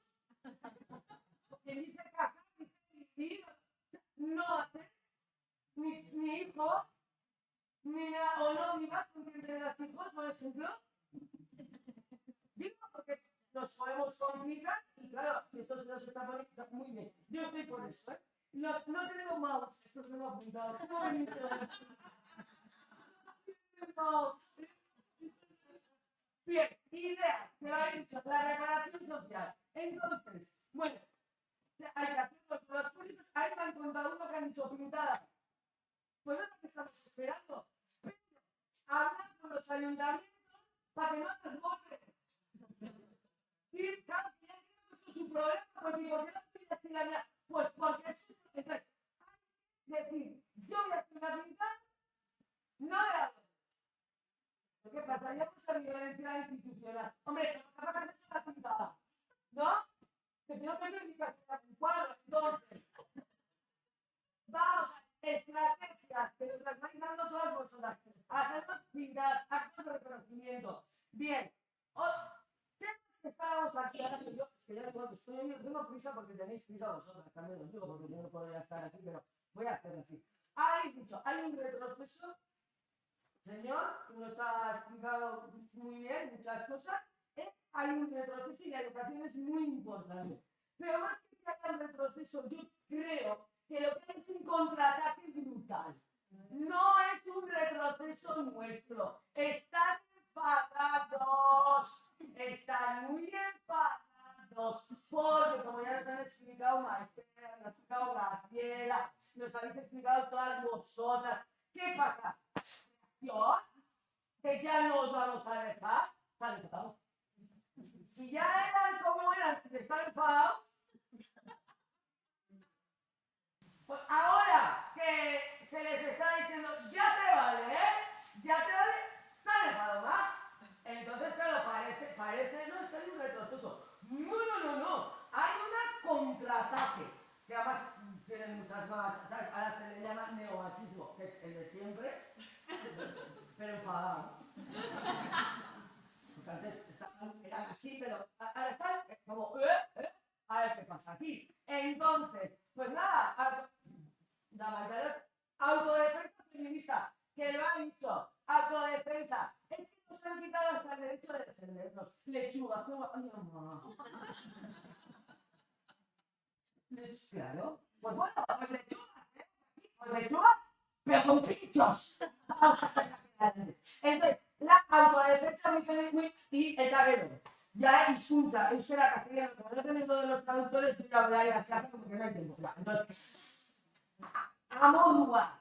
Quien dice casar, dice vivir. No haces ni hijos, ni nada, o no vivas con quien tengas hijos, por ejemplo. Digo, porque nos podemos complicar y claro, si esto se nos está poniendo muy bien. Yo estoy por eso, ¿eh? No tengo mouse, esto se lo he apuntado. ¡Qué bonito! Bien, ideas, te lo he dicho, la reparación social. Entonces, bueno, hay que hacerlo con los públicos. Ahí me han contado uno que han dicho pintada. Pues es lo que estamos esperando. Pero hablar con los ayuntamientos para que no nos voten. Y claro, que ya tienen su problema, porque digo, ¿por qué no pides si la mía? Pues porque es un... Entonces, decir, yo voy a hacer una pintada, no le hago. ¿Qué pasa? Ya pues la violencia institucional. Hombre, que no me hagas la pintada, ¿no? Que si no tengo ni que hacer un cuadro, entonces. Vamos a estrategias que nos las vais dando todas vosotras. Hacemos pintadas, actos de reconocimiento. Bien. Que estábamos aquí, ahora que yo, que ya tengo prisa porque tenéis prisa vosotras, también os digo, porque yo no podría estar aquí, pero voy a hacerlo así. Habéis dicho, hay un retroceso, señor, que nos ha explicado muy bien muchas cosas, hay un retroceso y la educación es muy importante. Pero más que haya un retroceso, yo creo que lo que hay es un contraataque brutal. No es un retroceso nuestro, están enfadados, están muy enfadados, porque como ya nos han explicado Maite, nos ha explicado Graciela, nos habéis explicado todas vosotras, ¿qué pasa? ¿Yo? ¿Que ya no os vamos a dejar? Están enfadados. Si ya eran como eran, si están enfadados, pues ahora que se les está diciendo, ya te vale, ya te vale, se han enfadado más. Entonces, claro, parece no es que hay un retroceso. No. Hay una contraataque, que además tienen muchas más, ¿sabes? Ahora se le llama neomachismo, que es el de siempre, pero enfadado. Porque antes eran así, pero ahora están como, a ver qué pasa aquí. Entonces, pues nada, autodefensa feminista, que lo ha dicho, autodefensa. Es que nos han quitado hasta el derecho de defendernos. Lechuga, claro. Pues bueno, pues lechugas, pues lechugas, pero con pinchos. Entonces, la autodefensa muy y el taguero. Ya insulta, era castellano, como no tenéis lo de los traductores, yo ya hablaré así, porque no hay tiempo. Entonces, amorrua.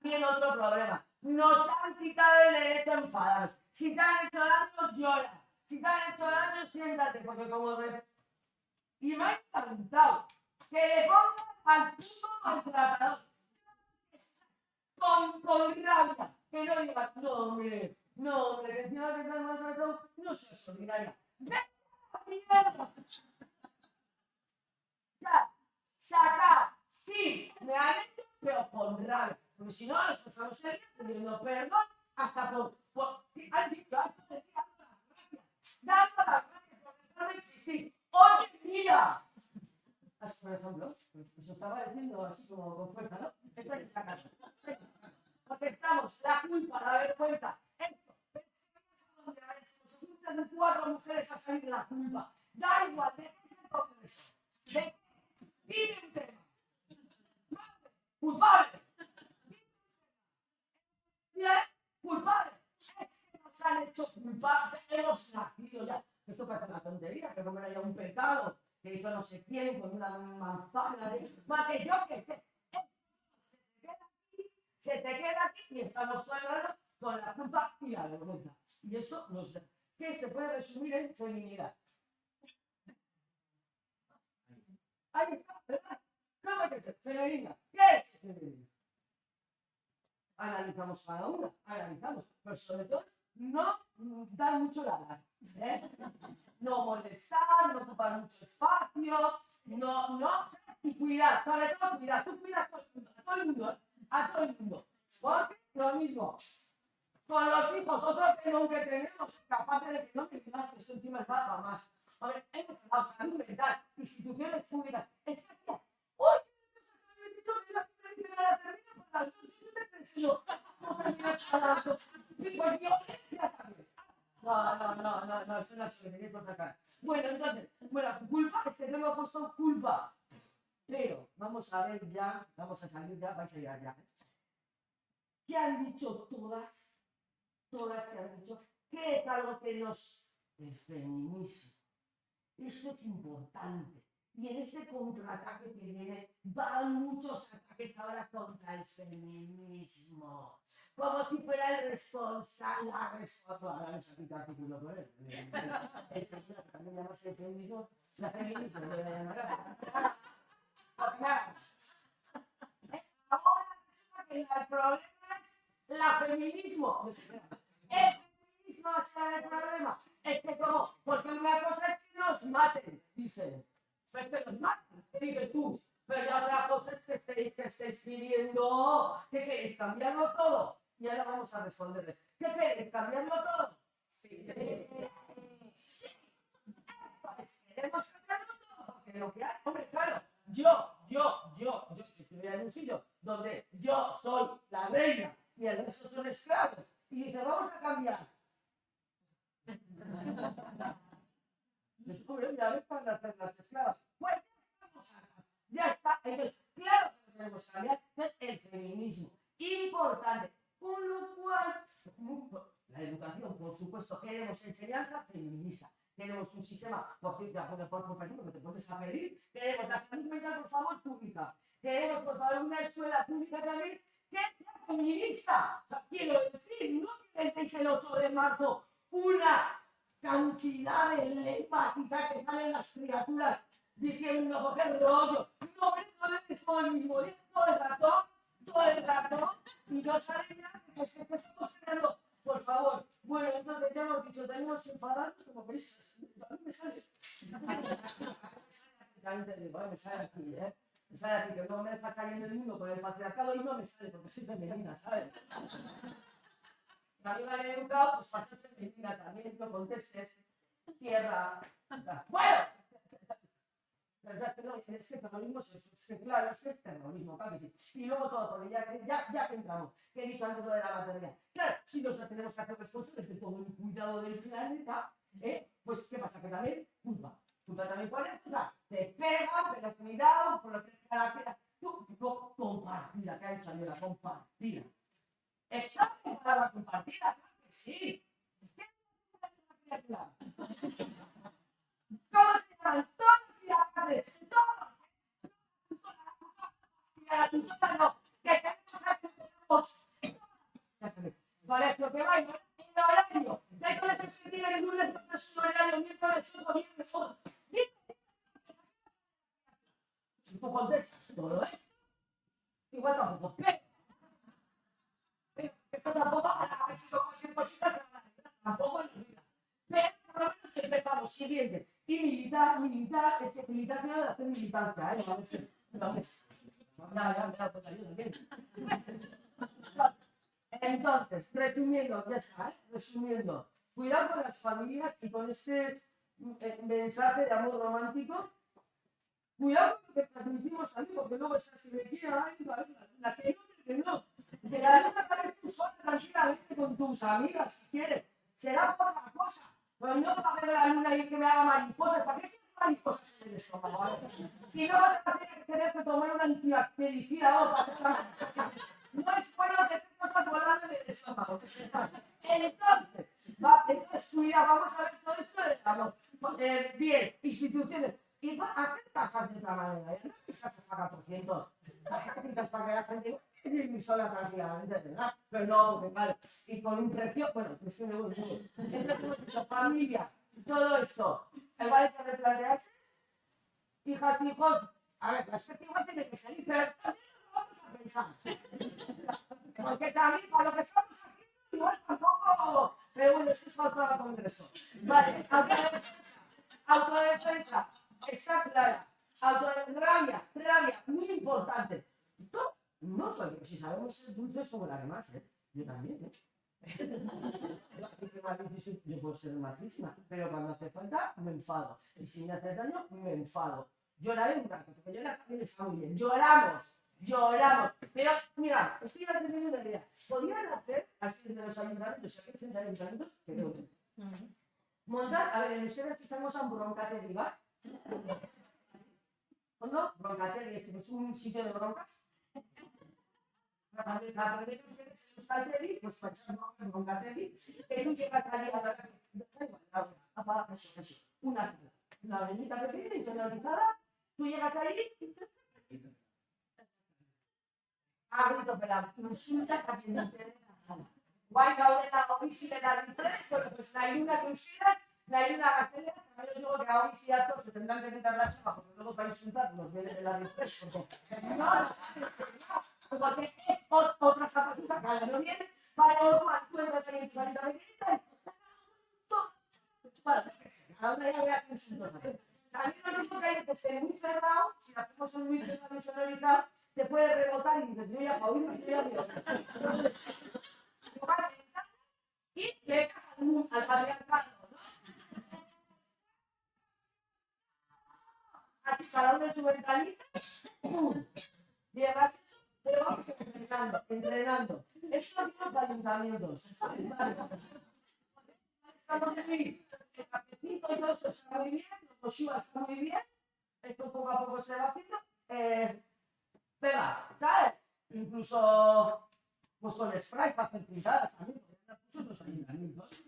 Tiene otro problema. Nos han quitado el derecho a enfadarnos. Si te han hecho daño, llora. Si te han hecho daño, siéntate, porque como de... Y me ha encantado que le pongan al puto maltratador. Con rabia. que no digas, no, hombre, que encima que estás maltratado, no seas solidaria. ¡Ven a la mierda! Sacar, sí, realmente, pero con rabia. Porque si no, las personas serias pidiendo perdón hasta por han dicho, dando las gracias por dejarme existir. ¡Oye, mira! Así, por ejemplo, eso estaba diciendo así como con fuerza, ¿no? Esto hay que sacarlo. Aceptamos la culpa, la vergüenza. Esto, donde se juntan 4 mujeres a salir de la culpa. Da igual, ¿de qué se toca eso? ¿De qué? Pide un tema. Culpable. Culpable. Es que nos han hecho culpables. Hemos nacido ya. Esto parece una tontería, que no era ya un pecado. Que hizo no sé quién con una manzana. Más que yo que sé. Se te queda aquí y estamos hablando con la culpa y la vergüenza. Y eso nos da. ¿Qué se puede resumir en feminidad? Ahí está, ¿verdad? ¿Cómo que es femenina? ¿Qué es femenina? Analizamos cada una, analizamos, pero sobre todo no dar mucho la gana, ¿eh? No molestar, no ocupar mucho espacio, y cuidar, sobre todo cuidar, tú cuidas a todo el mundo, porque lo mismo, con los hijos, otro tenor que tenemos, capaz de que no me digas que eso encima es baja más. A ver, hemos hablado de salud mental, instituciones públicas, es que, ¡uy! La termina para las 2 de presión. No termina para las 2. Y pues violencia también. No, eso no se me por sacar. Bueno, entonces, culpa, ese tema ha puesto culpa. Pero, vamos a ver ya, vamos a salir ya, vais a ir allá. ¿Qué han dicho todas? Todas que han dicho que es algo que nos... El feminismo. Eso es importante. Y en ese contraataque que viene, van muchos ataques ahora contra el feminismo. Como si fuera el responsable, la responsable. El feminismo también llamarse el feminismo. La feminismo lo voy a llamar. Ahora resulta que el problema es la feminismo. El feminismo es el problema. Es que como, porque una cosa es que nos maten, dicen. Pues que los matan, ¿qué dices tú? Pero ya otra cosa es que estéis pidiendo que queréis cambiarlo todo. Y ahora vamos a resolverles. ¿Qué queréis? ¿Cambiarlo todo? Sí. Sí. Queremos cambiarlo todo. Porque lo que hay, hombre, claro, yo, si estuviera en un sitio donde yo soy la reina y el resto son esclavos, y dice, vamos a cambiar. Descubren ya ves para hacer las esclavas. Pues ya está. Entonces, claro que tenemos que cambiar. Entonces, el feminismo. Importante. Con lo cual, la educación, por supuesto, queremos enseñanza feminista. Queremos un sistema, por ejemplo, que te pones a pedir. Queremos la salud mental, por favor, pública. Queremos, por favor, una escuela pública también que sea feminista. O sea, quiero decir, no que les deis el 8 de marzo una cantidad de lemas y que salen las criaturas diciendo qué rollo. No es todo el mismo día, todo el rato, y no sale nada, que se empezamos creando. Por favor, bueno, entonces ya hemos dicho, tenemos enfadando como veis, a mí me sale. Me sale aquí, me sale aquí, que luego me deja salir en el mundo con el patriarcado y no me sale porque soy femenina, ¿sabes? También me han educado, pues para ser femenina también, no contestes, tierra, bueno, verdad que no, es que terrorismo es claro, es terrorismo, claro que sí. Y luego todo, porque ya que entramos, que he dicho antes lo de la maternidad. Claro, si nos tenemos que hacer responsables de todo el cuidado del planeta, pues ¿qué pasa? Que también culpa. Culpa también cuál es, te pega, pero cuidado, protege a la tierra. Tú compartida, que ha dicho Andrea, compartida. Examen para la compartida, claro que sí. ¿Qué es una criatura? ¿Cómo se llaman? Todos y las todos. Y a la tutora no, que tenemos aquí tenemos. Colegio que va en el horario. Hay colegios que tienen el lunes, su horario, miércoles, viernes, todo. Si tú contestas todo esto, igual tampoco. Pero esto tampoco visto cualquier cosita, tampoco en la vida. Pero por lo menos empezamos, siguiente. Y militar, ese militar tiene de hacer militancia, ¿eh? Ya, me da cuenta yo también. Entonces, resumiendo, ya está, ¿eh? Resumiendo, cuidado con las familias y con ese mensaje de amor romántico. Cuidado con lo que transmitimos a mí, porque luego esa si me quiere la que no. Que la luna para tú sola tranquilamente con tus amigas, si quieres. Será por otra cosa. Pero no para ver la luna y que me haga mariposas. ¿Para qué quieres mariposas en el estómago? Si no, vas a tener que tomar una antibactericida o para no es bueno que te cosas volando en el estómago. Entonces, cuidado, vamos a ver todo esto del amor. Bien, instituciones. Y hacer casas de otra manera. No hay casas a 400. Hay casitas para que la gente vivir sola tranquilamente, ¿verdad? Pero no, porque claro, y con un precio, bueno, pues sí me voy. Entonces hemos dicho familia, todo esto. Igual hay que replantearse. Hijas, hijos, a ver, la expectativa tiene que salir, pero también lo vamos a pensar. Porque también, para lo que estamos haciendo, igual tampoco. Pero bueno, eso es para el Congreso. Vale, autodefensa. Está clara. Rabia, muy importante. No, porque si sabemos ser dulces somos las demás, ¿eh? Yo también, ¿eh? Yo puedo ser majísima, pero cuando hace falta me enfado. Y si me hace daño, me enfado. Lloraré un rato, porque llorar también está muy bien. Lloramos. Pero, mira, estoy teniendo una idea. ¿Podrían hacer, así de los ayuntamientos, aquí frente a los ayuntamientos, que creo que montar, a ver, en ustedes estamos a un broncate, ¿va? ¿Cuándo? Broncatelli, es un sitio de broncas. La pandemia que ustedes Broncatelli, pues fachamos Broncatelli, que tú llegas allí a la apaga eso. Una sala. Una avenida pequeña, insonorizada, tú llegas allí, grito pelado, insultas a quien te dé la gana. Guay, de la oficina de la 3, bueno, pues la luna cruceras. La hay una gastelera, también os digo que ahora sí a todos se tendrán que quitar la chapa, porque luego para insultar nos viene de la dispersión. Porque es otra zapatita que no viene, para que tú entras en tu ayuntamiento y ahora ya voy a insultar. También os digo que hay que ser muy cerrado, si hacemos un muy cerrado y sonorizado, te puede rebotar y dices, yo ya para oírlo, yo ya veo. Y le echas al patriarcado. Así cada uno en su ventanita, llevas eso, pero vamos entrenando. Esto es los ayuntamientos. Estamos aquí, el cafecito y todo eso está muy bien, los Joshua está muy bien, esto poco a poco se va haciendo. Pega, ¿sabes? Incluso pues con spray para hacer pintadas también, porque ya puso los ayuntamientos.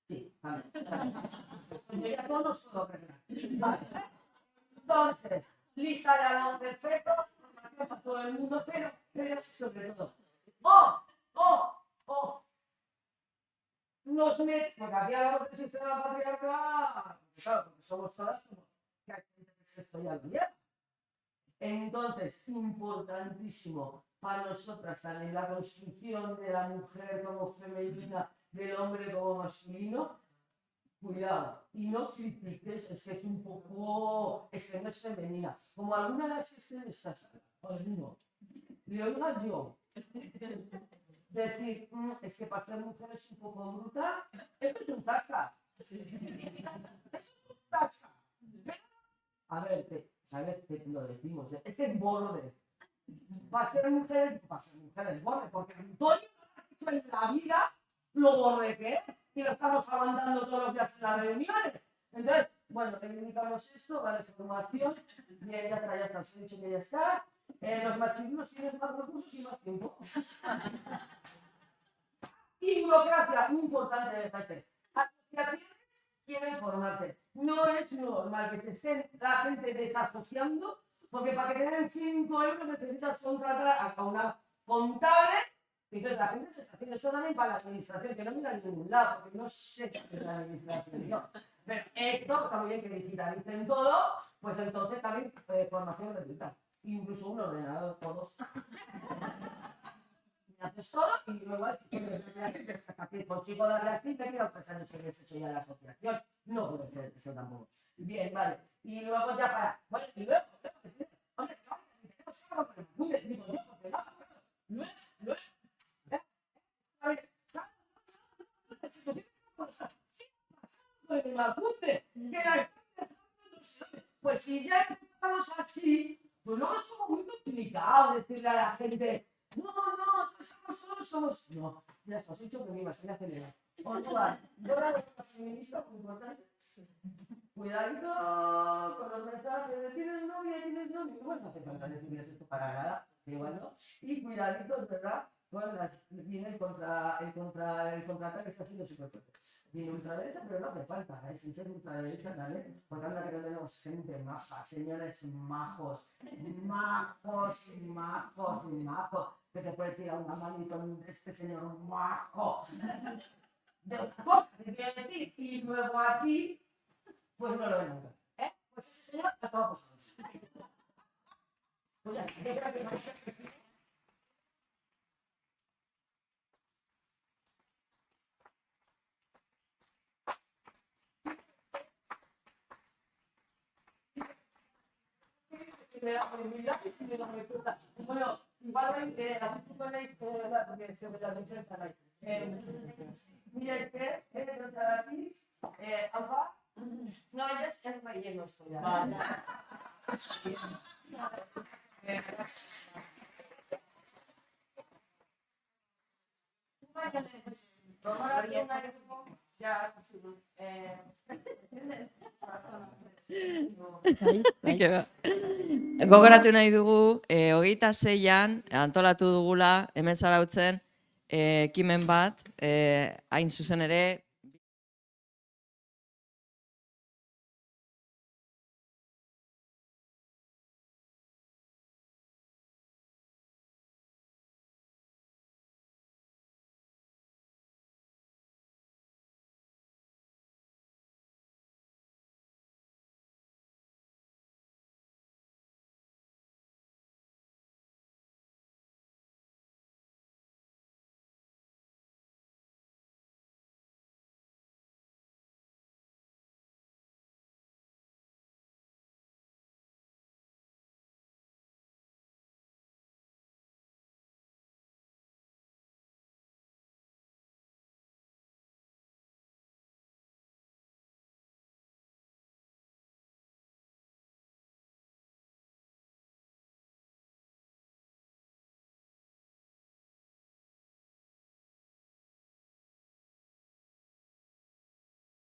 Sí, vale. Yo ya todo no suelo perder. Vale. Entonces, lista de algo perfecto, formación para todo el mundo, pero sobre todo. Nos meten, porque aquí hablamos del sistema patriarcal, claro, porque somos todas como que hay gente que se esto ya lo lleva. Entonces, importantísimo para nosotras también la construcción de la mujer como femenina, del hombre como masculino, cuidado, y no critiques, es que es un poco, es que no es femenina. Como alguna de las escenas de esta sala, os digo, le oiga yo decir, es que para ser mujer es un poco bruta, esto es un tasca. Esto es un tasca. A ver, ¿sabes qué lo decimos? Ese es borde. Va a ser mujeres borde, porque Antonio no ha dicho en la vida lo borde que es, y lo estamos aguantando todos los días en las reuniones. Entonces, bueno, reivindicamos esto, vale, formación, bien, ya está, os he dicho que ya está. Los machirulos tienen más recursos y más tiempo. Y burocracia, muy importante de parte. Asociaciones quieren formarse. No es normal que se estén la gente desasociando, porque para que te den 5 euros necesitas contratar a una contable. Entonces la gente se está haciendo eso también para la administración, que no mira a ningún lado, porque no sé qué es la administración. No. Pero esto está muy bien que digitalicen todo, pues entonces también formación gratuita. incluso un ordenador, todos. Me haces todo y luego hasta que consigo darle así, me quiero que se han hecho ya la asociación. No puede ser eso tampoco. Bien, vale. Y luego ya para. Bueno, y luego, hombre, digo yo, porque no, luego. A ver, pues si ya estamos así, pues luego es como muy complicado decirle a la gente, no somos. No, ya está, os he dicho que me ibas a acelerar. Orduan, Dora de la feminista, muy importante. Cuidadito con los mensajes de tienes novia, no vas a hacer falta decirles esto para nada, igual no. Y cuidadito, ¿verdad? Viene el contraataque está siendo súper fuerte. Viene ultraderecha, pero no hace falta, sin ser ultraderecha también, porque anda que no tenemos gente maja, señores majos, que te puedes ir a una mano con este señor majo. De otra cosa, te quiero decir, y luego aquí, pues no lo ven nunca. Pues ese señor acaba por ser. Pues ya, yo creo que no. Bueno, igualmente, aquí tú ponéis, porque es que las mujeres están ahí. Mira, aquí, Alba. No, ella es relleno esto ya. Gogoratu nahi dugu, 26an antolatu dugula, hemen zarautzen, ekimen bat, hain zuzen ere,